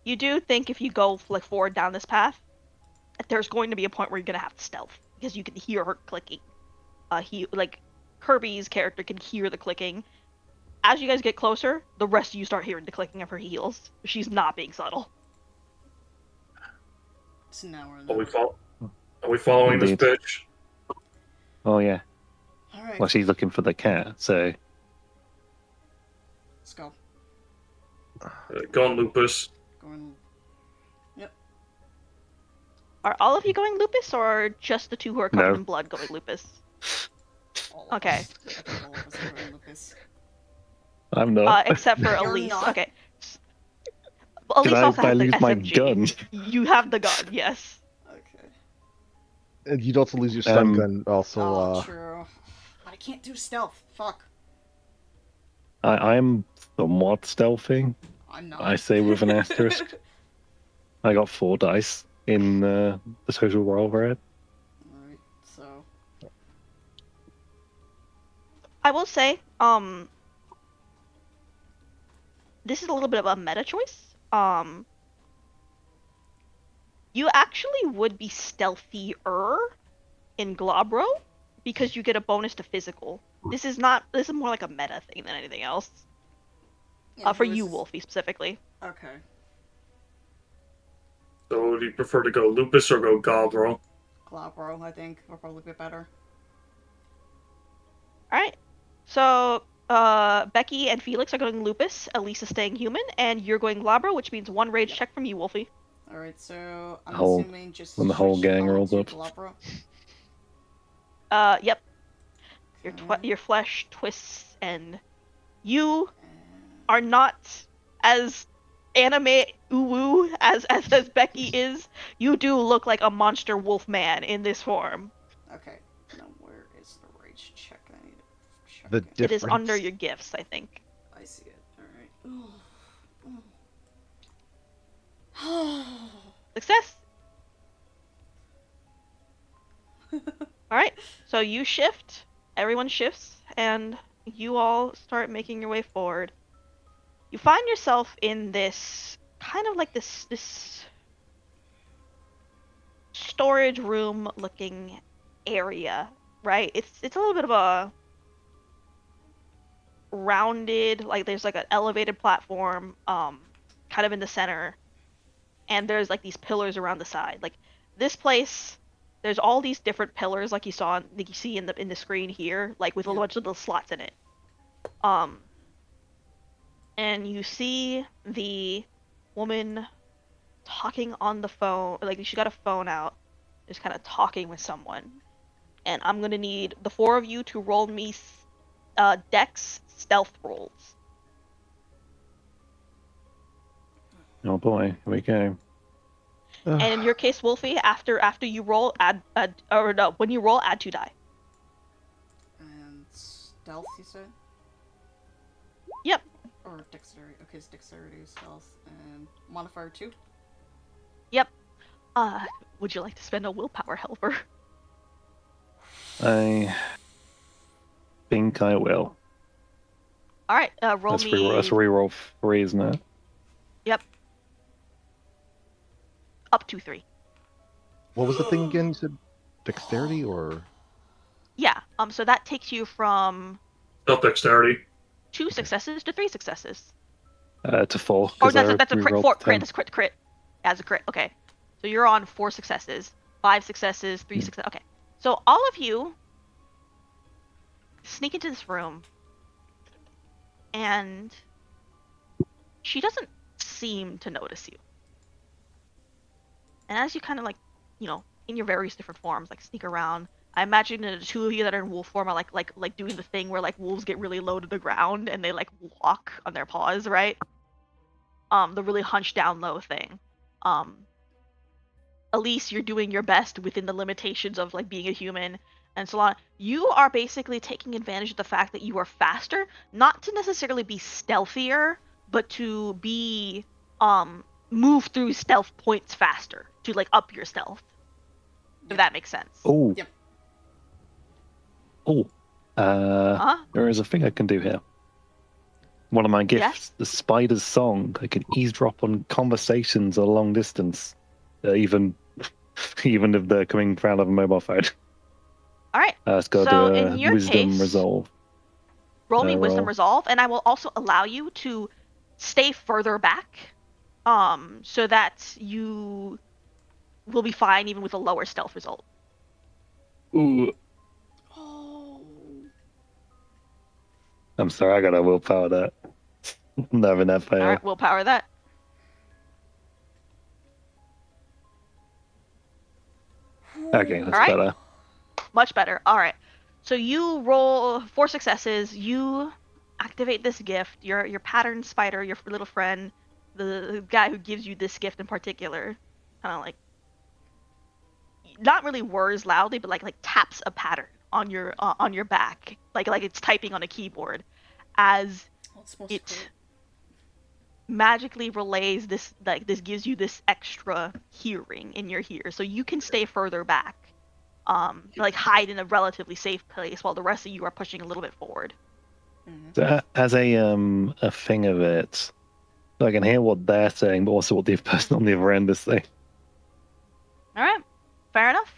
You do think if you go like forward down this path, there's going to be a point where you're gonna have to stealth because you can hear her clicking. Kirby's character can hear the clicking. As you guys get closer, the rest of you start hearing the clicking of her heels. She's not being subtle. So now we're in Are we, the... are we following this Indeed. bitch? Oh yeah. Alright, Well, she's looking for the cat, so let's go. Go on, Lupus. Going... Yep. Are all of you going lupus, or just the two who are covered No. in blood going lupus? All of Okay. us. I think all of us are going Lucas. I'm not. Except for You're Elise. not? Okay. Elise Did also I has the lose my SMG. gun? You have the gun, yes. Okay. And you'd also lose your stun gun. Also, Oh, true. But I can't do stealth. Fuck. I'm somewhat stealthy. I'm not. I say with an asterisk. I got 4 dice in the total roll for it. Alright, so... I will say, this is a little bit of a meta choice. You actually would be stealthier in Globro because you get a bonus to physical. This is more like a meta thing than anything else. Yeah, For who you, is- Wolfie, specifically. Okay. So do you prefer to go Lupus or go Gobro? Glabro, I think, will probably be better. Alright. So, Becky and Felix are going Lupus, Elise is staying human, and you're going Glabro, which means 1 rage check from you, Wolfie. Alright, so I'm Whole- assuming just when the whole switch gang all rolls to up. Glabro. Yep. Okay. Your flesh twists, and you And- are not as anime uwu as Becky is. You do look like a monster wolf man in this form. Okay. Now where is the rage check? I need to check the it. It is difference. under your gifts, I think. I see it. Alright. Success. Alright, so you shift, everyone shifts, and you all start making your way forward. You find yourself in this kind of like this storage room looking area, right? It's a little bit of a rounded, like there's like an elevated platform kind of in the center, and there's like these pillars around the side. Like this place, there's all these different pillars like you see in the screen here, like with a Yeah. bunch of little slots in it. And you see the woman talking on the phone, like she got a phone out, just kind of talking with someone. And I'm gonna need the 4 of you to roll me Dex stealth rolls. Oh boy, here we go. And in your case, Wolfie, after you roll, when you roll, add 2 die. And stealth, you said? Yep. Or dexterity. Okay, it's dexterity, stealth, and modifier 2. Yep. Would you like to spend a willpower helper? I think I will. All right. Roll That's me. that's reroll 3, isn't it? Yep. Up to 3. What was the thing again? You said dexterity or? Yeah. So that takes you from Stealth dexterity. 2 successes to 3 successes. To 4 Or because I that's a crit. rerolled 4 10. crit. That's crit. As a crit. Okay. So you're on 4 successes, 5 successes, 3 successes. Okay. So all of you sneak into this room, and she doesn't seem to notice you. And as you kind of in your various different forms, sneak around, I imagine the 2 of you that are in wolf form are like doing the thing where wolves get really low to the ground and they walk on their paws, right? The really hunched down low thing. Elise, you're doing your best within the limitations of being a human. And Solana, you are basically taking advantage of the fact that you are faster, not to necessarily be stealthier, but to be move through stealth points faster, to up your stealth. If that makes sense. Oh. Yep. Oh. Huh? There is a thing I can do here. One of my gifts, Yes? the spider's song. I can eavesdrop on conversations a long distance, even if they're coming out of a mobile phone. All right. It's got So in your wisdom case, resolve. roll me wisdom roll. resolve, and I will also allow you to stay further back, so that you will be fine even with a lower stealth result. Ooh, Oh. I'm sorry, I gotta willpower that. I'm not having that fail. All right, willpower that. Okay, that's All right. better. Much better. All right. So you roll 4 successes. You activate this gift. Your pattern spider, your little friend, the guy who gives you this gift in particular, kind of not really whirs loudly, but taps a pattern on your back, like it's typing on a keyboard, as It's supposed it to hurt. magically relays this this gives you this extra hearing in your ear, so you can stay further back, hide in a relatively safe place while the rest of you are pushing a little bit forward. Mm-hmm. So, as a thing of it, so I can hear what they're saying, but also what the person on the other end is saying. All right, fair enough.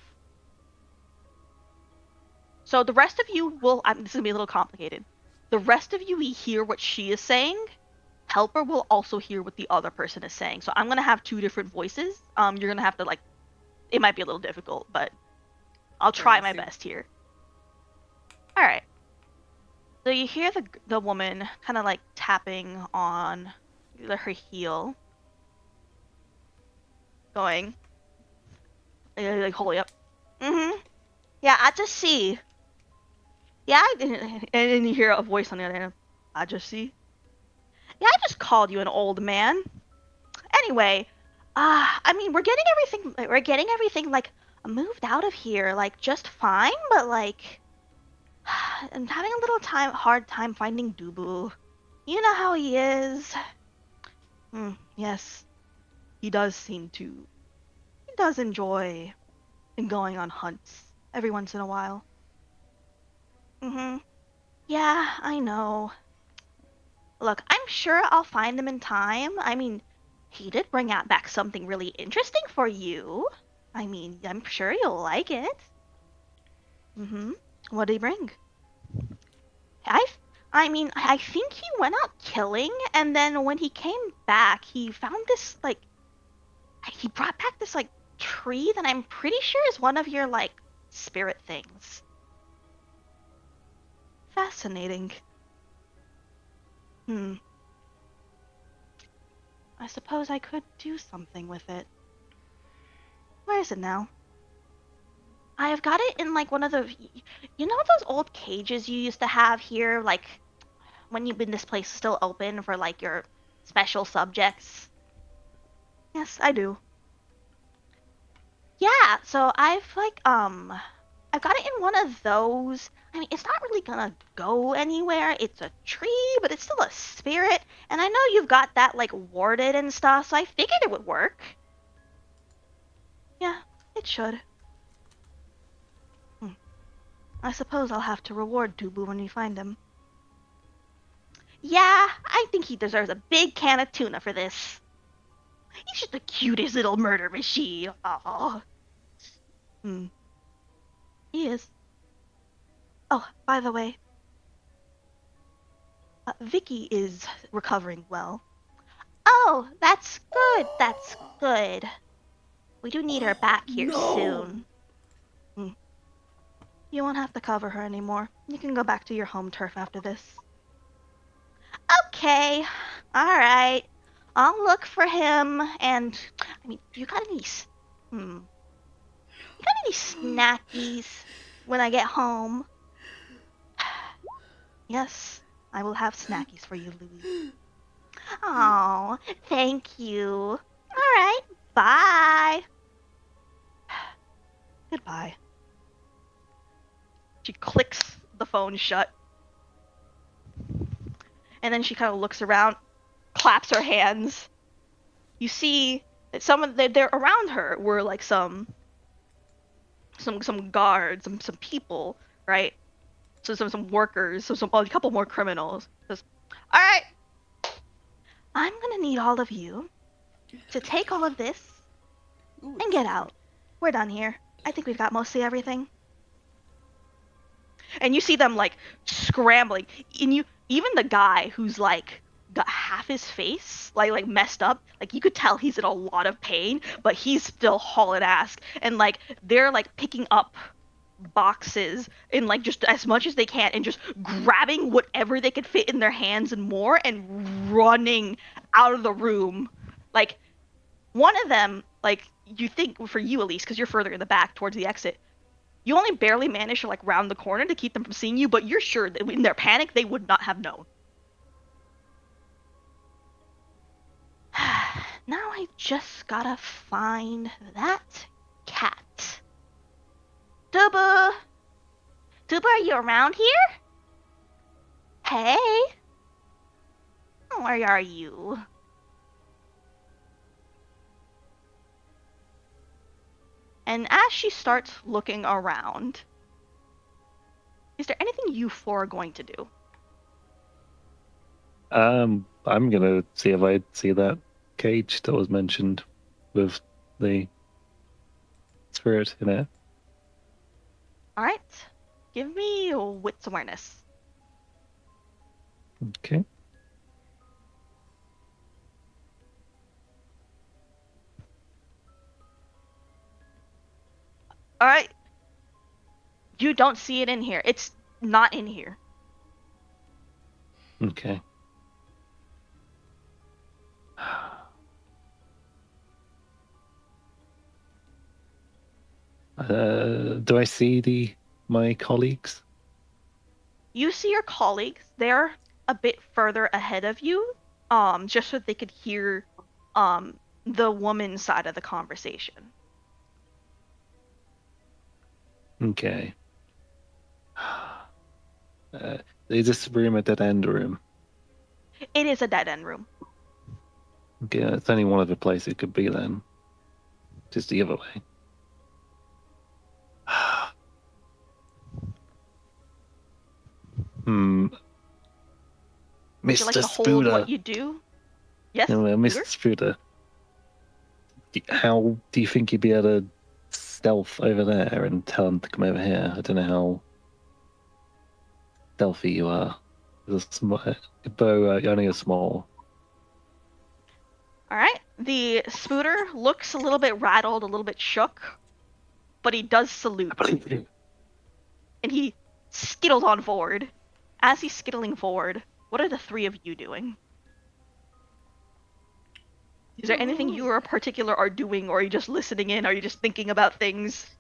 So the rest of you will. This is gonna be a little complicated. The rest of you hear what she is saying. Helper will also hear what the other person is saying. So I'm gonna have 2 different voices. You're gonna have to It might be a little difficult, but I'll try my best here. All right. So you hear the woman kind of tapping on her heel, going, holding up. Mm-hmm. Yeah, I just see. Yeah, and then you hear a voice on the other end. I just see. Yeah, I just called you an old man. Anyway, I mean, we're getting everything moved out of here just fine, but I'm having a little hard time finding Dubu. You know how he is. Yes, he does he does enjoy going on hunts every once in a while. Mm-hmm. Yeah, I know. Look, I'm sure I'll find him in time. I mean, he did bring out back something really interesting for you. I mean, I'm sure you'll like it. Mm-hmm. What did he bring? I, I mean, I think he went out killing, and then when he came back, he found this, he brought back this, tree that I'm pretty sure is one of your, spirit things. Fascinating. I suppose I could do something with it. Where is it now? I have got it in one of the, you know those old cages you used to have here, when this place is still open for your special subjects? Yes, I do. Yeah, so I've got it in one of those. I mean, it's not really gonna go anywhere. It's a tree, but it's still a spirit. And I know you've got that, like, warded and stuff, so I figured it would work. Yeah, it should. I suppose I'll have to reward Dubu when we find him. Yeah, I think he deserves a big can of tuna for this. He's just the cutest little murder machine. Aww. He is. Oh, by the way, Vicky is recovering well. Oh, that's good. That's good. We do need her back here No! soon. You won't have to cover her anymore. You can go back to your home turf after this. Okay. Alright. I'll look for him and I mean, you got any you got any snackies when I get home? Yes, I will have snackies for you, Louis. Oh, thank you. Alright, bye. Goodbye. She clicks the phone shut. And then she kind of looks around, claps her hands. You see that they're around her were like some guards, some people, right? So some workers, a couple more criminals. Says, all right, I'm gonna need all of you to take all of this Ooh, and get out. We're done here. I think we've got mostly everything. And you see them like scrambling, and even the guy who's like got half his face like messed up, like you could tell he's in a lot of pain, but he's still hauling ass, and like they're like picking up boxes and like just as much as they can and just grabbing whatever they could fit in their hands and more and running out of the room. Like one of them, like you think for you at least because you're further in the back towards the exit, you only barely managed to like round the corner to keep them from seeing you, but you're sure that in their panic they would not have known. Now I just gotta find that cat. Dubu! Dubu, are you around here? Hey? Where are you? And as she starts looking around, is there anything you four are going to do? I'm gonna see if I see that cage that was mentioned with the spirit in it. Alright. Give me wits awareness. Okay. Alright. You don't see it in here. It's not in here. Okay. Do I see my colleagues? You see your colleagues. They're a bit further ahead of you, just so they could hear the woman's side of the conversation. Okay. Is this room a dead end room? It is a dead end room. Okay, it's only one other place it could be then. Just the other way. Would you like Mr. to hold Spooder. what you do? Yes, No, Mr. Spooder? Spooder. How do you think you'd be able to stealth over there and tell him to come over here? I don't know how stealthy you are. Bow, only a small. All right. The Spooder looks a little bit rattled, a little bit shook, but he does salute. I believe you. And he skittles on forward. As he's skittling forward, what are the three of you doing? Is there anything you in particular are doing, or are you just listening in? Are you just thinking about things?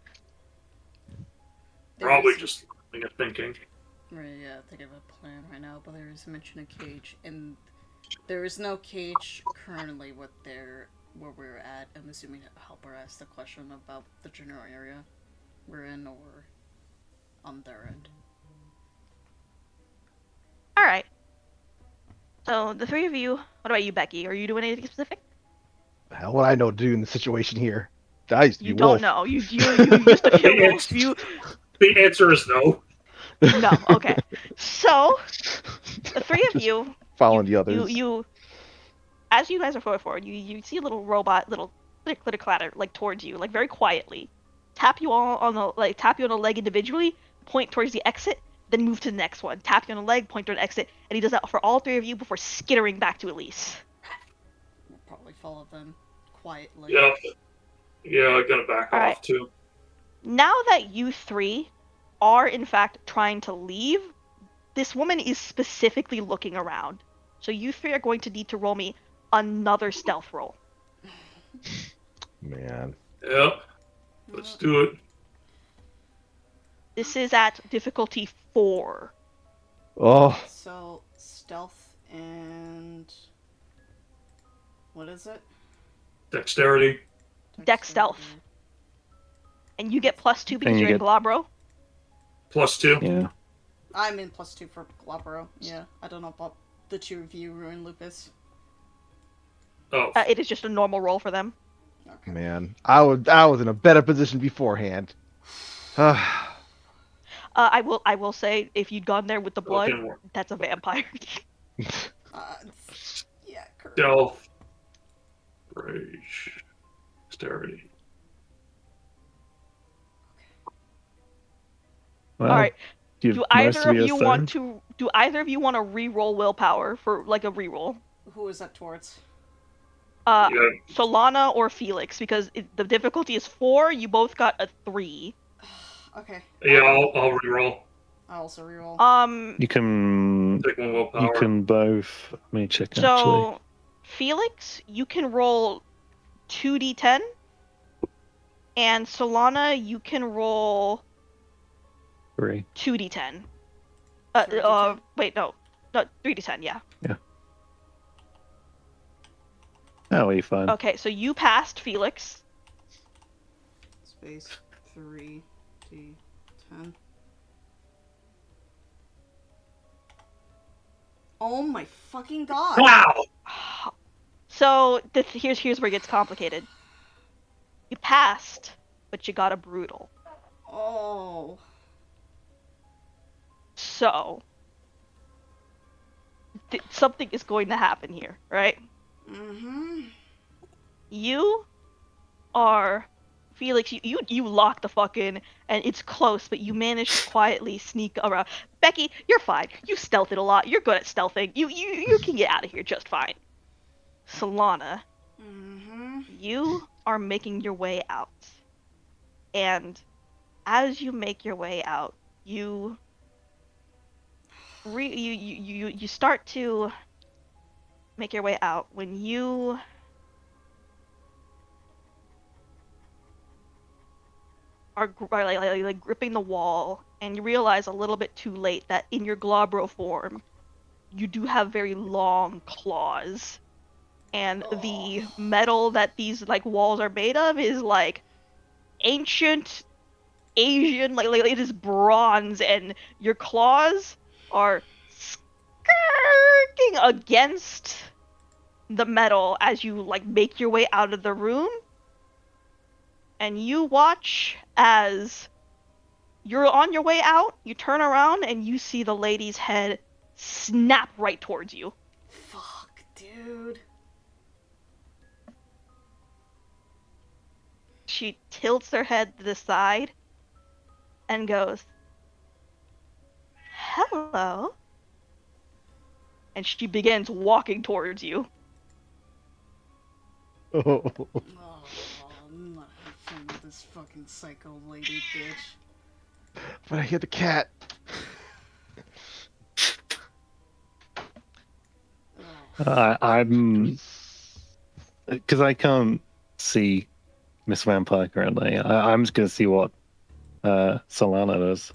Probably just thinking. Right, yeah, think of a plan right now, but there is mention of cage, and there is no cage currently with their where we're at. I'm assuming help her ask the question about the general area we're in or on their end. All right. So the three of you. What about you, Becky? Are you doing anything specific? Hell, what I know to do in the situation here. I used to You be don't wolf. know. You used to be a The wolf. answer, You the answer is no. no. Okay. So the three of Just you, following the others. as you guys are forward, you see a little robot, little clitter clatter, like towards you, like very quietly. Tap you all on the tap you on the leg individually, point towards the exit, then move to the next one. Tap you on the leg, point toward the exit, and he does that for all three of you before skittering back to Elise. We'll probably follow them quietly. Yeah. Yeah, I'm gonna back All right. off too. Now that you three are in fact trying to leave, this woman is specifically looking around. So you three are going to need to roll me another stealth roll. Man. Yeah. Let's do it. This is at difficulty 4. Oh, So, stealth and. What is it? Dexterity. Dex stealth. And you get +2 because you you're in get- Glabro. +2. Yeah. I'm in +2 for Glabro. Yeah, I don't know about the two of you, Ruin Lupus. Oh. It is just a normal roll for them. Okay. man. I was in a better position beforehand. I will say, if you'd gone there with the blood, didn't work. that's a vampire. Uh, yeah, correct. Stealth. Rage. Dexterity. Well, All right. you've Do most either of your you turn. want to? Do either of you want to re-roll willpower for like a re-roll? Who is that towards? Yeah. Solana or Felix, because the difficulty is 4. You both got a 3. Okay. Yeah, I'll reroll. I also reroll. You can Take one willpower. you can both. Let me check actually. So, Felix, you can roll 2d10, and Solana, you can roll 3. 2d10. 3d10? Wait, no, 3d10. Yeah. That'll be fine. Okay, so you passed Felix. Space 3d10. Oh my fucking god! Wow! So here's where it gets complicated. You passed, but you got a brutal. Oh. So something is going to happen here, right? Mm-hmm. You are Felix. You lock the fuck in, and it's close, but you manage to quietly sneak around. Becky, you're fine. You stealthed a lot. You're good at stealthing. You can get out of here just fine. Solana, Mm-hmm. you are making your way out, and as you make your way out, you start to make your way out when you are like gripping the wall, and you realize a little bit too late that in your Glabro form, you do have very long claws, and the metal that these like walls are made of is like ancient Asian, like it is bronze, and your claws are skirting against the metal as you like make your way out of the room, and you watch as you're on your way out, you turn around and you see the lady's head snap right towards you. Fuck, dude. She tilts her head to the side and goes, "Hello." And she begins walking towards you. Oh, I'm not a fan of this fucking psycho lady bitch. But I hear the cat. I'm because I can't see Miss Vampire currently. I'm just gonna see what Solana does.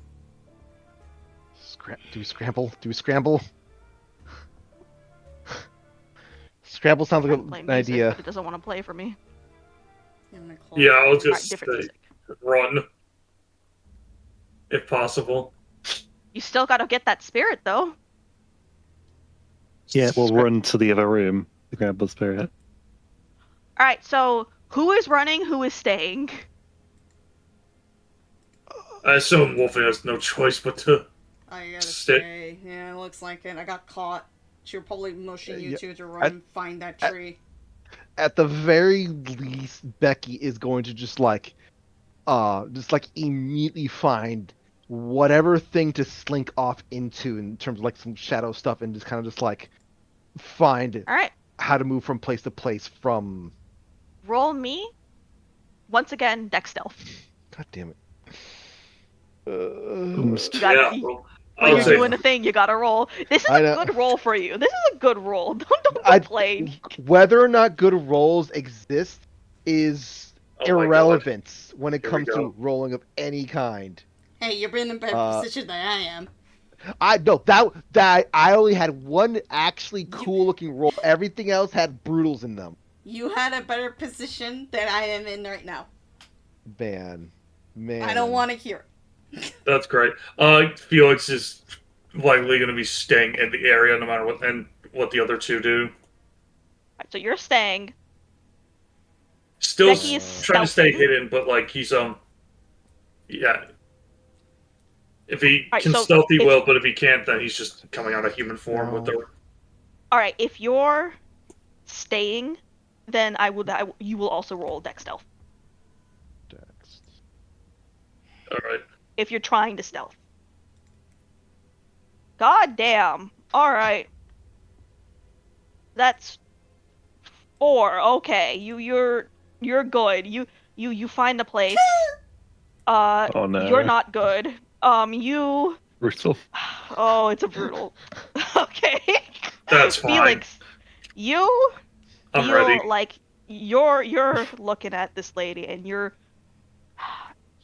Do we scramble? Do we scramble? Scrabble sounds like Play an music, idea. but it doesn't want to play for me. Yeah, I was Alright, just different music. run if possible. You still gotta get that spirit though. Yeah, we'll run to the other room to grab the spirit. Alright, so who is running, who is staying? I assume Wolfie has no choice but to. I gotta Sit. say, yeah, it looks like it. I got caught. She'll probably motion you Yeah, two to run and find that tree. At the very least, Becky is going to just like immediately find whatever thing to slink off into in terms of like some shadow stuff and just kind of just like find Alright, how to move from place to place from. roll me. Once again, deck stealth. God damn it. You got Yeah, when I you're would say doing a thing, you gotta roll. This is I a know. good roll for you. This is a good roll. Don't complain. Whether or not good rolls exist is Oh my God. irrelevant when it Here we comes go. to rolling of any kind. Hey, you're in a better position than I am. I no that I only had one actually cool looking roll. Everything else had brutals in them. You had a better position than I am in right now. Man. I don't want to hear it. That's great. Felix is likely going to be staying in the area no matter what the other two do. Alright, so you're staying. Still Becky is trying to stay stealthing. hidden, but like he's yeah. If he Alright, can so stealth, he if- will. But if he can't, then he's just coming out of human form with the. Alright, if you're staying, then you will also roll deck stealth. All right. If you're trying to stealth. God damn. Alright. That's 4. Okay. You're good. You find the place. Oh no. You're not good. You Brutal. Oh, it's a brutal. Okay. That's fine. Felix, you I'm feel ready. like you're looking at this lady and you're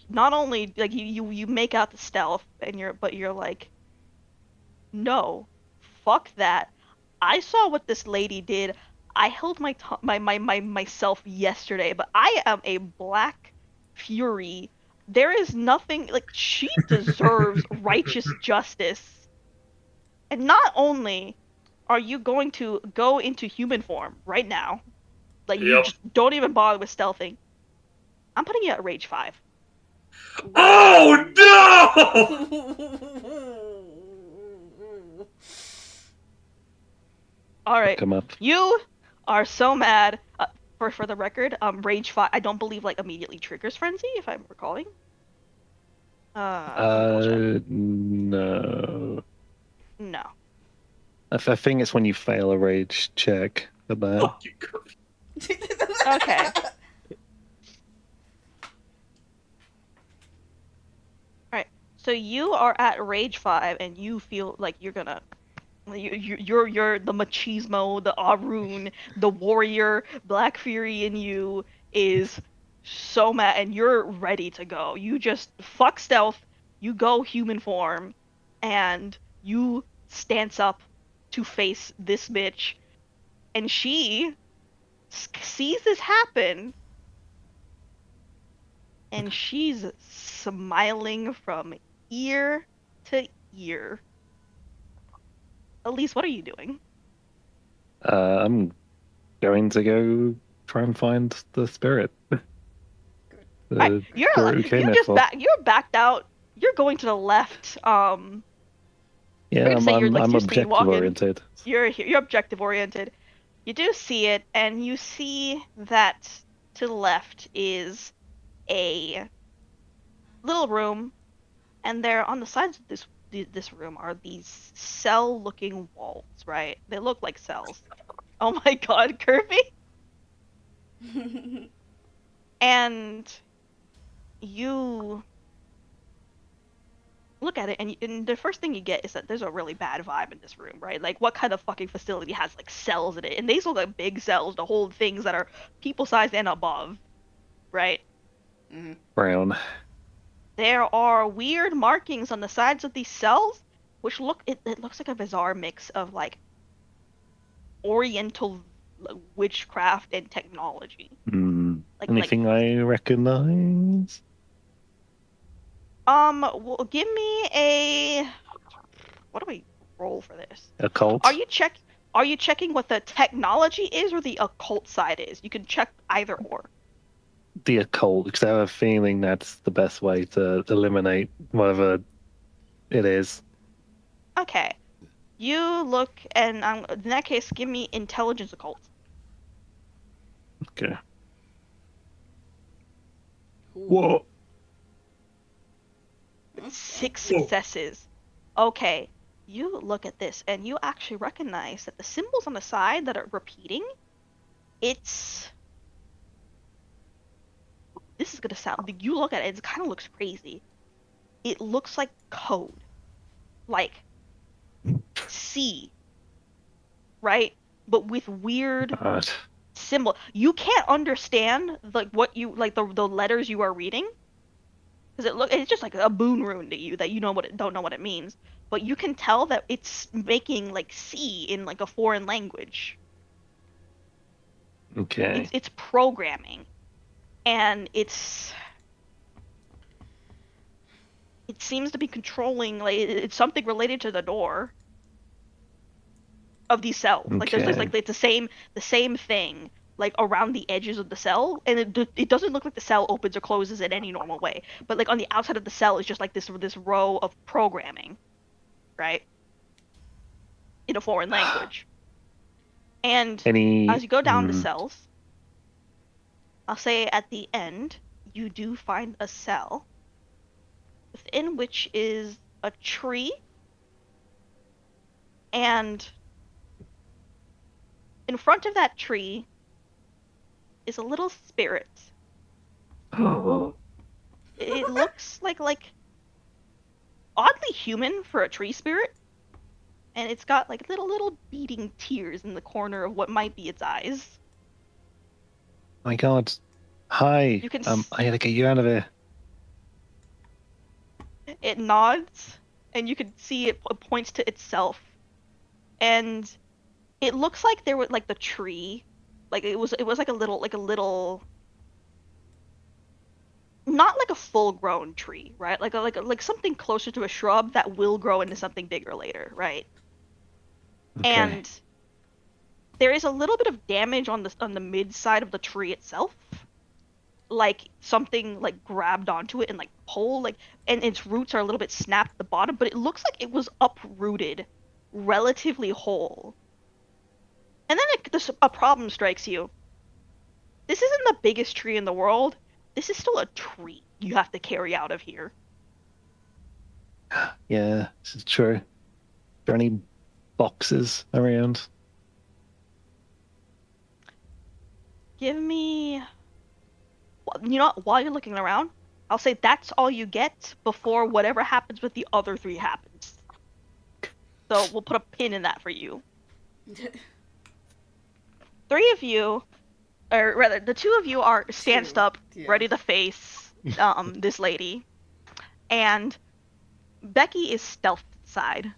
not only like you make out the stealth and you're like, no, fuck that. I saw what this lady did. I held myself yesterday, but I am a black fury. There is nothing like she deserves righteous justice. And not only are you going to go into human form right now, like you Yep. just don't even bother with stealthing. I'm putting you at rage 5. Oh no! All right. Come up. You are so mad. For the record, rage 5. I don't believe like immediately triggers frenzy, if I'm recalling. Double check. No. No. I think it's when you fail a rage check for that. Fuck you, Kirby. Okay. Alright. So you are at rage 5, and you feel like you're gonna. You're the machismo, the Arun, the warrior, Black Fury in you is so mad, and you're ready to go. You just fuck stealth, you go human form, and you stance up to face this bitch, and she sees this happen, and she's smiling from ear to ear. Elise, what are you doing? I'm going to go try and find the spirit. The You're spirit who came here for. you're backed out. You're going to the left. Yeah, We're gonna say you're, like, I'm you're speed objective walking. oriented. You're objective oriented. You do see it, and you see that to the left is a little room, and there on the sides of this room are these cell-looking walls. Right? They look like cells. Oh my God, Kirby! And you look at it, and the first thing you get is that there's a really bad vibe in this room, right? Like, what kind of fucking facility has like cells in it? And these look like big cells to hold things that are people-sized and above, right? Brown. There are weird markings on the sides of these cells, which it looks like a bizarre mix of like Oriental witchcraft and technology. Anything I recognize? Well, give me a. What do we roll for this? Occult? Are you checking what the technology is or the occult side is? You can check either or. The occult, because I have a feeling that's the best way to eliminate whatever it is. Okay. You look, and in that case, give me intelligence occult. Okay. Ooh. Whoa. That's 6 Whoa. successes. Okay. You look at this, and you actually recognize that the symbols on the side that are repeating, this is gonna sound. You look at it, it kind of looks crazy. It looks like code, like C, right? But with weird God. symbol. You can't understand what you the letters you are reading because it's just like a boon rune to you that you don't know what it means. But you can tell that it's making like C in like a foreign language. Okay. It's programming, and it seems to be controlling it's something related to the door of these cells. Like there's Okay. like it's the same thing like around the edges of the cell, and it doesn't look like the cell opens or closes in any normal way. But like on the outside of the cell is just like this row of programming, right, in a foreign language. And as Any. you go down the cells, I'll say at the end you do find a cell within which is a tree, and in front of that tree is a little spirit. It looks like oddly human for a tree spirit, and it's got like little beating tears in the corner of what might be its eyes. My God. Hi. You can I gotta get you out of here. it nods, and you can see it points to itself, and it looks like there was like the tree, like it was like a little not like a full grown tree, right? Like something closer to a shrub that will grow into something bigger later, right? Okay. And there is a little bit of damage on the mid side of the tree itself, like something like grabbed onto it and like pulled, like, and its roots are a little bit snapped at the bottom, but it looks like it was uprooted relatively whole. And then a problem strikes you. This isn't the biggest tree in the world. This is still a tree you have to carry out of here. Yeah, this is true. Are there any boxes around? Give me, you know what, while you're looking around, I'll say that's all you get before whatever happens with the other 3 happens. So we'll put a pin in that for you. 3 of you, or rather, the 2 of you are stanced up, Yeah. ready to face this lady, and Becky is stealthed inside.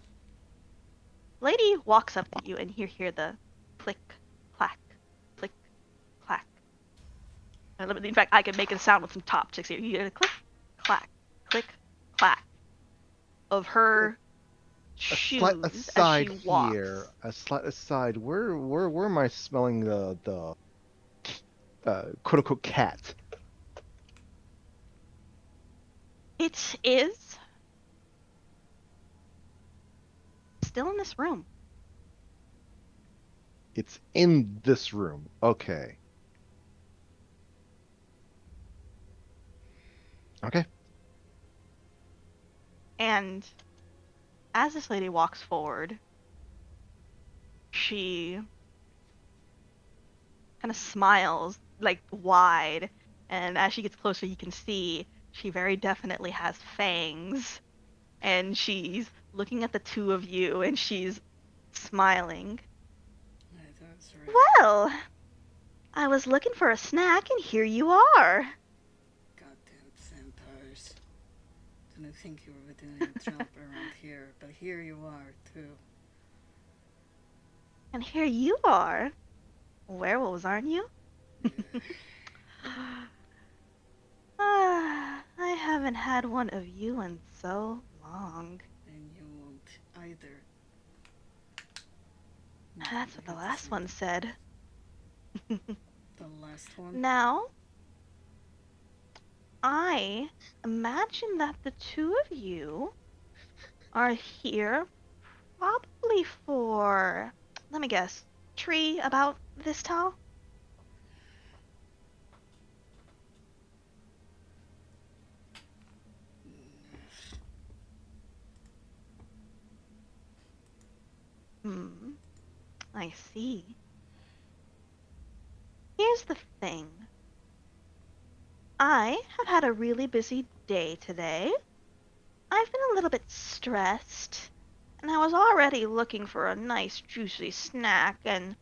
Lady walks up to you, and you hear the click, clack, click, clack. In fact, I can make a sound with some chopsticks here. You hear the click, clack, click, clack of her A shoes slight aside as she walks. here. A slight aside. Where am I smelling the quote unquote cat? It is still in this room. It's in this room. Okay. Okay. And as this lady walks forward, she kind of smiles like wide, and as she gets closer you can see she very definitely has fangs, and she's looking at the 2 of you and she's smiling. That's right. Well, I was looking for a snack and here you are. Goddamn vampires. Didn't think you were doing a job around here, but here you are, too. And here you are. werewolves, aren't you? I haven't had one of you in so long. And you won't either. That's what the last one said. The last one? Now, I imagine that the two of you are here probably for, let me guess, tree about this tall? Hmm, I see. Here's the thing. I have had a really busy day today. I've been a little bit stressed, and I was already looking for a nice juicy snack, and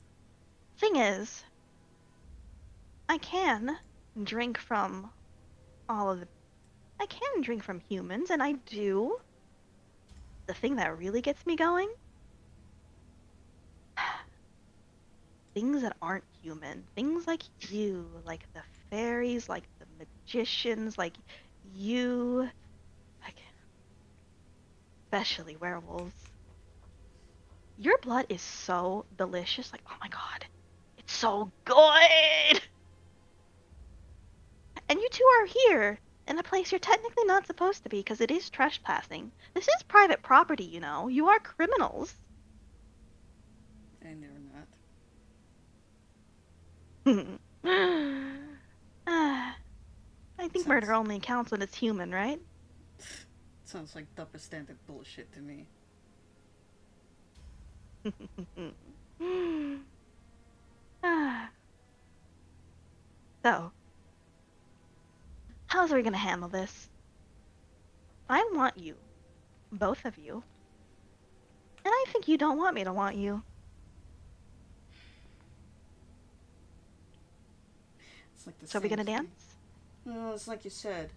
thing is, I can drink from all of the I can drink from humans, and I do. The thing that really gets me going? Things that aren't human. Things like you, like the fairies, like the magicians, like you, like especially werewolves. Your blood is so delicious. Like, oh my god, it's so good! And you two are here in a place you're technically not supposed to be because it is trespassing. This is private property, you know. You are criminals. And they're not. I think murder only counts when it's human, right? Sounds like double standard bullshit to me. So, how's we gonna handle this? I want you, both of you, and I think you don't want me to want you. It's like the So, are we same gonna thing. dance? Well, it's like you said.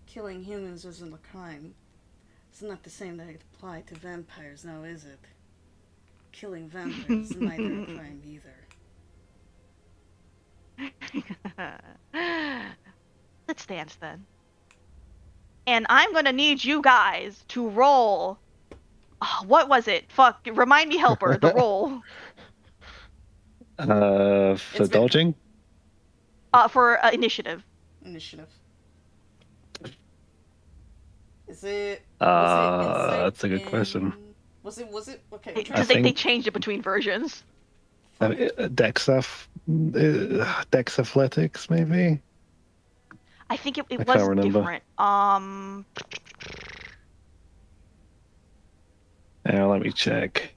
Killing humans isn't a crime. It's not the same that it applied to vampires now, is it? Killing vampires is neither a crime either. Let's dance then. And I'm gonna need you guys to roll. Oh, what was it? Fuck. Remind me, helper. The roll. For It's been- dodging? For initiative. Initiative. Is it? Was it insight? That's a good question. Was it? Okay. Because think- they changed it between versions. Dex athletics, maybe? I think it I was can't remember. different. Yeah, let me check.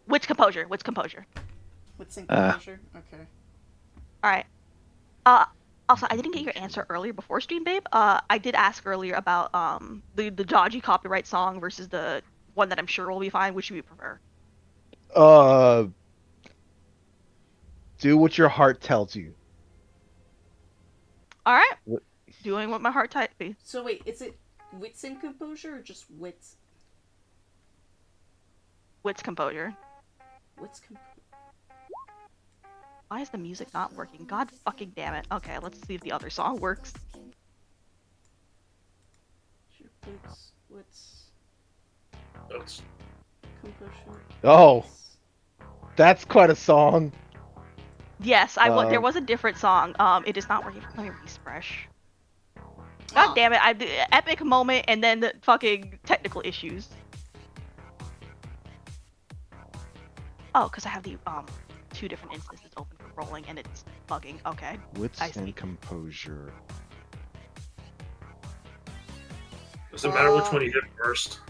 Wits composure. Wits composure. With sync composure? Okay. All right. Also, I didn't get your answer earlier before stream, babe. I did ask earlier about the dodgy copyright song versus the one that I'm sure will be fine. Which do you prefer? Do what your heart tells you. All right. What- Doing what my heart tells me. So wait, is it wits and composure or just wits? Wits composure. Wits composure. Why is the music not working? God fucking damn it. Okay, let's see if the other song works. Wits. That's Composure. Oh, that's quite a song. Yes, there was a different song. It is not working. Let me refresh. God Ah. damn it! Epic moment and then the fucking technical issues. Oh, because I have the two different instances open for rolling and it's bugging. Okay. Wits I see. and composure. does it matter which one you hit first?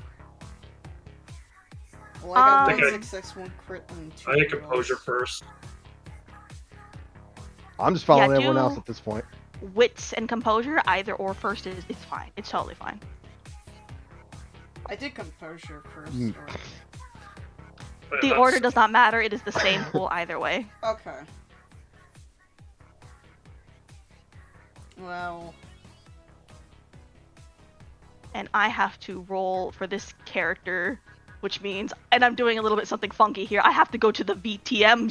Well, I got Um, 1 6 1 crit and 2 I hit rolls. composure first. I'm just following Yeah, everyone do- else at this point. Wits and composure, either or first is it's fine. It's totally fine. I did composure first. Hmm. But The that's- order does not matter. It is the same pool either way. Okay. Well, And I have to roll for this character which means, and I'm doing a little bit something funky here. I have to go to the VTM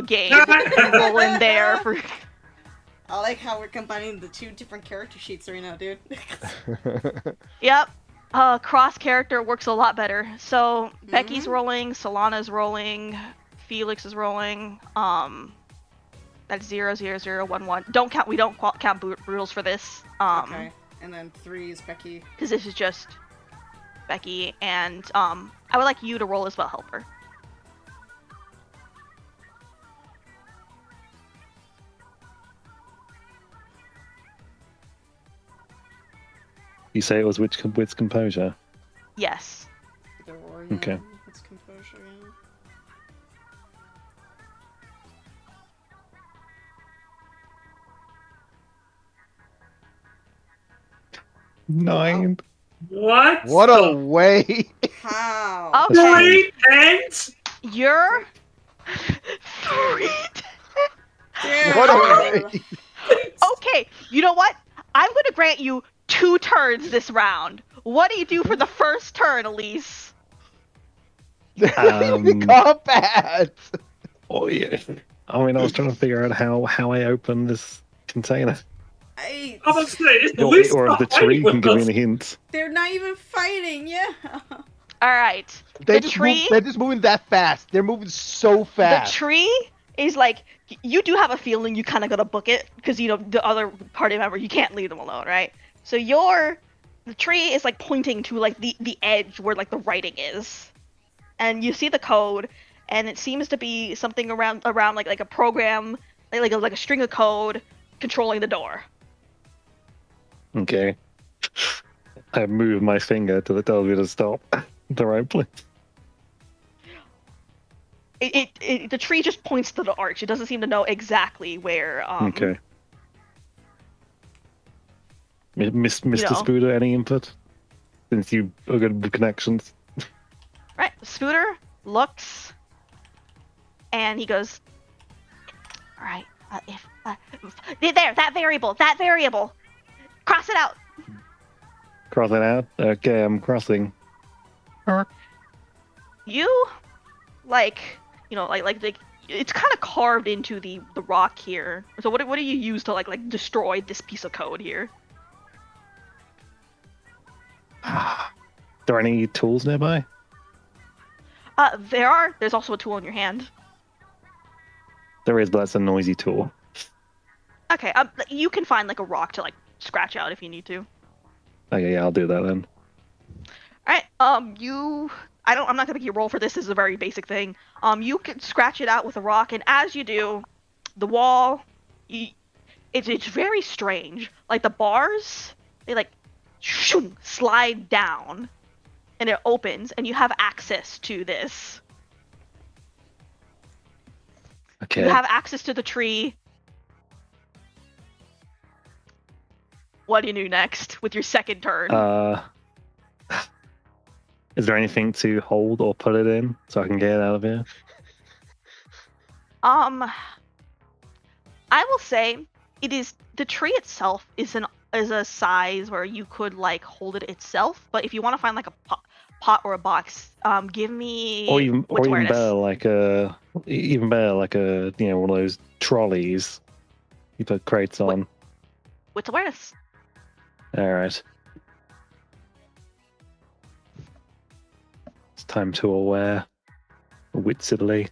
game and roll in there for. I like how we're combining the 2 different character sheets right now, dude. Yep. Cross character works a lot better. So Becky's rolling, Solana's rolling, Felix is rolling. That's 0, 0, 0, 1, 1. Don't count. We don't count rules for this. Okay. And then 3 is Becky. Because this is just Becky, and I would like you to roll as well, Helper. You say it was with composure? Yes. The roaring. Okay. It's composure. Yeah. 9. What? What a way! How? Okay. 3 10s? You're 3. Damn. What a way! Okay, you know what? I'm gonna grant you 2 turns this round. What do you do for the first turn, Elise? Combat! Oh yeah. I mean, I was trying to figure out how I open this container. I, I'm about to say, it's the least Or if the tree can give me a hint. they're not even fighting, yeah. All right. They're The just moving that fast. They're moving so fast. The tree is like, you do have a feeling you kind of gotta book it because you know the other party member, you can't leave them alone, right? So the tree is like pointing to like the edge where like the writing is, and you see the code, and it seems to be something around like a program, like a string of code controlling the door. Okay. I move my finger till it tells me to stop at the right place. The tree just points to the arch. It doesn't seem to know exactly where. Okay. Mr. know. Spooder, any input? Since you are good with connections. Right. Scooter looks, and he goes, "All right. There, that variable, cross it out." Cross it out? Okay, I'm crossing. You, like it's kind of carved into the rock here. So what do you use to like destroy this piece of code here? There are any tools nearby? There's also a tool in your hand. There is, but that's a noisy tool. Okay, you can find like a rock to like scratch out if you need to. Okay, yeah, I'll do that then. Alright, I'm not gonna make you roll for this. This is a very basic thing. You can scratch it out with a rock, and as you do, the wall, it's very strange. Like the bars, they like slide down, and it opens, and you have access to this. Okay. You have access to the tree. What do you do next with your second turn? Is there anything to hold or put it in so I can get it out of here? I will say the tree itself is a size where you could like hold it itself, but if you want to find like a pot or a box, give me Or even awareness. better, like a one of those trolleys you put crates on. What's awareness? All right. It's time to aware. Witzedly.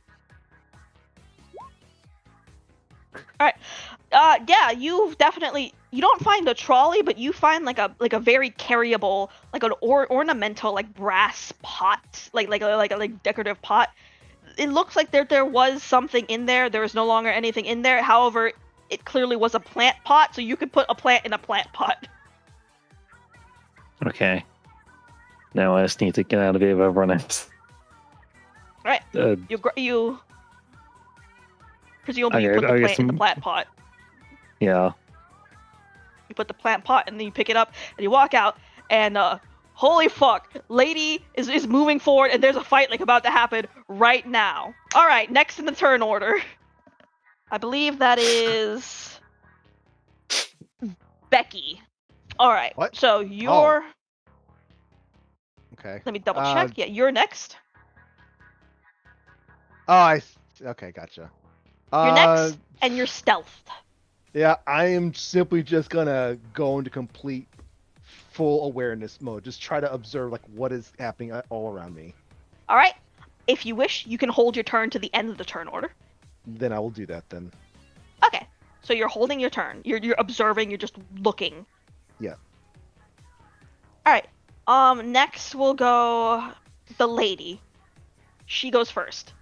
Yeah, you don't find a trolley, but you find like a very carryable, like an ornamental like brass pot, like a decorative pot. It looks like there was something in there. There is no longer anything in there. However, it clearly was a plant pot, so you could put a plant in a plant pot. Okay. Now I just need to get out of here with everyone else. Right. You presumably you put the plant in the plant pot. Yeah. You put the plant pot and then you pick it up and you walk out and holy fuck, lady is moving forward and there's a fight like about to happen right now. All right, next in the turn order. I believe that is Becky. All right. What? So you're Okay. Let me double check. Yeah, you're next. Oh, okay, gotcha. You're next, and you're stealthed. Yeah, I am simply just gonna go into complete full awareness mode. Just try to observe like what is happening all around me. All right. If you wish, you can hold your turn to the end of the turn order. Then I will do that then. Okay. So you're holding your turn. You're observing. You're just looking. Yeah. All right. Next we'll go the lady. She goes first.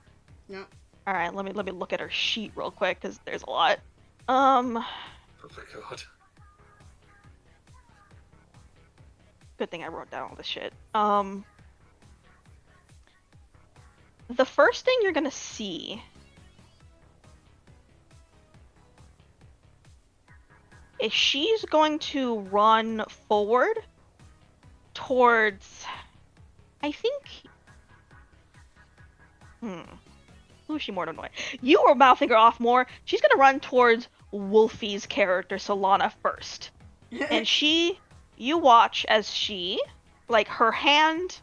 Yeah. All right. Let me look at her sheet real quick because there's a lot. Oh my god. Good thing I wrote down all this shit. The first thing you're gonna see is she's going to run forward towards, I think, who is she more annoying? You or Mouthfinger off more. She's gonna run towards Wolfie's character, Solana, first. And you watch as she, like, her hand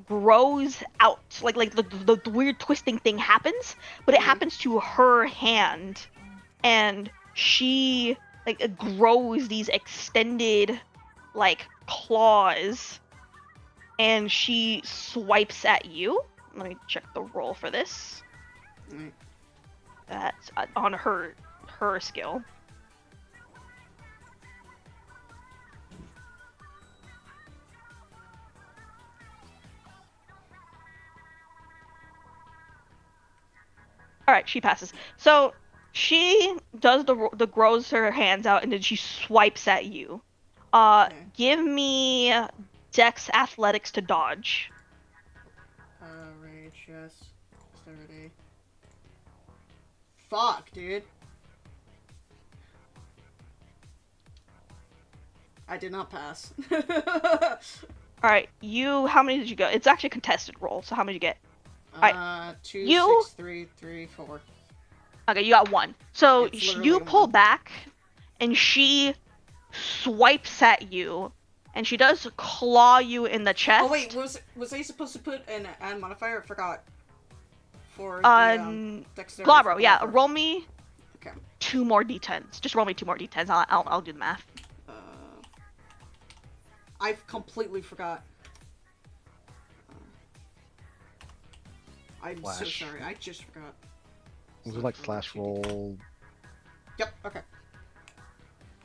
grows out. Like the weird twisting thing happens, but it happens to her hand. And she, like, grows these extended, like, claws. And she swipes at you. Let me check the roll for this. Mm. That's on her skill. All right, she passes. So she does the grows her hands out and then she swipes at you. Okay. Give me Dex Athletics to dodge. Rage, yes. 30. Fuck, dude. I did not pass. All right, how many did you go? It's actually a contested roll, so how many did you get? Right. 2, You- 6, 3, 3, 4. Okay, you got one. So It's literally you pull one. back, and she swipes at you, and she does claw you in the chest. Oh wait, was I supposed to put an add modifier? I forgot. For the dexterity. Glabro, for yeah. Glabro. Roll me Okay. 2 more d10s. Just roll me 2 more d10s. I'll do the math. I've completely forgot. I'm so Slash. sorry. I just forgot. Was it like slash roll? Yep. Okay.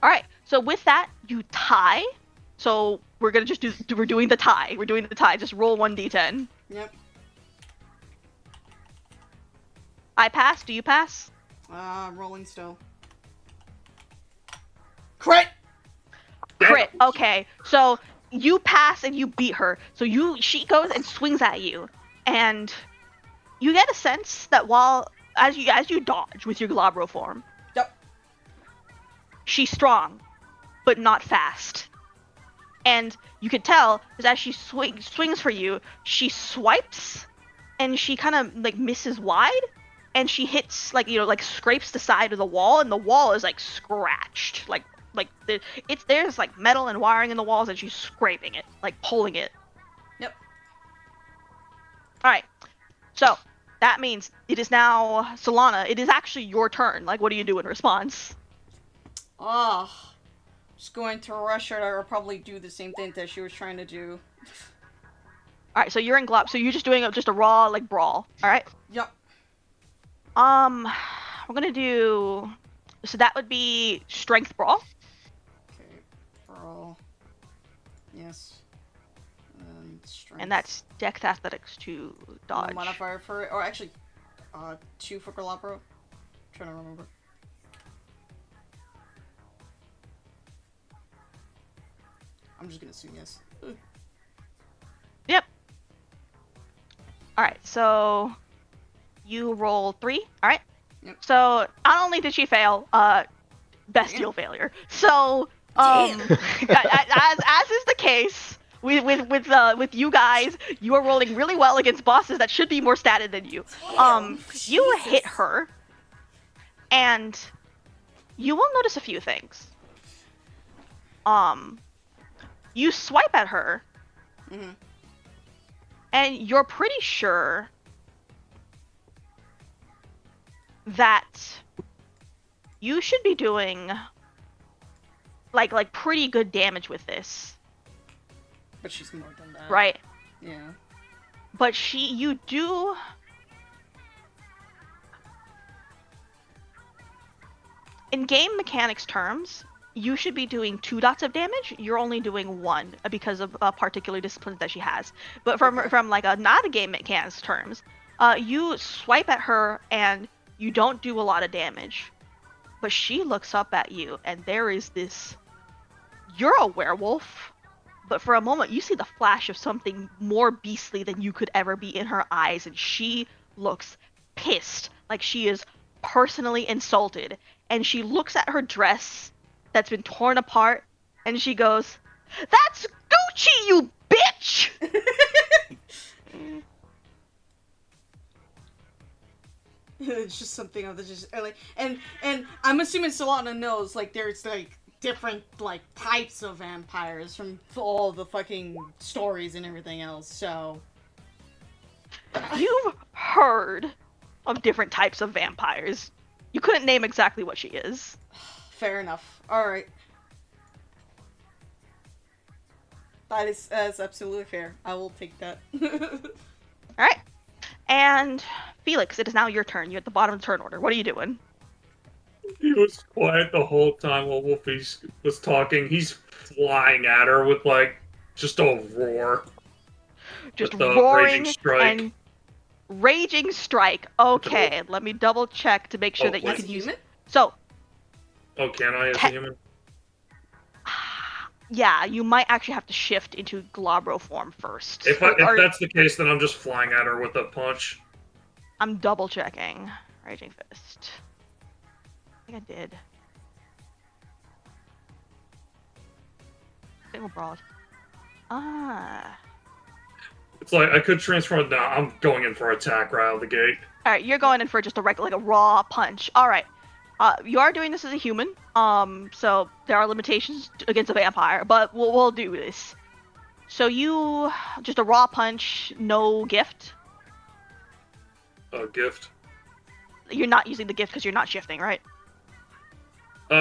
All right. So with that, you tie. So we're gonna just we're doing the tie. We're doing the tie. Just roll 1d10. Yep. I pass. Do you pass? Rolling still. Crit. Crit. Okay. So you pass and you beat her. So she goes and swings at you, and you get a sense that as you dodge with your Glabro form, Yep. she's strong, but not fast. And you could tell because as she swings for you, she swipes, and she kind of like misses wide, and she hits like scrapes the side of the wall, and the wall is like scratched, there's like metal and wiring in the walls, and she's scraping it, like pulling it. Yep. All right, so that means it is now Solana. It is actually your turn. Like, what do you do in response? Just going to rush at her or probably do the same thing that she was trying to do. All right, so you're in Glop. So you're just doing just a raw like brawl. All right. Yep. We're gonna do. So that would be strength brawl. Okay. Brawl. Yes. Strength. And that's Dex Athletics to dodge. Modifier for it, or actually, 2 for Galabro. Trying to remember. I'm just gonna assume yes. Yep. All right, so you roll 3. All right. Yep. So not only did she fail, bestial failure. So as is the case with you guys, you are rolling really well against bosses that should be more statted than you. You hit her, and you will notice a few things. You swipe at her, Mhm. And you're pretty sure that you should be doing like pretty good damage with this, But she's more than that. right? Yeah. But you do. In game mechanics terms, you should be doing 2 dots of damage. You're only doing 1 because of a particular discipline that she has. But from like a not a game mechanics terms, you swipe at her and you don't do a lot of damage. But she looks up at you and there is this. You're a werewolf. But for a moment, you see the flash of something more beastly than you could ever be in her eyes, and she looks pissed, like she is personally insulted. And she looks at her dress that's been torn apart, and she goes, "That's Gucci, you bitch!" It's just something of the just like, and I'm assuming Solana knows like there's like different like types of vampires from all the fucking stories and everything else. So You've heard of different types of vampires. You couldn't name exactly what she is. fair enough. All right, that's absolutely fair. I will take that. All right. And Felix, it is now your turn. You're at the bottom of the turn order. What are you doing? He was quiet the whole time while Wolfie was talking. He's flying at her with like just a roar. Just With the roaring Raging Strike. and raging strike. Okay, let me double check to make sure Oh, that you As a can use. human? So, Oh, can I as a human? yeah, you might actually have to shift into Globro form first. If that's the case, then I'm just flying at her with a punch. I'm double checking. Raging fist. I think I did. Single broad. Ah. It's like I could transform. Nah, I'm going in for attack right out of the gate. All right, you're going in for just a regular, like a raw punch. All right. You are doing this as a human. So there are limitations against a vampire, but we'll do this. So you just a raw punch, no gift. Gift. You're not using the gift because you're not shifting, right?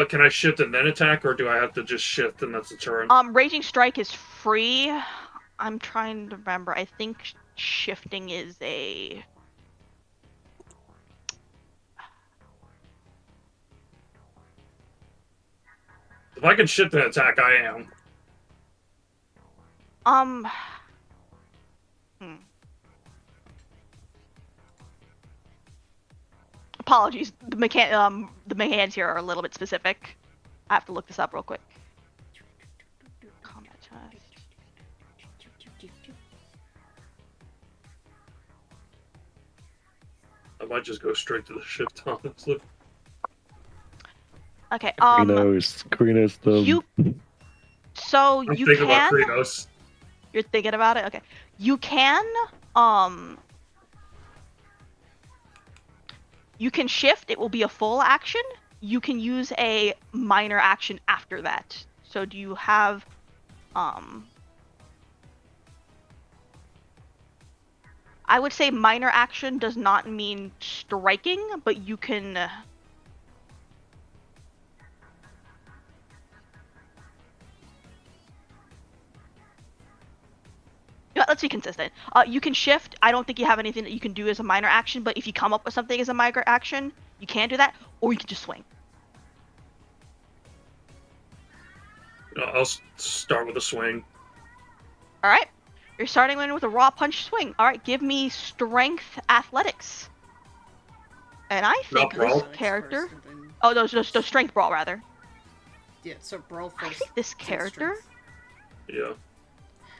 Can I shift and then attack, or do I have to just shift and that's a turn? Raging strike is free. I'm trying to remember. I think shifting is a. If I can shift and attack, I am. Apologies. The mechanics here are a little bit specific. I have to look this up real quick. Combat test. I might just go straight to the shift, honestly. Okay. Krinos the. You. So I'm you thinking can. about Kratos. You're thinking about it? Okay. You can, you can shift. It will be a full action. You can use a minor action after that. So do you have, I would say minor action does not mean striking, but you can... Yeah, let's be consistent. You can shift. I don't think you have anything that you can do as a minor action, but if you come up with something as a minor action, you can do that, or you can just swing. I'll start with a swing. All right. You're starting in with a raw punch swing. All right, give me strength athletics. And I think brawl? this character... Oh, no, strength brawl, rather. Yeah, so brawl first. I think this then character... strength. Yeah.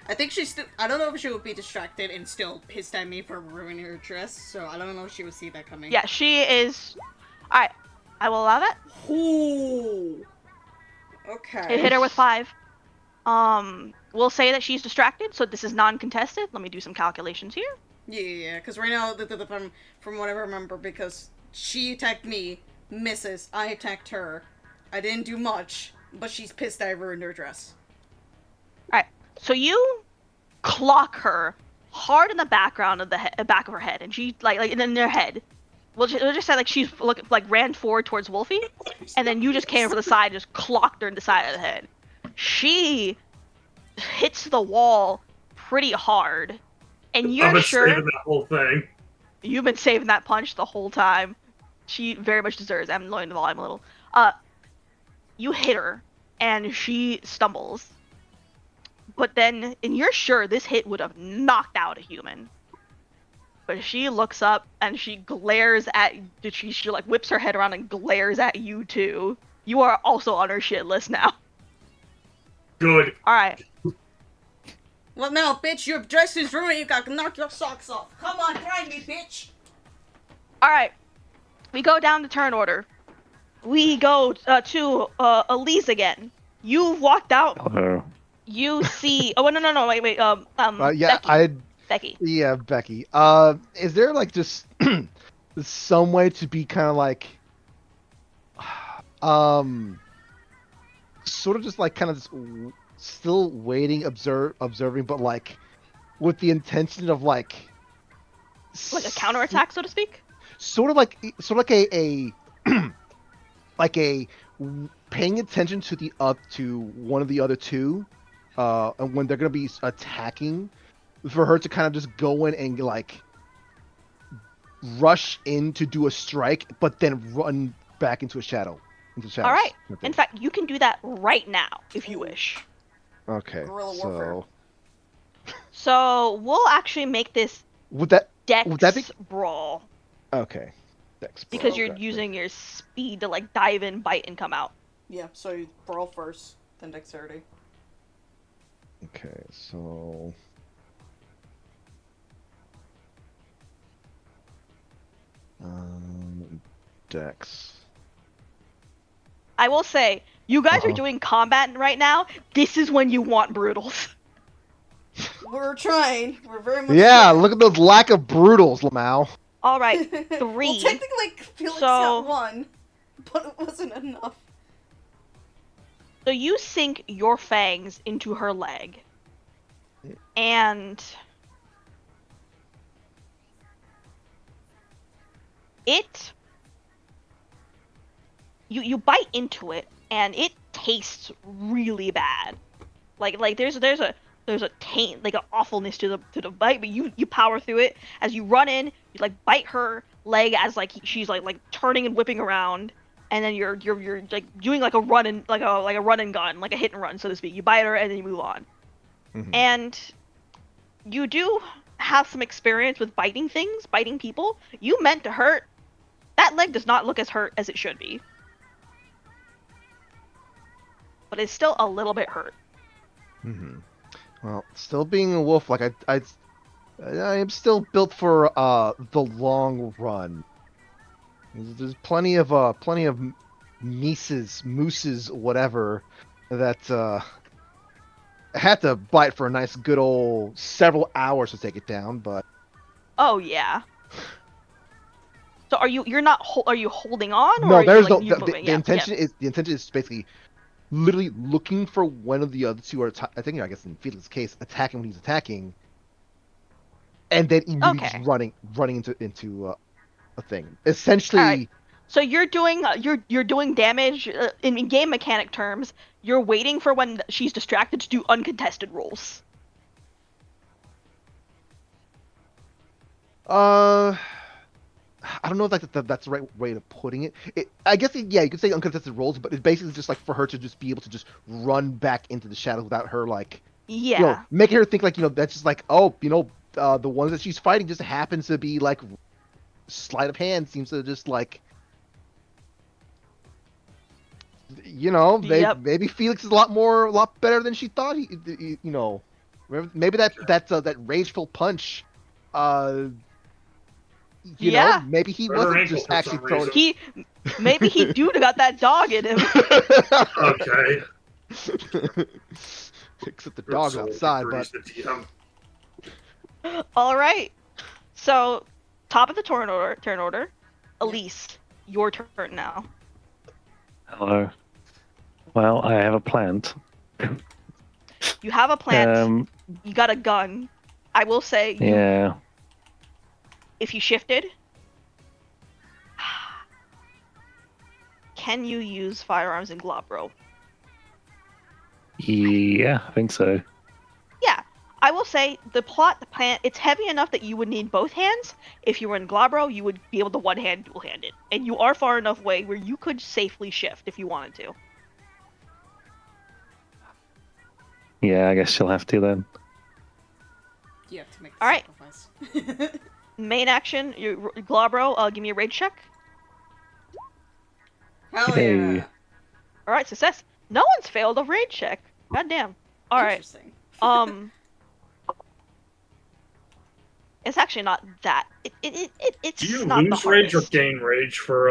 I think she's still. I don't know if she would be distracted and still pissed at me for ruining her dress. So I don't know if she would see that coming. Yeah, she is. All right, I will allow that. Ooh. Okay. Hit her with 5. We'll say that she's distracted, so this is non-contested. Let me do some calculations here. Yeah, because right now, from what I remember, because she attacked me, misses. I attacked her. I didn't do much, but she's pissed I ruined her dress. All right, so you clock her, hard in the background of the back of her head, and she like in their head. We'll just say like she's ran forward towards Wolfie, and then you just came from the side, and just clocked her in the side of the head. She hits the wall pretty hard, and you're I've been sure saving that whole thing. you've been saving that punch the whole time. She very much deserves. I'm lowering the volume a little. You hit her, and she stumbles. But then, and you're sure this hit would have knocked out a human. But she looks up and she glares at. She like whips her head around and glares at you too. You are also on her shit list now. Good. All right. Well, now, bitch, your dress is ruined. You gotta knock your socks off. Come on, try me, bitch. All right. We go down to turn order. We go to Elise again. You've walked out. Hello. You see. Oh no! Wait. Yeah, Becky. Yeah, Becky. Is there like just some way to be kind of like, sort of just like kind of just still waiting, observing, but like with the intention of like a counterattack, so to speak. Sort of like a like a paying attention to to one of the other two, and when they're gonna be attacking, for her to kind of just go in and like rush in to do a strike, but then run back into a shadow. All right. In fact, you can do that right now if you wish. Okay. Guerrilla warfare. So we'll actually make this Dex brawl. Okay. Dex brawl. Because you're using your speed to like dive in, bite, and come out. Yeah, so you brawl first, then dexterity. Okay, so Dex. I will say, you guys are doing combat right now. This is when you want brutals. We're trying. We're very much Yeah, trying. look at those lack of brutals, Lamau. All right, 3. Well, technically, Felix got 1, but it wasn't enough. So you sink your fangs into her leg, and you bite into it, and it tastes really bad. Like there's a taint, like an awfulness to the bite, but you power through it as you run in. You like bite her leg as like she's like turning and whipping around, and then you're like doing like a run and like a run and gun, like a hit and run, so to speak. You bite her and then you move on. Mm-hmm. And you do have some experience with biting things, biting people. You meant to hurt. That leg does not look as hurt as it should be, but it's still a little bit hurt. Mm-hmm. Well, still being a wolf, like I am still built for the long run. There's plenty of mooses, whatever, that had to bite for a nice good old several hours to take it down, but. Oh yeah. So are you holding on? Or no, there's no. The intention is basically literally looking for one of the other two, or I think I guess in Felix's case, attacking when he's attacking, and then immediately just running into a thing. Essentially. Right. So you're doing damage in game mechanic terms. You're waiting for when she's distracted to do uncontested rolls. I don't know if that's the right way of putting it. I guess, yeah, you could say uncontested rolls, but it's basically just like for her to just be able to just run back into the shadows without her, like, making her think like, that's just like, the ones that she's fighting just happens to be like sleight of hand, seems to just like, maybe Felix is a lot better than she thought. Maybe that rageful punch. Maybe he wasn't just actually throwing. Maybe he do got that dog in him. Okay. Except the dog's outside, but. All right. So, top of the turn order. Elise, your turn now. Hello. Well, I have a plant. You have a plant. You got a gun. I will say, Yeah. if you shifted, can you use firearms in Globro? Yeah, I think so. Yeah, I will say the plan, it's heavy enough that you would need both hands. If you were in Globro, you would be able to one-hand dual-hand it. And you are far enough away where you could safely shift if you wanted to. Yeah, I guess she'll have to then. You have to make the Alright. sacrifice. Main action, Globro, give me a rage check. Hell Hey. yeah. Alright, success. No one's failed a rage check. Goddamn. Alright. Interesting. It's actually not that. It's Do you not the lose rage or hardest. gain rage for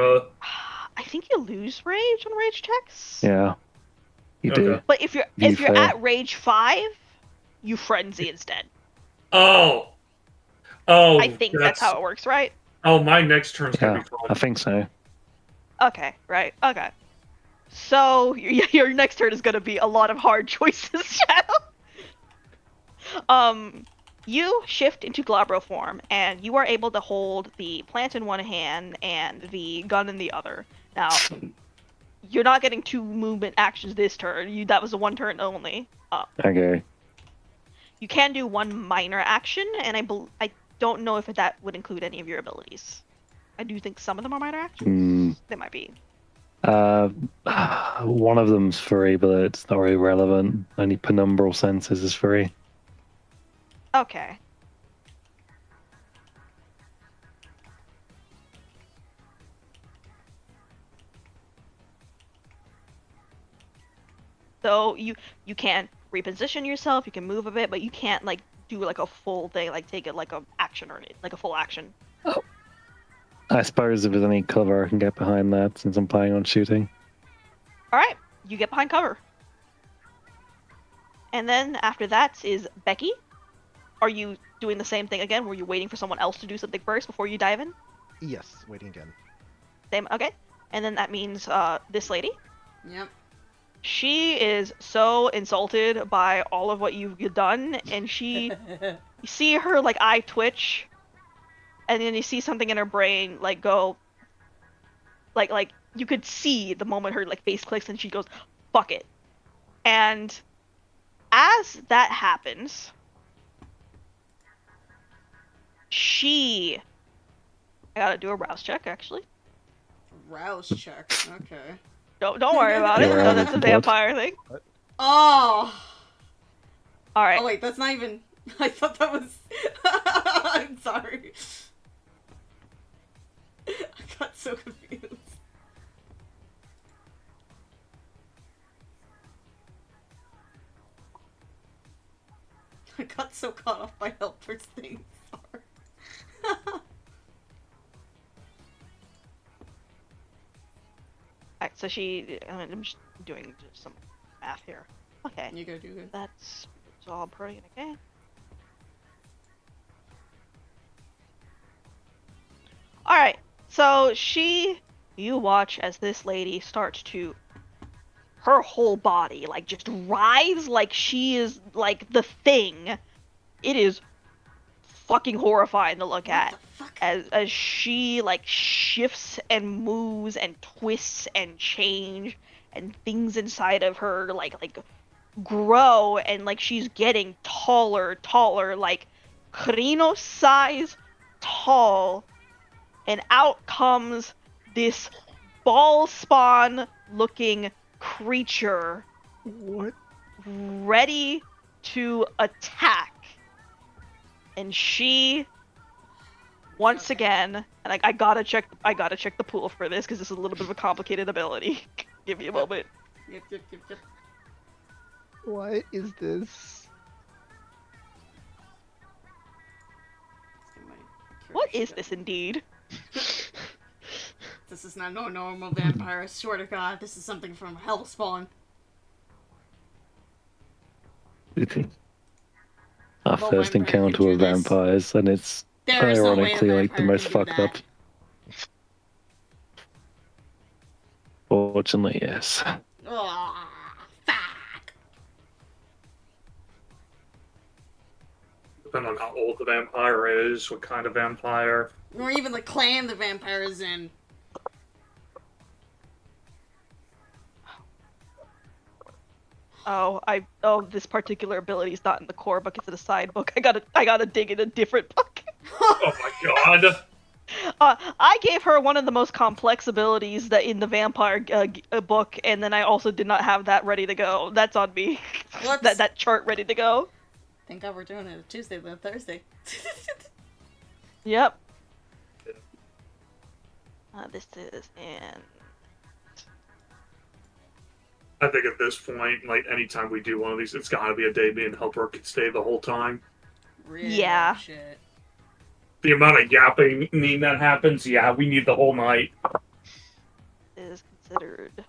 I think you lose rage on rage checks. Yeah, you do. Okay. But if you're You if you're fail. at rage 5, you frenzy instead. Oh, I think that's how it works, right? Oh, my next turn's gonna Yeah, be fun. I think so. Okay, right. Okay. So your next turn is gonna be a lot of hard choices, Shadow. You shift into Glabro form, and you are able to hold the plant in one hand and the gun in the other. Now, you're not getting 2 movement actions this turn. That was a 1 turn only. Okay. You can do 1 minor action, and I don't know if that would include any of your abilities. I do think some of them are minor actions. They might be. One of them's free, but it's not really relevant. Only penumbral senses is free. Okay. So you can reposition yourself, you can move a bit, but you can't like do like a full thing, like take it like a action or like a full action. I suppose if there's any cover, I can get behind that since I'm planning on shooting. All right, you get behind cover. And then after that is Becky. Are you doing the same thing again? Were you waiting for someone else to do something first before you dive in? Yes, waiting again. Same. Okay. And then that means this lady. Yep. She is so insulted by all of what you've done, and you see her like eye twitch, and then you see something in her brain like go, like you could see the moment her like face clicks, and she goes, "Fuck it." And as that happens, I gotta do a rouse check actually. Rouse check. Okay. Don't worry about it. Yeah, No, that's a what? vampire thing. Oh. All right. Oh wait, that's not even. I thought that was. I'm sorry. I got so confused. I got so caught off by helper's thing. Sorry. Alright, so I'm just doing some math here. Okay. You good, you good. That's all pretty okay. Alright, so you watch as this lady starts to, her whole body, like, just writhes like she is, like, the thing. It is fucking horrifying to look at. What the fuck? As she, like, shifts and moves and twists and change, and things inside of her, like grow, and, like, she's getting taller, like, Krino size tall, and out comes this ball spawn looking creature What? ready to attack. And she, once again, and I gotta check the pool for this because this is a little bit of a complicated ability. Give me a moment. Yep. What is this? What is this indeed? This is not no normal vampire. I swear to God, this is something from Hellspawn. Our No first vampire can encounter do with this. vampires, and it's There is no way a ironically like the vampire most can do fucked that. up. Fortunately, yes. Oh, fuck. depending on how old the vampire is, what kind of vampire. Or even the clan the vampire is in. This particular ability is not in the core book, it's in a side book. I gotta dig in a different book. Oh my god! I gave her one of the most complex abilities that in the vampire book, and then I also did not have that ready to go. That's on me. that chart ready to go. Thank God we're doing it Tuesday than Thursday. Yep. This is in. I think at this point, like anytime we do one of these, it's gotta be a day me and Helper can stay the whole time. Real Yeah. shit. The amount of yapping that happens, yeah, we need the whole night. Is considered.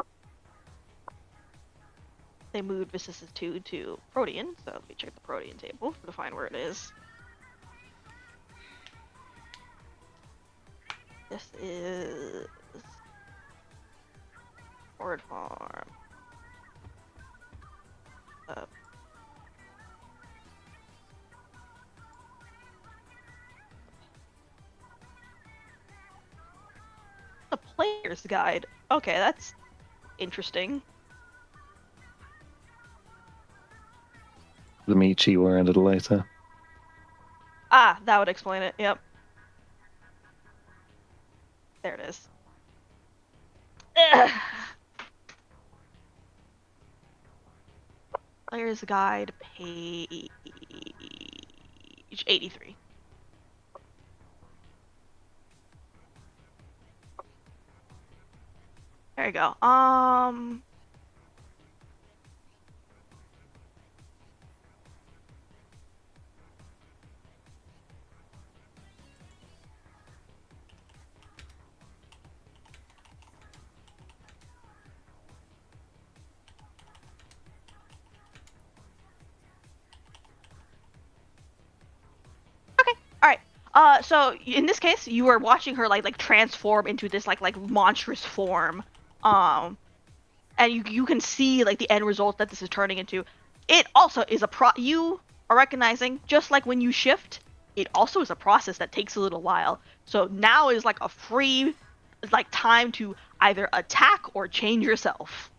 They moved vicissitude to Protean, so let me check the Protean table to find where it is. This is Word Farm. The player's guide. Okay, that's interesting. The Michi were a little later. Ah, that would explain it. Yep. There it is. Ugh. Player's guide, page 83. There you go. So in this case, you are watching her like transform into this like monstrous form, and you can see like the end result that this is turning into. It also is you are recognizing, just like when you shift, it also is a process that takes a little while. So now is like a free time to either attack or change yourself.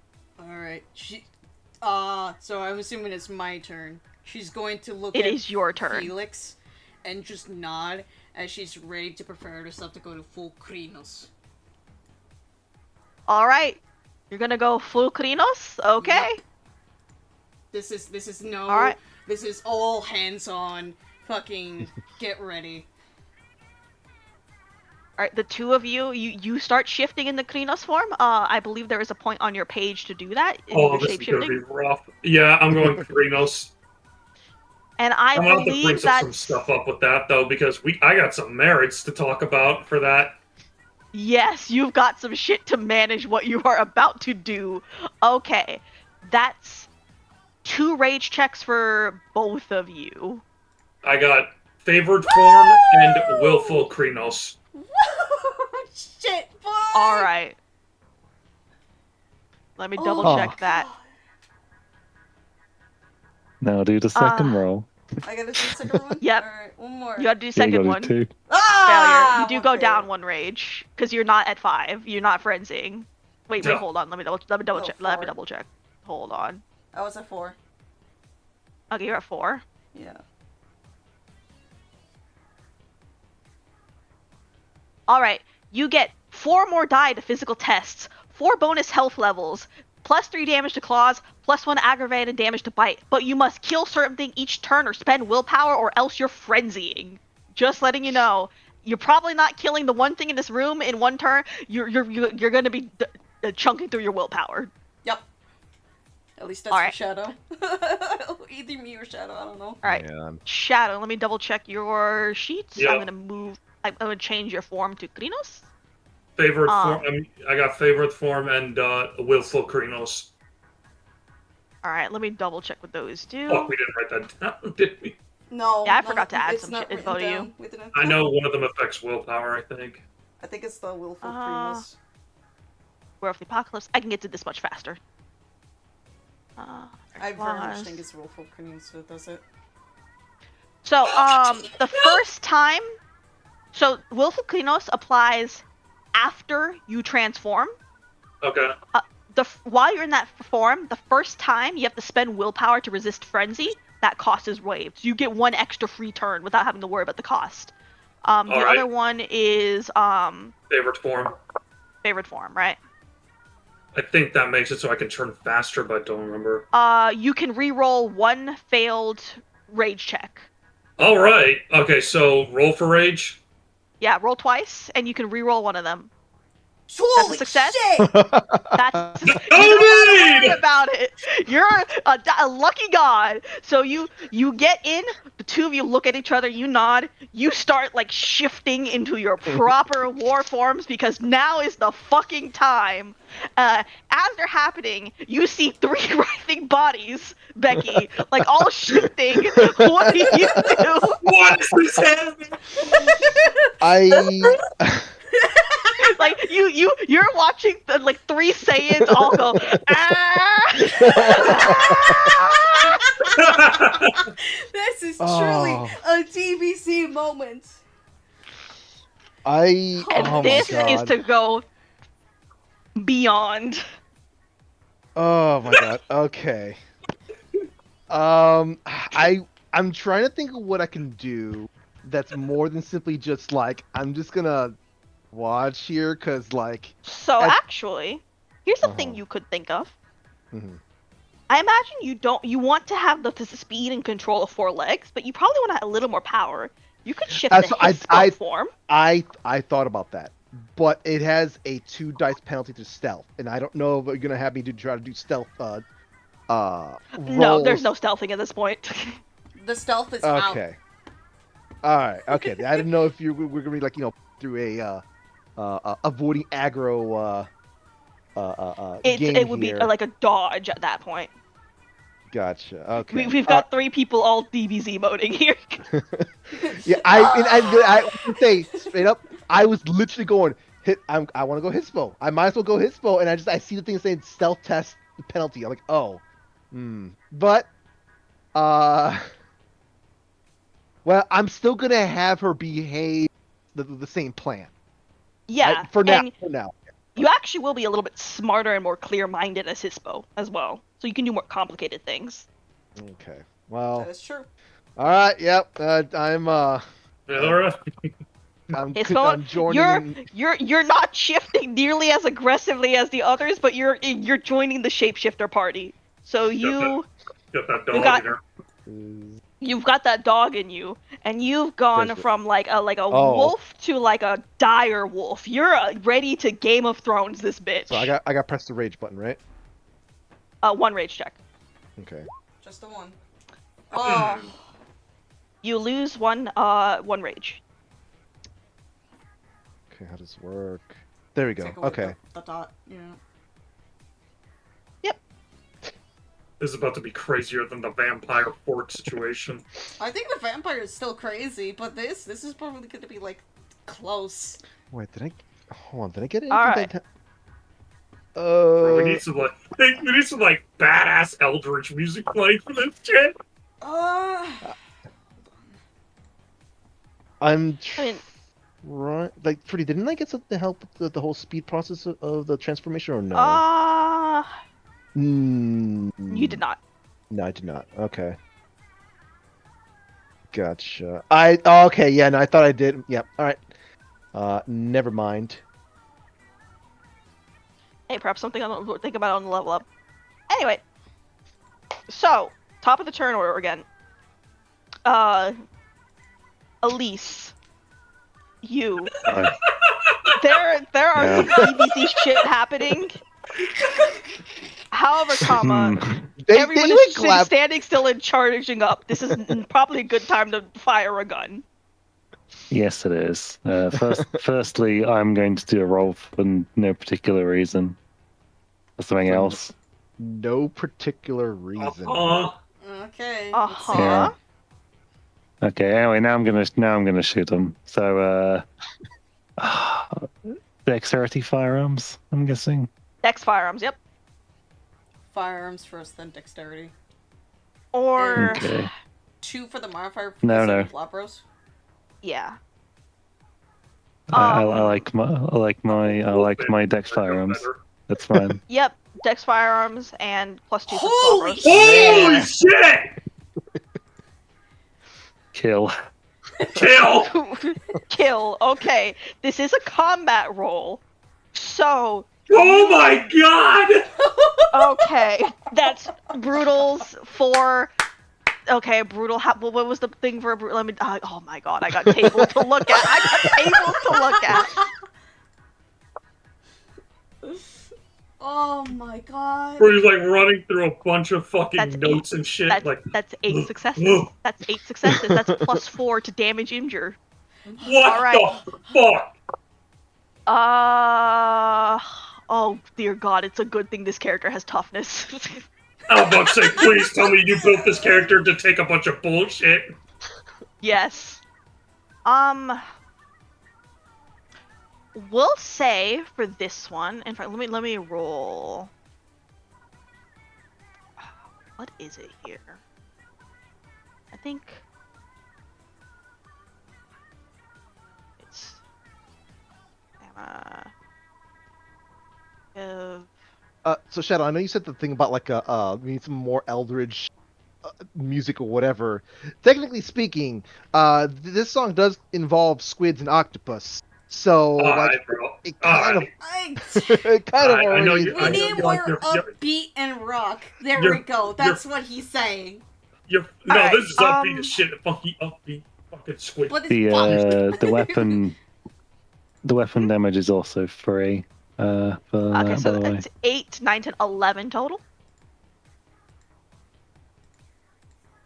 Alright. So I'm assuming it's my turn. She's going to look It at is your turn. Felix and just nod as she's ready to prepare herself to go to full Krinos. Alright. You're gonna go full Krinos? Okay. Yep. This is no. Alright. This is all hands on. Fucking get ready. Alright, the two of you start shifting in the Krinos form. I believe there is a point on your page to do that. Oh, this is gonna be rough. Yeah, I'm going Krinos. And I I'm gonna have to bring believe that some stuff up with that though, because I got some merits to talk about for that. yes, you've got some shit to manage what you are about to do. Okay, that's 2 rage checks for both of you. I got favored form and willful Krinos. Shit, boy! Alright. Let me double check that. Now do the second roll. I gotta do the second one? Yep. Alright, one more. You gotta do the Yeah, you second gotta one. do 2. Ah! Failure. You do go down 1 rage because you're not at 5. You're not frenzying. Wait, Yeah. hold on. Let me double check. Let me 4. double check. Hold on. I was at 4. Okay, you're at 4. Yeah. Alright, you get 4 more die to physical tests, 4 bonus health levels, plus 3 damage to claws, plus 1 aggravated damage to bite. But you must kill certain thing each turn or spend willpower or else you're frenzying. Just letting you know. You're probably not killing the one thing in this room in 1 turn. You're gonna be chunking through your willpower. Yep. At least that's for Shadow. Either me or Shadow, I don't know. Alright. Yeah. Shadow, let me double check your sheets. Yeah. I'm gonna change your form to Krinos. Favored form. I got favored form and willful Krinos. Alright, let me double check what those do. Fuck, we didn't write that down, did we? No. Yeah, I forgot to add it's some not shit info to you. down. We didn't. I know one of them affects willpower, I think. I think it's the willful Krinos. We're off the apocalypse. I can get to this much faster. I very much think it's willful Krinos that does it. So, the first time, so Willful Klinos applies after you transform. Okay. While you're in that form, the first time you have to spend willpower to resist frenzy. That cost is waived. You get 1 extra free turn without having to worry about the cost. The Alright. other one is Favorite form. favorite form, right? I think that makes it so I can turn faster, but I don't remember. You can re-roll 1 failed rage check. Alright. Okay, so roll for rage. Yeah, roll twice, and you can re-roll 1 of them. Holy success? shit! That's you No don't gotta need! worry about it. You're a lucky god. So you get in. The two of you look at each other. You nod. You start like shifting into your proper war forms because now is the fucking time. As they're happening, you see 3 writhing bodies, Becky, like all shifting. What do you do? What is this happening? I Like you're watching the like 3 Saiyans all go ah! This is Oh. truly a DBC moment. I And oh my this is god. to go beyond. Oh my god. Okay. I'm trying to think of what I can do that's more than simply just like I'm just gonna watch here because like So At- actually, here's something Uh-huh. you could think of. mhm. I imagine you want to have the speed and control of 4 legs, but you probably want to have a little more power. You could shift That's the what Hispo form. I thought about that, but it has a 2 dice penalty to stealth, and I don't know if you're gonna have me to try to do stealth No, there's rolls. no stealthing at this point. The stealth is out. Okay. All right. Okay. I didn't know if you were gonna be like through a avoiding aggro game It would be here. like a dodge at that point. Gotcha. Okay. We've got 3 people all DBZ moding here. Yeah. I would say straight up. I was literally going hit. I want to go Hispo. I might as well go Hispo, and I see the thing saying stealth test penalty. I'm like, oh, but well, I'm still gonna have her behave the same plan. Yeah, For now. and For now. you actually will be a little bit smarter and more clear-minded as Hispo as well, so you can do more complicated things. Okay. Well. That is true. All right. Yep. I'm Alright. Hispo, I'm joining. you're not shifting nearly as aggressively as the others, but you're joining the shapeshifter party. So Got that dog got- in there. you've got that dog in you, and you've gone There's- from like a Oh. wolf to like a dire wolf. You're ready to Game of Thrones this bitch. So I got press the rage button, right? 1 rage check. Okay. Just the one. Oh, You lose 1 rage. Okay. How does it work? There we go. take away Okay. The dot. Yeah. This is about to be crazier than the vampire fort situation. I think the vampire is still crazy, but this is probably going to be like close. Wait. Did I? Hold on. Did I get anything? Alright. We need some like badass Eldritch music playing for this shit. I'm I mean, right. Like, pretty. Didn't I get some to help with the whole speed process of the transformation, or no? you did not. No, I did not. Okay. Gotcha. Okay, yeah, no, I thought I did. Yep. All right. Never mind. Hey, perhaps something I don't think about on the level up. Anyway, so top of the turn order again. Elise, you. There are some DBZ shit happening. However, everyone they is clap. standing still and charging up. This is probably a good time to fire a gun. Yes, it is. Firstly, I'm going to do a roll for no particular reason. For something else. No particular reason. Okay. Uh-huh. Yeah. Okay. Anyway, now I'm gonna shoot him. So, dexterity firearms. I'm guessing. Dex firearms, yep. Firearms first, then dexterity. Or Okay. 2 for the modifier for No, the no. flop roast? Yeah. I like my dex firearms. That's fine. Yep. Dex firearms and +2 for flop Holy roast. Holy Man. shit! Kill. Kill! Kill. Okay. This is a combat roll. So. Oh my god! Okay. That's brutals for. Okay, brutal. What was the thing for a brutal? Let me. Oh my god, I got tables to look at. I got tables to look at. Oh my god. Where he's like running through a bunch of fucking That's notes and shit. That's 8 successes. That's 8 successes. That's +4 to damage injure. What All right. the fuck? Oh dear God, it's a good thing this character has toughness. I'm about to say, please tell me you built this character to take a bunch of bullshit. Yes. We'll say for this one. In fact, let me roll. What is it here? I think it's So Shadow, I know you said the thing about like we need some more Eldritch music or whatever. Technically speaking, this song does involve squids and octopus. So like Alright, bro. it kind of I, it kind of I know already. you- we I know need you more like your- upbeat and rock. There your- we go. That's what he's saying. No, Alright, this is upbeat as shit. Funky upbeat fucking squid. But it's The weapon damage is also free. For okay, that, so by the way. it's 8, 9, 10, 11 total.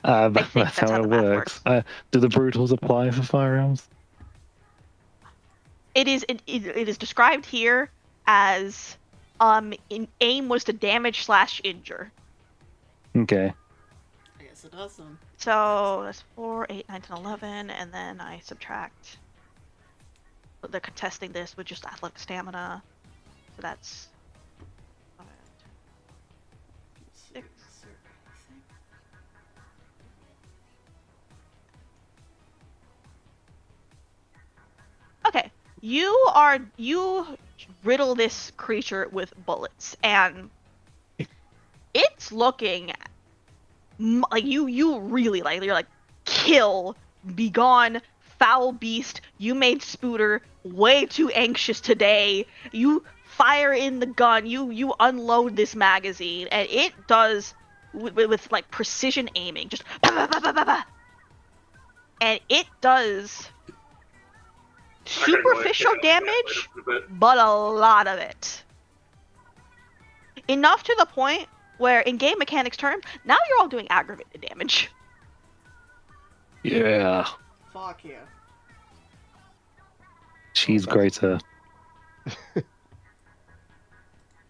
That's that's how how it the math works. Do the brutals apply for firearms? It is described here as aim was to damage / injure. Okay. I guess it does then. So that's 4, 8, 9, 10, 11, and then I subtract. They're contesting this with just athletic stamina, so that's 6. Okay, you riddle this creature with bullets, and it's looking like you really like, you're like, kill, be gone, foul beast. You made Spooter way too anxious today. You fire in the gun. You unload this magazine, and it does with like precision aiming, just bah, bah, bah, bah, bah, bah. And it does superficial damage, but a lot of it. Enough to the point where, in game mechanics terms, now you're all doing aggravated damage. Yeah. Fuck yeah. She's greater.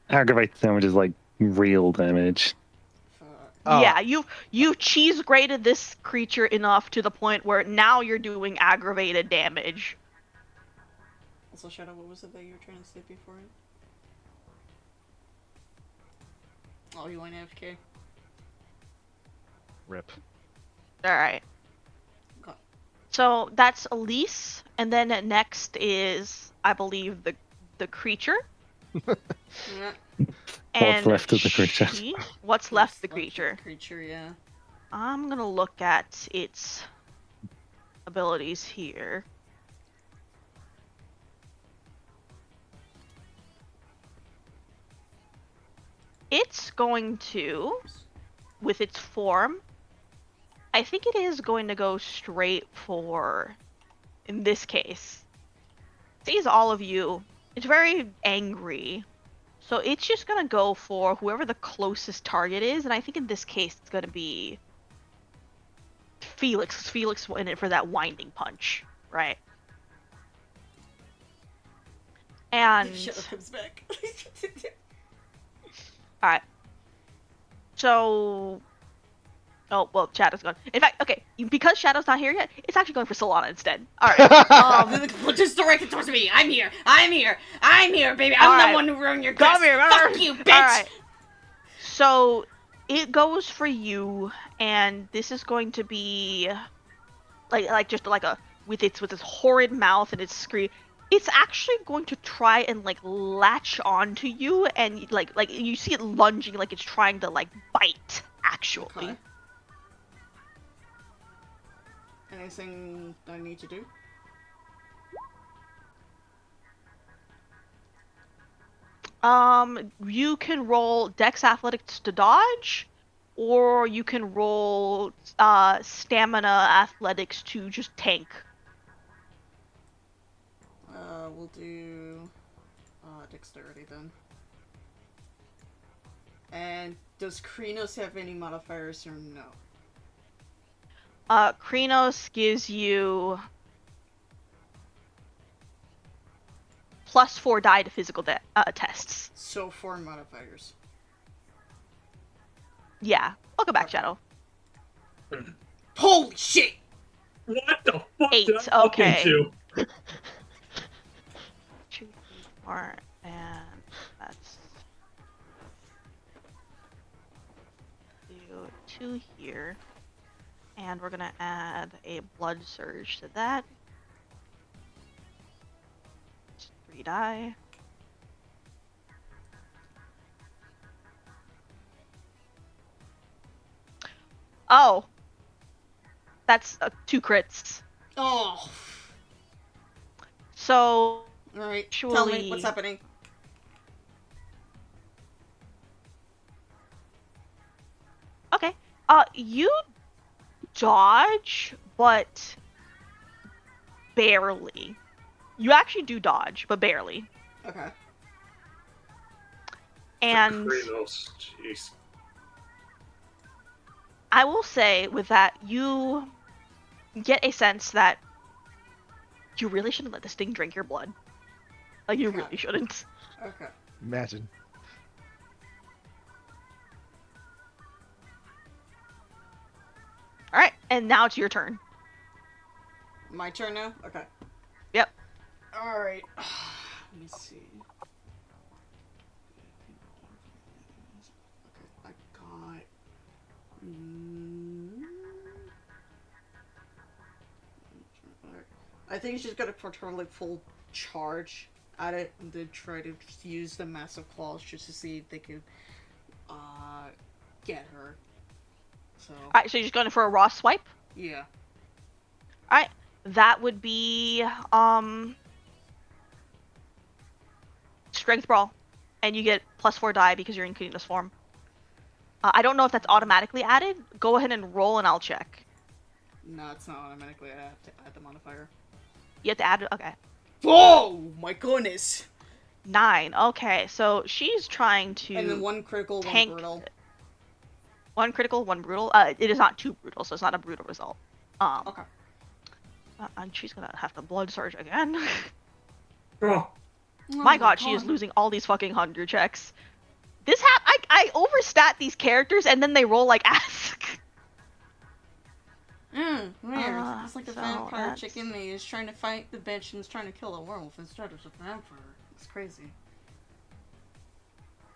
Aggravated damage is like real damage. Fuck. Oh. Yeah, you cheese grated this creature enough to the point where now you're doing aggravated damage. Also, Shadow, what was it that you were trying to say before it? Oh, you went AFK? Rip. Alright. Okay. So that's Elise, and then next is, I believe, the creature. Yeah. And left of the creature? What's left of the creature? Creature, yeah. I'm gonna look at its abilities here. It's going to, with its form, I think it is going to go straight for, in this case, sees all of you. It's very angry. So it's just gonna go for whoever the closest target is, and I think in this case it's gonna be Felix. Felix in it for that winding punch, right? And Shadow comes back. alright. So oh well, Shadow's gone. In fact, okay, because Shadow's not here yet, it's actually going for Solana instead. Alright. Just direct it towards me. I'm here. I'm here. I'm here, baby. I'm Alright. the one who ruined your Come quest. here. Fuck you, bitch. Alright. So it goes for you, and this is going to be like just like a with its horrid mouth and its scream. It's actually going to try and like latch onto you, and like you see it lunging like it's trying to like bite actually. Okay. Anything I need to do? You can roll Dex Athletics to dodge, or you can roll Stamina Athletics to just tank. We'll do dexterity then. And does Krinos have any modifiers or no? Krinos gives you +4 die to physical tests. So 4 modifiers. Yeah, welcome back, Shadow. Holy shit! What the fuck 8, did I walk okay. into? 2, 3, 4, and that's 2 here. And we're gonna add a blood surge to that. 3 die. Oh, that's 2 crits. Oh! So Alright, tell actually, me what's happening. okay. You dodge, but barely. You actually do dodge, but barely. Okay. And Kratos, jeez. I will say with that, you get a sense that you really shouldn't let this thing drink your blood. Like, you really shouldn't. Okay. Imagine. Alright, and now it's your turn. My turn now? Okay. Yep. Alright. Let me see. Okay, I got... I think she's gonna put her like full charge at it and then try to use the massive claws just to see if they could get her. So Alright, so you're just going for a raw swipe? yeah. Alright. That would be Strength Brawl. And you get +4 die because you're in Kingdom's form. I don't know if that's automatically added. Go ahead and roll and I'll check. No, it's not automatically. I have to add the modifier. You have to add it? Okay. Oh my goodness! 9. Okay, so she's trying to And then 1 critical, tank 1 brutal. 1 critical, 1 brutal. It is not 2 brutal, so it's not a brutal result. Okay. And she's gonna have to blood surge again. Oh, My god, she is losing all these fucking 100 checks. This I overstat these characters and then they roll like ass. Weird. It's like the so vampire that's- chick in me is trying to fight the bitch and is trying to kill a werewolf instead of the vampire. It's crazy.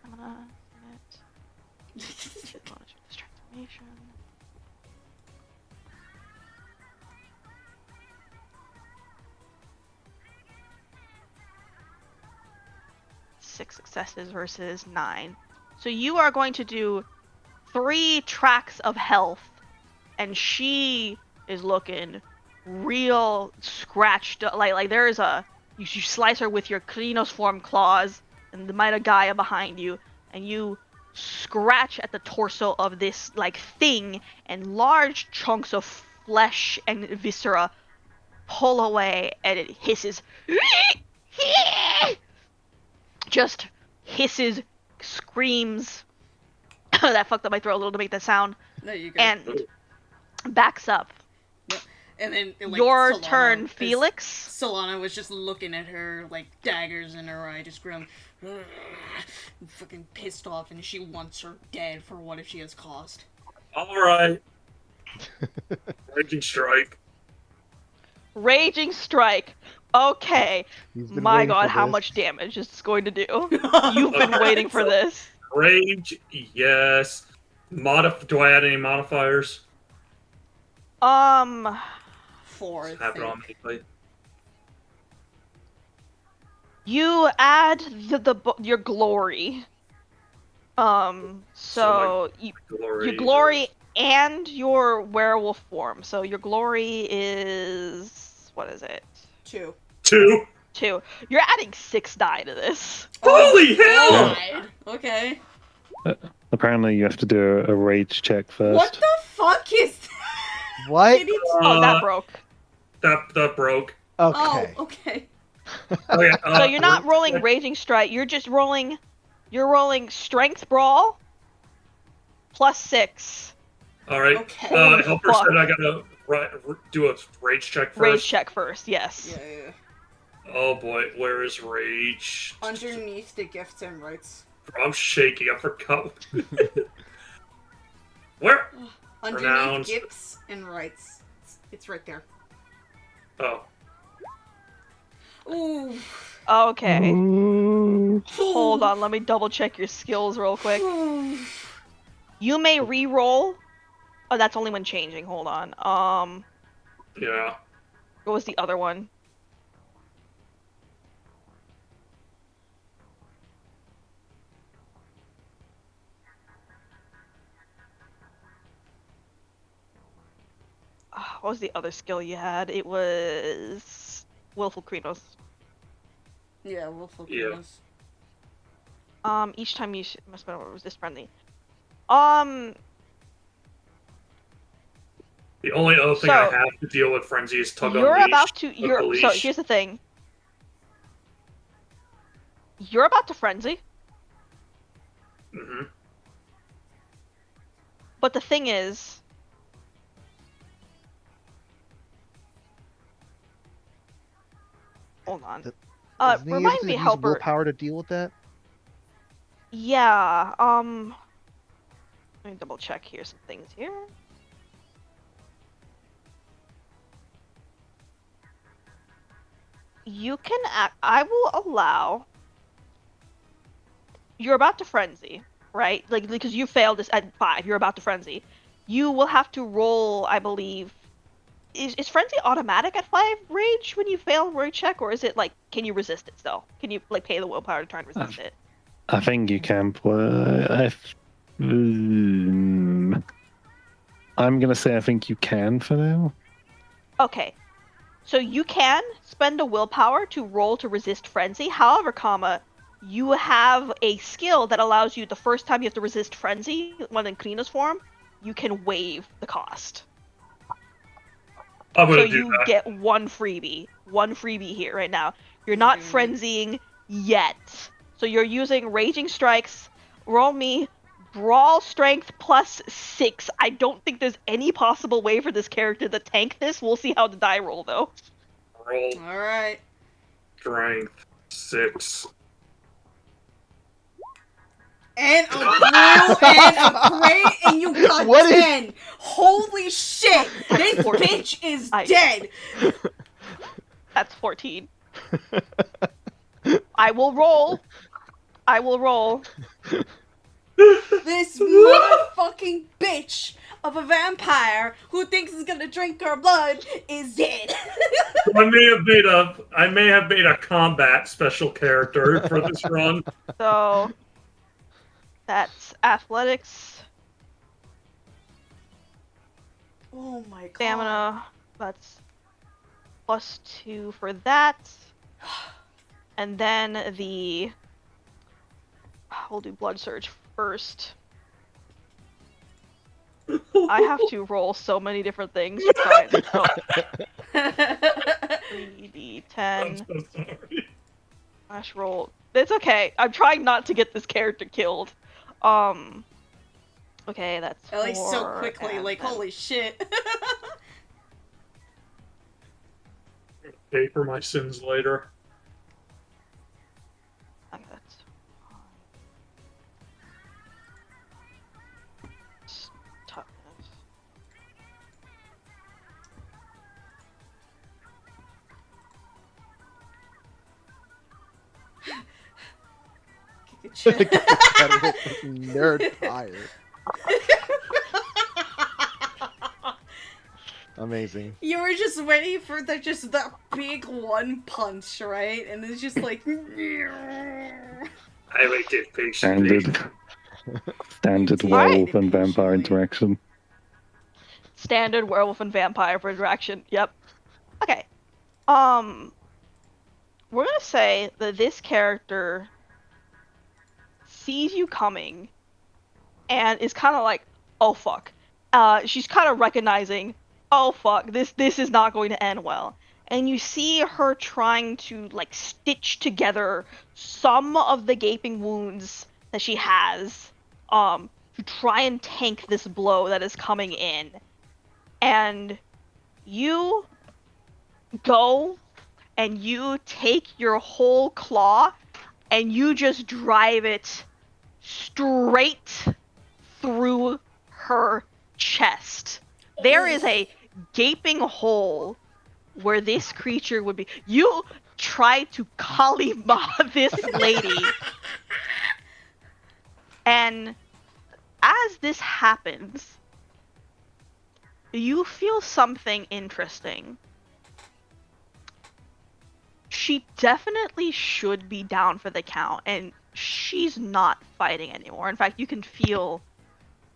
I'm gonna transformation. 6 successes versus 9. So you are going to do 3 tracks of health, and she is looking real scratched up. Like there is a you slice her with your Krinos form claws and the Might of Gaia behind you, and you scratch at the torso of this like thing, and large chunks of flesh and viscera pull away, and it hisses. Just hisses, screams. That fucked up my throat a little to make that sound. There you go. And backs up. And then like, Your Solana turn, is- Felix. Solana was just looking at her, like, daggers in her eye, just grown fucking pissed off, and she wants her dead for what she has caused. alright. Raging Strike. Raging Strike. Okay. He's been My waiting god, for how this. much damage is this going to do? You've been waiting for this. Rage, yes. Do I add any modifiers? 4, I Just have it on think. me. You add your glory. So your glory and your werewolf form. So your glory is what is it? 2. 2. 2. You're adding 6 die to this. Holy hell! God. Okay. Apparently, you have to do a rage check first. What the fuck is that? What? Can you Oh, that broke. That broke. Okay. Oh, okay. Okay, So you're not rolling raging strike. You're just rolling. You're rolling strength brawl plus 6. All right. Okay. Holy Helper fuck. said I gotta do a rage check first. Rage check first. Yes. Yeah. Oh boy, where is rage? Underneath the gifts and rights. I'm shaking. I forgot. Where? Underneath Pronouns. gifts and rights. It's right there. Oh. Ooh. Okay. Ooh. Hold on. Let me double check your skills real quick. You may re-roll. Oh, that's only when changing. Hold on. Yeah. What was the other one? What was the other skill you had? It was Willful Krenos. Yeah, we'll focus. Yeah. Each time you must resist friendly. The only other thing I have to deal with frenzy is tug on leash. So here's the thing. You're about to frenzy. Mm-hmm. But the thing is, hold on. Isn't he able Remind to me, use Helper. willpower to deal with that? Yeah. Let me double check here some things here. You can I will allow. You're about to frenzy, right? Like because you failed this at 5. You're about to frenzy. You will have to roll, I believe. Is frenzy automatic at 5 rage when you fail rage check, or is it like can you resist it still? Can you like pay the willpower to try and resist it? I think you can. I'm gonna say I think you can for now. Okay. So you can spend a willpower to roll to resist frenzy. However, you have a skill that allows you the first time you have to resist frenzy when in Krina's form, you can waive the cost. I'm gonna So do you that. get one freebie here right now. You're not frenzying yet. So you're using raging strikes. Roll me brawl strength plus 6. I don't think there's any possible way for this character to tank this. We'll see how the die roll though. Roll Alright. strength 6. And a blue and a gray, and you got What is- 10. Holy shit! This bitch is dead. That's 14. I will roll. This motherfucking bitch of a vampire who thinks he's gonna drink our blood is dead. I may have made a combat special character for this run. So that's athletics, Oh my god. stamina. That's +2 for that. And then we'll do blood surge first. I have to roll so many different things to try and 3d10 I'm so sorry. slash roll. It's okay. I'm trying not to get this character killed. Okay, that's At least so 4, quickly, and like, then- holy shit. Pay for my sins later. Okay, that's toughness. Kick a Competitive nerd fire. Amazing. You were just waiting for that big one punch, right? And it's just like. I waited patiently. Standard You werewolf did and vampire patiently. interaction. Standard werewolf and vampire interaction. Yep. Okay. We're gonna say that this character sees you coming and is kind of like, oh fuck. She's kind of recognizing, oh fuck, this is not going to end well. And you see her trying to like stitch together some of the gaping wounds that she has, to try and tank this blow that is coming in. And you go and you take your whole claw and you just drive it straight through her chest. There is a gaping hole where this creature would be. You try to Kalima this lady. And as this happens, you feel something interesting. She definitely should be down for the count, and she's not fighting anymore. In fact, you can feel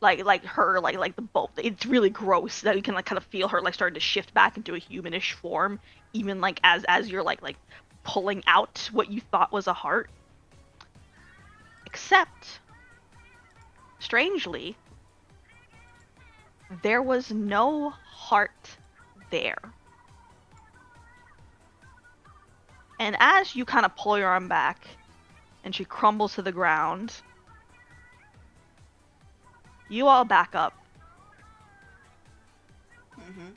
like her like the bolt. It's really gross that you can like kind of feel her like starting to shift back into a humanish form, even like as you're like pulling out what you thought was a heart. Except, strangely, there was no heart there. And as you kind of pull your arm back and she crumbles to the ground, you all back up. Mm-hmm.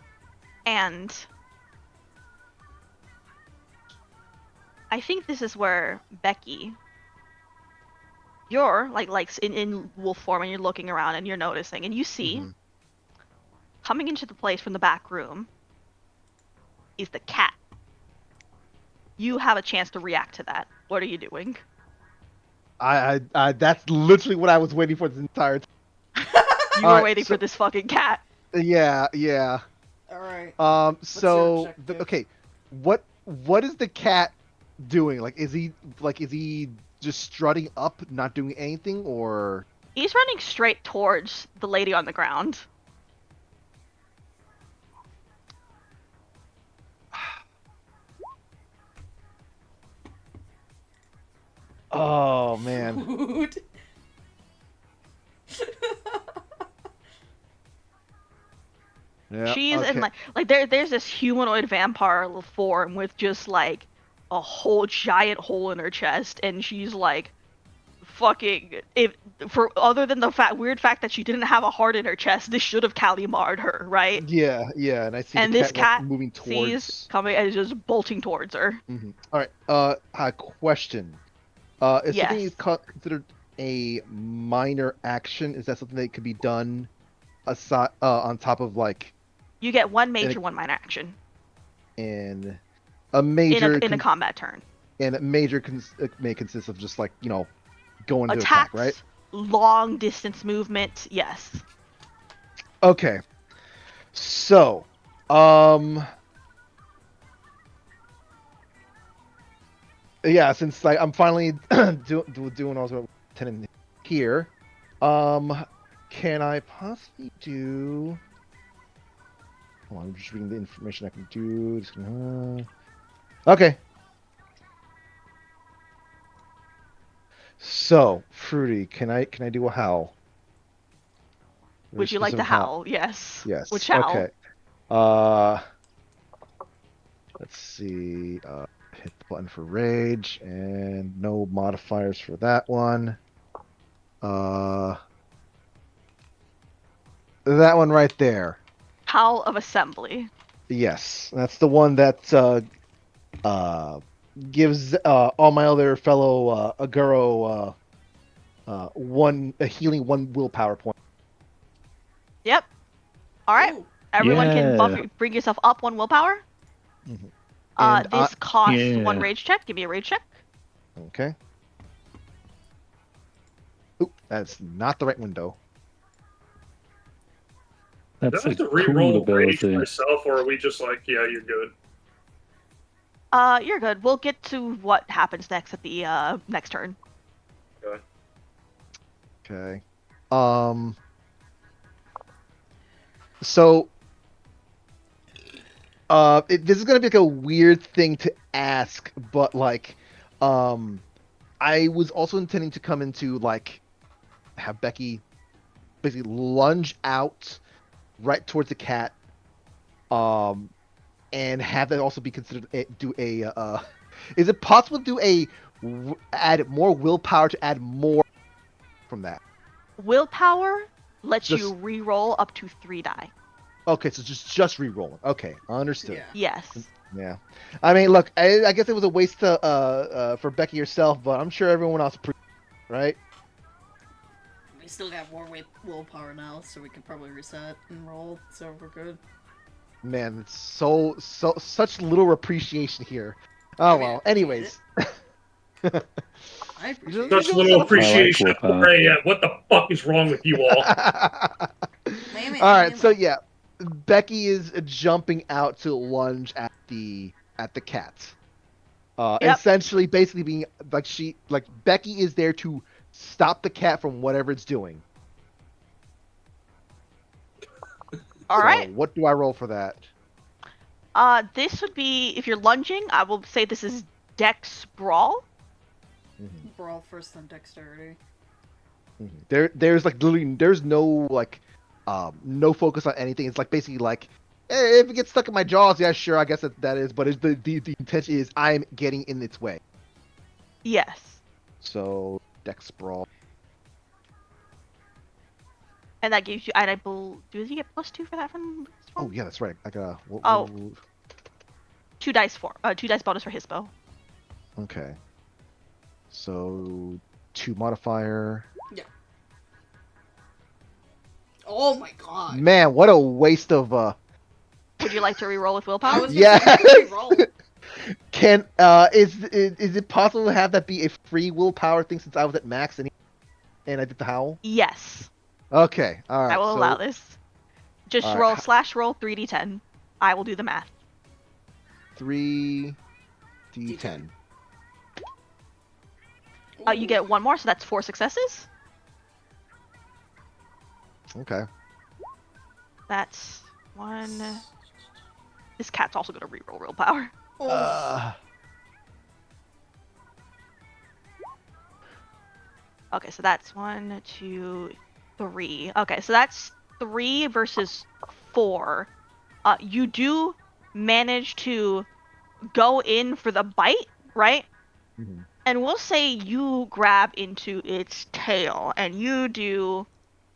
And I think this is where Becky, you're like in wolf form and you're looking around and you're noticing and you see coming into the place from the back room is the cat. You have a chance to react to that. What are you doing? I that's literally what I was waiting for this entire time. You were Alright, waiting for this fucking cat. Yeah, yeah. Alright. So objective? okay, what is the cat doing? Is he just strutting up, not doing anything, or? He's running straight towards the lady on the ground. Oh man. Food. Yeah. She's okay. in there's this humanoid vampire form with just like a whole giant hole in her chest, and she's like fucking if for other than the weird fact that she didn't have a heart in her chest, this should have Kalimar'd her, right? Yeah, yeah, and I see And the this cat cat moving sees towards. coming and is just bolting towards her. All right. Question. Is something Yes. considered a minor action? Is that something that could be done aside on top of You get one major, one minor action in a major in a combat turn. and a major may consist of just going to Attacks, attack, right? long distance movement, yes. Okay. So, yeah, since I'm finally doing also tenant here, can I possibly do? Oh, I'm just reading the information I can do. Okay. So, Fruity, can I do a howl? Would you like to howl? Yes. Yes. Which howl? Okay. Let's see. Hit the button for rage, and no modifiers for that one. That one right there. Howl of Assembly. Yes, that's the one that gives all my other fellow Aguro healing one willpower point. Yep. All right. Ooh. Everyone can Yeah. bring yourself up one willpower. Mhm. And This costs Yeah. one rage check. Give me a rage check. Okay. Oop, that's not the right window. Do I That's a have to cool re-roll rage ability. myself, or are we just like, yeah, you're good? You're good. We'll get to what happens next at the next turn. Okay. Okay. So, this is gonna be like a weird thing to ask, but like, I was also intending to come into like have Becky basically lunge out right towards the cat, um, and have that also be considered do a is it possible to do add more willpower to add more from that? Willpower lets Just you re-roll up to 3 die. okay, so just re-rolling. Okay, understood. Yeah. Yes. Yeah. I mean, look, I guess it was a waste for Becky herself, but I'm sure everyone else right? We still got more willpower now, so we can probably reset and roll, so we're good. Man, it's such little appreciation here. Oh I mean, well. I appreciate Anyways. I appreciate Such it. little I like appreciation. willpower. Hey, what the fuck is wrong with you all? Maybe, All right, maybe. so yeah, Becky is jumping out to lunge at the cat. Yep. Essentially, basically being like Becky is there to stop the cat from whatever it's doing. All right. What do I roll for that? This would be, if you're lunging, I will say this is Dex Brawl. Brawl first, then dexterity. There's like literally there's no like no focus on anything. It's like basically like hey, if it gets stuck in my jaws, yeah, sure, I guess that is. But the intention is I'm getting in its way. Yes. So Dex Brawl. And that gives you, and I believe, do you get +2 for that from this Oh one? yeah, that's right. I got Oh. 2 dice bonus for Hispo. Okay. So 2 modifier. Oh my god. Man, what a waste of Would you like to re-roll with I willpower? was gonna say, you can roll. Can is it possible to have that be a free willpower thing since I was at max and I did the howl? Yes. Okay, all right. I will so, allow this. Just all roll right. /roll 3d10. I will do the math. 3d10. You get 1 more, so that's 4 successes. Okay. That's 1. This cat's also gonna re-roll willpower. Oh. Okay, so that's 1, 2, 3. Okay, so that's 3 versus 4. You do manage to go in for the bite, right? Mhm. And we'll say you grab into its tail, and you do,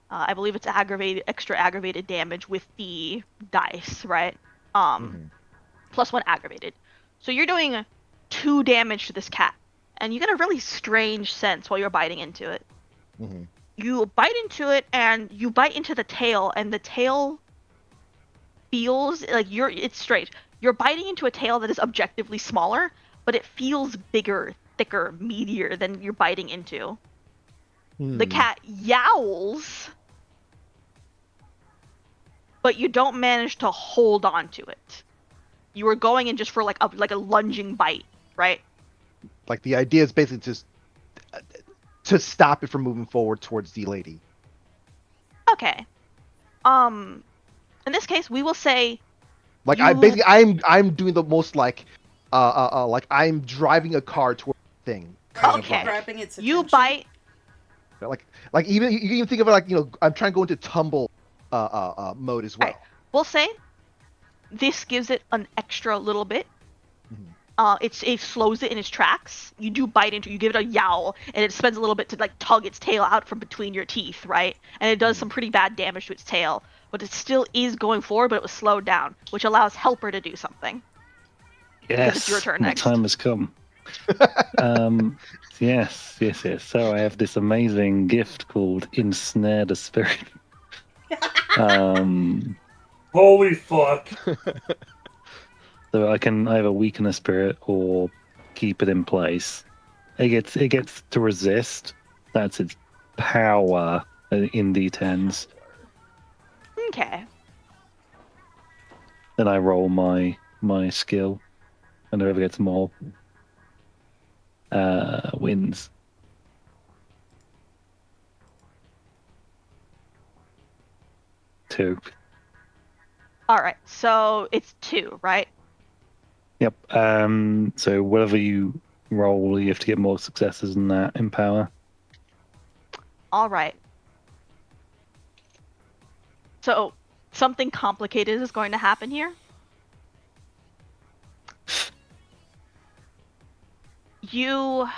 I believe it's extra aggravated damage with the dice, right? +1 aggravated. So you're doing 2 damage to this cat, and you get a really strange sense while you're biting into it. Mhm. You bite into it, and you bite into the tail, and the tail feels like it's strange. You're biting into a tail that is objectively smaller, but it feels bigger, thicker, meatier than you're biting into. The cat yowls, but you don't manage to hold on to it. You were going in just for like a lunging bite, right? Like the idea is basically just to stop it from moving forward towards the lady. Okay. In this case, we will say Like you... I'm doing the most like I'm driving a car toward the thing. Are you Okay. grabbing its attention? You bite. Like even you can even think of it like I'm trying to go into tumble mode as well. Right. We'll say this gives it an extra little bit. It slows it in its tracks. You do bite into, you give it a yowl, and it spends a little bit to like tug its tail out from between your teeth, right? And it does some pretty bad damage to its tail, but it still is going forward, but it was slowed down, which allows Helper to do something. Yes, it's your turn the next. time has come. Yes. So I have this amazing gift called Ensnare the Spirit. Holy fuck. So I can either weaken a spirit or keep it in place. It gets to resist. That's its power in D10s. Okay. Then I roll my skill, and whoever gets more wins. Two. All right, so it's 2, right? Yep. So whatever you roll, you have to get more successes than that in power. All right. So something complicated is going to happen here. You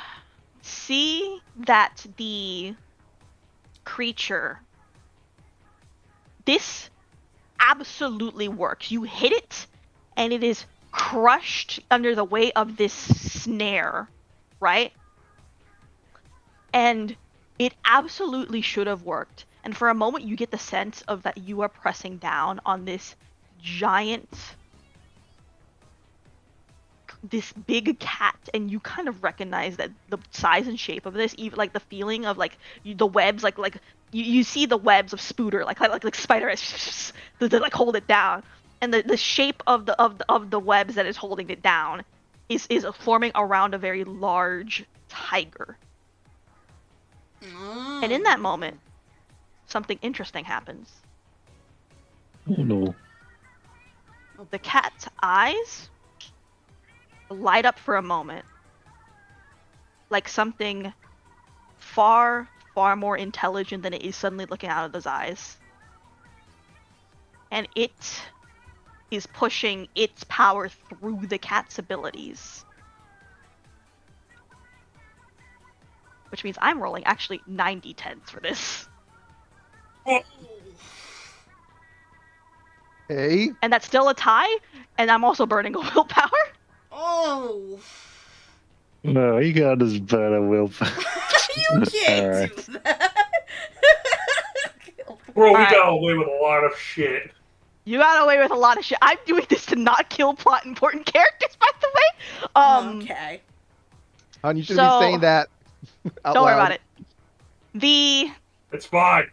see that the creature, this absolutely works. You hit it, and it is crushed under the weight of this snare, right? And it absolutely should have worked. And for a moment, you get the sense of that you are pressing down on this giant, this big cat, and you kind of recognize that the size and shape of this, even like the feeling of like the webs, like you see the webs of Spooter, like spider that like hold it down, and the shape of the webs that is holding it down is forming around a very large tiger. And in that moment, something interesting happens. Oh no. The cat's eyes light up for a moment, like something far, far more intelligent than it is suddenly looking out of those eyes. And it is pushing its power through the cat's abilities. Which means I'm rolling actually 90 tens for this. Hey, And that's still a tie, and I'm also burning a willpower. Oh. No, you got this better willpower. You can't Alright. do that. Bro, we Alright. got away with a lot of shit. You got away with a lot of shit. I'm doing this to not kill plot important characters, by the way. Okay. hon, you shouldn't be saying that out Don't worry loud. about it. It's fine.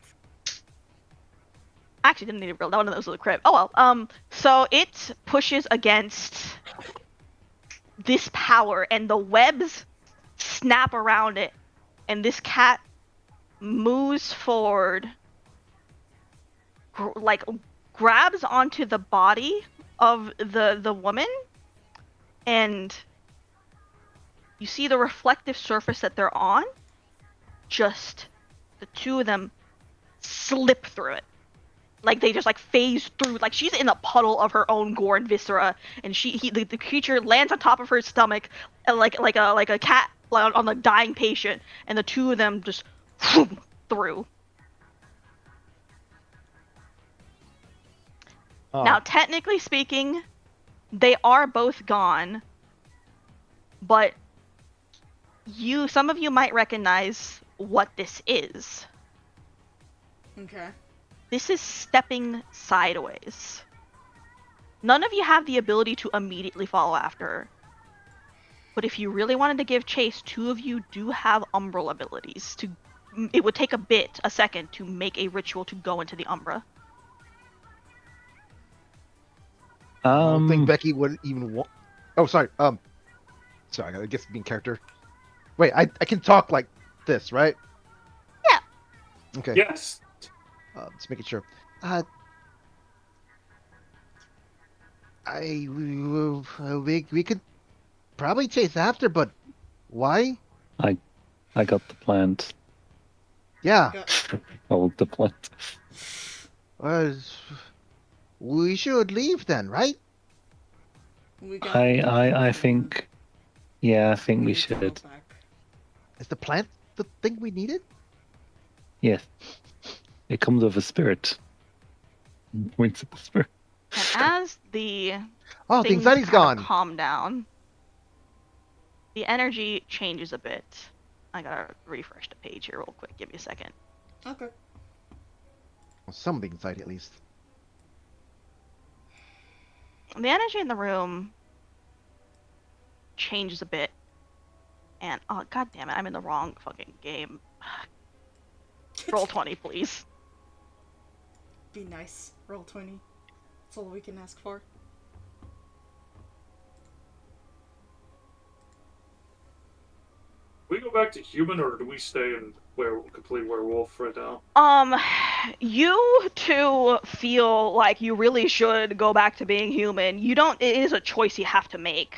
Actually didn't need to roll. That one of those was a crit. Oh well. So it pushes against this power, and the webs snap around it, and this cat moves forward, like grabs onto the body of the woman, and you see the reflective surface that they're on. Just the two of them slip through it. Like they just like phase through, like she's in a puddle of her own gore and viscera, and the creature lands on top of her stomach, like a cat on a dying patient, and the two of them just through. Oh, Now, technically speaking, they are both gone, but some of you might recognize what this is. Okay. This is stepping sideways. None of you have the ability to immediately follow after her. But if you really wanted to give chase, two of you do have umbral abilities. It would take a second, to make a ritual to go into the umbra. I don't think Becky would even want. Oh, sorry. Sorry, I guess being character. Wait, I can talk like this, right? Yeah. Okay. Yes. Just making sure. We could probably chase after, but why? I got the plant. Yeah. Hold the plant. We should leave then, right? We got. I think. Yeah, I think we need to go should. back. Is the plant the thing we needed? Yes. It comes with a spirit. Points at the spirit. And as the Oh, the things anxiety's kind of gone. calm down, the energy changes a bit. I gotta refresh the page here real quick. Give me a second. Okay. Well, some of the anxiety, at least. The energy in the room changes a bit. And, oh, god damn it, I'm in the wrong fucking game. Roll 20, please. Be nice. Roll 20. That's all we can ask for. back to human, or do we stay in complete werewolf right now? You two feel like you really should go back to being human. You don't. It is a choice you have to make.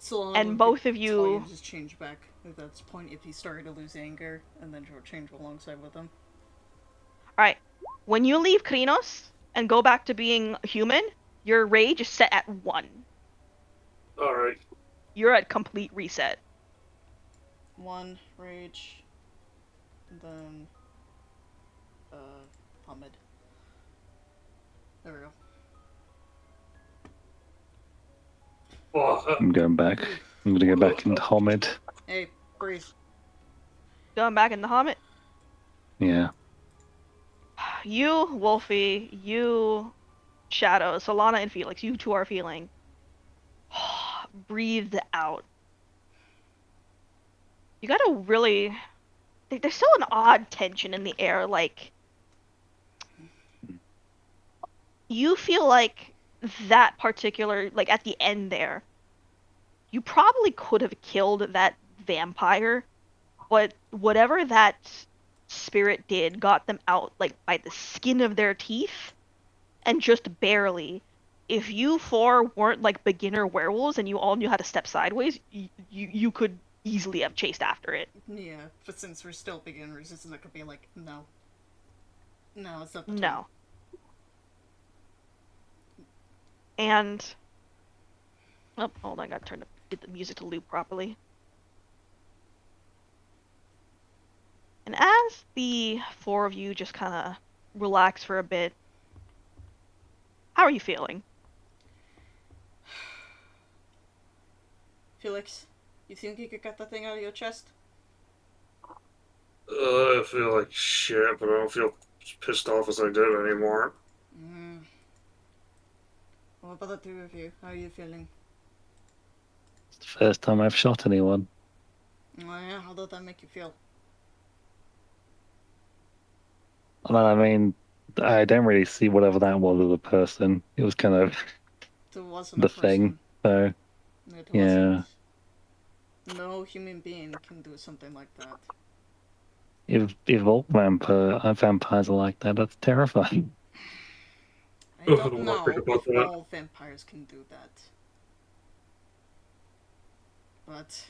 Solana And would both of tell you- to just change back at that point if he started to lose anger, and then change alongside with him. All right. When you leave Krinos and go back to being human, your rage is set at 1. All right. You're at complete reset. 1 rage, and then Hamid. There we go. Oh, I'm going back. I'm gonna go back into Homid. Hey, breathe. Going back in the Hamid. Yeah. You, Wolfie, you, Shadow, Solana, and Felix, you two are feeling breathed out. You gotta really. There's still an odd tension in the air, like. You feel like that particular, like at the end there, you probably could have killed that vampire, but whatever that spirit did got them out, like, by the skin of their teeth, and just barely. If you four weren't, like, beginner werewolves and you all knew how to step sideways, you could easily have chased after it. Yeah, but since we're still beginners, it's not gonna be like, no. No, it's not the time. No. And... Oh, hold on, I gotta get the music to loop properly. And as the 4 of you just kind of relax for a bit, how are you feeling? Felix, you think you could get that thing out of your chest? I feel like shit, but I don't feel as pissed off as I did anymore. What about the 2 of you? How are you feeling? It's the first time I've shot anyone. Oh yeah, how did that make you feel? Well, I mean, I don't really see whatever that was as a person. It was kind of It wasn't the a person. thing. So, It yeah. wasn't. No human being can do something like that. if all vampires are like that, that's terrifying. I Ugh, don't I'm know not thinking about if that. all vampires can do that. But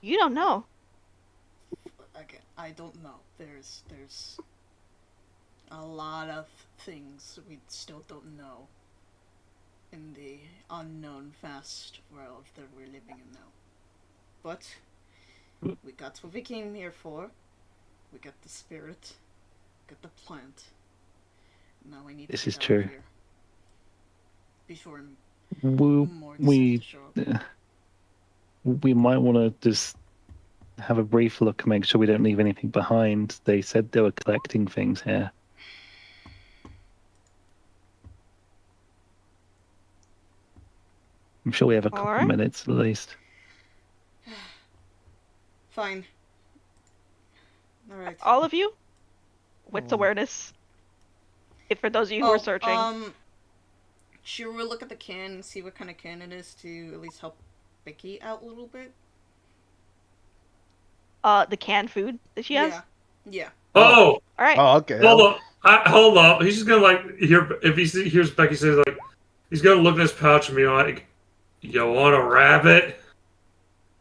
You don't know. again, I don't know. There's a lot of things we still don't know in the unknown vast world that we're living in now. But we got what we came here for. We got the spirit, got the plant. Now we need to This get is out true. of here before We more we decisions show up. we might want to just have a brief look and make sure we don't leave anything behind. They said they were collecting things here. I'm sure we have a couple Alright. minutes at least. Fine. Alright. All of you? Wits Oh. awareness. If for those of you who are searching. Should we look at the can and see what kind of can it is to at least help Becky out a little bit? The canned food that she has? Yeah. Oh, Alright. Oh, okay. hold up. He's just gonna like if he hears Becky say like, he's gonna look in his pouch and be like, "You want a rabbit?"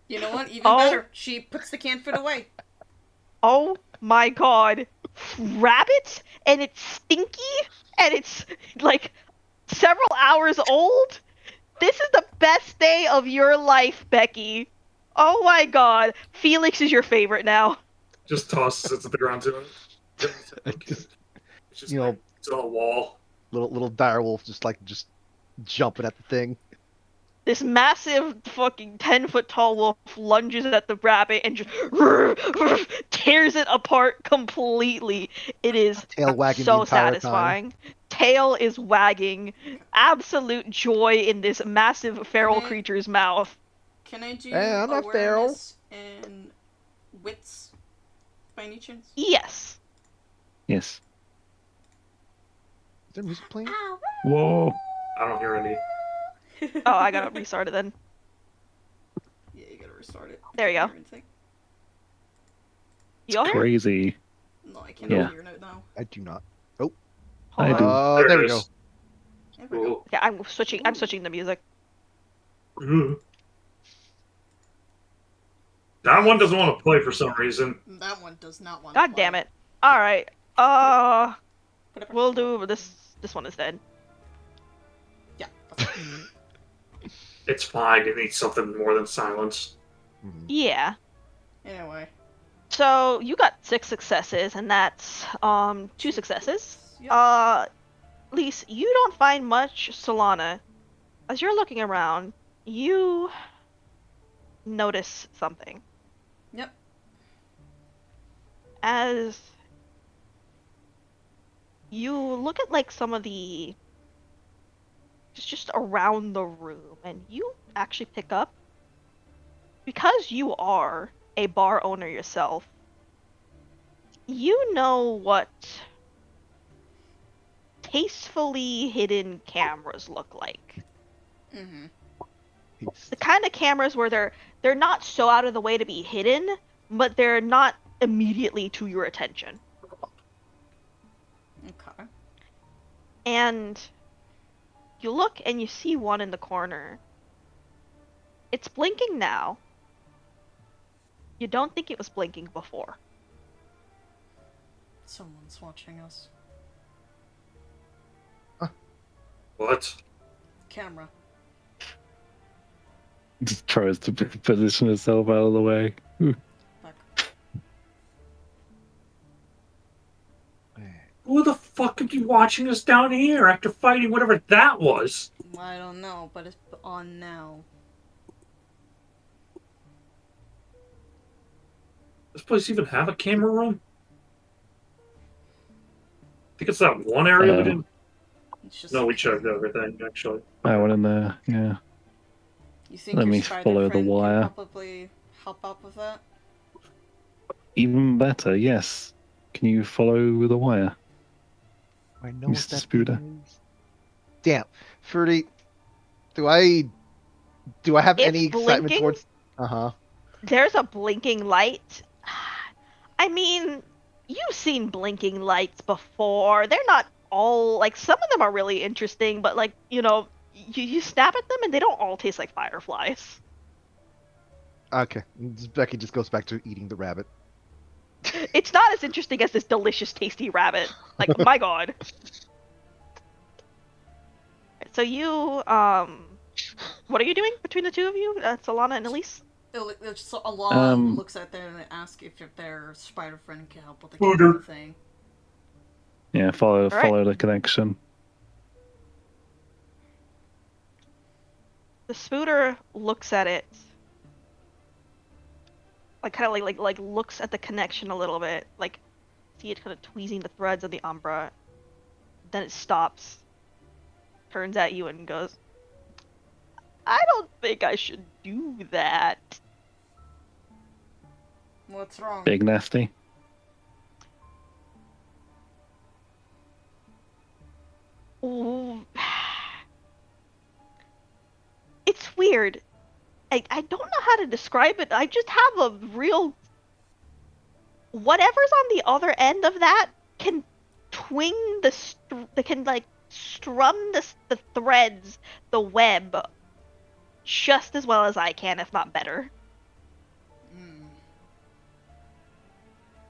You know what? Even Oh. better. She puts the canned food away. Oh my god. Rabbit? And it's stinky? And it's like several hours old? This is the best day of your life, Becky. Oh my god. Felix is your favorite now. Just tosses it to the ground to him. Just, It's just you know, like, it's on a wall. little direwolf just jumping at the thing. This massive fucking 10-foot tall wolf lunges at the rabbit and just tears it apart completely. It is Tail wagging the so entire satisfying. Tail is wagging. Absolute joy in this massive feral Okay. creature's mouth. Can I do Hey, I'm not feral. awareness and wits by any chance? Yes. Yes. Is there music playing? Whoa. I don't hear any. Oh, I gotta restart it then. Yeah, restart it. There you go. Hear anything. You all hear? Crazy. No, I can't Yeah. hear it now. I do not. Hold I on. do. Oh, there we it go. is. There we go. Cool. Okay, I'm switching the music. Ugh. That one doesn't want to play for some reason. That one does not want God to damn play. it. Alright. Whatever. We'll do this one instead. Yeah. That's fine. It's fine. It needs something more than silence. Mhm. Yeah. Anyway. So you got 6 successes, and that's 2 successes. Yep. Lise, you don't find much. Solana, as you're looking around, you notice something. Yep. As you look at like some of the just around the room, and you actually pick up, because you are a bar owner yourself, you know what tastefully hidden cameras look like. Mm-hmm. The kind of cameras where they're not so out of the way to be hidden, but they're not immediately to your attention. Okay. And you look and you see one in the corner. It's blinking now. You don't think it was blinking before. Someone's watching us. What? Camera. Just tries to position herself out of the way. Back. Who the fuck could be watching us down here after fighting whatever that was? I don't know, but it's on now. This place even have a camera room? I think it's that one area we didn't. It's just No, a we checked camera. everything actually. I went in there. Yeah. You think Let your me spider follow the friend wire. can probably help out with that? Even better. Yes. Can you follow the wire? I know what Mr. that Spooder. thing is. Damn, Fruity. Do I have It's any excitement blinking? towards? Uh-huh. There's a blinking light. I mean, you've seen blinking lights before. They're not all, like, some of them are really interesting, but, like, you snap at them and they don't all taste like fireflies. Okay. Becky just goes back to eating the rabbit. It's not as interesting as this delicious, tasty rabbit. Like, my god. So you, what are you doing between the two of you, Solana and Elise? So Alon Um, looks at them and asks if their spider friend can help with the Booter. camera thing. Yeah. Follow right. the connection. The spooter looks at it, like kind of like looks at the connection a little bit, like see it kind of tweezing the threads of the umbra. Then it stops, turns at you, and goes, "I don't think I should do that." What's wrong? Big nasty. Ooh. It's weird. I don't know how to describe it. I just have a real. Whatever's on the other end of that can twing can like strum the threads, the web, just as well as I can, if not better. Mm.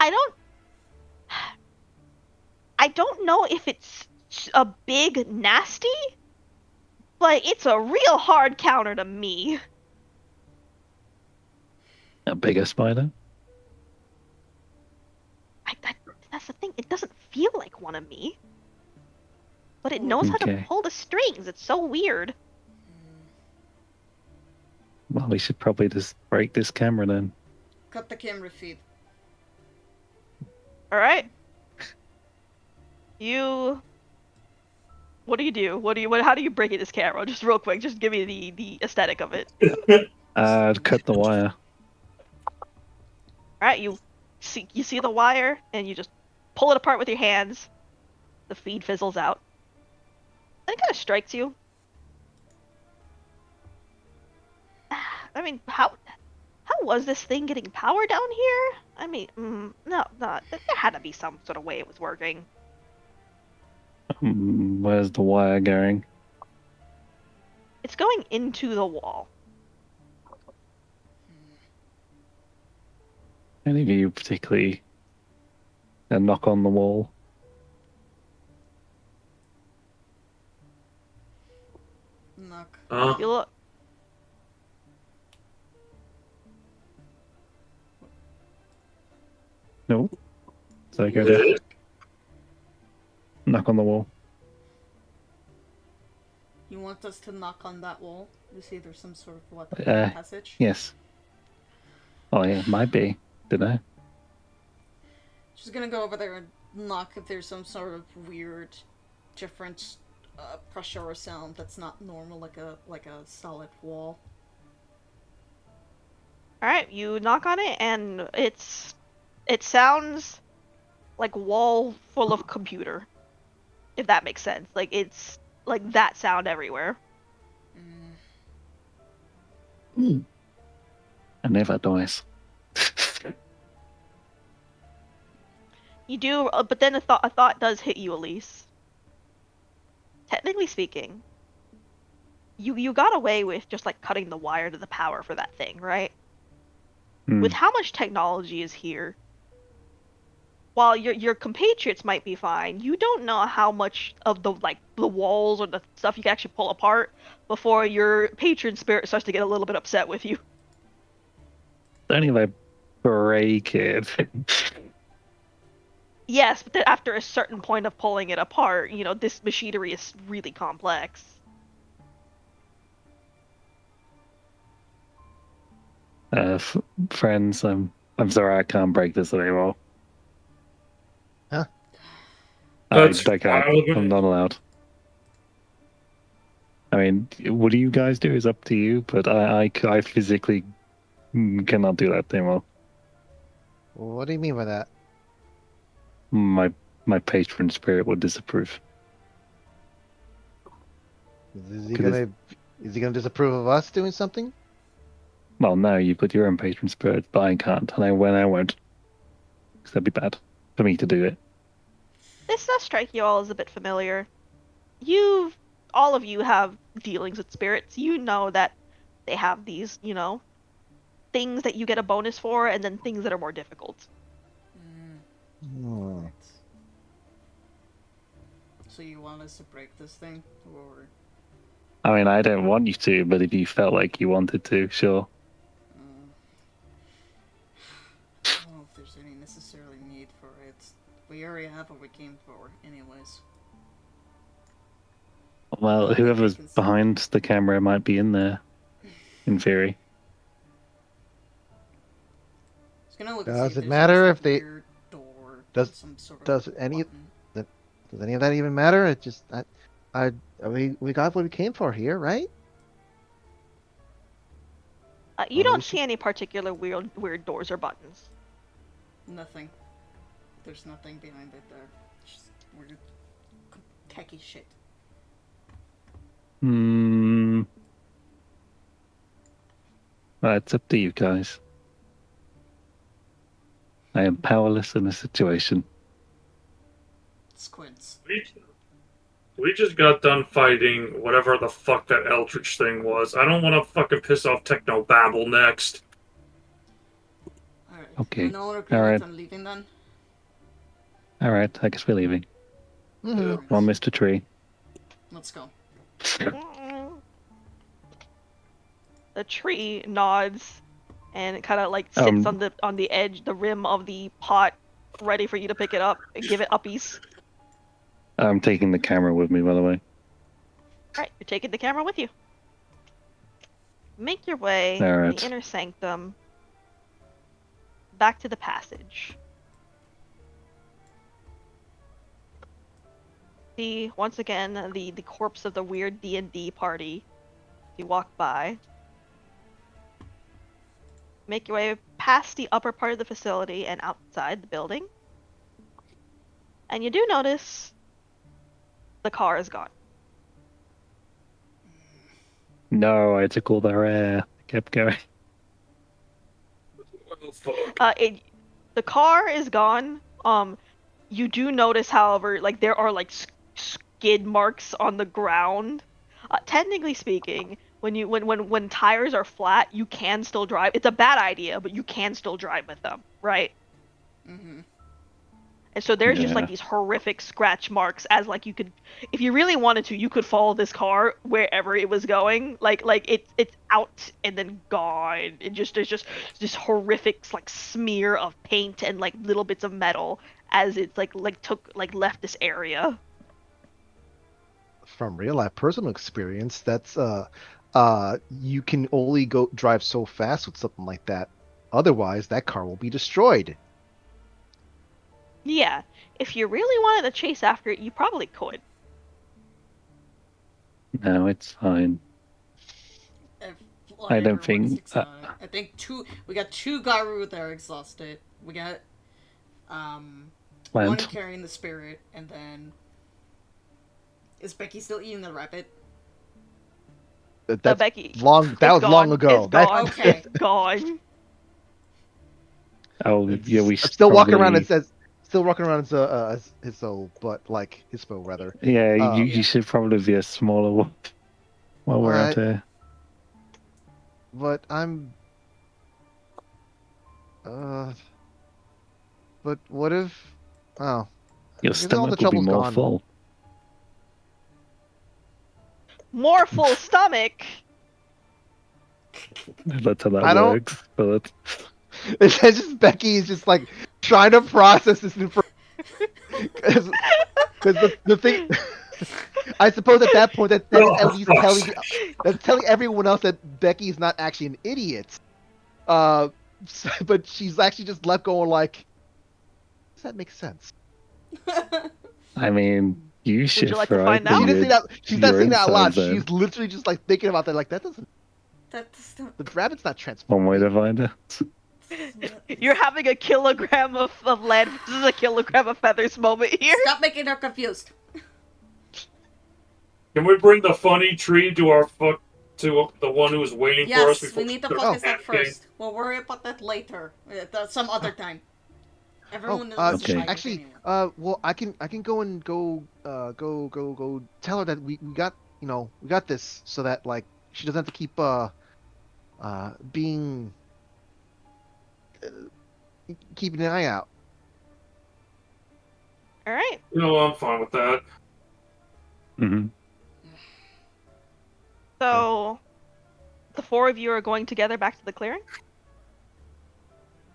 I don't know if it's a big nasty, but it's a real hard counter to me. A bigger spider. That's the thing. It doesn't feel like one of me, but it knows how to Okay. pull the strings. It's so weird. Well, we should probably just break this camera then. Cut the camera feed. All right. What do you do? How do you break it this camera? Just real quick, just give me the aesthetic of it. Cut the wire. All right, you see the wire and you just pull it apart with your hands. The feed fizzles out. And it kind of strikes you. I mean, how was this thing getting power down here? I mean, no, there had to be some sort of way it was working. Where's the wire going? It's going into the wall. Any of you particularly a knock on the wall? Knock. You look. No. So I go Knock. to knock on the wall. You want us to knock on that wall? You see there's some sort of what passage? Yes. Oh yeah, might be. Don't know. She's gonna go over there and knock if there's some sort of weird, different pressure or sound that's not normal, like a solid wall. All right, you knock on it, and it sounds like wall full of computer, if that makes sense. Like it's like that sound everywhere. Mm. I never dies. You do, but then a thought does hit you, Elise. Technically speaking, you got away with just like cutting the wire to the power for that thing, right? With how much technology is here, while your compatriots might be fine, you don't know how much of the walls or the stuff you can actually pull apart before your patron spirit starts to get a little bit upset with you. Only if I break it. Yes, but then after a certain point of pulling it apart, this machinery is really complex. Friends, I'm sorry I can't break this anymore. Huh? I That's can't. wild. I'm not allowed. I mean, what do you guys do is up to you, but I physically cannot do that anymore. What do you mean by that? My patron spirit would disapprove. Is he gonna disapprove of us doing something? Well, no, you've got your own patron spirit, but I can't, and I won't. Because that'd be bad for me to do it. This does strike you all as a bit familiar. All of you have dealings with spirits. You know that they have these, things that you get a bonus for, and then things that are more difficult. Hmm. Right. So you want us to break this thing, or? I mean, I don't want you to, but if you felt like you wanted to, sure. I don't know if there's any necessarily need for it. We already have what we came for, anyways. Well, I think whoever's I can see behind the camera might be in there, in theory. It's gonna look. Does See it if matter there's if they weird door? does Some sort of does any button. does any of that even matter? It just we got what we came for here, right? You Or we don't should see any particular weird doors or buttons. Nothing. There's nothing behind it there. Just weird techie shit. Well, it's up to you guys. I am powerless in this situation. Squids. We just got done fighting whatever the fuck that Eldritch thing was. I don't want to fucking piss off Techno Babble next. Alright. Okay. No one All right. agreement on leaving then? Alright, I guess we're leaving. Mhm. Alright. Come on, Mr. Tree. Let's go. The tree nods and kind of like sits on the edge, the rim of the pot, ready for you to pick it up and give it uppies. I'm taking the camera with me, by the way. Alright, you're taking the camera with you. Make your way All from right. the inner sanctum back to the passage. See, once again, the corpse of the weird D&D party. You walk by. Make your way past the upper part of the facility and outside the building. And you do notice the car is gone. No, I took all their air. I kept going. Oh, fuck. The car is gone. You do notice, however, like there are like skid marks on the ground. Technically speaking, when tires are flat, you can still drive. It's a bad idea, but you can still drive with them, right? Mm-hmm. And so there's just like Yeah. these horrific scratch marks as like you could, if you really wanted to, you could follow this car wherever it was going. Like it's out and then gone. It just there's just this horrific like smear of paint and like little bits of metal as it's like took like left this area. From real life personal experience, that's you can only go drive so fast with something like that. Otherwise, that car will be destroyed. Yeah, if you really wanted to chase after it, you probably could. No, it's fine. If I don't everyone's think. exhausted. I think we got two Garu that are exhausted. We got one Plant. carrying the spirit, and then is Becky still eating the rabbit? That's Becky, long. That it's was long gone. ago. It's gone. Okay. It's gone. Oh, yeah, we I'm should still walking around probably. still walking around as his soul, but like his soul rather. Yeah, you, Yeah. you should probably be a smaller one while we're out What? here. But I'm uh. But what if? Oh, Your I guess all the stomach will be trouble's more gone. full. More full stomach. That's how that I don't. works. But It's just Becky is just like trying to process this information because the thing. I suppose at that point that is Oh, at least fuck's telling sake. that's telling everyone else that Becky is not actually an idiot. But she's actually just left going like, does that make sense? I mean, you you shift, like to right? find But out? She's not your saying that out loud. insides then. She's literally just like thinking about that. Like that doesn't. That's not. The rabbit's not One way to transforming. find it. You're having a kilogram of lead versus a kilogram of feathers moment here. Stop making her confused. Can we bring the funny tree to our fuck to the one who was waiting for us Yes, before we need to we focus start that panicking? first. We'll worry about that later, some other time. Everyone Oh, is Okay. actually, well, I can go and go tell her that we got we got this so that like she doesn't have to keep being keeping an eye out. All right. You know, I'm fine with that. Hmm. So the four of you are going together back to the clearing.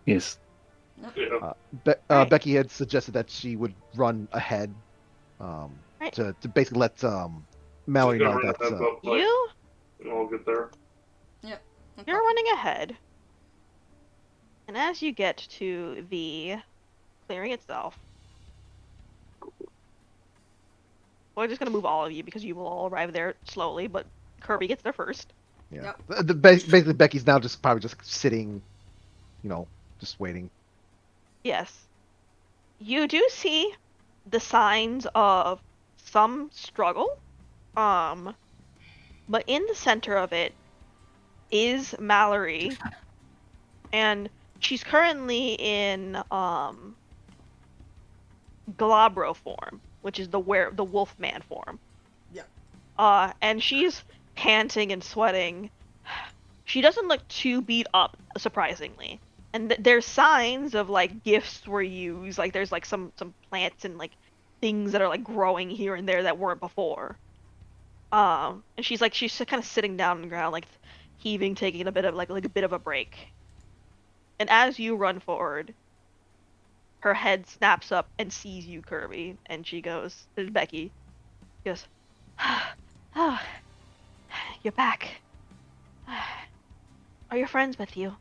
Yes. Yeah. Right. Becky had suggested that she would run ahead, Right. to basically let Mallory She's gonna know run that. ahead, but like, You we'll get there. you're running ahead, and as you get to the clearing itself, we're just gonna move all of you because you will all arrive there slowly. But Kirby gets there first. Yeah. Yep. Basically, Becky's now just probably just sitting, just waiting. Yes. You do see the signs of some struggle. But in the center of it is Mallory, and she's currently in Glabro form, which is the wolf man form. Yeah. And she's panting and sweating. She doesn't look too beat up, surprisingly. And there's signs of like gifts were used, like there's like some plants and like things that are like growing here and there that weren't before. And she's kind of sitting down on the ground, like heaving, taking a bit of like a bit of a break. And as you run forward, her head snaps up and sees you, Kirby, and she goes, "There's Becky." She goes, "Oh, you're back. Are your friends with you?"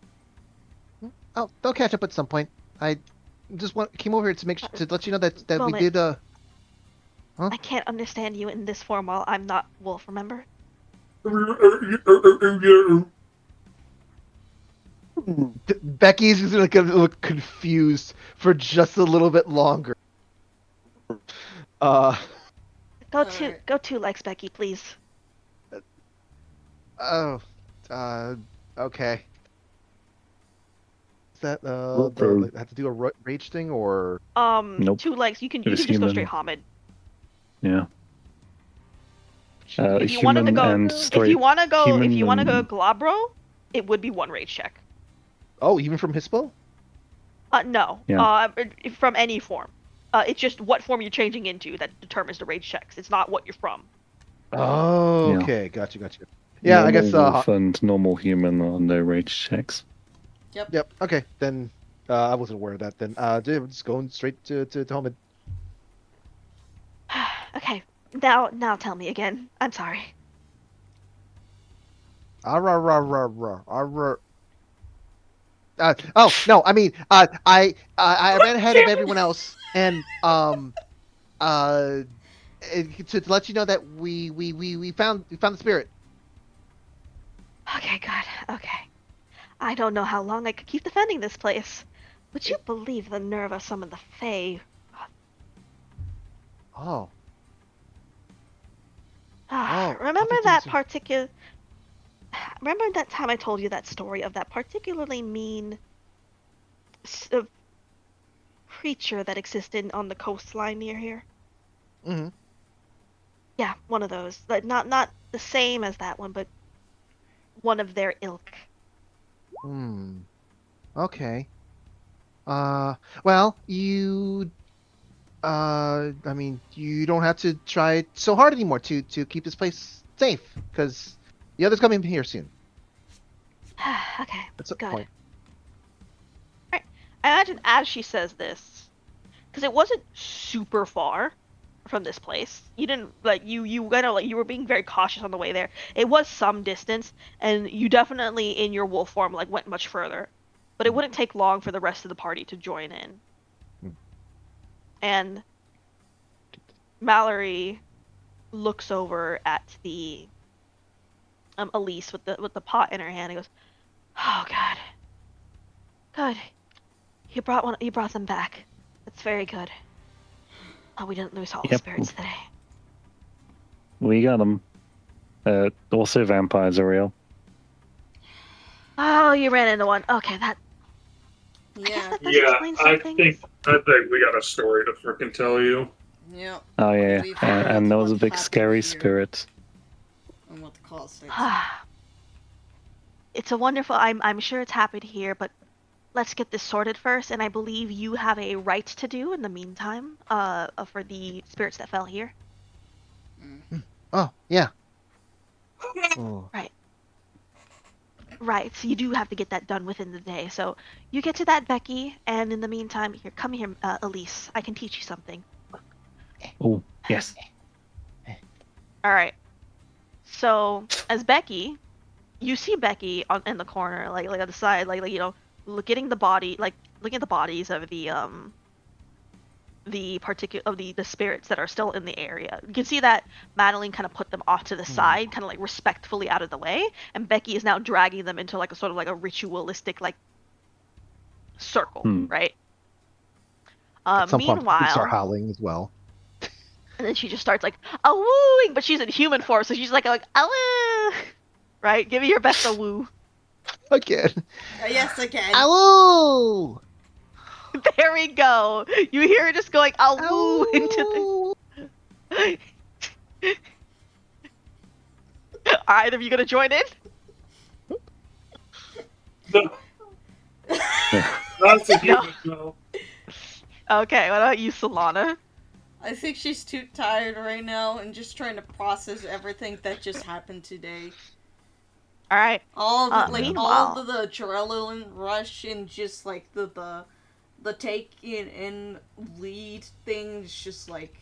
Oh, they'll catch up at some point. I just came over here to to let you know that we Moment. did Huh? I can't understand you in this form while I'm not Wolf, remember? Becky's just gonna look confused for just a little bit longer. Uh Alright. Go to Lex, Becky, please. oh, okay. Is that Well, the have to do a rage thing or? Nope. 2 legs. You can It was just go human. straight Hamid. Yeah. If you wanted to Human go, and if straight. you want to go, if Human you want to go and Glabro, it would be 1 rage check. Oh, even from Hispo? No. Yeah. From any form. It's just what form you're changing into that determines the rage checks. It's not what you're from. Oh, Yeah. okay, gotcha. Yeah, I normal guess. wolf and normal human are no rage checks. Yep. Okay, then I wasn't aware of that. Then dude, just going straight to Homid. Okay. Now tell me again. I'm sorry. Oh no, I mean, I ran ahead of everyone else, and uh, to let you know that we found the spirit. Okay, good. Okay. I don't know how long I could keep defending this place. Would you believe the nerve of some of the Fae? Oh, Remember other that things. particular... Remember that time I told you that story of that particularly mean creature that existed on the coastline near here? Mm-hmm. Yeah, one of those. Like, not the same as that one, but one of their ilk. Hmm. Okay. Well, I mean, you don't have to try so hard anymore to keep this place safe, because the others coming here soon. Okay, That's the good. point. Right. I imagine as she says this, because it wasn't super far from this place. You didn't like you kind of like you were being very cautious on the way there. It was some distance, and you definitely in your wolf form like went much further. But it Mm, wouldn't take long for the rest of the party to join in. mm. And Mallory looks over at the Elise with the pot in her hand and goes, "Oh God, good. You brought them back. That's very good. Oh, we didn't lose all the Yep. spirits today." We got them. Also, vampires are real. Oh, you ran into one. Okay, I guess Yeah. that does Yeah, explain some things. I think we got a story to freaking tell you. Yep. Oh yeah. We've And heard there was what a big happened scary here spirit. and what caused it. It's a wonderful. I'm sure it's happened here, but let's get this sorted first. And I believe you have a right to do in the meantime. For the spirits that fell here. Oh, yeah. Oh. Right. Right. So you do have to get that done within the day. So you get to that, Becky. And in the meantime, here, come here, Elise. I can teach you something. Oh yes. All right. So as Becky, you see Becky in the corner, like on the side, like looking at the body, like looking at the bodies of the particular of the spirits that are still in the area. You can see that Madeline kind of put them off to the side, kind of like respectfully out of the way, and Becky is now dragging them into like a sort of like a ritualistic like circle, right? At some point, we start Meanwhile, howling as well. and then she just starts like a wooing, but she's in human form, so she's like a right? Give me your best a woo. Again. Yes, again. Ow! There we go. You hear her just going a woo into Ow! the. Are either of you gonna join in? That's a No. human, no. Okay, what about you, Solana? I think she's too tired right now and just trying to process everything that just happened today. All right. All the Meanwhile, the adrenaline rush and just like the take in lead things just like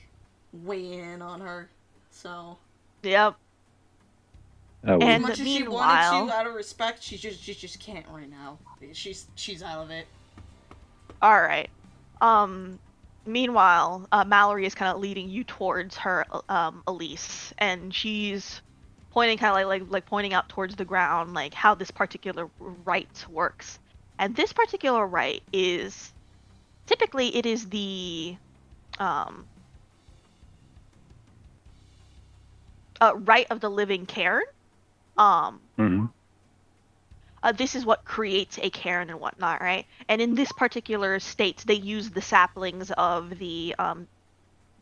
weigh in on her. So yep. Oh. as And much as she wanted meanwhile, to out of respect, she just can't right now. She's out of it. all right. Meanwhile, Mallory is kind of leading you towards her, Elise, and she's pointing kind of like pointing out towards the ground, like how this particular rite works. And this particular rite is typically it is the rite of the living cairn. Mhm. this is what creates a cairn and whatnot, right? And in this particular state, they use the saplings of the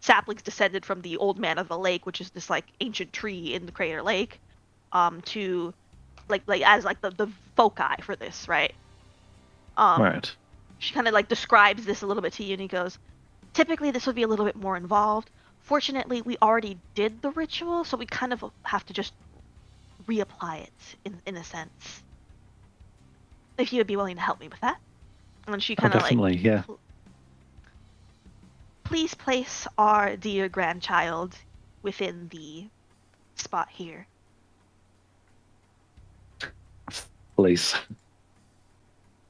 saplings descended from the Old Man of the Lake, which is this like ancient tree in the Crater Lake, to like as like the foci for this, right? Right. She kind of like describes this a little bit to you, and he goes, typically this would be a little bit more involved. Fortunately, we already did the ritual, so we kind of have to just reapply it in a sense. If you would be willing to help me with that. And she Oh, kind of like, definitely, yeah. please place our dear grandchild within the spot here. Please.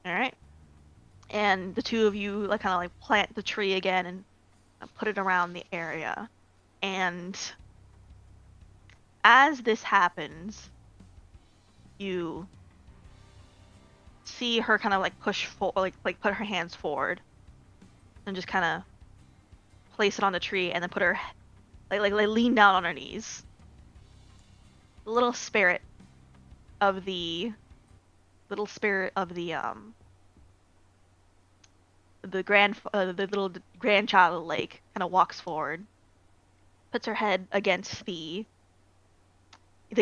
All right. And the two of you like kind of like plant the tree again and put it around the area. And as this happens, you see her kind of like push forward, like put her hands forward, and just kind of place it on the tree, and then put her like lean down on her knees. The little spirit of the the little grandchild of the lake kind of walks forward, puts her head against they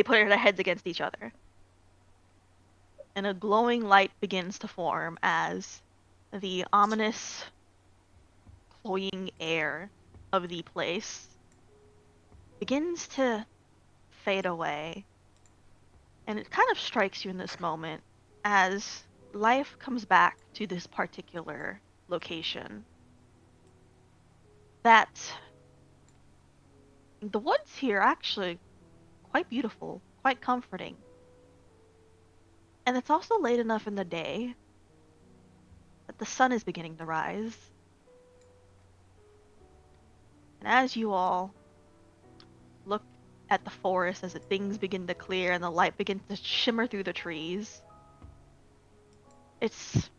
put their heads against each other, and a glowing light begins to form as the ominous cloying air of the place begins to fade away. And it kind of strikes you in this moment as life comes back to this particular location. That the woods here are actually quite beautiful, quite comforting. And it's also late enough in the day that the sun is beginning to rise. And as you all look at the forest as things begin to clear and the light begins to shimmer through the trees, it's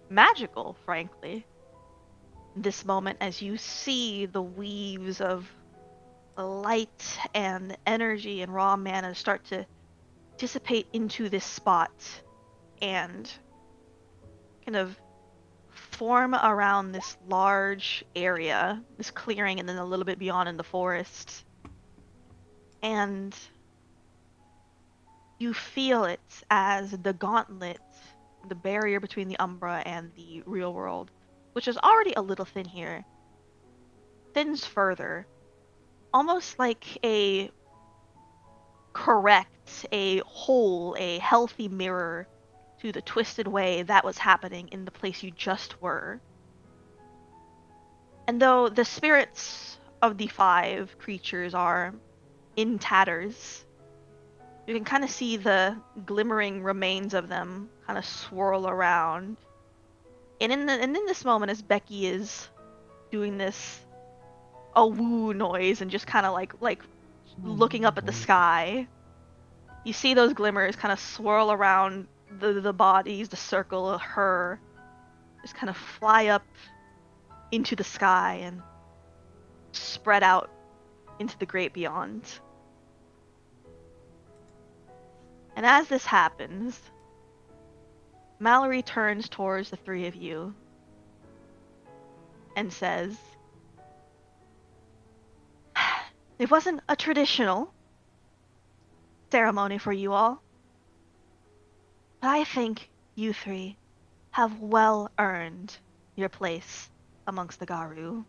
magical, frankly. This moment, as you see the weaves of light and energy and raw mana start to dissipate into this spot and kind of form around this large area, this clearing, and then a little bit beyond in the forest. And you feel it as the gauntlet, the barrier between the Umbra and the real world, which is already a little thin here, thins further, almost like a healthy mirror to the twisted way that was happening in the place you just were. And though the spirits of the 5 creatures are in tatters, you can kind of see the glimmering remains of them kind of swirl around. And in this moment, as Becky is doing this a woo noise and just kind of like looking up at the sky, you see those glimmers kind of swirl around the bodies, the circle of her, just kind of fly up into the sky and spread out into the great beyond. And as this happens, Mallory turns towards the 3 of you and says, it wasn't a traditional ceremony for you all, but I think you 3 have well earned your place amongst the Garu.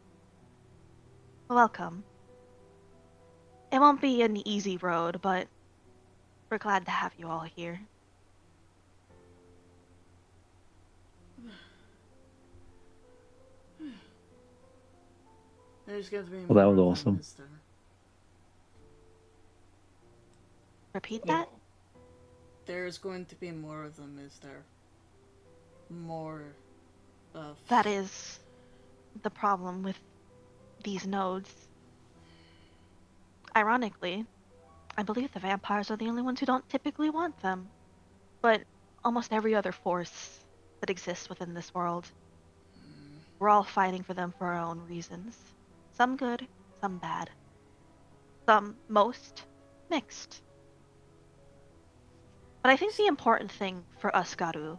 Welcome. It won't be an easy road, but we're glad to have you all here. There's going to be Well, that more was of them, awesome. is there? Repeat Yeah. that? There's going to be more of them, is there? More of... That is the problem with these nodes. Ironically, I believe the vampires are the only ones who don't typically want them. But almost every other force that exists within this world, we're all fighting for them for our own reasons. Some good, some bad. Most mixed. But I think the important thing for us, Garu,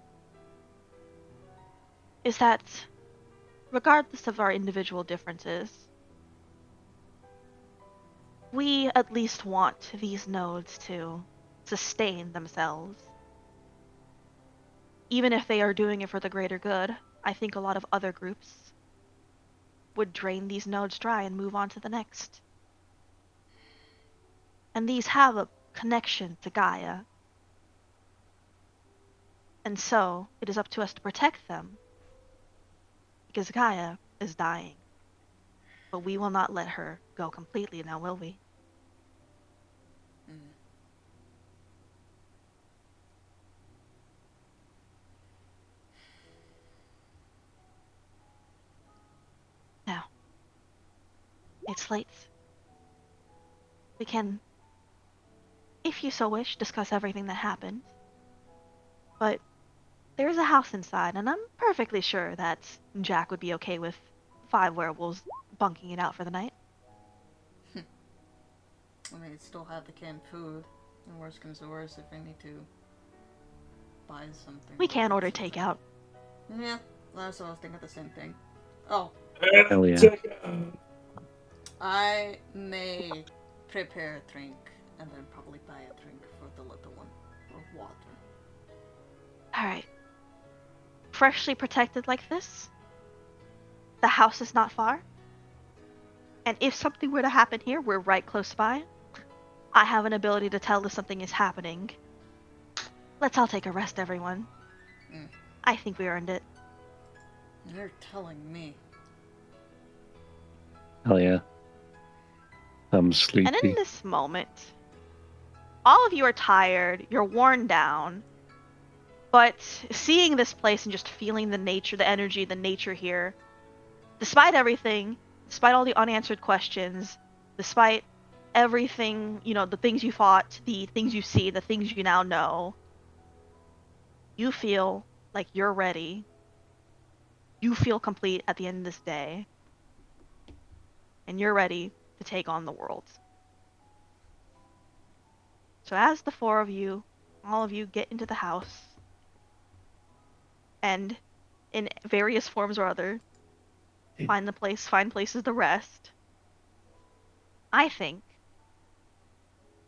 is that regardless of our individual differences, we at least want these nodes to sustain themselves. Even if they are doing it for the greater good, I think a lot of other groups would drain these nodes dry and move on to the next. And these have a connection to Gaia. And so, it is up to us to protect them, because Gaia is dying. But we will not let her go completely now, will we? Now, it's late. We can, if you so wish, discuss everything that happened. But there's a house inside, and I'm perfectly sure that Jack would be okay with 5 werewolves bunking it out for the night. I mean, still have the canned food. And worst comes to worst, if I need to buy something. We can order takeout. Yeah, that's what I was thinking of the same thing. Oh, Hell yeah. I may prepare a drink and then probably buy a drink for the little one. Or water. Alright. Freshly protected like this, the house is not far. And if something were to happen here, we're right close by. I have an ability to tell if something is happening. Let's all take a rest, everyone. I think we earned it. You're telling me. Hell yeah. I'm sleepy. And in this moment, all of you are tired, you're worn down, but seeing this place and just feeling the nature, the energy, the nature here, despite everything, despite all the unanswered questions, despite everything, you know, the things you fought, the things you see, the things you now know, you feel like you're ready. You feel complete at the end of this day. And you're ready to take on the world. So as the 4 of you, all of you get into the house, and in various forms or other, find places to rest, I think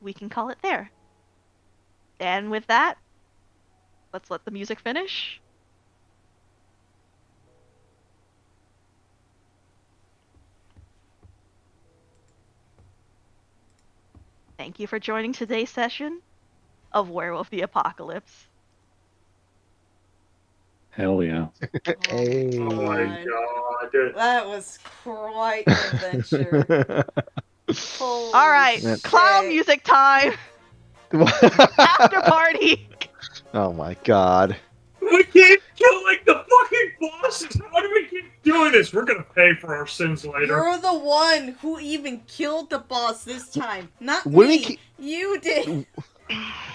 we can call it there. And with that, let's let the music finish. Thank you for joining today's session of Werewolf the Apocalypse. Hell yeah. Hey. Oh my god. That was quite an adventure. Holy Alright, shit. clown music time! After party! Oh my god. We keep killing the fucking bosses! How do we keep doing this? We're gonna pay for our sins later. You're the one who even killed the boss this time. Not When we me. You did.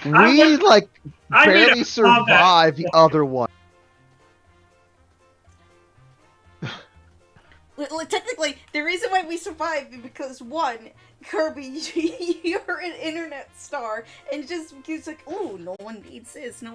We like I mean, barely survived the other one. Technically, the reason why we survived is because, one, Kirby, you're an internet star, and just, he's like, oh, no one needs this, no